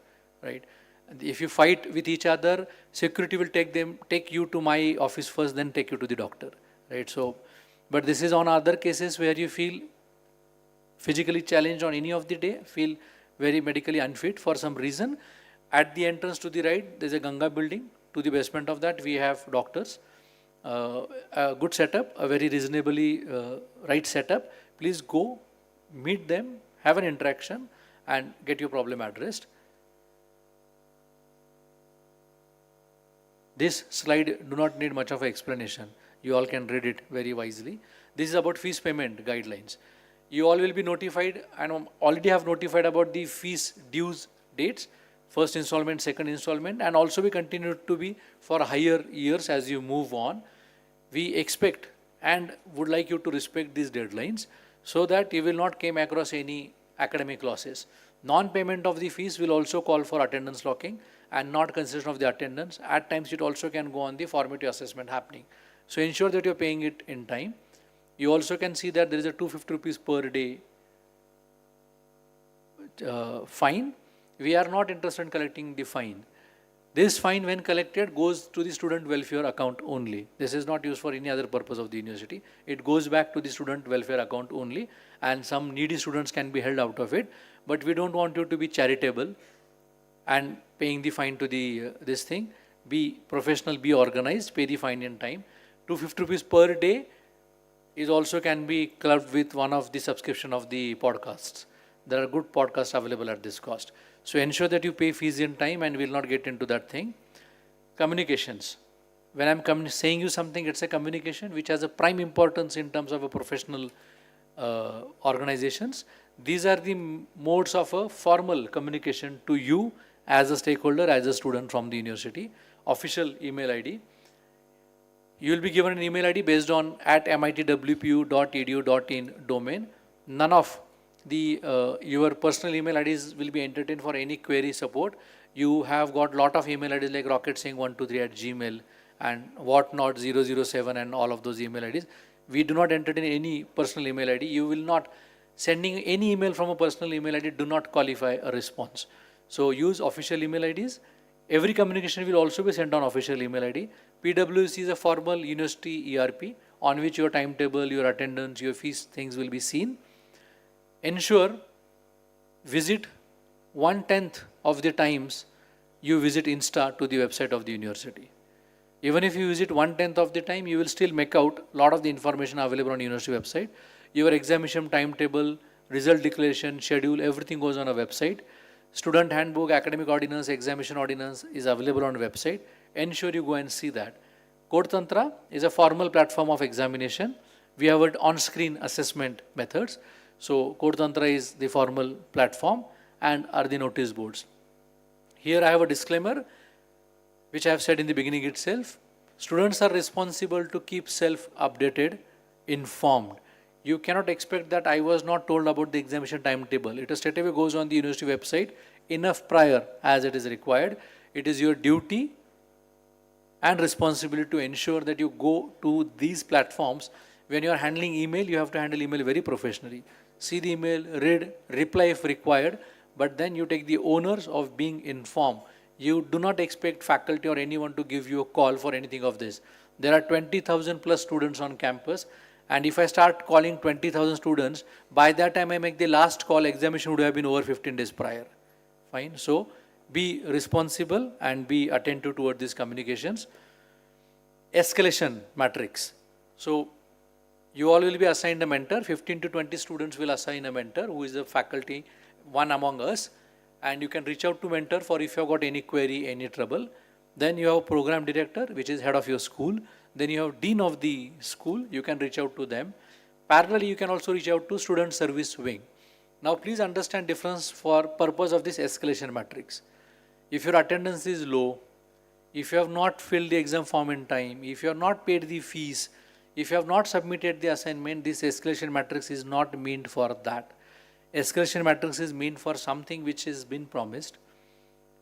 right? And if you fight with each other, security will take you to my office first, then take you to the doctor, right? So, but this is on other cases where you feel physically challenged on any of the day, feel very medically unfit for some reason. At the entrance to the right, there's a Ganga building. To the basement of that, we have doctors. A good setup, a very reasonably right setup. Please go, meet them, have an interaction, and get your problem addressed. This slide do not need much of an explanation. You all can read it very wisely. This is about fees payment guidelines. You all will be notified, and already have notified about the fees dues dates, first installment, second installment, and also we continue to be for higher years as you move on. We expect and would like you to respect these deadlines so that you will not come across any academic losses. Non-payment of the fees will also call for attendance locking and not consideration of the attendance. At times it also can go on the formative assessment happening. So ensure that you are paying it in time. You also can see that there is a 250 rupees per day fine. We are not interested in collecting the fine. This fine, when collected, goes to the student welfare account only. This is not used for any other purpose of the university. It goes back to the student welfare account only, and some needy students can be held out of it. But we don't want you to be charitable and paying the fine to the this thing. Be professional, be organized, pay the fine in time. 250 rupees per day is also can be clubbed with one of the subscription of the podcasts. There are good podcasts available at this cost. So ensure that you pay fees in time, and we'll not get into that thing. Communications. When I'm saying you something, it's a communication which has a prime importance in terms of a professional organizations. These are the modes of a formal communication to you as a stakeholder, as a student from the university. Official email ID. You will be given an email ID based on @MIT-WPU.edu.in domain. None of the your personal email IDs will be entertained for any query support. You have got lot of email IDs like rocketsing123@gmail and whatnot 007 and all of those email IDs. We do not entertain any personal email ID. You will not sending any email from a personal email ID do not qualify a response. So use official email IDs. Every communication will also be sent on official email ID. PwC is a formal university ERP on which your timetable, your attendance, your fees things will be seen. Ensure visit 1/10 of the times you visit Insta to the website of the university. Even if you visit 1/10 of the time, you will still make out a lot of the information available on university website. Your examination timetable, result declaration, schedule, everything goes on a website. Student handbook, academic ordinance, examination ordinance is available on a website. Ensure you go and see that. Code Tantra is a formal platform of examination. We have on-screen assessment methods. So Code Tantra is the formal platform and are the notice boards. Here I have a disclaimer which I have said in the beginning itself. Students are responsible to keep self-updated, informed. You cannot expect that I was not told about the examination timetable. It straight away goes on the university website enough prior as it is required. It is your duty and responsibility to ensure that you go to these platforms. When you are handling email, you have to handle email very professionally. See the email, read, reply if required, but then you take the onus of being informed. You do not expect faculty or anyone to give you a call for anything of this. There are 20,000 plus students on campus, and if I start calling 20,000 students, by that time I make the last call, examination would have been over 15 days prior. Fine. So be responsible and be attentive toward these communications. Escalation matrix. So you all will be assigned a mentor. 15 to 20 students will assign a mentor who is a faculty, one among us. And you can reach out to mentor for if you have got any query, any trouble. Then you have program director, which is head of your school. Then you have dean of the school. You can reach out to them. Parallelly, you can also reach out to student service wing. Now, please understand difference for purpose of this escalation matrix. If your attendance is low, if you have not filled the exam form in time, if you have not paid the fees, if you have not submitted the assignment, this escalation matrix is not meant for that. Escalation matrix is meant for something which has been promised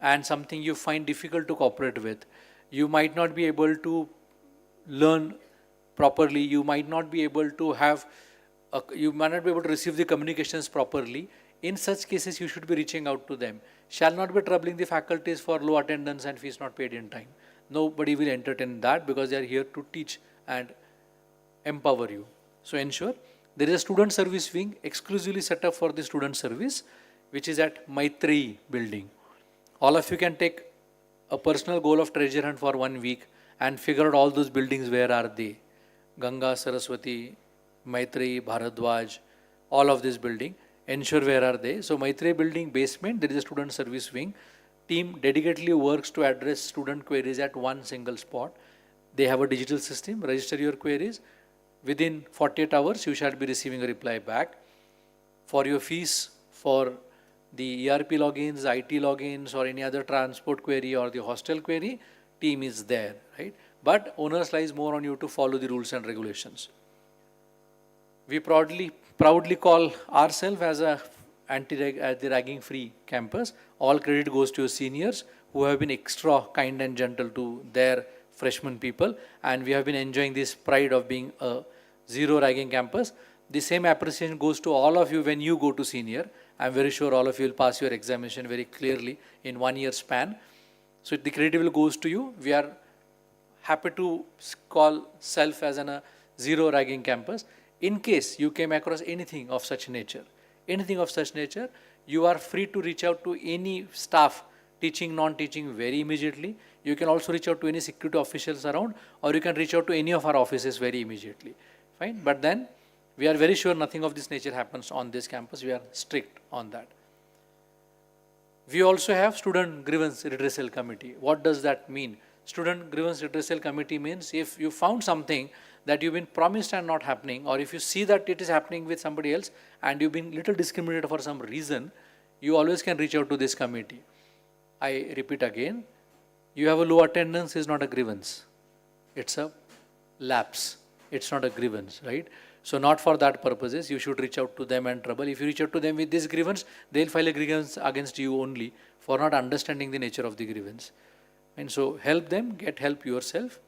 and something you find difficult to cooperate with. You might not be able to learn properly. You might not be able to you might not be able to receive the communications properly. In such cases, you should be reaching out to them. Shall not be troubling the faculties for low attendance and fees not paid in time. Nobody will entertain that because they are here to teach and empower you. So ensure there is a student service wing exclusively set up for the student service, which is at Maitri building. All of you can take a personal goal of treasure hunt for 1 week and figure out all those buildings, where are they? Ganga, Saraswati, Maitri, Bharadwaj, all of this building. Ensure where are they. So Maitri building basement, there is a student service wing. Team dedicatedly works to address student queries at one single spot. They have a digital system. Register your queries. Within 48 hours, you shall be receiving a reply back. For your fees, for the ERP logins, IT logins, or any other transport query or the hostel query, team is there, right? But onus lies more on you to follow the rules and regulations. We proudly call ourselves as the ragging free campus. All credit goes to your seniors who have been extra kind and gentle to their freshman people, and we have been enjoying this pride of being a zero ragging campus. The same appreciation goes to all of you when you go to senior. I'm very sure all of you will pass your examination very clearly in 1 year span. So the credit will goes to you. We are happy to call self as a zero ragging campus. In case you came across anything of such nature, you are free to reach out to any staff, teaching, non-teaching, very immediately. You can also reach out to any security officials around, or you can reach out to any of our offices very immediately. Fine, but then we are very sure nothing of this nature happens on this campus. We are strict on that. We also have Student Grievance Redressal Committee. What does that mean? Student Grievance Redressal Committee means if you found something that you've been promised and not happening, or if you see that it is happening with somebody else and you've been little discriminated for some reason, you always can reach out to this committee. I repeat again, you have a low attendance is not a grievance. It's a lapse. It's not a grievance, right? So not for that purposes, you should reach out to them and trouble. If you reach out to them with this grievance, they'll file a grievance against you only for not understanding the nature of the grievance. And so help them, get help yourself.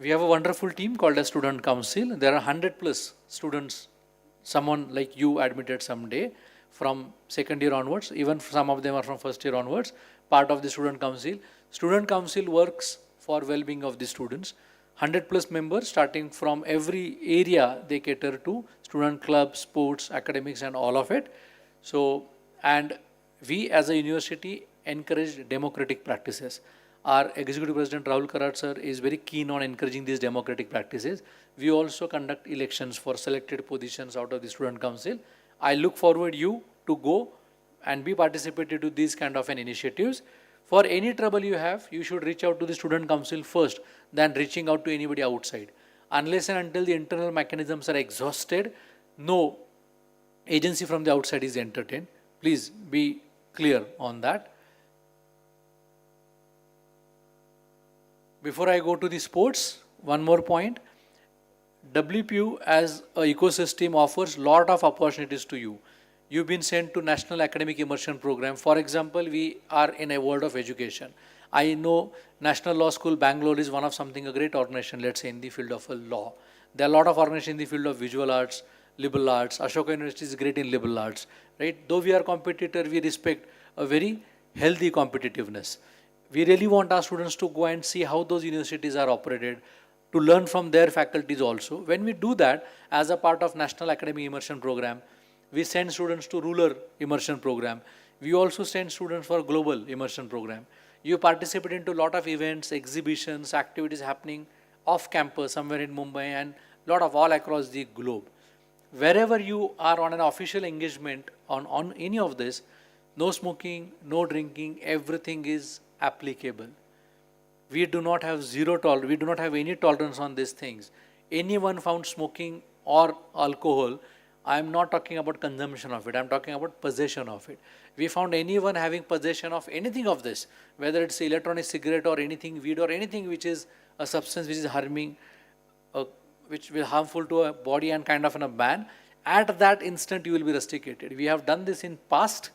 We have a wonderful team called a Student Council. There are 100+ students, someone like you admitted someday from second year onwards, even some of them are from first year onwards, part of the Student Council. Student Council works for well-being of the students. 100+ members starting from every area they cater to, student clubs, sports, academics and all of it. So, and we as a university encourage democratic practices. Our Executive President Rahul Karad sir is very keen on encouraging these democratic practices. We also conduct elections for selected positions out of the Student Council. I look forward you to go and be participated to these kind of initiatives. For any trouble you have, you should reach out to the Student Council first than reaching out to anybody outside. Unless and until the internal mechanisms are exhausted, no agency from the outside is entertained. Please be clear on that. Before I go to the sports, one more point. WPU as an ecosystem offers lot of opportunities to you. You've been sent to National Academic Immersion Program. For example, we are in a world of education. I know National Law School Bangalore is one of a great organization, let's say in the field of law. There are a lot of organizations in the field of visual arts, liberal arts. Ashoka University is great in liberal arts, right? Though we are competitor, we respect a very healthy competitiveness. We really want our students to go and see how those universities are operated, to learn from their faculties also. When we do that, as a part of National Academic Immersion Program, we send students to rural immersion program. We also send students for global immersion program. You participate into a lot of events, exhibitions, activities happening off campus, somewhere in Mumbai and lot of all across the globe. Wherever you are on an official engagement on any of this, no smoking, no drinking, everything is applicable. We do not have we do not have any tolerance on these things. Anyone found smoking or alcohol, I am not talking about consumption of it, I am talking about possession of it. We found anyone having possession of anything of this, whether it's electronic cigarette or anything, weed or anything which is a substance which is harming, which will harmful to a body and kind of in a ban, at that instant you will be rusticated. We have done this in past,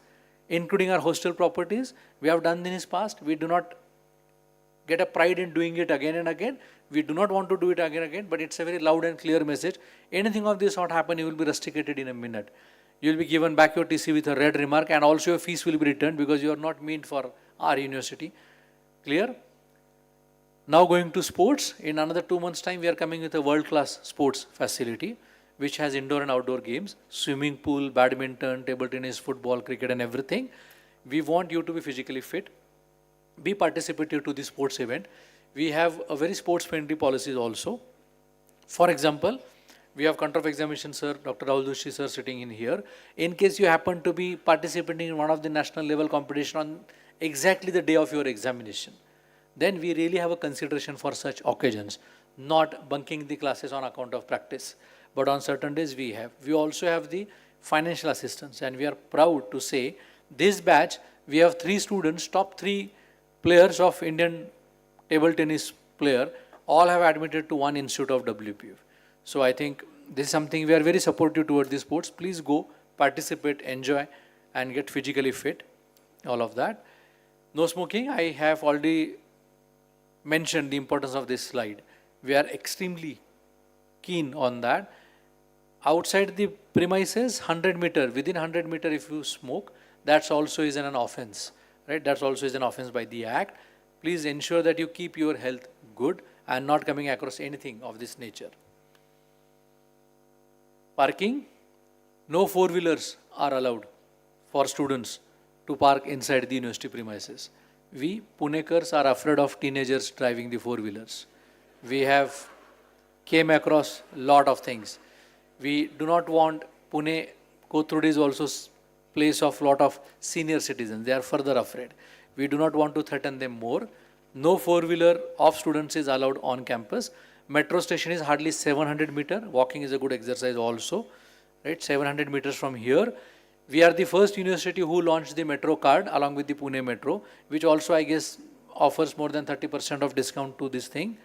including our hostel properties. We have done this in past. We do not get a pride in doing it again and again. We do not want to do it again and again, but it's a very loud and clear message. Anything of this sort happen, you will be rusticated in a minute. You will be given back your TC with a red remark, and also your fees will be returned because you are not meant for our university. Clear? Now going to sports. In another 2 months' time, we are coming with a world-class sports facility, which has indoor and outdoor games, swimming pool, badminton, table tennis, football, cricket, and everything. We want you to be physically fit, be participative to the sports event. We have a very sports-friendly policies also. For example, we have control of examination sir, Dr. Rahul Doshi sir sitting in here. In case you happen to be participating in one of the national level competition on exactly the day of your examination, then we really have a consideration for such occasions, not bunking the classes on account of practice. But on certain days we have. We also have the financial assistance, and we are proud to say this batch, we have 3 students, top 3 players of Indian table tennis player, all have admitted to one institute of WPU. So I think this is something we are very supportive towards the sports. Please go, participate, enjoy, and get physically fit, all of that. No smoking, I have already mentioned the importance of this slide. We are extremely keen on that. Outside the premises, 100 meter, within 100 meter if you smoke, that also is an offense, right? That also is an offense by the act. Please ensure that you keep your health good and not coming across anything of this nature. Parking, no 4-wheelers are allowed for students to park inside the university premises. We Punekars are afraid of teenagers driving the 4-wheelers. We have came across a lot of things. We do not want Pune, Kothurud is also place of lot of senior citizens. They are further afraid. We do not want to threaten them more. No 4-wheeler of students is allowed on campus. Metro station is hardly 700 meter. Walking is a good exercise also, right? 700 meters from here. We are the first university who launched the metro card along with the Pune Metro, which also I guess offers more than 30% of discount to this thing.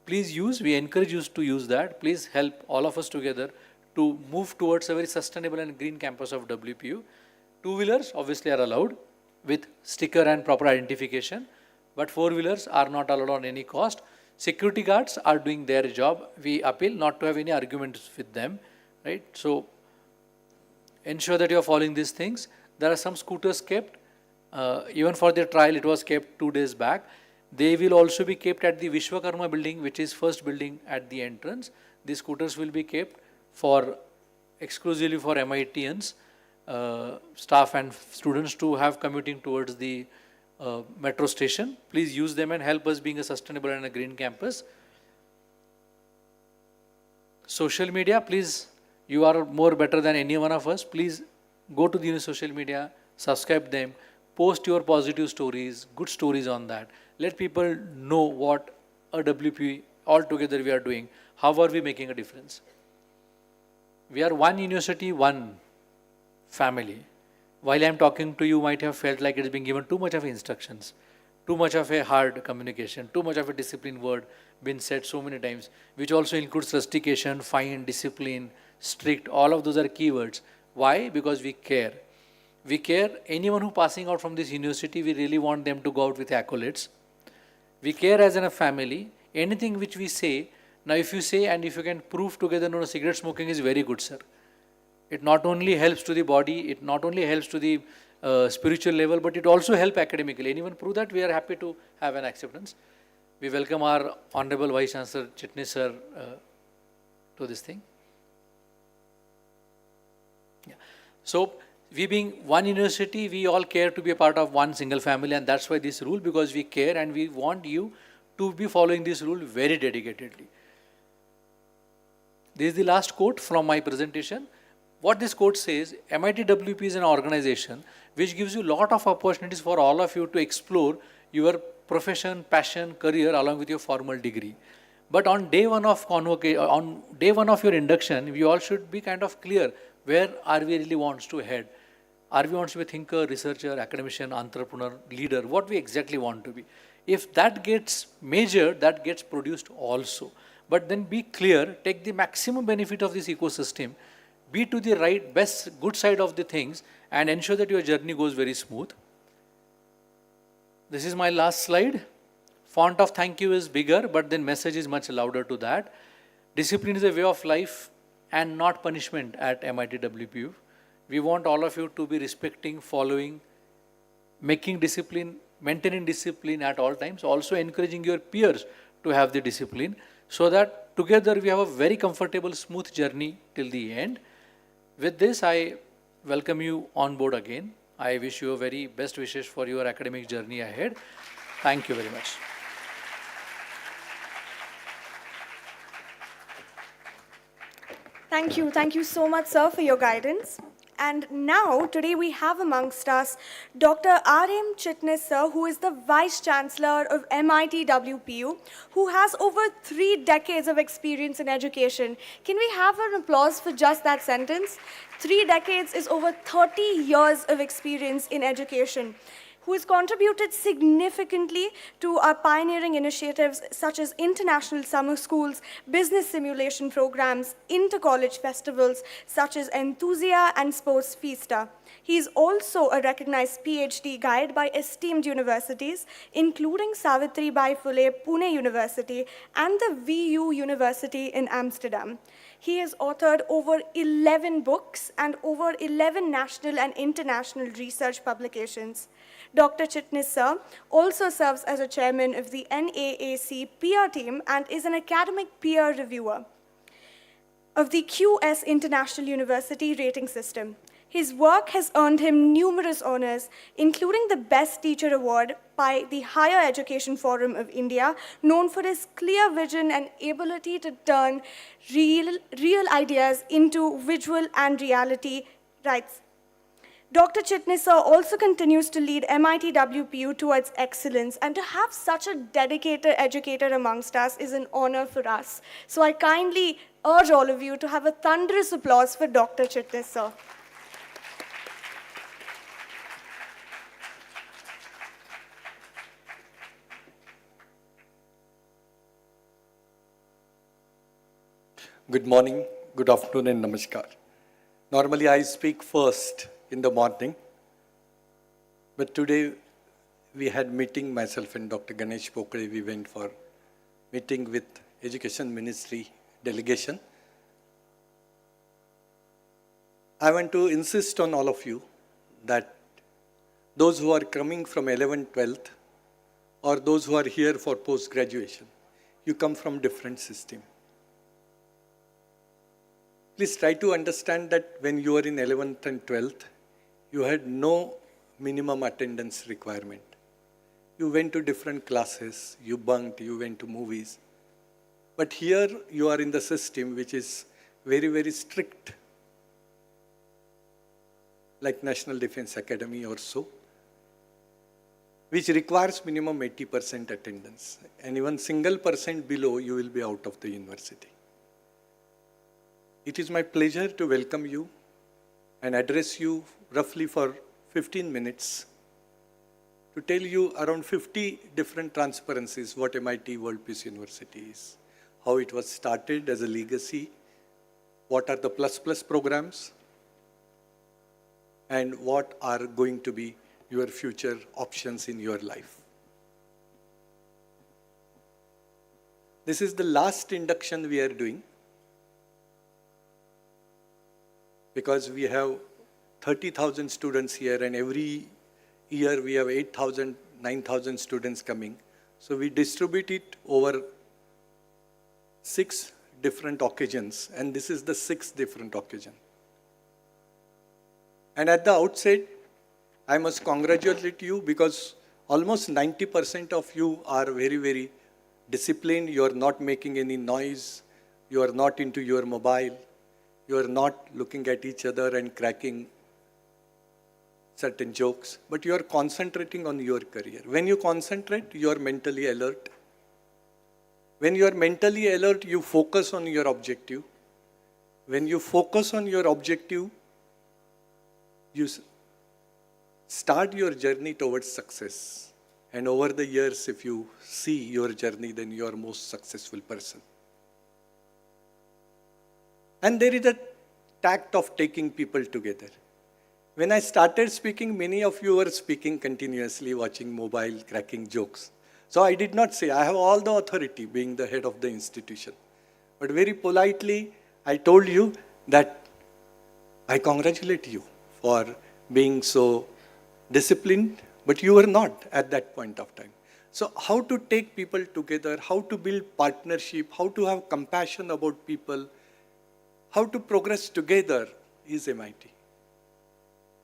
Please use, we encourage you to use that. Please help all of us together to move towards a very sustainable and green campus of WPU. 2-wheelers obviously are allowed with sticker and proper identification, but 4-wheelers are not allowed on any cost. Security guards are doing their job. We appeal not to have any arguments with them, right? So ensure that you are following these things. There are some scooters kept. Even for their trial, it was kept 2 days back. They will also be kept at the Vishwakarma building, which is first building at the entrance. These scooters will be kept for exclusively for MITians, staff and students to have commuting towards the metro station. Please use them and help us being a sustainable and a green campus. Social media, please, you are more better than any one of us. Please go to the social media, subscribe them, post your positive stories, good stories on that. Let people know what a WP altogether we are doing. How are we making a difference? We are one university, one family. While I am talking to you, might have felt like it is being given too much of instructions, too much of a hard communication, too much of a discipline word been said so many times, which also includes rustication, fine, discipline, strict, all of those are keywords. Why? Because we care. We care. Anyone who passing out from this university, we really want them to go out with accolades. We care as in a family. Anything which we say, now if you say and if you can prove together, no, cigarette smoking is very good, sir. It not only helps to the body, it not only helps to the spiritual level, but it also helps academically. Anyone prove that, we are happy to have an acceptance. We welcome our Honorable Vice Chancellor Chitnis sir to this thing. Yeah. So, we being one university, we all care to be a part of one single family, and that's why this rule, because we care and we want you to be following this rule very dedicatedly. This is the last quote from my presentation. What this quote says, MIT-WPU is an organization which gives you a lot of opportunities for all of you to explore your profession, passion, career along with your formal degree. But on day one of your induction, we all should be kind of clear where are we really wants to head. Are we wants to be a thinker, researcher, academician, entrepreneur, leader, what we exactly want to be. If that gets measured, that gets produced also. But then be clear, take the maximum benefit of this ecosystem, be to the right, best, good side of the things, and ensure that your journey goes very smooth. This is my last slide. font of thank you is bigger, but then message is much louder to that. Discipline is a way of life and not punishment at MIT-WPU. We want all of you to be respecting, following, making discipline, maintaining discipline at all times, also encouraging your peers to have the discipline, so that together we have a very comfortable, smooth journey till the end. With this, I welcome you on board again. I wish you a very best wishes for your academic journey ahead. Thank you very much. Thank you so much, sir, for your guidance. And now, today we have amongst us Dr. R.M. Chitnis, sir, who is the Vice Chancellor of MIT-WPU, who has over 3 decades of experience in education. Can we have an applause for just that sentence? 3 decades is over 30 years of experience in education, who has contributed significantly to our pioneering initiatives such as international summer schools, business simulation programs, inter-college festivals such as Enthusia and Sports Fiesta. He is also a recognized PhD guide by esteemed universities, including Savitribai Phule Pune University and the VU University in Amsterdam. He has authored over 11 books and over 11 national and international research publications. Dr. Chitnis, sir, also serves as a chairman of the NAAC peer team and is an academic peer reviewer of the QS International University rating system. His work has earned him numerous honors, including the Best Teacher Award by the Higher Education Forum of India, known for his clear vision and ability to turn real ideas into visual and reality rights. Dr. Chitnis, sir, also continues to lead MIT-WPU towards excellence, and to have such a dedicated educator amongst us is an honor for us. So I kindly urge all of you to have a thunderous applause for Dr. Chitnis, sir. Good morning, good afternoon, and namaskar. Normally I speak first in the morning, but today we had meeting, myself and Dr. Ganesh Pokre, we went for meeting with Education Ministry delegation. I want to insist on all of you that those who are coming from 11th, 12th, or those who are here for post-graduation, you come from different system. Please try to understand that when you are in 11th and 12th, you had no minimum attendance requirement. You went to different classes, you bunked, you went to movies. But here you are in the system which is very, very strict, like National Defense Academy or so, which requires minimum 80% attendance. And even single percent below, you will be out of the university. It is my pleasure to welcome you and address you roughly for 15 minutes to tell you around 50 different transparencies what MIT-WPU University is, how it was started as a legacy, what are the plus programs, and what are going to be your future options in your life. This is the last induction we are doing, because we have 30,000 students here, and every year we have 8,000, 9,000 students coming. So we distribute it over 6 different occasions, and this is the 6th different occasion. And at the outset, I must congratulate you, because almost 90% of you are very, very disciplined. You are not making any noise. You are not into your mobile. You are not looking at each other and cracking certain jokes, but you are concentrating on your career. When you concentrate, you are mentally alert. When you are mentally alert, you focus on your objective. When you focus on your objective, you start your journey towards success. And over the years, if you see your journey, then you are most successful person. And there is a tact of taking people together. When I started speaking, many of you were speaking continuously, watching mobile, cracking jokes. So I did not say, I have all the authority being the head of the institution. But very politely, I told you that I congratulate you for being so disciplined, but you were not at that point of time. So how to take people together, how to build partnership, how to have compassion about people, how to progress together is MIT.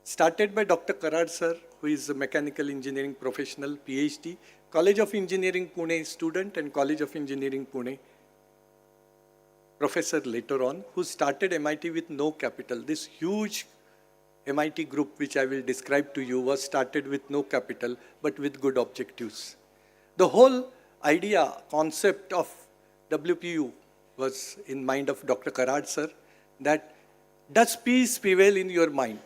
Started by Dr. Karad sir, who is a mechanical engineering professional, PhD, College of Engineering Pune student and College of Engineering Pune professor later on, who started MIT with no capital. This huge MIT group, which I will describe to you, was started with no capital, but with good objectives. The whole idea, concept of WPU was in mind of Dr. Karad sir, that does peace prevail in your mind?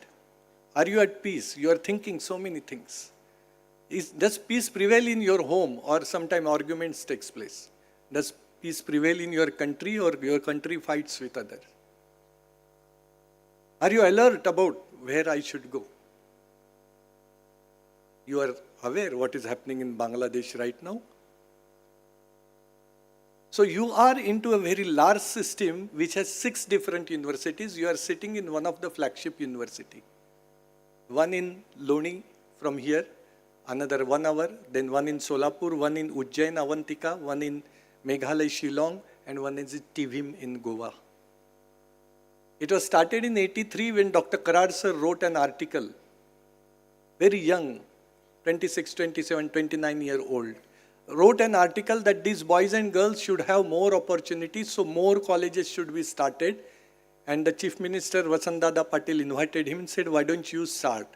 Are you at peace? You are thinking so many things. Does peace prevail in your home, or sometime arguments takes place? Does peace prevail in your country, or your country fights with others? Are you alert about where I should go? You are aware what is happening in Bangladesh right now? So you are into a very large system which has 6 different universities. You are sitting in one of the flagship university. One in Loni from here, another 1 hour, then one in Solapur, one in Ujjain, Avantika, one in Meghalaya, Shillong, and one is Tivim in Goa. It was started in 83 when Dr. Karad sir wrote an article, very young, 26, 27, 29-year-old, wrote an article that these boys and girls should have more opportunities, so more colleges should be started. And the Chief Minister, Vasantdada Patil, invited him and said, why don't you start?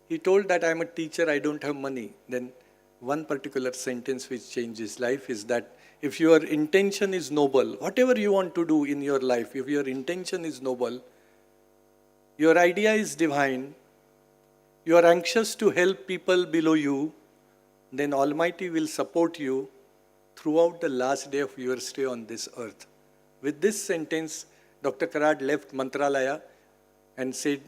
He told that I'm a teacher, I don't have money. Then one particular sentence which changed his life is that if your intention is noble, whatever you want to do in your life, if your intention is noble, your idea is divine, you are anxious to help people below you, then Almighty will support you throughout the last day of your stay on this earth. With this sentence, Dr. Karad left Mantralaya and said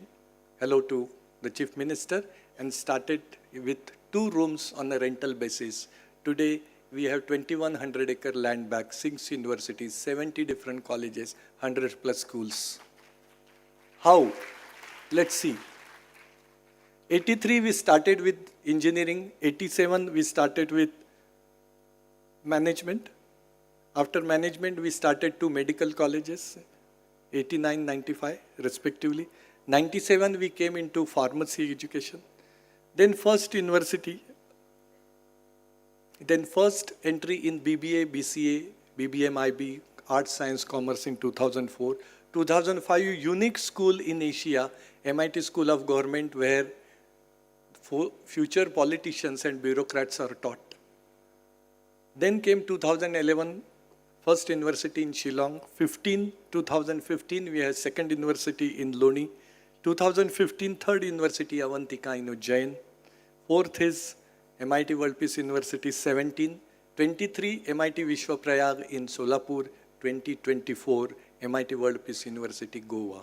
hello to the Chief Minister and started with 2 rooms on a rental basis. Today, we have 2,100-acre land back, 6 universities, 70 different colleges, 100 plus schools. How? Let's see. 83 we started with engineering, 87 we started with management. After management we started 2 medical colleges, 89, 95 respectively. 97 we came into pharmacy education. Then first university, then first entry in BBA, BCA, BBM-IB, Arts, Science, Commerce in 2004. 2005 unique school in Asia, MIT School of Government, where future politicians and bureaucrats are taught. Then came 2011, first university in Shillong. 2015, we had second university in Loni. 2015, third university, Avantika in Ujjain. Fourth is MIT World Peace University, 17. 23, MIT Vishwaprayag in Solapur. 2024, MIT World Peace University, Goa.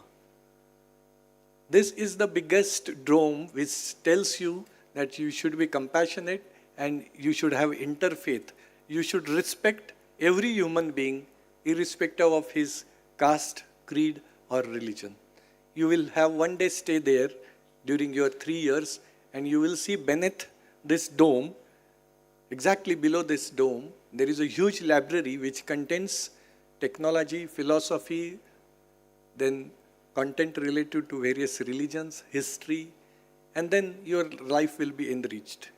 This is the biggest dome which tells you that you should be compassionate and you should have interfaith. You should respect every human being, irrespective of his caste, creed, or religion. You will have one day stay there during your 3 years, and you will see beneath this dome, exactly below this dome, there is a huge library which contains technology, philosophy, then content related to various religions, history, and then your life will be enriched.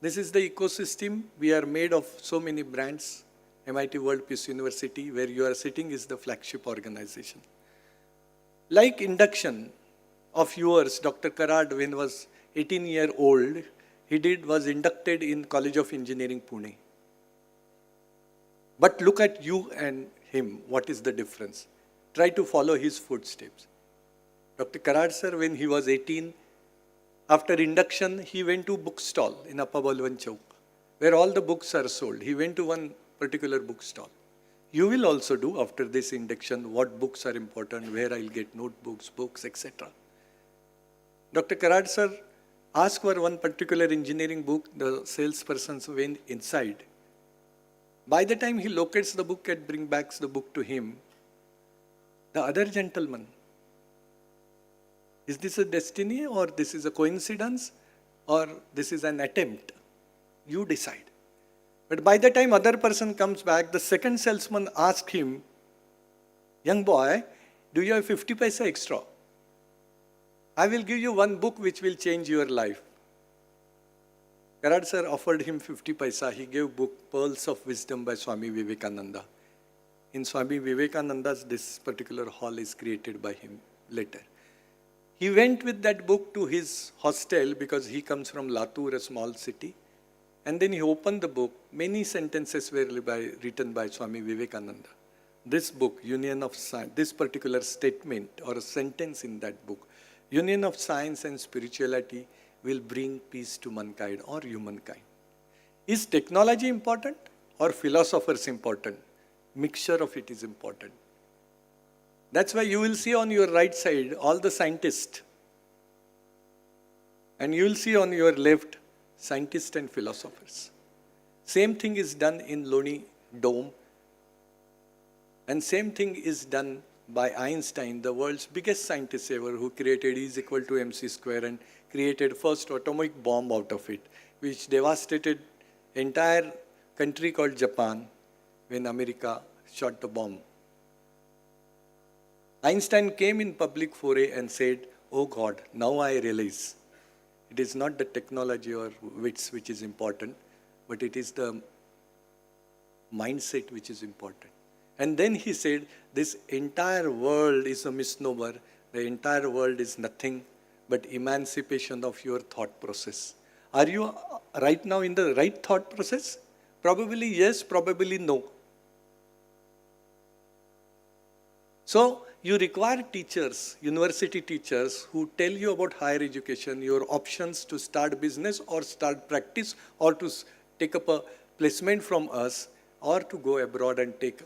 This is the ecosystem. We are made of so many brands. MIT World Peace University, where you are sitting, is the flagship organization. Like induction of yours, Dr. Karad, when he was 18-year-old, was inducted in College of Engineering, Pune. But look at you and him, what is the difference? Try to follow his footsteps. Dr. Karad sir, when he was 18, after induction, he went to bookstall in Upper Balwan Chowk, where all the books are sold. He went to one particular bookstall. You will also do after this induction what books are important, where I'll get notebooks, books, etc. Dr. Karad sir, ask for one particular engineering book, the salesperson went inside. By the time he locates the book and brings back the book to him, the other gentleman, is this a destiny or this is a coincidence or this is an attempt? You decide. But by the time other person comes back, the second salesman asks him, young boy, do you have 50 paisa extra? I will give you one book which will change your life. Karad sir offered him 50 paisa. He gave book Pearls of Wisdom by Swami Vivekananda. In Swami Vivekananda's, this particular hall is created by him later. He went with that book to his hostel because he comes from Latur, a small city. And then he opened the book. Many sentences were written by Swami Vivekananda. This book, Union of Science, this particular statement or a sentence in that book, Union of Science and Spirituality will bring peace to mankind or humankind. Is technology important or philosophers important? Mixture of it is important. That's why you will see on your right side all the scientists. And you will see on your left scientists and philosophers. Same thing is done in Loni Dome. And same thing is done by Einstein, the world's biggest scientist ever, who created E is equal to mc square and created first atomic bomb out of it, which devastated entire country called Japan when America shot the bomb. Einstein came in public foray and said, oh God, now I realize it is not the technology or wits which is important, but it is the mindset which is important. And then he said, this entire world is a misnomer. The entire world is nothing but emancipation of your thought process. Are you right now in the right thought process? Probably yes, probably no. So you require teachers, university teachers, who tell you about higher education, your options to start business or start practice or to take up a placement from us or to go abroad and take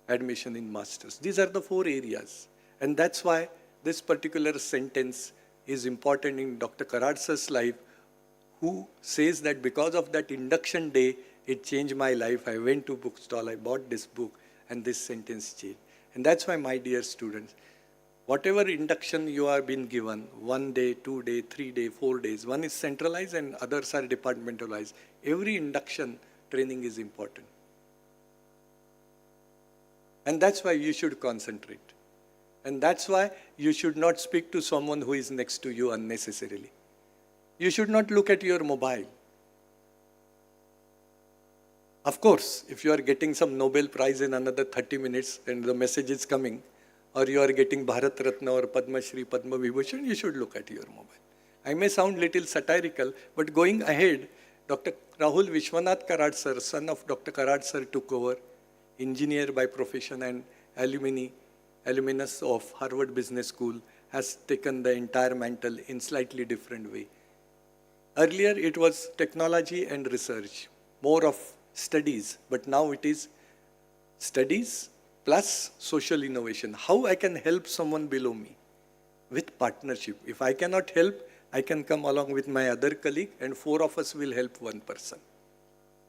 admission in masters. These are the 4 areas. And that's why this particular sentence is important in Dr. Karad sir's life, who says that because of that induction day, it changed my life. I went to bookstall, I bought this book, and this sentence changed. And that's why, my dear students, whatever induction you have been given, 1 day, 2 day, 3 day, 4 days, one is centralized and others are departmentalized. Every induction training is important. And that's why you should concentrate. And that's why you should not speak to someone who is next to you unnecessarily. You should not look at your mobile. Of course, if you are getting some Nobel Prize in another 30 minutes and the message is coming, or you are getting Bharat Ratna or Padma Shri, Padma Vibhushan, you should look at your mobile. I may sound little satirical, but going ahead, Dr. Rahul Vishwanath Karad sir, son of Dr. Karad sir, took over, engineer by profession and alumnus of Harvard Business School, has taken the entire mantle in slightly different way. Earlier it was technology and research, more of studies, but now it is studies plus social innovation. How I can help someone below me with partnership. If I cannot help, I can come along with my other colleague and 4 of us will help one person.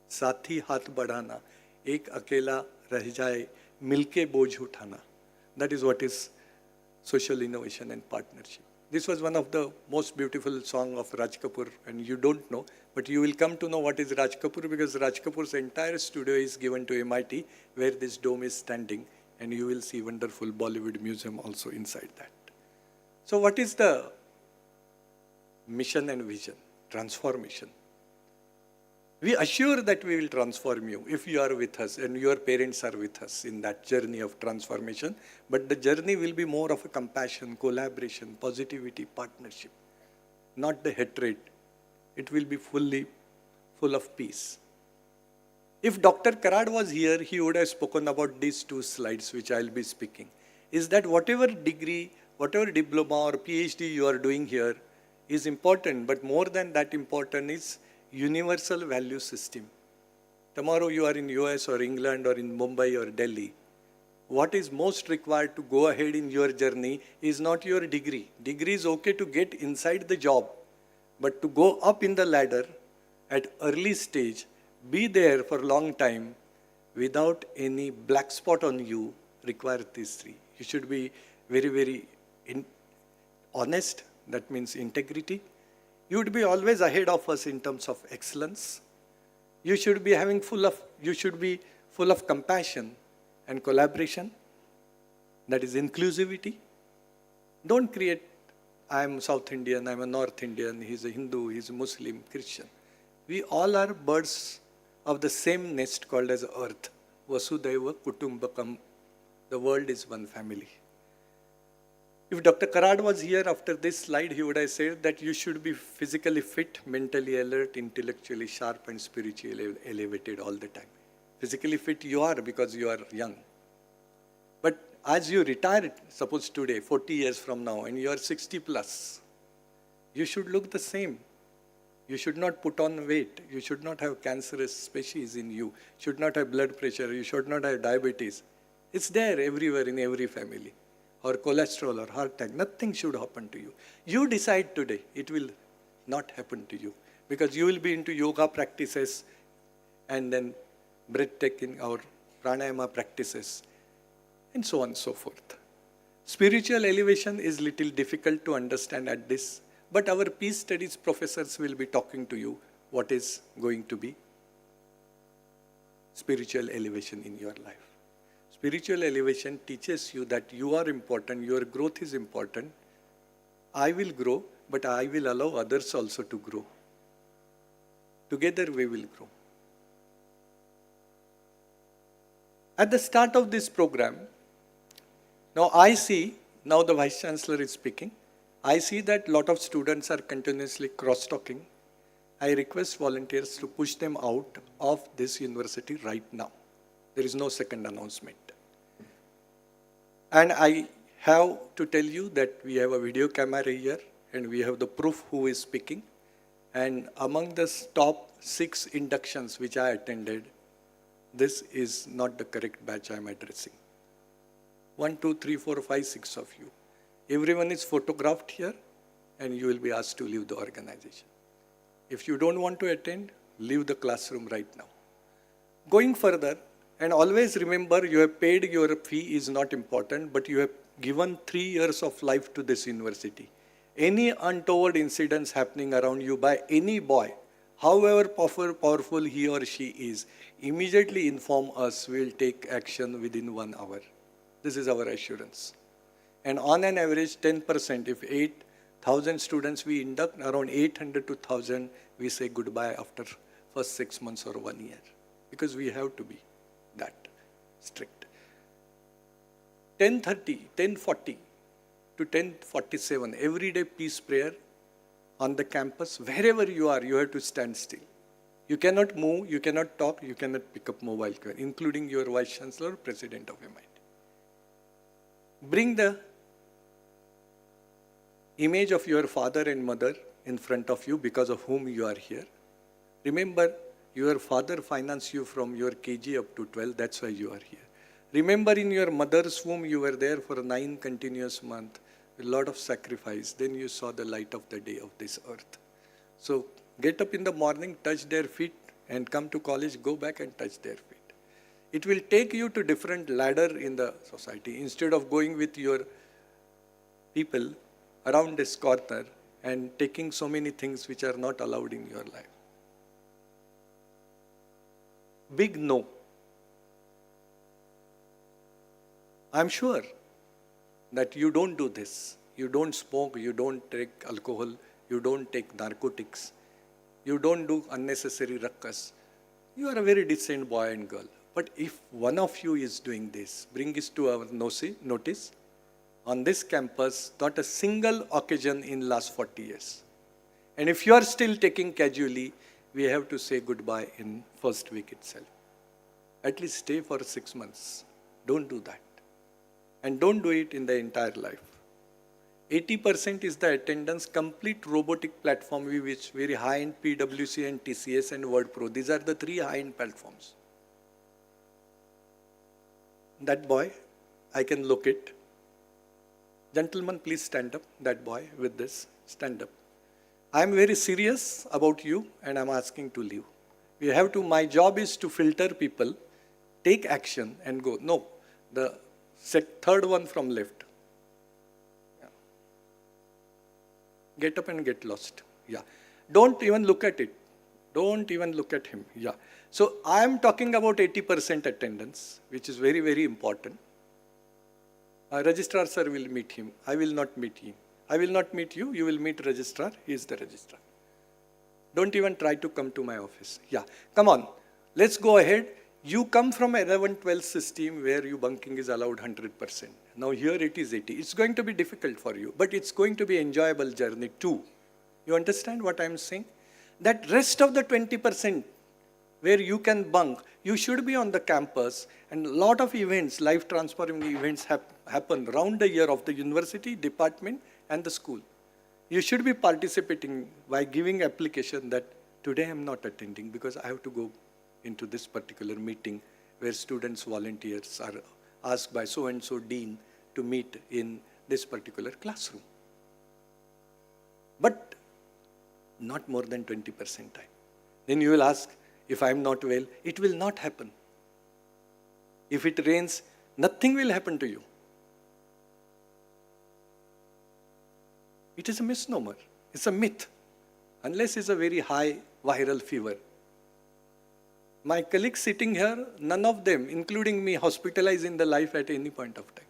Saathi haath badhana, ek akela rah jaye, milke boj uthana. That is what is social innovation and partnership. This was one of the most beautiful songs of Raj Kapoor, and you don't know, but you will come to know what is Raj Kapoor, because Raj Kapoor's entire studio is given to MIT, where this dome is standing, and you will see wonderful Bollywood museum also inside that. So what is the mission and vision? Transformation. We assure that we will transform you if you are with us and your parents are with us in that journey of transformation. But the journey will be more of a compassion, collaboration, positivity, partnership, not the hatred. It will be full of peace. If Dr. Karad was here, he would have spoken about these 2 slides which I will be speaking. Is that whatever degree, whatever diploma or PhD you are doing here is important, but more than that important is universal value system. Tomorrow you are in US or England or in Mumbai or Delhi. What is most required to go ahead in your journey is not your degree. Degree is okay to get inside the job. But to go up in the ladder at early stage, be there for a long time without any black spot on you, require these three. You should be very, very honest. That means integrity. You would be always ahead of us in terms of excellence. You should be full of compassion and collaboration. That is inclusivity. Don't create, I am South Indian, I am a North Indian, he's a Hindu, he's a Muslim, Christian. We all are birds of the same nest called as earth. Vasudhaiva Kutumbakam. The world is one family. If Dr. Karad was here after this slide, he would have said that you should be physically fit, mentally alert, intellectually sharp, and spiritually elevated all the time. Physically fit you are because you are young. But as you retire, suppose today, 40 years from now, and you are 60 plus, you should look the same. You should not put on weight. You should not have cancerous species in you. You should not have blood pressure. You should not have diabetes. It's there everywhere in every family. Or cholesterol or heart attack. Nothing should happen to you. You decide today. It will not happen to you. Because you will be into yoga practices and then breathtaking or pranayama practices and so on and so forth. Spiritual elevation is little difficult to understand at this, but our peace studies professors will be talking to you what is going to be spiritual elevation in your life. Spiritual elevation teaches you that you are important, your growth is important. I will grow, but I will allow others also to grow. Together we will grow. At the start of this program, now the Vice Chancellor is speaking, I see that a lot of students are continuously cross-talking. I request volunteers to push them out of this university right now. There is no second announcement. And I have to tell you that we have a video camera here and we have the proof who is speaking. And among the top 6 inductions which I attended, this is not the correct batch I am addressing. 1, 2, 3, 4, 5, 6 of you. Everyone is photographed here and you will be asked to leave the organization. If you don't want to attend, leave the classroom right now. Going further, and always remember you have paid your fee is not important, but you have given 3 years of life to this university. Any untoward incidents happening around you by any boy, however powerful he or she is, immediately inform us, we will take action within 1 hour. This is our assurance. And on an average 10%, if 8,000 students we induct, around 800 to 1,000 we say goodbye after first 6 months or 1 year. Because we have to be that strict. 10:30, 10:40 to 10:47, everyday peace prayer on the campus. Wherever you are, you have to stand still. You cannot move, you cannot talk, you cannot pick up mobile phone, including your Vice Chancellor, President of MIT. Bring the image of your father and mother in front of you because of whom you are here. Remember, your father financed you from your KG up to 12, that's why you are here. Remember in your mother's womb, you were there for 9 continuous months, a lot of sacrifice. Then you saw the light of the day of this earth. So get up in the morning, touch their feet, and come to college, go back and touch their feet. It will take you to different ladder in the society. Instead of going with your people around this corner and taking so many things which are not allowed in your life. Big no. I'm sure that you don't do this. You don't smoke, you don't take alcohol, you don't take narcotics, you don't do unnecessary ruckus. You are a very decent boy and girl. But if one of you is doing this, bring this to our notice. On this campus, not a single occasion in last 40 years. And if you are still taking casually, we have to say goodbye in first week itself. At least stay for 6 months. Don't do that. And don't do it in the entire life. 80% is the attendance, complete robotic platform which very high-end PwC and TCS and WordPro. These are the 3 high-end platforms. That boy, I can locate. Gentlemen, please stand up. That boy with this, stand up. I am very serious about you and I'm asking to leave. We have to, my job is to filter people, take action and go. No, the third one from left. Yeah. Get up and get lost. Yeah. Don't even look at it. Don't even look at him. Yeah. So I am talking about 80% attendance, which is very, very important. Registrar sir will meet him. I will not meet him. I will not meet you. You will meet registrar. He is the registrar. Don't even try to come to my office. Yeah. Come on. Let's go ahead. You come from 11-12 system where you bunking is allowed 100%. Now here it is 80. It's going to be difficult for you, but it's going to be enjoyable journey too. You understand what I'm saying? That rest of the 20% where you can bunk, you should be on the campus, and a lot of events, life transforming events happen round the year of the university, department and the school. You should be participating by giving application that today I'm not attending because I have to go into this particular meeting where students, volunteers are asked by so-and-so dean to meet in this particular classroom. But not more than 20% time. Then you will ask, if I am not well, it will not happen. If it rains, nothing will happen to you. It is a misnomer. It's a myth. Unless it's a very high viral fever. My colleagues sitting here, none of them, including me, hospitalized in the life at any point of time.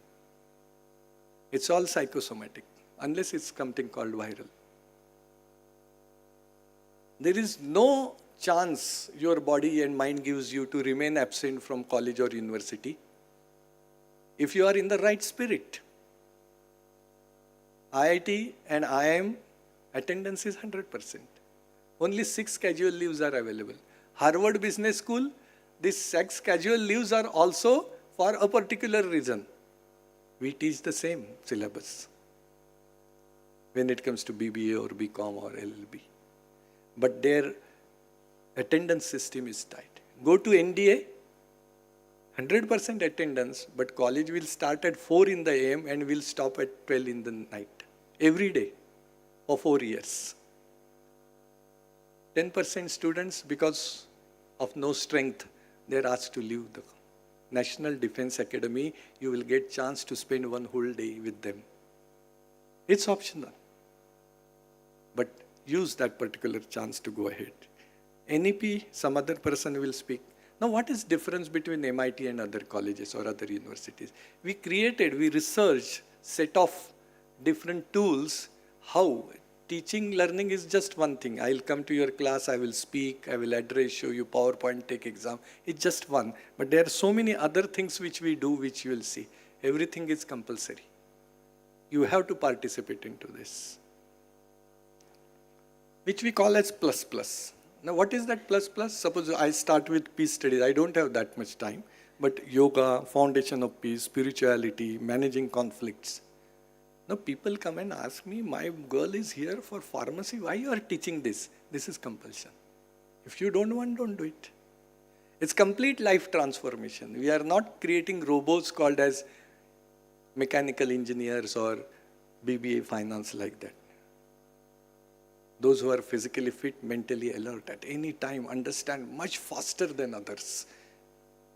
It's all psychosomatic, unless it's something called viral. There is no chance your body and mind gives you to remain absent from college or university if you are in the right spirit. IIT and IIM attendance is 100%. Only 6 casual leaves are available. Harvard Business School, these 6 casual leaves are also for a particular reason. We teach the same syllabus when it comes to BBA or BCom or LLB. But their attendance system is tight. Go to NDA, 100% attendance, but college will start at 4 in the AM and will stop at 12 in the night. Every day for 4 years. 10% students, because of no strength, they are asked to leave the National Defense Academy. You will get chance to spend 1 whole day with them. It's optional. But use that particular chance to go ahead. NEP, some other person will speak. Now, what is difference between MIT and other colleges or other universities? We researched set of different tools. How? Teaching, learning is just one thing. I'll come to your class, I will speak, I will address, show you PowerPoint, take exam. It's just one. But there are so many other things which we do, which you will see. Everything is compulsory. You have to participate into this, which we call as plus plus. Now, what is that plus plus? Suppose I start with peace studies. I don't have that much time. But yoga, foundation of peace, spirituality, managing conflicts. Now, people come and ask me, my girl is here for pharmacy. Why you are teaching this? This is compulsion. If you don't want, don't do it. It's complete life transformation. We are not creating robots called as mechanical engineers or BBA finance like that. Those who are physically fit, mentally alert at any time, understand much faster than others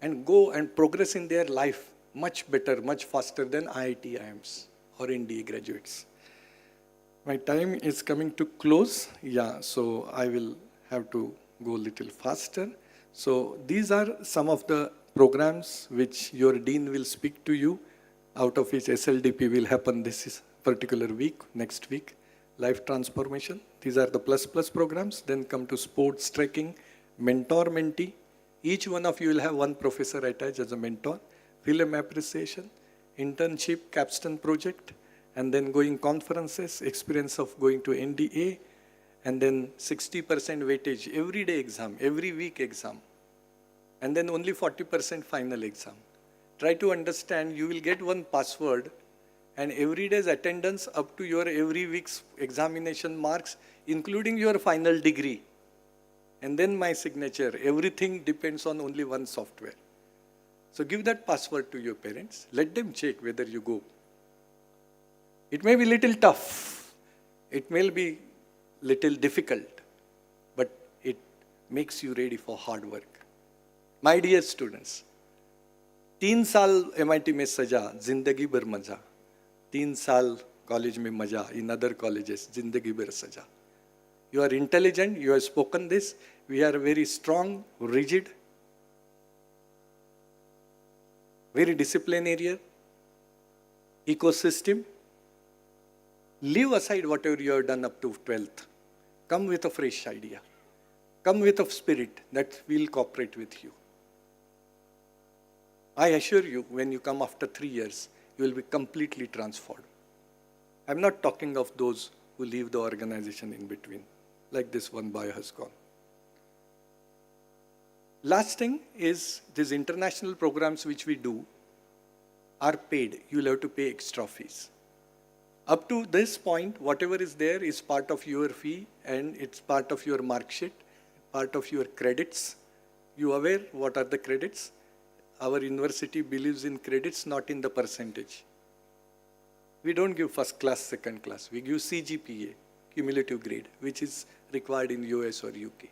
and go and progress in their life much better, much faster than IIT IIMs or NDA graduates. My time is coming to close. Yeah, so I will have to go a little faster. So these are some of the programs which your dean will speak to you, out of which SLDP will happen this particular week, next week. Life transformation. These are the plus plus programs. Then come to sports, trekking, mentor, mentee. Each one of you will have one professor attached as a mentor. Film appreciation, internship, capstone project, and then going conferences, experience of going to NDA, and then 60% weightage, every day exam, every week exam, and then only 40% final exam. Try to understand, you will get one password, and every day's attendance up to your every week's examination marks, including your final degree. And then my signature. Everything depends on only one software. So give that password to your parents. Let them check whether you go. It may be little tough. It may be little difficult, but it makes you ready for hard work. My dear students, 3 साल MIT में सजा, जिंदगी भर मजा. 3 साल college में मजा, in other colleges, जिंदगी भर सजा. You are intelligent, you have spoken this, we are very strong, rigid, very disciplinarian, ecosystem. Leave aside whatever you have done up to 12th. Come with a fresh idea. Come with a spirit that will cooperate with you. I assure you, when you come after 3 years, you will be completely transformed. I'm not talking of those who leave the organization in between, like this one boy has gone. Last thing is, these international programs which we do are paid. You will have to pay extra fees. Up to this point, whatever is there is part of your fee and it's part of your mark sheet, part of your credits. You aware what are the credits? Our university believes in credits, not in the percentage. We don't give first class, second class. We give CGPA, cumulative grade, which is required in US or UK.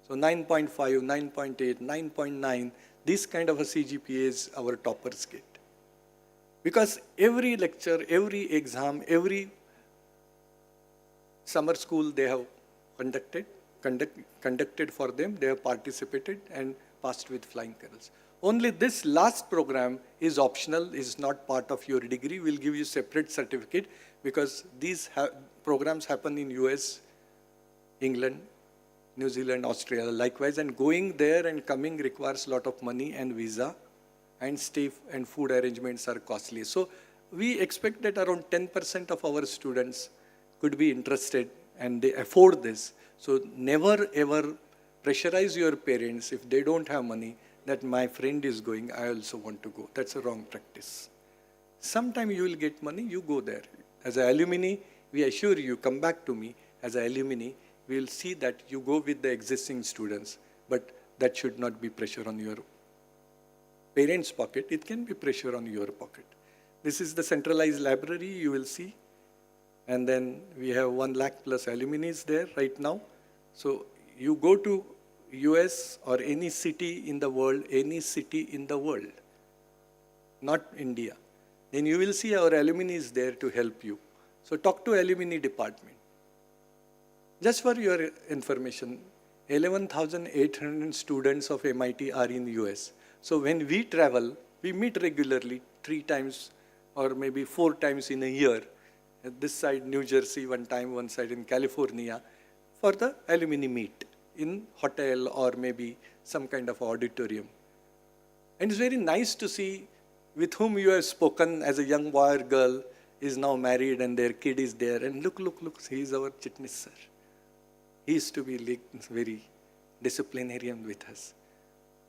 So 9.5, 9.8, 9.9, this kind of a CGPA is our toppers get. Because every lecture, every exam, every summer school they have conducted for them, they have participated and passed with flying colors. Only this last program is optional, is not part of your degree. We'll give you separate certificate because these programs happen in US, England, New Zealand, Australia, likewise. And going there and coming requires a lot of money and visa, and stay and food arrangements are costly. So we expect that around 10% of our students could be interested and they afford this. So never ever pressurize your parents if they don't have money that my friend is going, I also want to go. That's a wrong practice. Sometime you will get money, you go there. As an alumni, we assure you, come back to me. As an alumni, we will see that you go with the existing students, but that should not be pressure on your parents' pocket. It can be pressure on your pocket. This is the centralized library, you will see. And then we have 1 lakh plus alumni there right now. So you go to US or any city in the world, not India, then you will see our alumni is there to help you. So talk to alumni department. Just for your information, 11,800 students of MIT are in US. So when we travel, we meet regularly 3 times or maybe 4 times in a year. At this side, New Jersey, one time, one side in California, for the alumni meet in hotel or maybe some kind of auditorium. And it's very nice to see with whom you have spoken as a young boy or girl is now married and their kid is there. And look, he is our chitnis sir. He used to be very disciplinarian with us.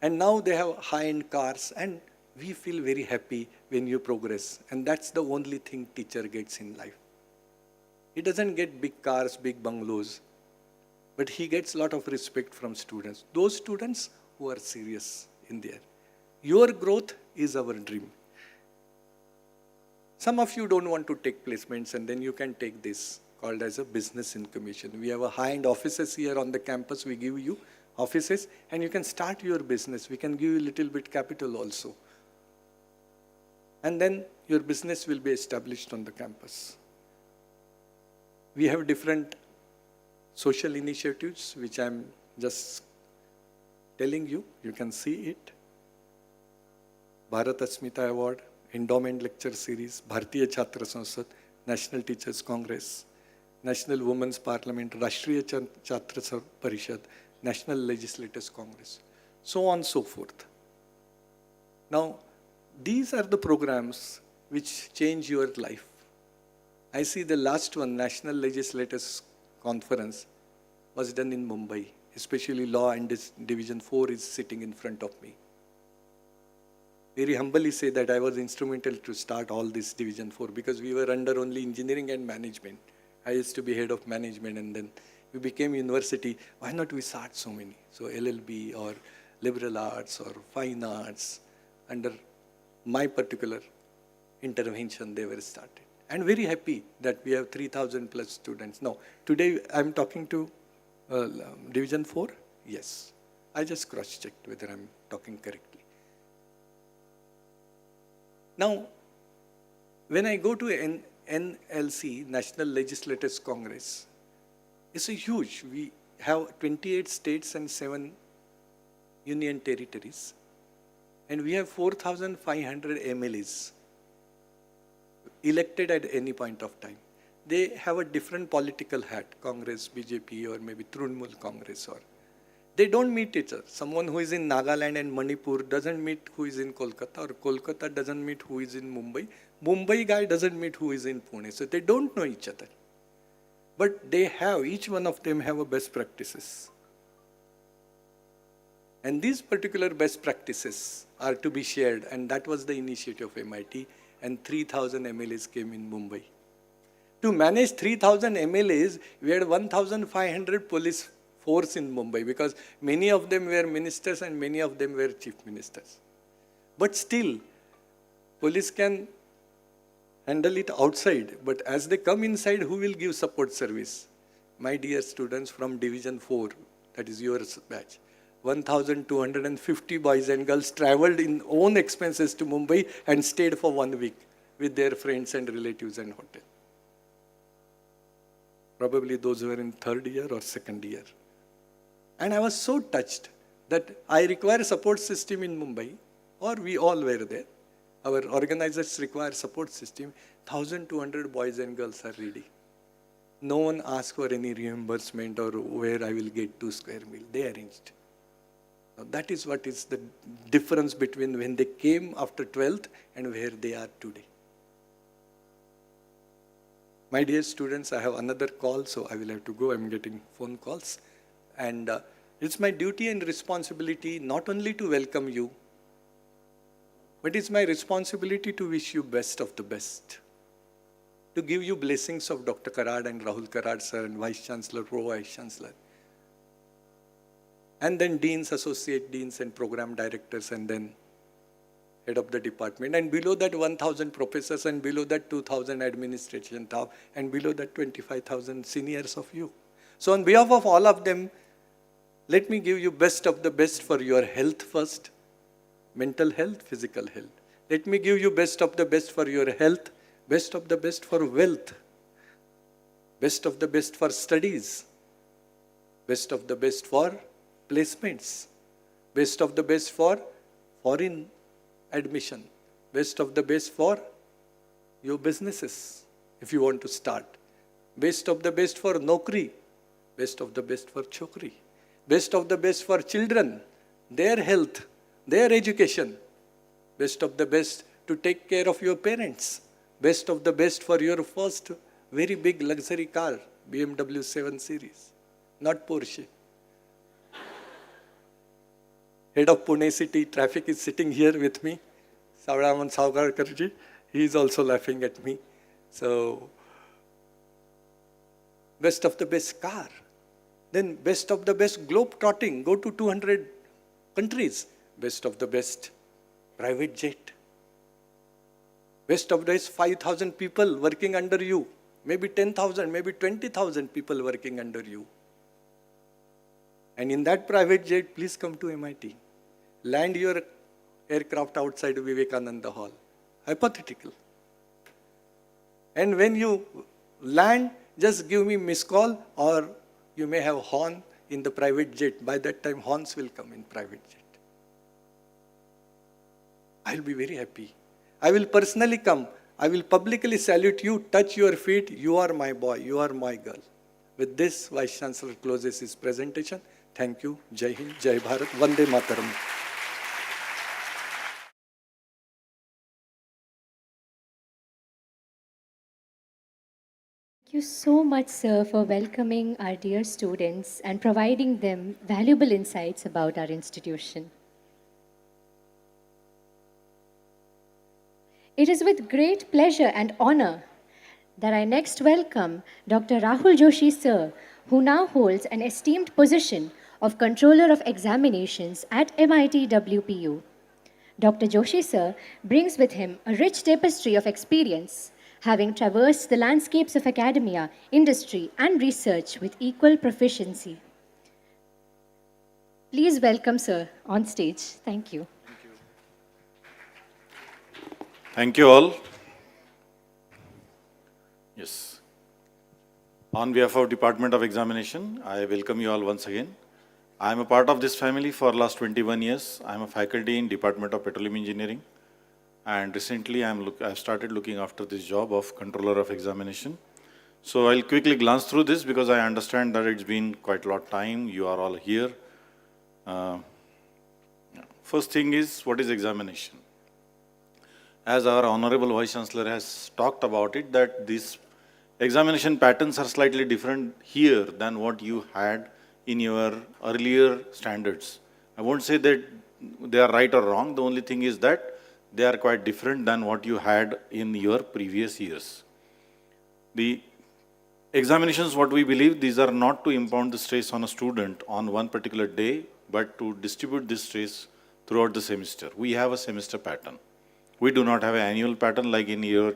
And now they have high-end cars and we feel very happy when you progress. And that's the only thing teacher gets in life. He doesn't get big cars, big bungalows, but he gets a lot of respect from students. Those students who are serious in there. Your growth is our dream. Some of you don't want to take placements and then you can take this called as a business incubation. We have a high-end offices here on the campus. We give you offices and you can start your business. We can give you a little bit capital also. And then your business will be established on the campus. We have different social initiatives, which I'm just telling you. You can see it. Bharat Asmita Award, Endowment Lecture Series, Bharatiya Chhatra Sansad, National Teachers Congress, National Women's Parliament, Rashtriya Chhatra Parishad, National Legislators Congress, so on and so forth. Now, these are the programs which change your life. I see the last one, National Legislators Conference, was done in Mumbai. Especially Law and Division 4 is sitting in front of me. Very humbly say that I was instrumental to start all this Division 4 because we were under only engineering and management. I used to be head of management and then we became university. Why not we start so many? So LLB or liberal arts or fine arts, under my particular intervention they were started. And very happy that we have 3,000 plus students. Now, today I'm talking to Division 4? Yes. I just cross-checked whether I'm talking correctly. Now, when I go to NLC, National Legislators Congress, it's a huge. We have 28 states and 7 union territories. And we have 4,500 MLAs elected at any point of time. They have a different political hat, Congress, BJP, or maybe Trinamool Congress, or they don't meet each other. Someone who is in Nagaland and Manipur doesn't meet who is in Kolkata, or Kolkata doesn't meet who is in Mumbai. Mumbai guy doesn't meet who is in Pune. So they don't know each other. But they have, each one of them have a best practices. And these particular best practices are to be shared, and that was the initiative of MIT, and 3,000 MLAs came in Mumbai. To manage 3,000 MLAs, we had 1,500 police force in Mumbai, because many of them were ministers and many of them were chief ministers. But still, police can handle it outside, but as they come inside, who will give support service? My dear students from Division 4, that is your batch, 1,250 boys and girls traveled in own expenses to Mumbai and stayed for 1 week with their friends and relatives and hotel. Probably those who were in 3rd year or 2nd year. And I was so touched that I require support system in Mumbai, or we all were there. Our organizers require support system. 1,200 boys and girls are ready. No one asked for any reimbursement or where I will get 2 square meal. They arranged. Now that is what is the difference between when they came after 12th and where they are today. My dear students, I have another call, so I will have to go. I'm getting phone calls. And it's my duty and responsibility not only to welcome you, but it's my responsibility to wish you best of the best. To give you blessings of Dr. Karad and Rahul Karad sir and Vice Chancellor, Pro Vice Chancellor. And then deans, associate deans and program directors, and then head of the department. And below that 1,000 professors, and below that 2,000 administration staff, and below that 25,000 seniors of you. So on behalf of all of them, let me give you best of the best for your health first. Mental health, physical health. Let me give you best of the best for your health, best of the best for wealth, best of the best for studies, best of the best for placements, best of the best for foreign admission, best of the best for your businesses if you want to start, best of the best for Naukri, best of the best for chokri, best of the best for children, their health, their education, best of the best to take care of your parents, best of the best for your first very big luxury car, BMW 7 Series, not Porsche. Head of Pune City Traffic is sitting here with me, Savraman Savarkarji. He is also laughing at me. So, best of the best car. Then best of the best globe trotting, go to 200 countries. Best of the best private jet. Best of the best 5,000 people working under you. Maybe 10,000, maybe 20,000 people working under you. And in that private jet, please come to MIT. Land your aircraft outside Vivekananda Hall. Hypothetical. And when you land, just give me missed call, or you may have horn in the private jet. By that time, horns will come in private jet. I'll be very happy. I will personally come. I will publicly salute you, touch your feet. You are my boy. You are my girl. With this, Vice Chancellor closes his presentation. Thank you. Jai Hind, Jai Bharat, Vande Mataram. Thank you so much, sir, for welcoming our dear students and providing them valuable insights about our institution. It is with great pleasure and honor that I next welcome Dr. Rahul Joshi, sir, who now holds an esteemed position of Controller of Examinations at MIT-WPU. Dr. Joshi, sir, brings with him a rich tapestry of experience, having traversed the landscapes of academia, industry, and research with equal proficiency. Please welcome Sir on stage. Thank you. Thank you all. Yes. On behalf of Department of Examination, I welcome you all once again. I am a part of this family for last 21 years. I am a faculty in Department of Petroleum Engineering. And recently I've started looking after this job of Controller of Examination. So I'll quickly glance through this because I understand that it's been quite a lot of time. You are all here. First thing is, what is examination? As our Honorable Vice Chancellor has talked about it, that these examination patterns are slightly different here than what you had in your earlier standards. I won't say that they are right or wrong. The only thing is that they are quite different than what you had in your previous years. The examinations, what we believe, these are not to impound the stress on a student on one particular day, but to distribute this stress throughout the semester. We have a semester pattern. We do not have an annual pattern like in your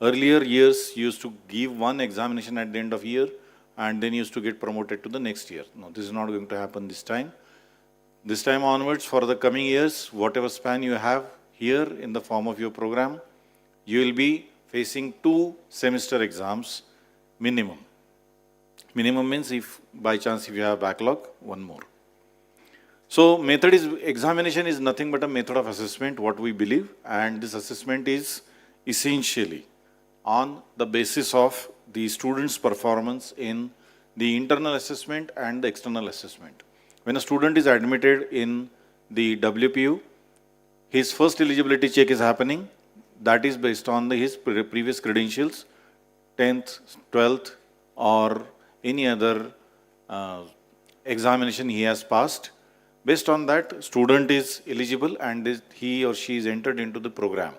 earlier years. You used to give one examination at the end of year and then used to get promoted to the next year. No, this is not going to happen this time. This time onwards, for the coming years, whatever span you have here in the form of your program, you will be facing 2 semester exams minimum. Minimum means if by chance if you have backlog, one more. So examination is nothing but a method of assessment, what we believe, and this assessment is essentially on the basis of the student's performance in the internal assessment and the external assessment. When a student is admitted in the WPU, his first eligibility check is happening. That is based on his previous credentials, 10th, 12th, or any other examination he has passed. Based on that, student is eligible and he or she is entered into the program.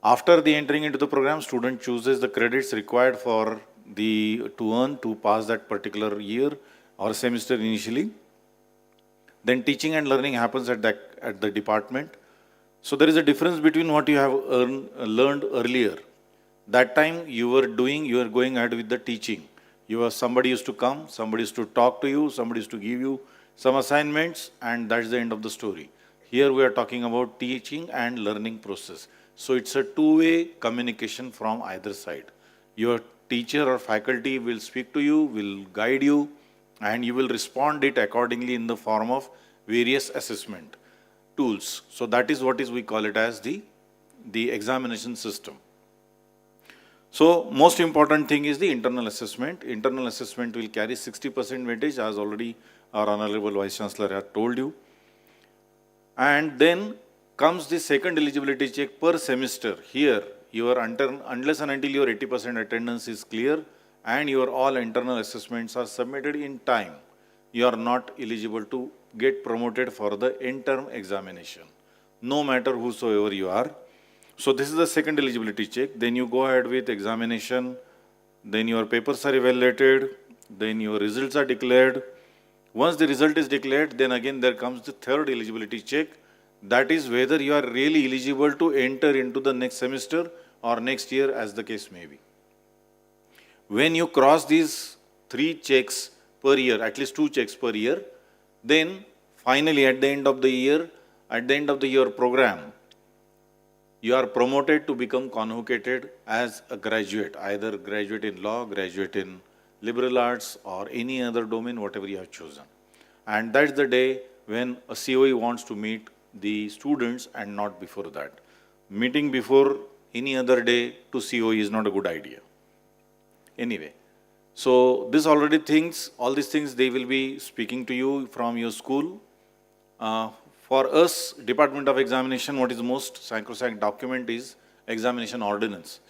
After the entering into the program, student chooses the credits required for to earn to pass that particular year or semester initially. Then teaching and learning happens at the department. So there is a difference between what you have learned earlier. That time you are going ahead with the teaching. Somebody used to come, somebody used to talk to you, somebody used to give you some assignments, and that's the end of the story. Here we are talking about teaching and learning process. So it's a two-way communication from either side. Your teacher or faculty will speak to you, will guide you, and you will respond it accordingly in the form of various assessment tools. So that is what we call it as the examination system. So most important thing is the internal assessment. Internal assessment will carry 60% weightage, as already our Honorable Vice Chancellor had told you. And then comes the second eligibility check per semester. Here, unless and until your 80% attendance is clear and your all internal assessments are submitted in time, you are not eligible to get promoted for the end-term examination, no matter whosoever you are. So this is the second eligibility check. Then you go ahead with examination, then your papers are evaluated, then your results are declared. Once the result is declared, then again there comes the third eligibility check. That is whether you are really eligible to enter into the next semester or next year, as the case may be. When you cross these 3 checks per year, at least 2 checks per year, then finally at the end of the year program, you are promoted to become convocated as a graduate, either graduate in law, graduate in liberal arts, or any other domain, whatever you have chosen. And that's the day when a COE wants to meet the students and not before that. Meeting before any other day to COE is not a good idea. Anyway, so all these things they will be speaking to you from your school. For us, Department of Examination, what is the most sacrosanct document is examination ordinance.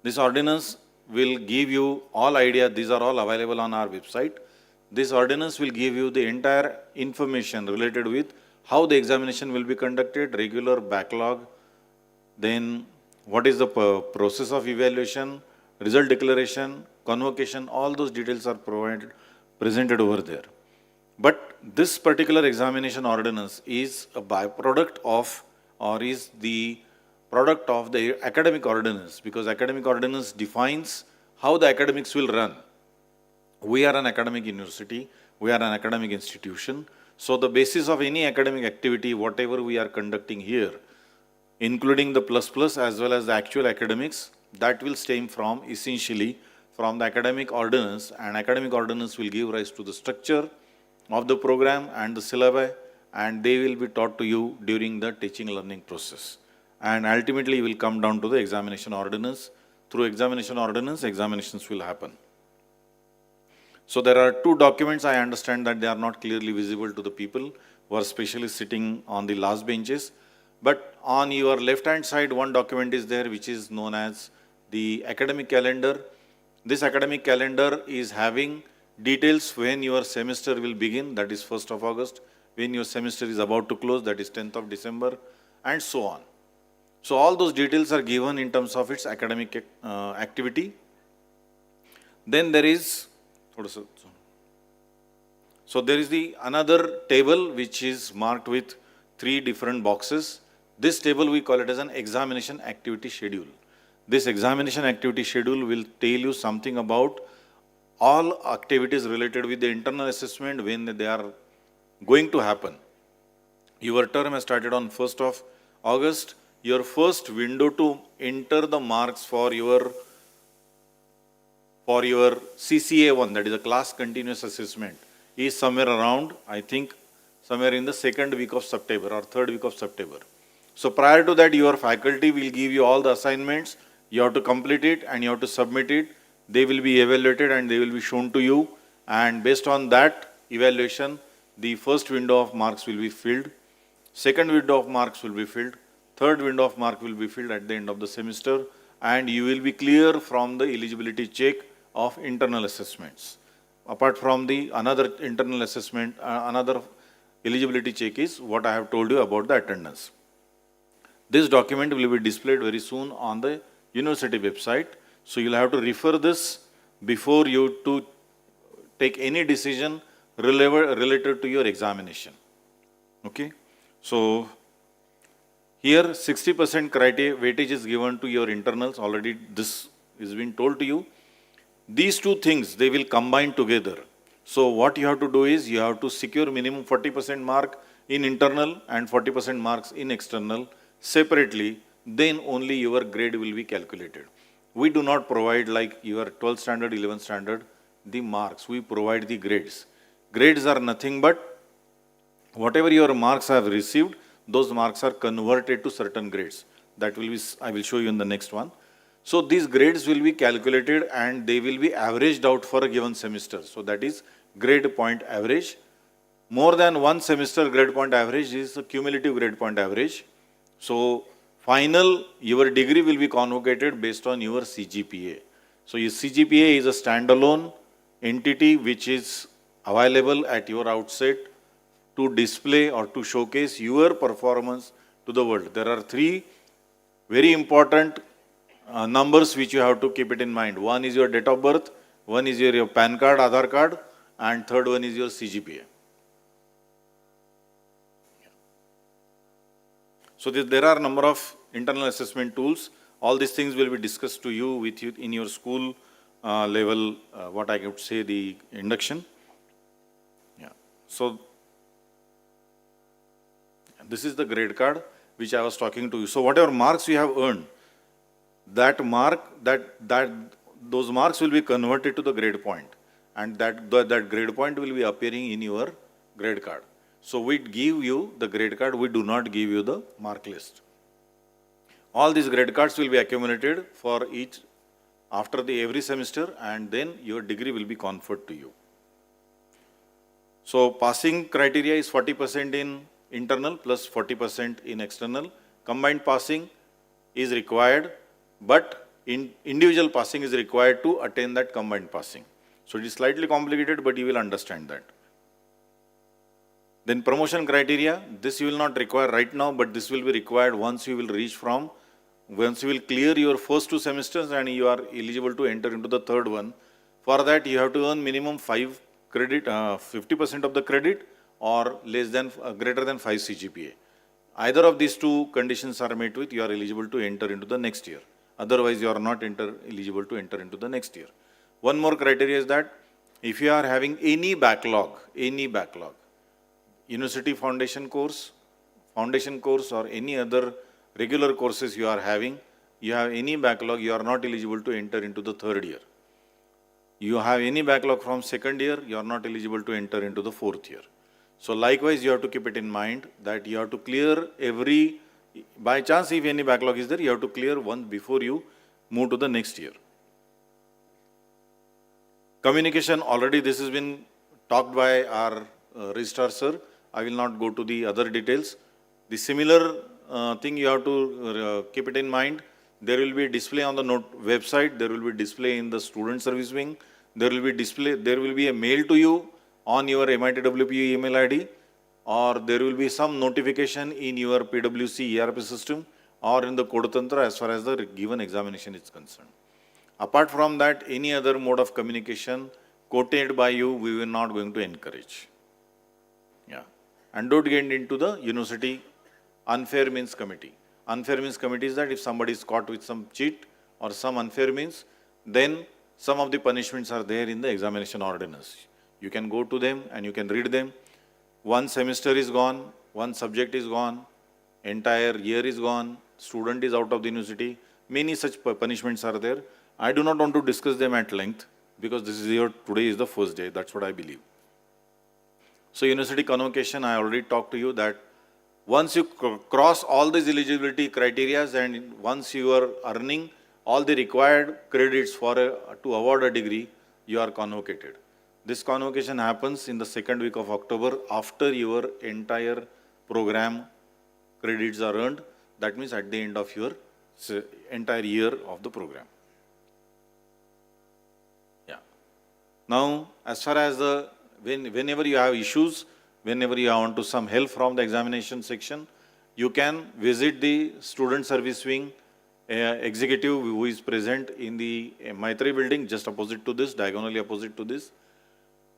This ordinance will give you all idea. These are all available on our website. This ordinance will give you the entire information related with how the examination will be conducted, regular, backlog, then what is the process of evaluation, result declaration, convocation, all those details are presented over there. But this particular examination ordinance is a byproduct of, or is the product of the academic ordinance, because academic ordinance defines how the academics will run. We are an academic university, we are an academic institution. So the basis of any academic activity, whatever we are conducting here, including the plus plus as well as the actual academics, that will stem from essentially from the academic ordinance, and academic ordinance will give rise to the structure of the program and the syllabi, and they will be taught to you during the teaching learning process. And ultimately will come down to the examination ordinance. Through examination ordinance, examinations will happen. So there are two documents. I understand that they are not clearly visible to the people who are especially sitting on the last benches. But on your left hand side, one document is there which is known as the academic calendar. This academic calendar is having details when your semester will begin, that is 1st of August, when your semester is about to close, that is 10th of December, and so on. So all those details are given in terms of its academic activity. Then there is, so there is the another table which is marked with 3 different boxes. This table we call it as an examination activity schedule. This examination activity schedule will tell you something about all activities related with the internal assessment when they are going to happen. Your term has started on 1st of August. Your first window to enter the marks for your CCA1, that is a class continuous assessment, is somewhere around, I think, somewhere in the 2nd week of September or 3rd week of September. So prior to that, your faculty will give you all the assignments. You have to complete it and you have to submit it. They will be evaluated and they will be shown to you. And based on that evaluation, the first window of marks will be filled. Second window of marks will be filled. Third window of mark will be filled at the end of the semester. And you will be clear from the eligibility check of internal assessments. Apart from the another internal assessment, another eligibility check is what I have told you about the attendance. This document will be displayed very soon on the university website. So you'll have to refer this before you to take any decision related to your examination. Okay. So here 60% criteria weightage is given to your internals. Already this is been told to you. These two things, they will combine together. So what you have to do is you have to secure minimum 40% mark in internal and 40% marks in external separately, then only your grade will be calculated. We do not provide like your 12th standard, 11th standard, the marks. We provide the grades. Grades are nothing but whatever your marks have received, those marks are converted to certain grades. That will be, I will show you in the next one. So these grades will be calculated and they will be averaged out for a given semester. So that is grade point average. More than one semester grade point average is a cumulative grade point average. So final, your degree will be convocated based on your CGPA. So your CGPA is a standalone entity which is available at your outset to display or to showcase your performance to the world. There are 3 very important numbers which you have to keep it in mind. One is your date of birth, one is your PAN card, Aadhaar card, and third one is your CGPA. So there are a number of internal assessment tools. All these things will be discussed to you with you in your school level, what I could say, the induction. Yeah. So this is the grade card which I was talking to you. So whatever marks you have earned, those marks will be converted to the grade point, and that grade point will be appearing in your grade card. So we give you the grade card, we do not give you the mark list. All these grade cards will be accumulated for each after every semester, and then your degree will be conferred to you. So passing criteria is 40% in internal plus 40% in external. Combined passing is required, but individual passing is required to attain that combined passing. So it is slightly complicated, but you will understand that. Then promotion criteria, this you will not require right now, but this will be required once you will clear your first 2 semesters and you are eligible to enter into the third one. For that, you have to earn minimum 5 credit, 50% of the credit or greater than 5 CGPA. Either of these two conditions are met with, you are eligible to enter into the next year. Otherwise, you are not eligible to enter into the next year. One more criteria is that if you are having any backlog, university foundation course or any other regular courses you are having, you have any backlog, you are not eligible to enter into the third year. You have any backlog from second year, you are not eligible to enter into the fourth year. So likewise, you have to keep it in mind that you have to clear by chance if any backlog is there, you have to clear one before you move to the next year. Communication, already this has been talked by our registrar sir. I will not go to the other details. The similar thing you have to keep it in mind. There will be display on the website, there will be display in the student service wing, there will be a mail to you on your MIT-WPU email ID, or there will be some notification in your PwC ERP system or in the Codetantra as far as the given examination is concerned. Apart from that, any other mode of communication quoted by you, we will not going to encourage. Yeah. And don't get into the university unfair means committee. Unfair means committee is that if somebody is caught with some cheat or some unfair means, then some of the punishments are there in the examination ordinance. You can go to them and you can read them. One semester is gone, one subject is gone, entire year is gone, student is out of the university. Many such punishments are there. I do not want to discuss them at length because today is the first day, that's what I believe. So university convocation, I already talked to you that once you cross all these eligibility criteria and once you are earning all the required credits to award a degree, you are convocated. This convocation happens in the second week of October after your entire program credits are earned. That means at the end of your entire year of the program. Yeah. Now, as far as whenever you have issues, whenever you want to some help from the examination section, you can visit the student service wing executive who is present in the Maitri building just opposite to this, diagonally opposite to this.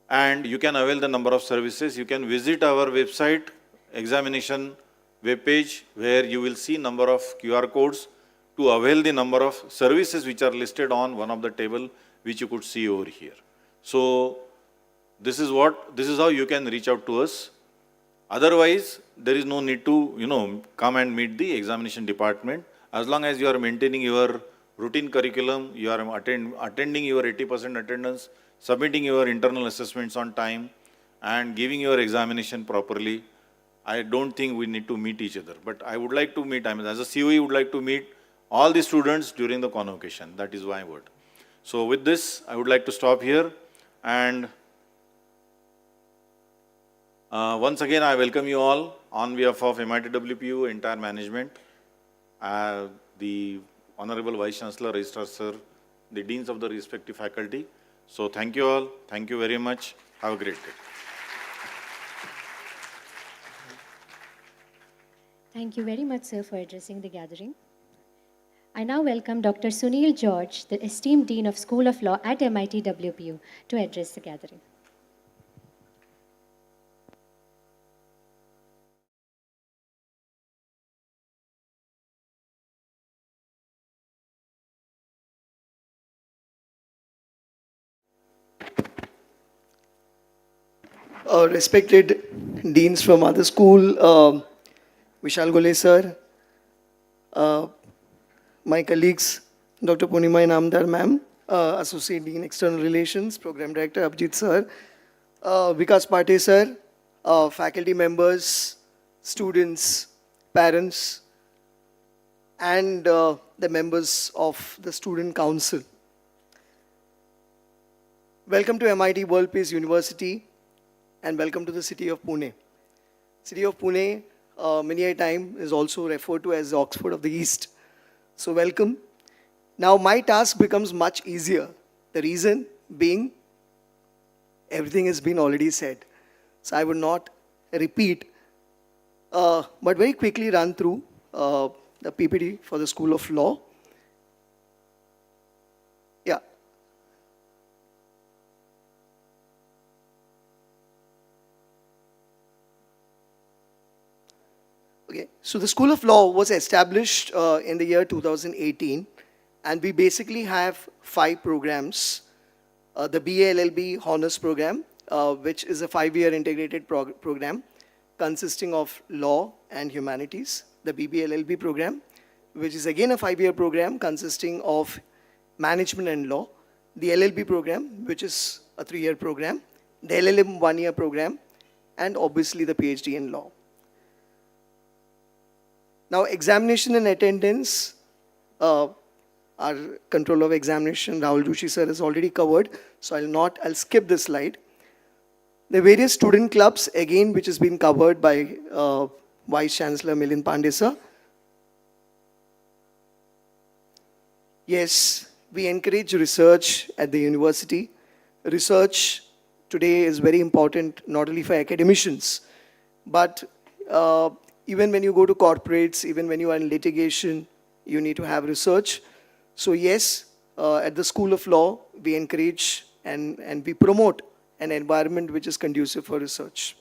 And you can avail the number of services. You can visit our website, examination webpage, where you will see number of QR codes to avail the number of services which are listed on one of the table which you could see over here. So this is how you can reach out to us. Otherwise, there is no need to, come and meet the examination department. As long as you are maintaining your routine curriculum, you are attending your 80% attendance, submitting your internal assessments on time, and giving your examination properly, I don't think we need to meet each other. But I would like to meet, as a COE, would like to meet all the students during the convocation. That is my word. So with this, I would like to stop here. And once again, I welcome you all on behalf of MIT-WPU entire management, the Honorable Vice Chancellor, Registrar Sir, the Deans of the respective faculty. So thank you all. Thank you very much. Have a great day. Thank you very much, sir, for addressing the gathering. I now welcome Dr. Sunil George, the esteemed Dean of School of Law at MIT-WPU, to address the gathering. Respected deans from other school, Vishal Gole sir, my colleagues, Dr. Punima Inamdar ma'am, Associate Dean External Relations, Program Director Abhijit sir, Vikas Pate sir, faculty members, students, parents, and the members of the Student Council. Welcome to MIT-WPU University. And welcome to the city of Pune. City of Pune, many a time, is also referred to as the Oxford of the East. So welcome. Now my task becomes much easier. The reason being, everything has been already said. So I would not repeat, but very quickly run through the PPT for the School of Law. Yeah. Okay, So the School of Law was established in the year 2018, and we basically have 5 programs. The BA LLB Honors Program, which is a 5-year integrated program consisting of law and humanities. The BB LLB program, which is again a 5-year program consisting of management and law. The LLB program, which is a 3-year program. The LLM 1-year program, and obviously the PhD in law. Now, examination and attendance, our control of examination, Rahul Joshi sir, has already covered, so I'll skip this slide. The various student clubs, again, which has been covered by Vice Chancellor Milind Pandey sir. Yes, we encourage research at the university. Research today is very important, not only for academicians, but even when you go to corporates, even when you are in litigation, you need to have research. So yes, at the School of Law, we encourage and we promote an environment which is conducive for research.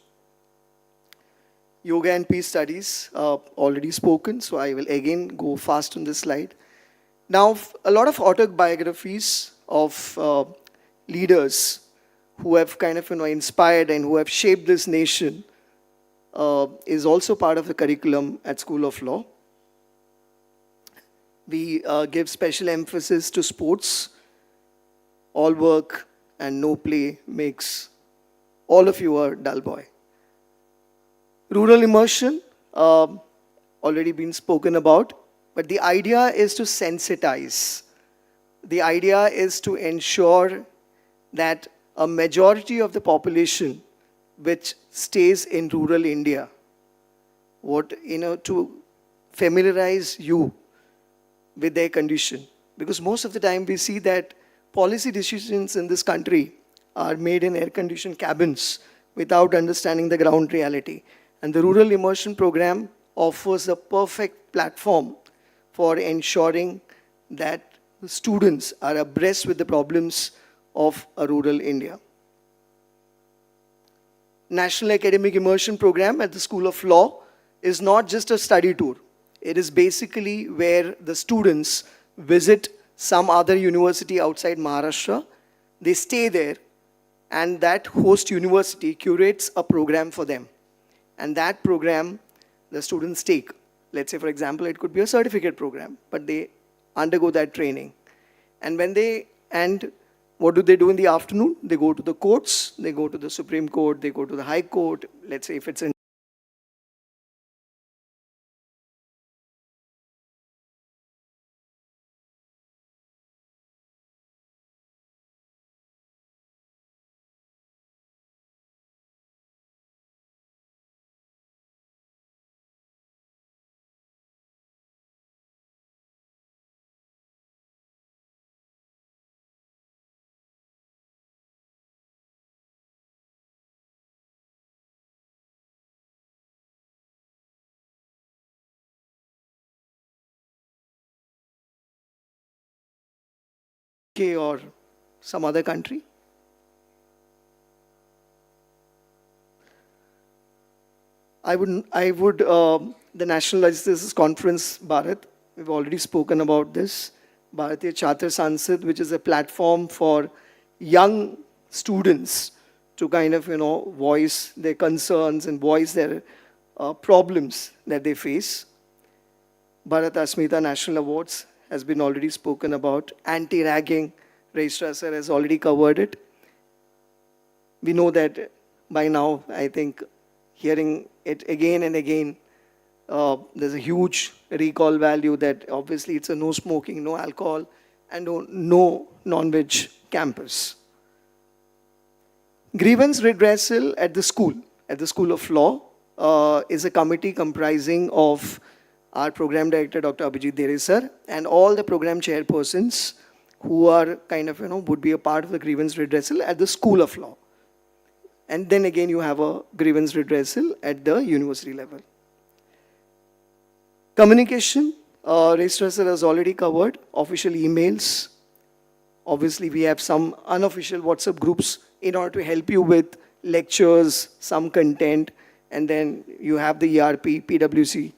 Yoga and peace studies, already spoken, so I will again go fast on this slide. Now, a lot of autobiographies of leaders who have kind of inspired and who have shaped this nation is also part of the curriculum at School of Law. We give special emphasis to sports. All work and no play makes all of you a dull boy. Rural immersion, already been spoken about, but the idea is to sensitize. The idea is to ensure that a majority of the population which stays in rural India, to familiarize you with their condition. Because most of the time we see that policy decisions in this country are made in air-conditioned cabins without understanding the ground reality. And the Rural Immersion Program offers a perfect platform for ensuring that the students are abreast with the problems of a rural India. National Academic Immersion Program at the School of Law is not just a study tour. It is basically where the students visit some other university outside Maharashtra. They stay there, and that host university curates a program for them. And that program, the students take. Let's say, for example, it could be a certificate program, but they undergo that training. And what do they do in the afternoon? They go to the courts, they go to the Supreme Court, they go to the High Court. Let's say if it's in UK or some other country. The National Legislators Conference, Bharat, we've already spoken about this. Bharatiya Chhatra Sansad, which is a platform for young students to kind of, voice their concerns and voice their problems that they face. Bharat Asmita National Awards has been already spoken about. Anti-ragging, Registrar Sir has already covered it. We know that by now, I think, hearing it again and again, there's a huge recall value that obviously it's a no smoking, no alcohol, and no non-veg campus. Grievance redressal at the School of Law, is a committee comprising of our program director, Dr. Abhijit Dere sir, and all the program chairpersons who are kind of, would be a part of the grievance redressal at the School of Law. And then again, you have a grievance redressal at the university level. Communication, Registrar Sir has already covered. Official emails. Obviously, we have some unofficial WhatsApp groups in order to help you with lectures, some content, and then you have the ERP, PwC,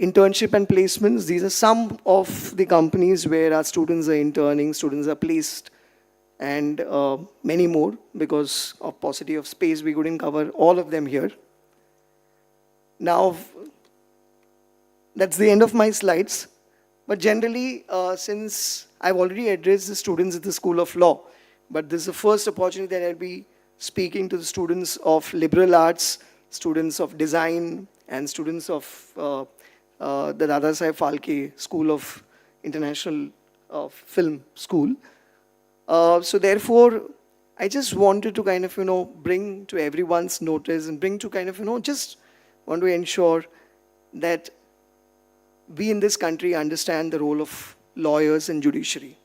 internship and placements. These are some of the companies where our students are interning, students are placed, and many more. Because of paucity of space, we couldn't cover all of them here. Now, that's the end of my slides. But generally, since I've already addressed the students at the School of Law, but this is the first opportunity that I'll be speaking to the students of liberal arts, students of design, and students of the Dadasaheb Phalke School of International Film School. So therefore, I just wanted to kind of, bring to everyone's notice and bring to kind of, just want to ensure that we in this country understand the role of lawyers and judiciary.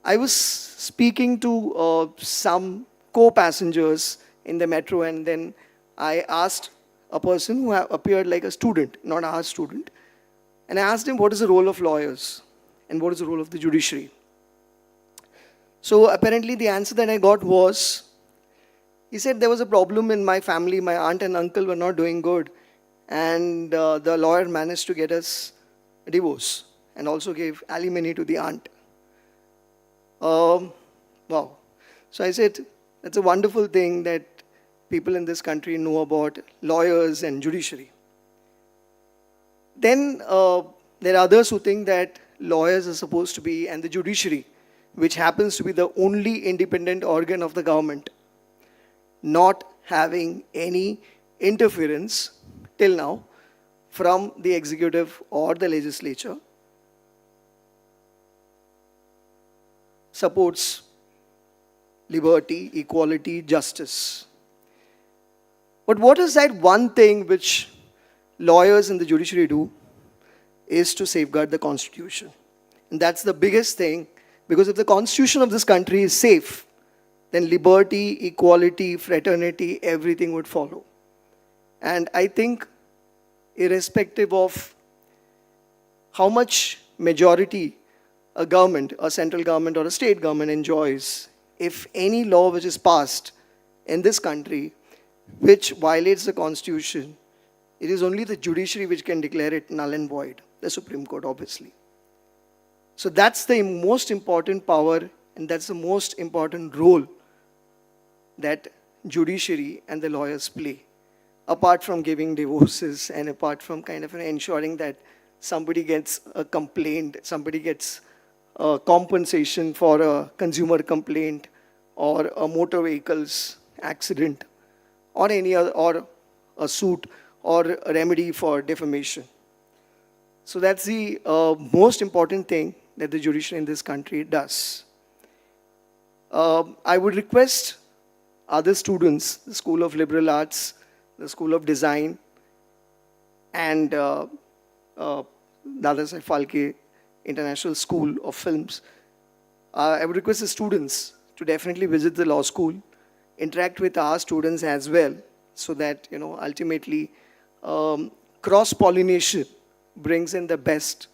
I was speaking to some co-passengers in the metro, and then I asked a person who appeared like a student, not our student, and I asked him what is the role of lawyers and what is the role of the judiciary. So apparently the answer that I got was, he said there was a problem in my family, my aunt and uncle were not doing good, and the lawyer managed to get us a divorce and also gave alimony to the aunt. Wow. So I said, that's a wonderful thing that people in this country know about lawyers and judiciary. Then there are others who think that lawyers are supposed to be, and the judiciary, which happens to be the only independent organ of the government, not having any interference till now from the executive or the legislature, supports liberty, equality, justice. But what is that one thing which lawyers in the judiciary do is to safeguard the Constitution. And that's the biggest thing, because if the Constitution of this country is safe, then liberty, equality, fraternity, everything would follow. And I think irrespective of how much majority a government, a central government or a state government enjoys, if any law which is passed in this country which violates the Constitution, it is only the judiciary which can declare it null and void, the Supreme Court obviously. So that's the most important power, and that's the most important role that judiciary and the lawyers play, apart from giving divorces and apart from kind of ensuring that somebody gets a complaint, somebody gets a compensation for a consumer complaint or a motor vehicles accident or any other, or a suit or a remedy for defamation. So that's the most important thing that the judiciary in this country does. I would request other students, the School of Liberal Arts, the School of Design, and Dadasaheb Phalke International School of Films. I would request the students to definitely visit the law school, interact with our students as well, so that ultimately cross-pollination brings in the best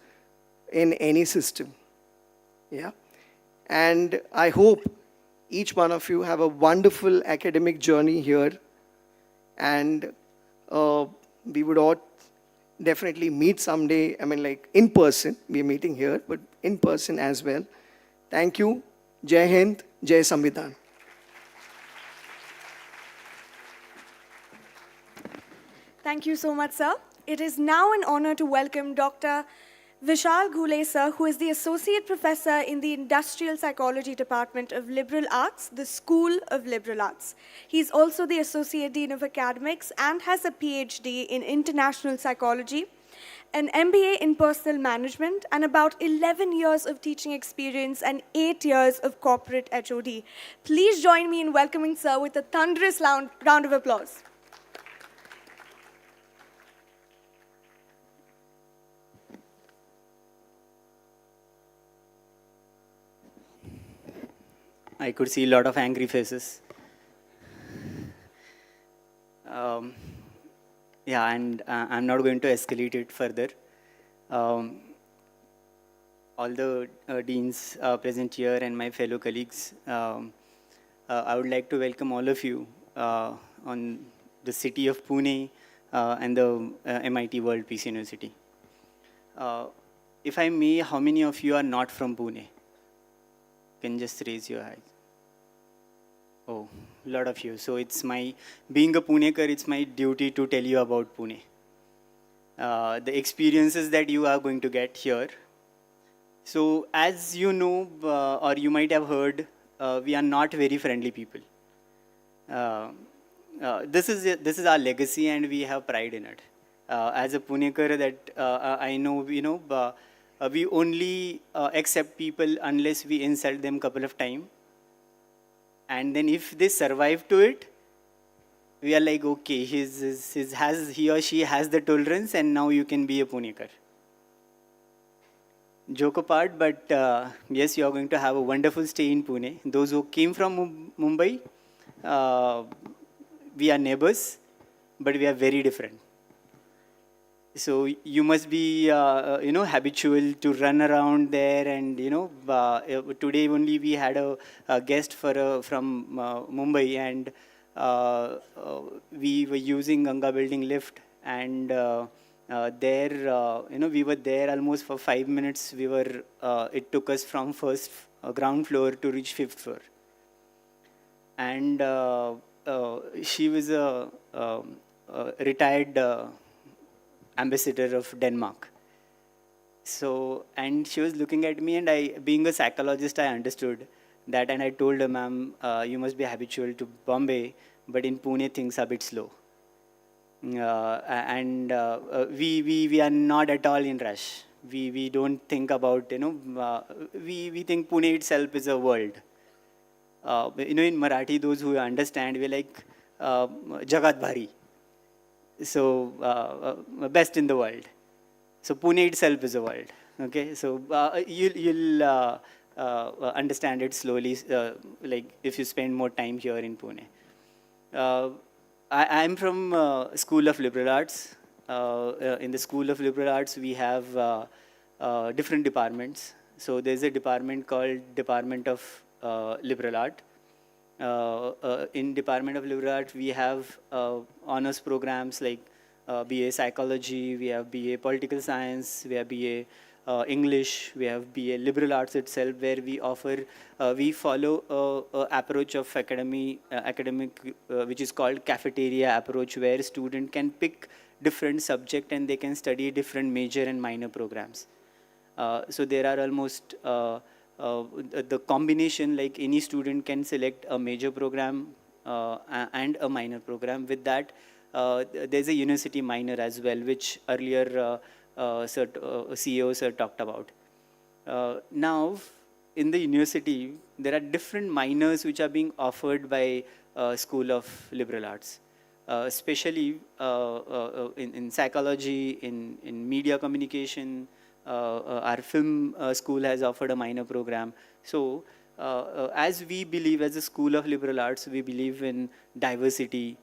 in any system. Yeah, and I hope each one of you have a wonderful academic journey here, and we would all definitely meet someday. I mean, like in person. We are meeting here, but in person as well. Thank you. Jai Hind, Jai Samvidhan. Thank you so much, sir. It is now an honor to welcome Dr. Vishal Ghule, sir, who is the Associate Professor in the Industrial Psychology Department of Liberal Arts, the School of Liberal Arts. He is also the Associate Dean of Academics and has a PhD in International Psychology, an MBA in Personal Management, and about 11 years of teaching experience and 8 years of corporate HOD. Please join me in welcoming sir with a thunderous round of applause. I could see a lot of angry faces. Yeah, and I'm not going to escalate it further. All the deans present here and my fellow colleagues, I would like to welcome all of you on the city of Pune and the MIT-WPU University. If I may, how many of you are not from Pune? Can just raise your hands. Oh, a lot of you. So it's being a Punekar, it's my duty to tell you about Pune. The experiences that you are going to get here. So as you know, or you might have heard, we are not very friendly people. This is our legacy, and we have pride in it. As a Punekar, that I know, we only accept people unless we insult them a couple of times. And then if they survive to it, we are like, okay, he or she has the tolerance, and now you can be a Punekar. Joke apart, but yes, you are going to have a wonderful stay in Pune. Those who came from Mumbai, we are neighbors, but we are very different. So you must be, habitual to run around there, and today only we had a guest from Mumbai, and we were using Ganga building lift, and we were there almost for 5 minutes. It took us from first ground floor to reach 5th floor, and she was a retired ambassador of Denmark. So, and she was looking at me, and being a psychologist, I understood that, and I told her, ma'am, you must be habitual to Bombay, but in Pune things are a bit slow. We are not at all in rush. We don't think about, we think Pune itself is a world. In Marathi, those who understand, we're like, Jagat Bhari. So, best in the world. So Pune itself is a world. Okay, so you'll understand it slowly, like if you spend more time here in Pune. I'm from School of Liberal Arts. In the School of Liberal Arts, we have different departments. So there's a department called Department of Liberal Art. In Department of Liberal Arts, we have honors programs like BA Psychology, we have BA Political Science, we have BA English, we have BA Liberal Arts itself, where we follow a approach of academic, which is called cafeteria approach, where student can pick different subject and they can study different major and minor programs. So there are almost the combination, like any student can select a major program and a minor program. With that, there's a university minor as well, which earlier CEO sir talked about. Now, in the university, there are different minors which are being offered by School of Liberal Arts, especially in psychology, in media communication. Our film school has offered a minor program. So as we believe, as a School of Liberal Arts, we believe in diversity,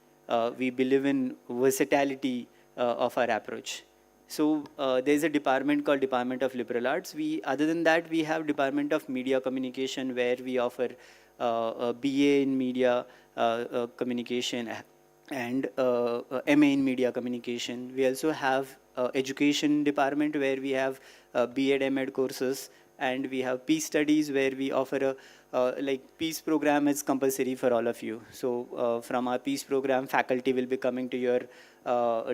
we believe in versatility of our approach. So there's a department called Department of Liberal Arts. Other than that, we have Department of Media Communication, where we offer a BA in Media Communication and MA in Media Communication. We also have Education Department, where we have B.Ed. M.Ed. courses, and we have Peace Studies, where we offer a Peace program is compulsory for all of you. So from our Peace program, faculty will be coming to your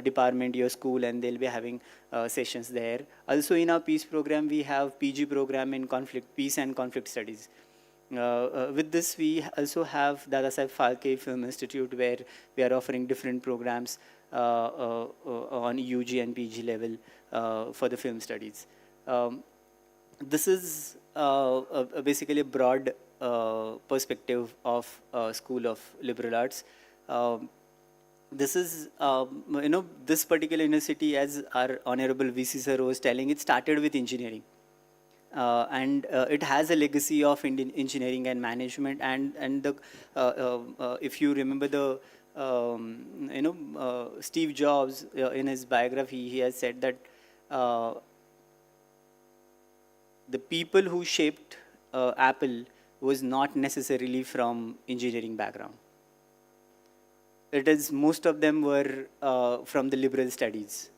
department, your school, and they'll be having sessions there. Also in our Peace program, we have PG program in Peace and Conflict Studies. With this, we also have Dadasaheb Phalke Film Institute, where we are offering different programs on UG and PG level for the film studies. This is basically a broad perspective of School of Liberal Arts. This is, this particular university, as our Honorable VC sir was telling, it started with engineering. And it has a legacy of engineering and management, and if you remember the Steve Jobs, in his biography, he has said that the people who shaped Apple was not necessarily from engineering background. It is, most of them were from the liberal studies,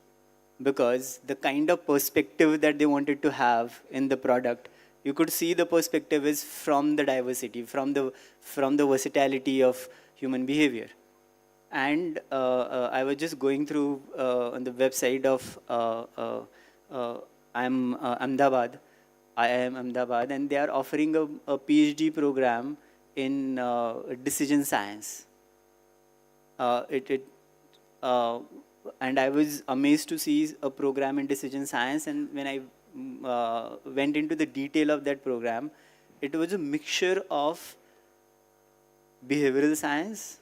because the kind of perspective that they wanted to have in the product, you could see the perspective is from the diversity, from the versatility of human behavior. And I was just going through on the website of Ahmedabad, IIM Ahmedabad, and they are offering a PhD program in decision science. And I was amazed to see a program in decision science, and when I went into the detail of that program, it was a mixture of behavioral science,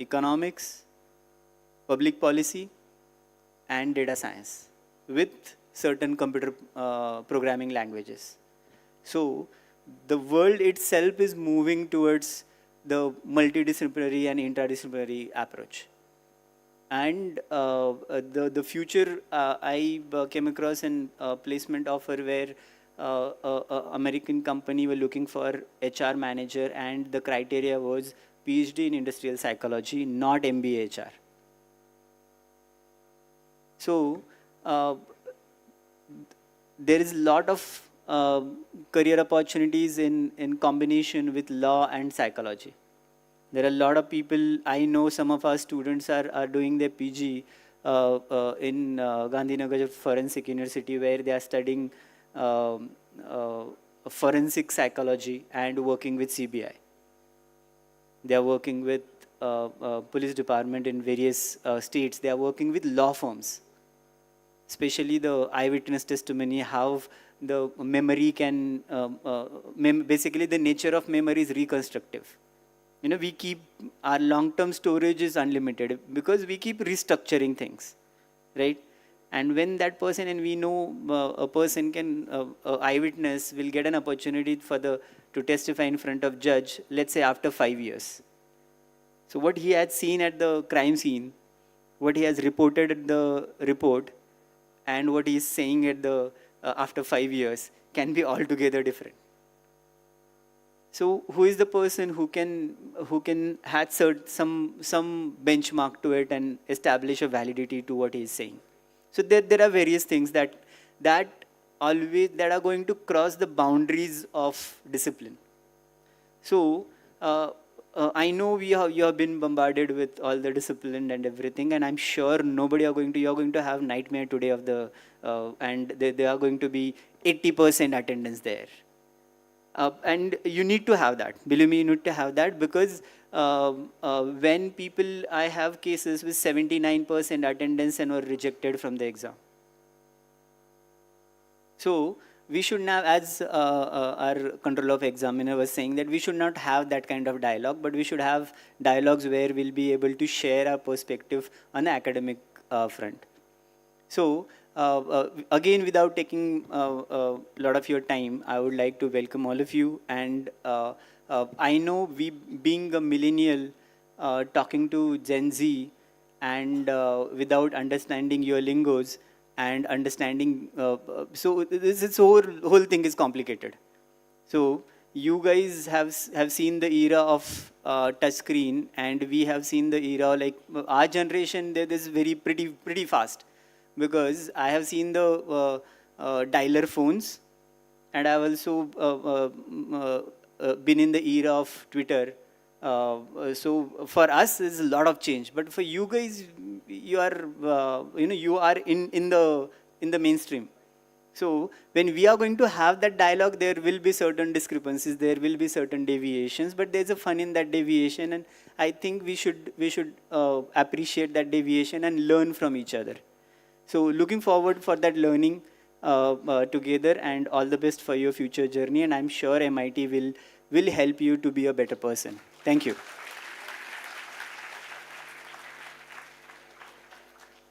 economics, public policy, and data science with certain computer programming languages. So the world itself is moving towards the multidisciplinary and interdisciplinary approach. And the future, I came across a placement offer where an American company were looking for HR manager, and the criteria was PhD in industrial psychology, not MBA HR. So there is a lot of career opportunities in combination with law and psychology. There are a lot of people, I know some of our students are doing their PG in Gandhinagar Forensic University, where they are studying forensic psychology and working with CBI. They are working with police department in various states. They are working with law firms, especially the eyewitness testimony, how the memory can, basically the nature of memory is reconstructive. You know, we keep, our long-term storage is unlimited because we keep restructuring things, right? And when that person, and we know a person can, eyewitness will get an opportunity to testify in front of judge, let's say after 5 years. So what he had seen at the crime scene, what he has reported at the report, and what he is saying at the, after 5 years can be altogether different. So who is the person who can have some benchmark to it and establish a validity to what he is saying? So there are various things that are going to cross the boundaries of discipline. So I know you have been bombarded with all the discipline and everything, and I'm sure you're going to have nightmare today of the and they are going to be 80% attendance there. And you need to have that. Believe me, you need to have that, because when people, I have cases with 79% attendance and were rejected from the exam. So we should not, as our controller of examiner was saying, that we should not have that kind of dialogue, but we should have dialogues where we'll be able to share our perspective on the academic front. So again, without taking a lot of your time, I would like to welcome all of you. And I know we, being a millennial, talking to Gen Z, and without understanding your lingos and understanding, so this whole thing is complicated. So you guys have seen the era of touch screen, and we have seen the era, like our generation, that is pretty fast. Because I have seen the dialer phones, and I have also been in the era of Twitter. So for us, there's a lot of change. But for you guys, you are you are in the mainstream. So when we are going to have that dialogue, there will be certain discrepancies, there will be certain deviations, but there's a fun in that deviation, and I think we should appreciate that deviation and learn from each other. So looking forward for that learning together, and all the best for your future journey. And I'm sure MIT will help you to be a better person. Thank you.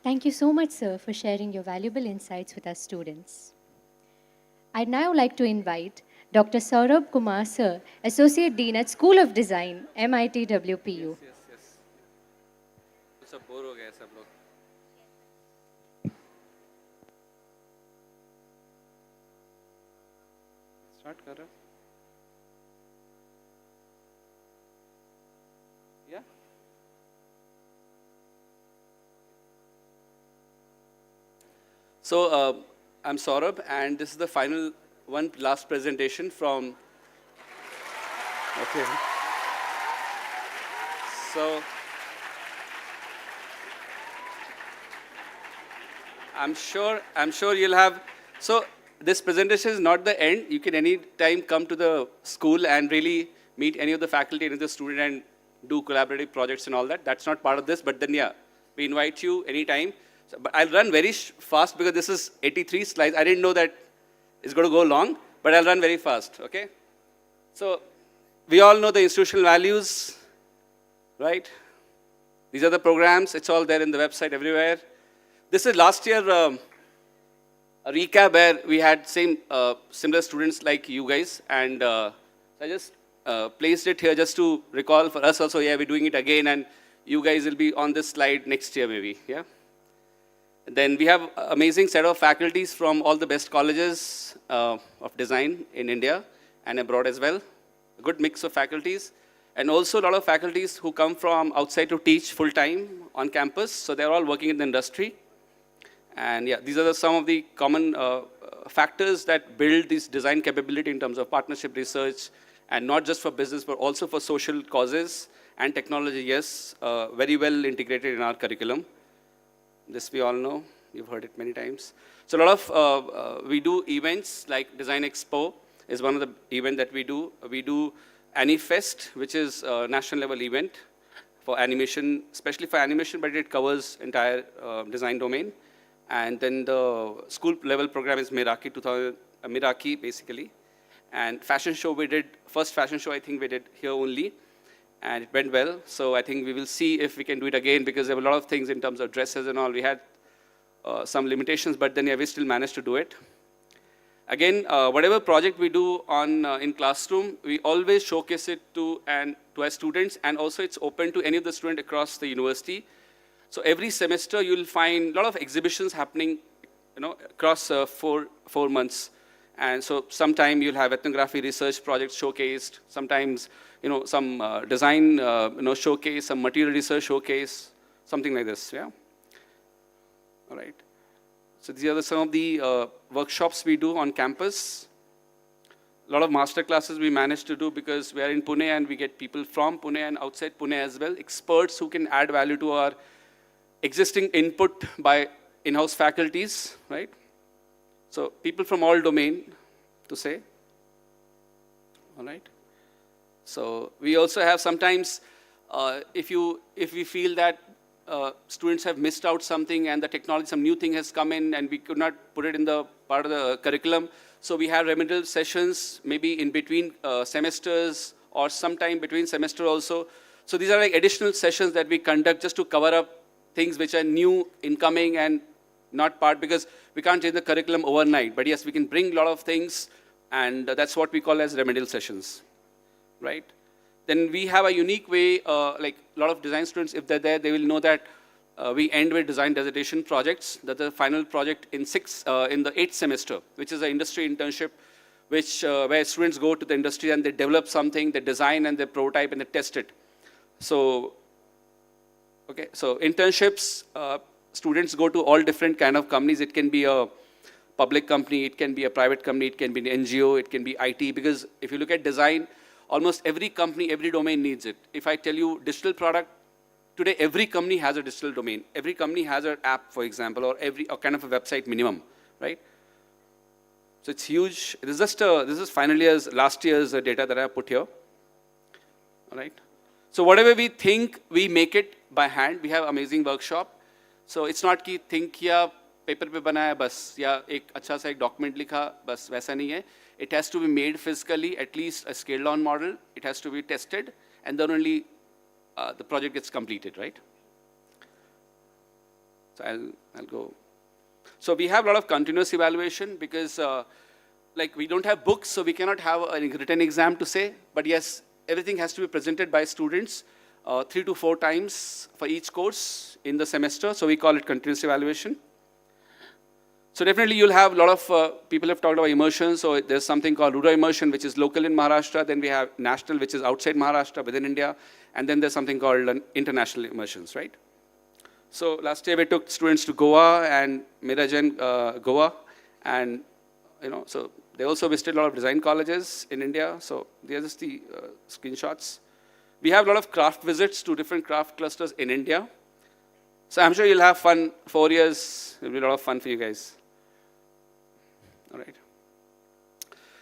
Thank you so much, sir, for sharing your valuable insights with our students. I'd now like to invite Dr. Saurabh Kumar, sir, Associate Dean at School of Design, MIT-WPU. Yes. सब bore हो गए सब लोग. Start कर रहा. Yeah. So I'm Saurabh, and this is the final last presentation from. Okay. So I'm sure you'll have. So this presentation is not the end. You can anytime come to the school and really meet any of the faculty, any of the student, and do collaborative projects and all that. That's not part of this, but then yeah, we invite you anytime. So, but I'll run very fast because this is 83 slides. I didn't know that it's going to go long, but I'll run very fast, okay? So we all know the institutional values, right? These are the programs. It's all there in the website everywhere. This is last year a recap where we had similar students like you guys, and I just placed it here just to recall for us also, yeah, we're doing it again, and you guys will be on this slide next year maybe, yeah? Then we have an amazing set of faculties from all the best colleges of design in India and abroad as well. A good mix of faculties. And also a lot of faculties who come from outside to teach full-time on campus. So they're all working in the industry. And yeah, these are some of the common factors that build this design capability in terms of partnership research, and not just for business, but also for social causes and technology, yes, very well integrated in our curriculum. This we all know, you've heard it many times. So a lot of, we do events like Design Expo is one of the events that we do. We do AniFest, which is a national level event for animation, especially for animation, but it covers entire design domain. And then the school level program is Miraki basically. And fashion show we did, first fashion show I think we did here only. And it went well, so I think we will see if we can do it again, because there were a lot of things in terms of dresses and all. We had some limitations, but then yeah, we still managed to do it. Again, whatever project we do in classroom, we always showcase it to our students, and also it's open to any of the students across the university. So every semester you'll find a lot of exhibitions happening, across 4 months. And so sometime you'll have ethnography research projects showcased, sometimes some design showcase, some material research showcase, something like this, yeah? All right. So these are some of the workshops we do on campus. A lot of master classes we manage to do because we are in Pune and we get people from Pune and outside Pune as well, experts who can add value to our existing input by in-house faculties, right? So people from all domain, to say, all right? So we also have sometimes, if we feel that students have missed out something and the technology, some new thing has come in and we could not put it in the part of the curriculum, so we have remedial sessions, maybe in between semesters or sometime between semester also. So these are like additional sessions that we conduct just to cover up things which are new, incoming, and not part, because we can't change the curriculum overnight. But yes, we can bring a lot of things, and that's what we call as remedial sessions, right? Then we have a unique way, like a lot of design students, if they're there, they will know that we end with design dissertation projects. That's the final project in the 8th semester, which is an industry internship, where students go to the industry and they develop something, they design and they prototype and they test it. So, okay, so internships, students go to all different kind of companies. It can be a public company, it can be a private company, it can be an NGO, it can be IT, because if you look at design, almost every company, every domain needs it. If I tell you digital product, today every company has a digital domain. Every company has an app, for example, or kind of a website minimum, right? So it's huge. This is finally last year's data that I put here, all right? So whatever we think, we make it by hand. We have amazing workshop. So it's not कि think किया, paper पे बनाया बस, या एक अच्छा सा एक document लिखा बस, वैसा नहीं है. It has to be made physically, at least a scaled down model. It has to be tested, and then only the project gets completed, right? So I'll go. So we have a lot of continuous evaluation because like we don't have books, so we cannot have a written exam to say, but yes, everything has to be presented by students 3 to 4 times for each course in the semester, so we call it continuous evaluation. So definitely you'll have a lot of people have talked about immersion, so there's something called rural immersion, which is local in Maharashtra, then we have national, which is outside Maharashtra, within India, and then there's something called international immersions, right? So last year we took students to Goa and Mirajan, Goa, and so they also visited a lot of design colleges in India. So these are just the screenshots. We have a lot of craft visits to different craft clusters in India. So I'm sure you'll have fun. 4 years, it'll be a lot of fun for you guys. All right.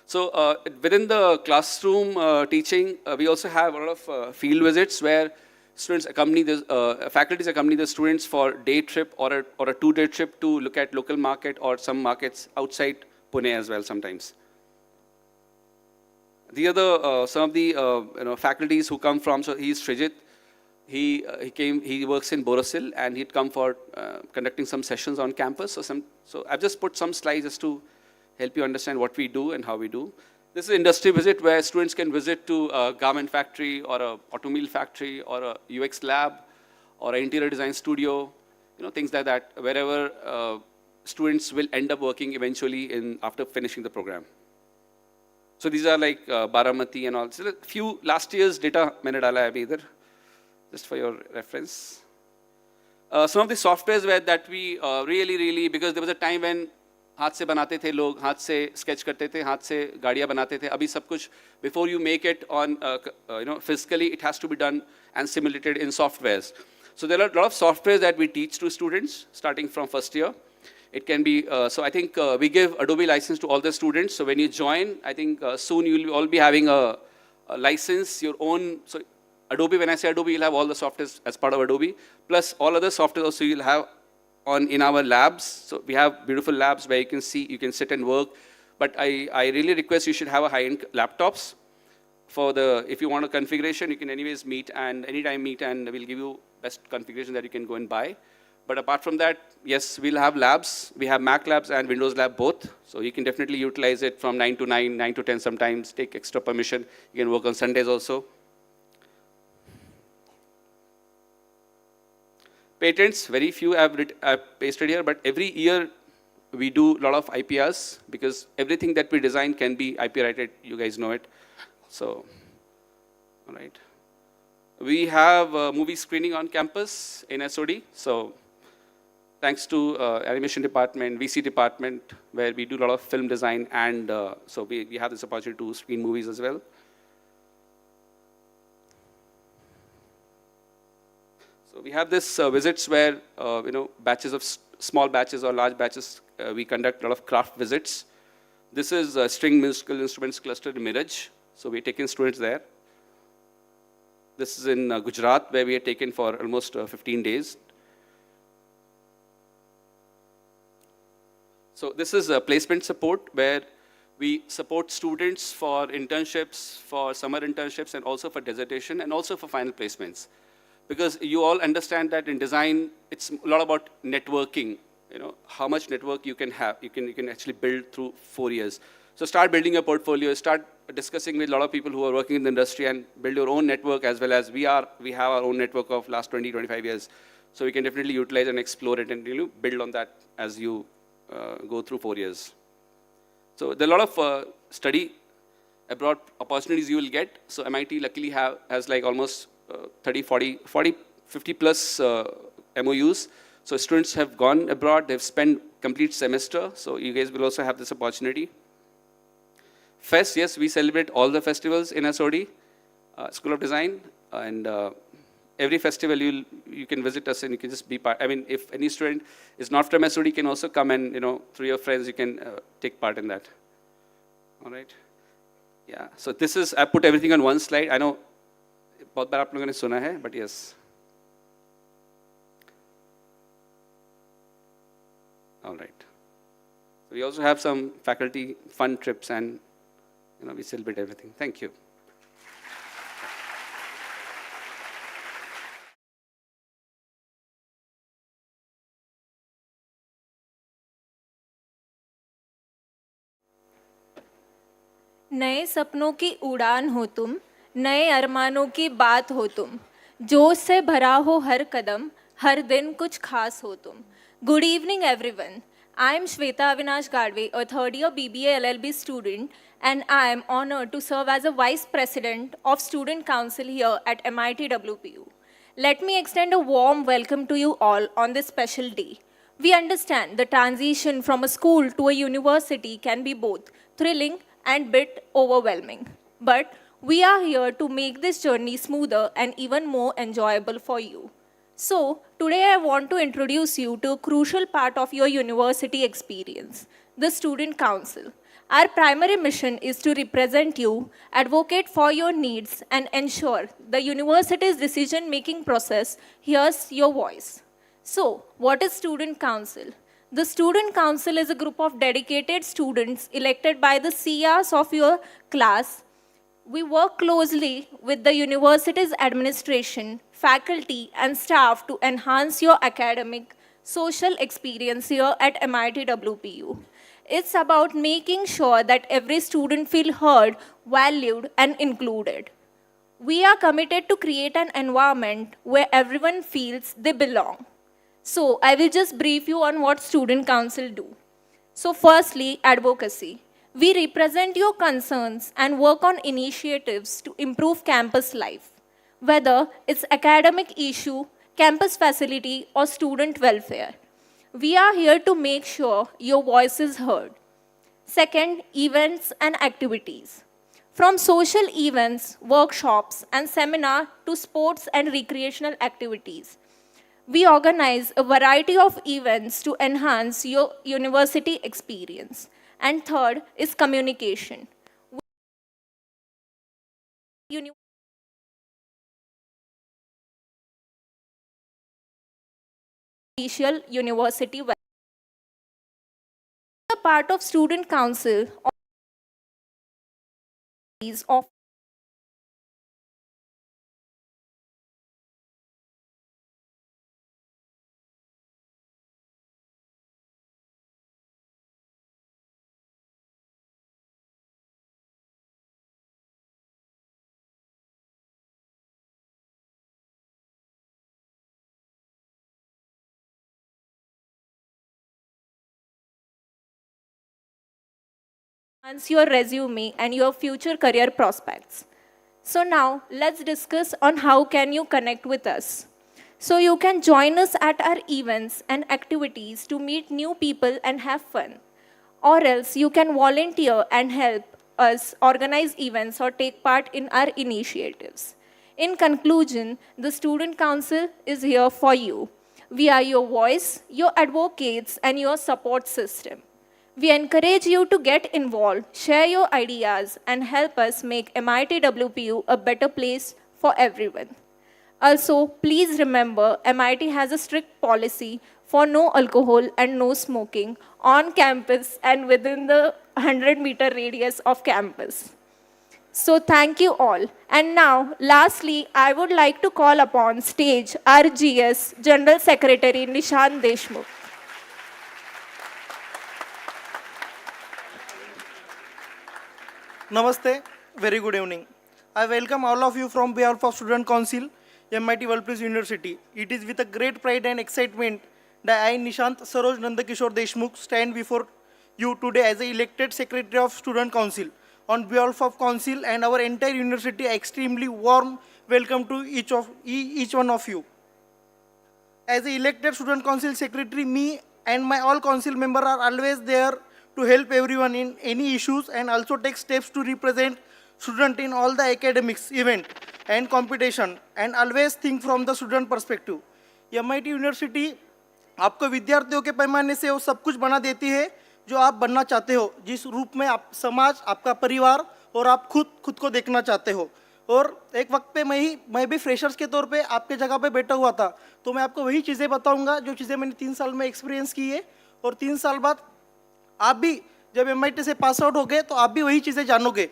So within the classroom teaching, we also have a lot of field visits where students accompany the, faculties accompany the students for day trip or a 2-day trip to look at local market or some markets outside Pune as well sometimes. These are the, some of the faculties who come from, so he's Srijit. He works in Borosil and he'd come for conducting some sessions on campus. So I've just put some slides just to help you understand what we do and how we do. This is an industry visit where students can visit to a garment factory or a automobile factory or a UX lab or an interior design studio, things like that, wherever students will end up working eventually after finishing the program. So these are like Baramati and all. So a few last year's data मैंने डाला है अभी इधर, just for your reference. Some of the softwares were that we really, because there was a time when हाथ से बनाते थे लोग, हाथ से sketch करते थे, हाथ से गाड़ियाँ बनाते थे. अभी सब कुछ, before you make it on, physically, it has to be done and simulated in softwares. So there are a lot of softwares that we teach to students starting from first year. It can be, so I think we give Adobe license to all the students. So when you join, I think soon you will all be having a license, your own. So Adobe, when I say Adobe, you'll have all the softwares as part of Adobe, plus all other software also you'll have in our labs. So we have beautiful labs where you can see, you can sit and work. But I really request you should have a high-end laptops. If you want a configuration, you can anyways meet and anytime meet and we'll give you best configuration that you can go and buy. But apart from that, yes, we'll have labs. We have Mac labs and Windows lab both. So you can definitely utilize it from 9 to 9, 9 to 10 sometimes, take extra permission. You can work on Sundays also. Patents, very few I've pasted here, but every year we do a lot of IPRs because everything that we design can be IP rated, you guys know it. So, all right. We have movie screening on campus in SOD. So, thanks to animation department, VC department, where we do a lot of film design and so we have this opportunity to screen movies as well. So we have this visits where, batches of small batches or large batches, we conduct a lot of craft visits. This is a string musical instruments cluster in Miraj. So we're taking students there. This is in Gujarat, where we are taken for almost 15 days. So this is a placement support, where we support students for internships, for summer internships, and also for dissertation, and also for final placements. Because you all understand that in design, it's a lot about networking, how much network you can have, you can actually build through 4 years. So start building a portfolio, start discussing with a lot of people who are working in the industry and build your own network, as well as we have our own network of last 20, 25 years. So we can definitely utilize and explore it and build on that as you go through 4 years. So there are a lot of study abroad opportunities you will get. So MIT luckily has like almost 30, 40, 50 plus MOUs. So students have gone abroad, they've spent complete semester. So you guys will also have this opportunity. Fest, yes, we celebrate all the festivals in SOD, School of Design. And every festival you can visit us and you can just be part. I mean, if any student is not from SOD, can also come and, through your friends, you can take part in that. All right. Yeah, so this is, I put everything on one slide. I know, बहुत बार आप लोगों ने सुना है, but yes. All right. So we also have some faculty fun trips and, we celebrate everything. Thank you. नए सपनों की उड़ान हो तुम, नए अरमानों की बात हो तुम, जोश से भरा हो हर कदम, हर दिन कुछ खास हो तुम. Good evening everyone. I am Shweta Avinash Gadve, a third year BBA LLB student, and I am honored to serve as a Vice President of Student Council here at MIT-WPU. let me extend a warm welcome to you all on this special day. We understand the transition from a school to a university can be both thrilling and bit overwhelming. But we are here to make this journey smoother and even more enjoyable for you. So, today I want to introduce you to a crucial part of your university experience, the Student Council. Our primary mission is to represent you, advocate for your needs, and ensure the university's decision-making process hears your voice. So, what is Student Council? The Student Council is a group of dedicated students elected by the CRs of your class. We work closely with the university's administration, faculty, and staff to enhance your academic, social experience here at MIT-WPU. It's about making sure that every student feels heard, valued, and included. We are committed to create an environment where everyone feels they belong. So, I will just brief you on what Student Council do. So, firstly, advocacy. We represent your concerns and work on initiatives to improve campus life, whether it's academic issue, campus facility, or student welfare. We are here to make sure your voice is heard. Second, events and activities. From social events, workshops, and seminars to sports and recreational activities, we organize a variety of events to enhance your university experience. And third is communication. Official university website. A part of Student Council of enhance your resume and your future career prospects. So now let's discuss on how can you connect with us. So you can join us at our events and activities to meet new people and have fun. Or else you can volunteer and help us organize events or take part in our initiatives. In conclusion, the Student Council is here for you. We are your voice, your advocates, and your support system. We encourage you to get involved, share your ideas, and help us make MIT-WPU a better place for everyone. Also, please remember, MIT has a strict policy for no alcohol and no smoking on campus and within the 100-meter radius of campus. So thank you all. And now, lastly, I would like to call upon stage RGS General Secretary Nishant Deshmukh. Namaste, very good evening. I welcome all of you from behalf of Student Council, MIT-WPU University. It is with a great pride and excitement that I, Nishant Saroj Nandakishore Deshmukh, stand before you today as the elected Secretary of Student Council. On behalf of Council and our entire university, I extremely warm welcome to each one of you. As the elected Student Council Secretary, me and my all council members are always there to help everyone in any issues and also take steps to represent student in all the academics, event and competition and always think from the student perspective. MIT University आपको विद्यार्थियों के पैमाने से वो सब कुछ बना देती है जो आप बनना चाहते हो, जिस रूप में आप समाज, आपका परिवार और आप खुद को देखना चाहते हो. और एक वक्त पे मैं भी फ्रेशर्स के तौर पे आपके जगह पे बैठा हुआ था, तो मैं आपको वही चीज़ें बताऊंगा जो चीज़ें मैंने 3 साल में एक्सपीरियंस की है और 3 साल बाद आप भी जब MIT से पास आउट हो गए तो आप भी वही चीज़ें जानोगे.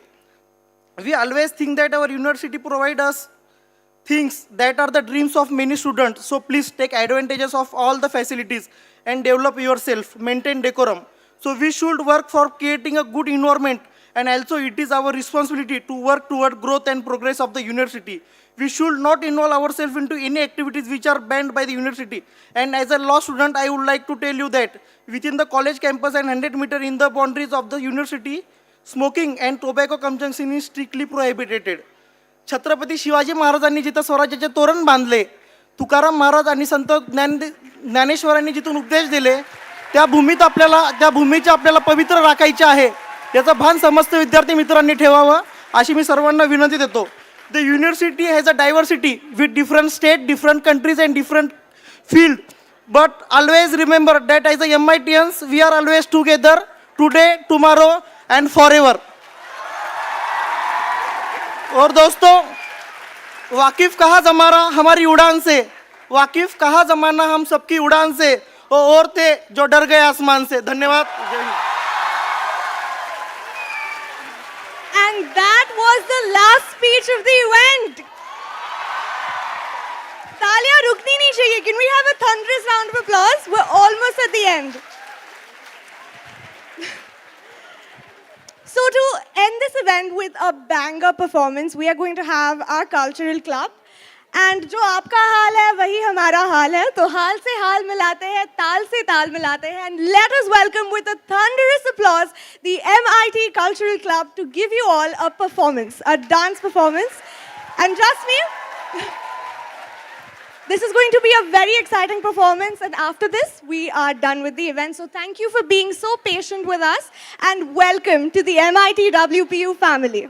We always think that our university provides us things that are the dreams of many students. So please take advantages of all the facilities and develop yourself, maintain decorum. So we should work for creating a good environment, and also it is our responsibility to work toward growth and progress of the university. We should not involve ourselves into any activities which are banned by the university. And as a law student, I would like to tell you that within the college campus and 100 meters in the boundaries of the university, smoking and tobacco consumption is strictly prohibited. Chhatrapati Shivaji महाराजांनी जिथं स्वराज्याचे तोरण बांधले, तुकाराम महाराज आणि संत ज्ञानेश्वरांनी जिथून उपदेश दिले त्या भूमीची आपल्याला पवित्र राखायची आहे, याचं भान समस्त विद्यार्थी मित्रांनी ठेवावं अशी मी सर्वांना विनंती देतो. The university has a diversity with different state, different countries and different field. But always remember that as a MITians, we are always together today, tomorrow and forever. और दोस्तों, वाकिफ कहा जमाना हमारी उड़ान से, वाकिफ कहा जमाना हम सबकी उड़ान से, और थे जो डर गए आसमान से. धन्यवाद. And that was the last speech of the event. तालियां रुकनी नहीं चाहिए. Can we have a thunderous round of applause? We're almost at the end. So to end this event with a banger performance, we are going to have our cultural club. And जो आपका हाल है वही हमारा हाल है, तो हाल से हाल मिलाते हैं, ताल से ताल मिलाते हैं. And let us welcome with a thunderous applause the MIT Cultural Club to give you all a performance, a dance performance. And trust me, this is going to be a very exciting performance, and after this we are done with the event. So thank you for being so patient with us, and welcome to the MIT-WPU family.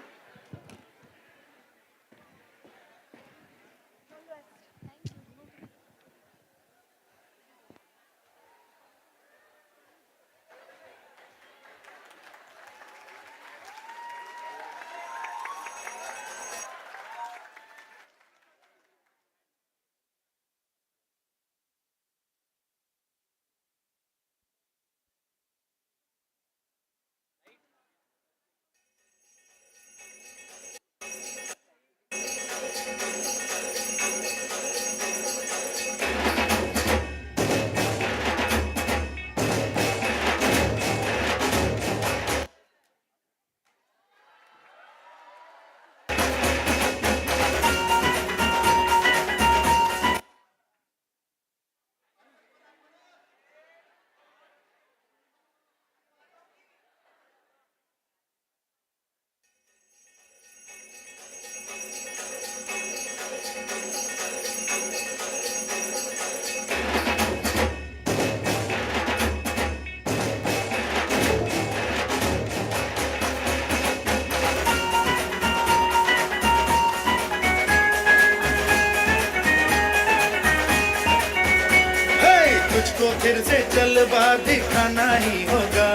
तुझको फिर से जलवा दिखाना ही होगा,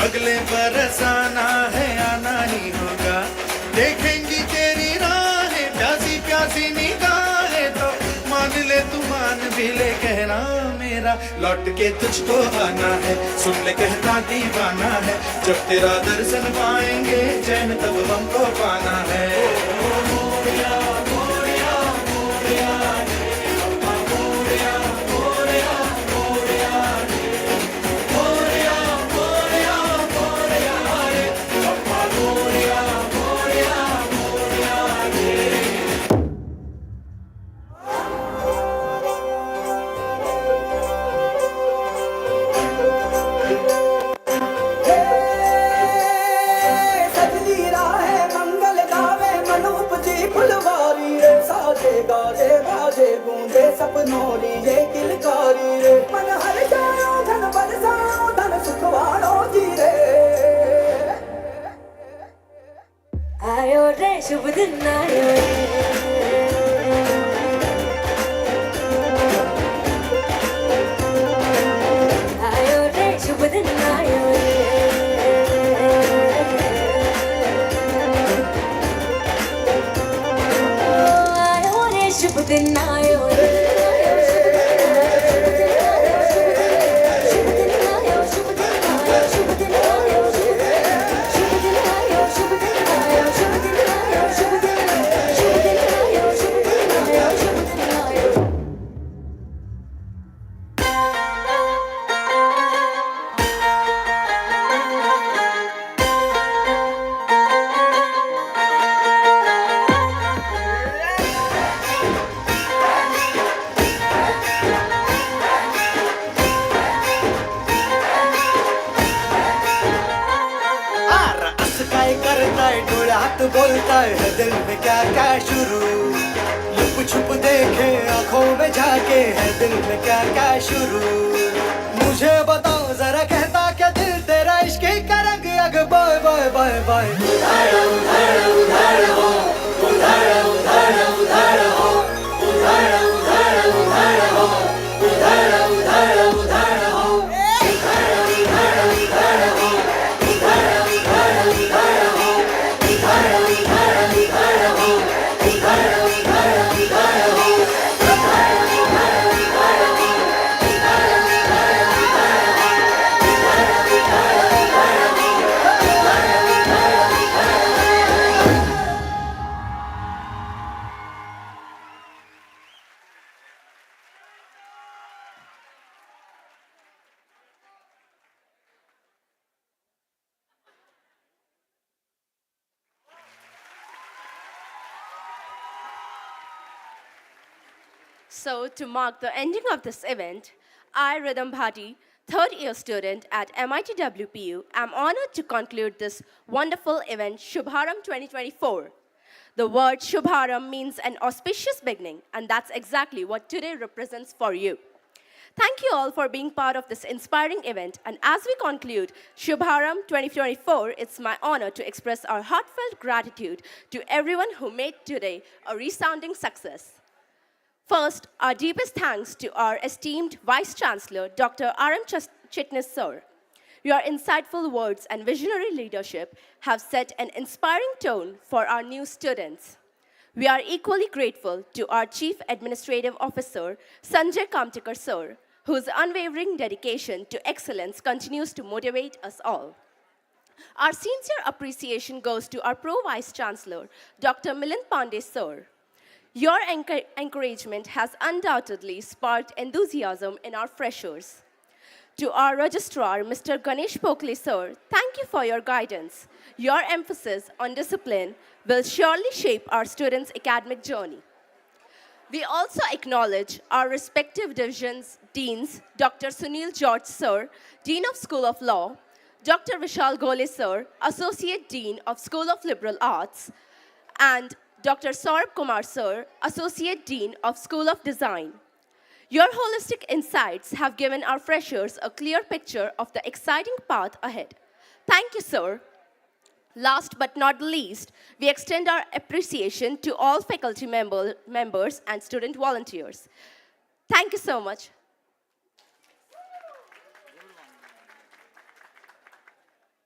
अगले बरस आना है आना ही होगा. देखेंगी तेरी राहें प्यासी प्यासी निगाहें, तो मान ले तू मान भी ले कहना मेरा, लौट के तुझको आना है. सुन ले कहता दीवाना है, जब तेरा दर्शन पाएंगे चैन तब हमको पाना है. आयो रे शुभ दिन आयो रे, आयो रे शुभ दिन आयो रे, आयो रे शुभ दिन आयो रे. बोलता है दिल में क्या क्या शुरू, लुप छुप देखे आंखों में जाके है दिल में क्या क्या शुरू मुझे बताओ जरा कहता क्या दिल तेरा इश्क का रंग अग बाय बाय बाय बाय उधार उधार उधार हो उधार उधार उधार हो उधार उधार उधार हो उधार उधार उधार हो उधार उधार उधार हो उधार उधार उधार हो उधार उधार उधार हो उधार उधार उधार हो So, to mark the ending of this event, I, Rhythm Bhati, third-year student at MIT-WPU, am honored to conclude this wonderful event, Shubharambh 2024. The word Shubharambh means an auspicious beginning, and that's exactly what today represents for you. Thank you all for being part of this inspiring event, and as we conclude Shubharambh 2024, it's my honor to express our heartfelt gratitude to everyone who made today a resounding success. First, our deepest thanks to our esteemed Vice Chancellor, Dr. R.M. Chitnis Sir. Your insightful words and visionary leadership have set an inspiring tone for our new students. We are equally grateful to our Chief Administrative Officer, Sanjay Kamtekar Sir, whose unwavering dedication to excellence continues to motivate us all. Our sincere appreciation goes to our Pro Vice Chancellor, Dr. Milind Pandey Sir. Your encouragement has undoubtedly sparked enthusiasm in our freshers. To our registrar, Mr. Ganesh Pokle Sir, thank you for your guidance. Your emphasis on discipline will surely shape our students' academic journey. We also acknowledge our respective divisions' deans, Dr. Sunil George Sir, Dean of School of Law, Dr. Vishal Gole Sir, Associate Dean of School of Liberal Arts, and Dr. Saurabh Kumar Sir, Associate Dean of School of Design. Your holistic insights have given our freshers a clear picture of the exciting path ahead. Thank you, sir. Last but not least, we extend our appreciation to all faculty members and student volunteers. Thank you so much.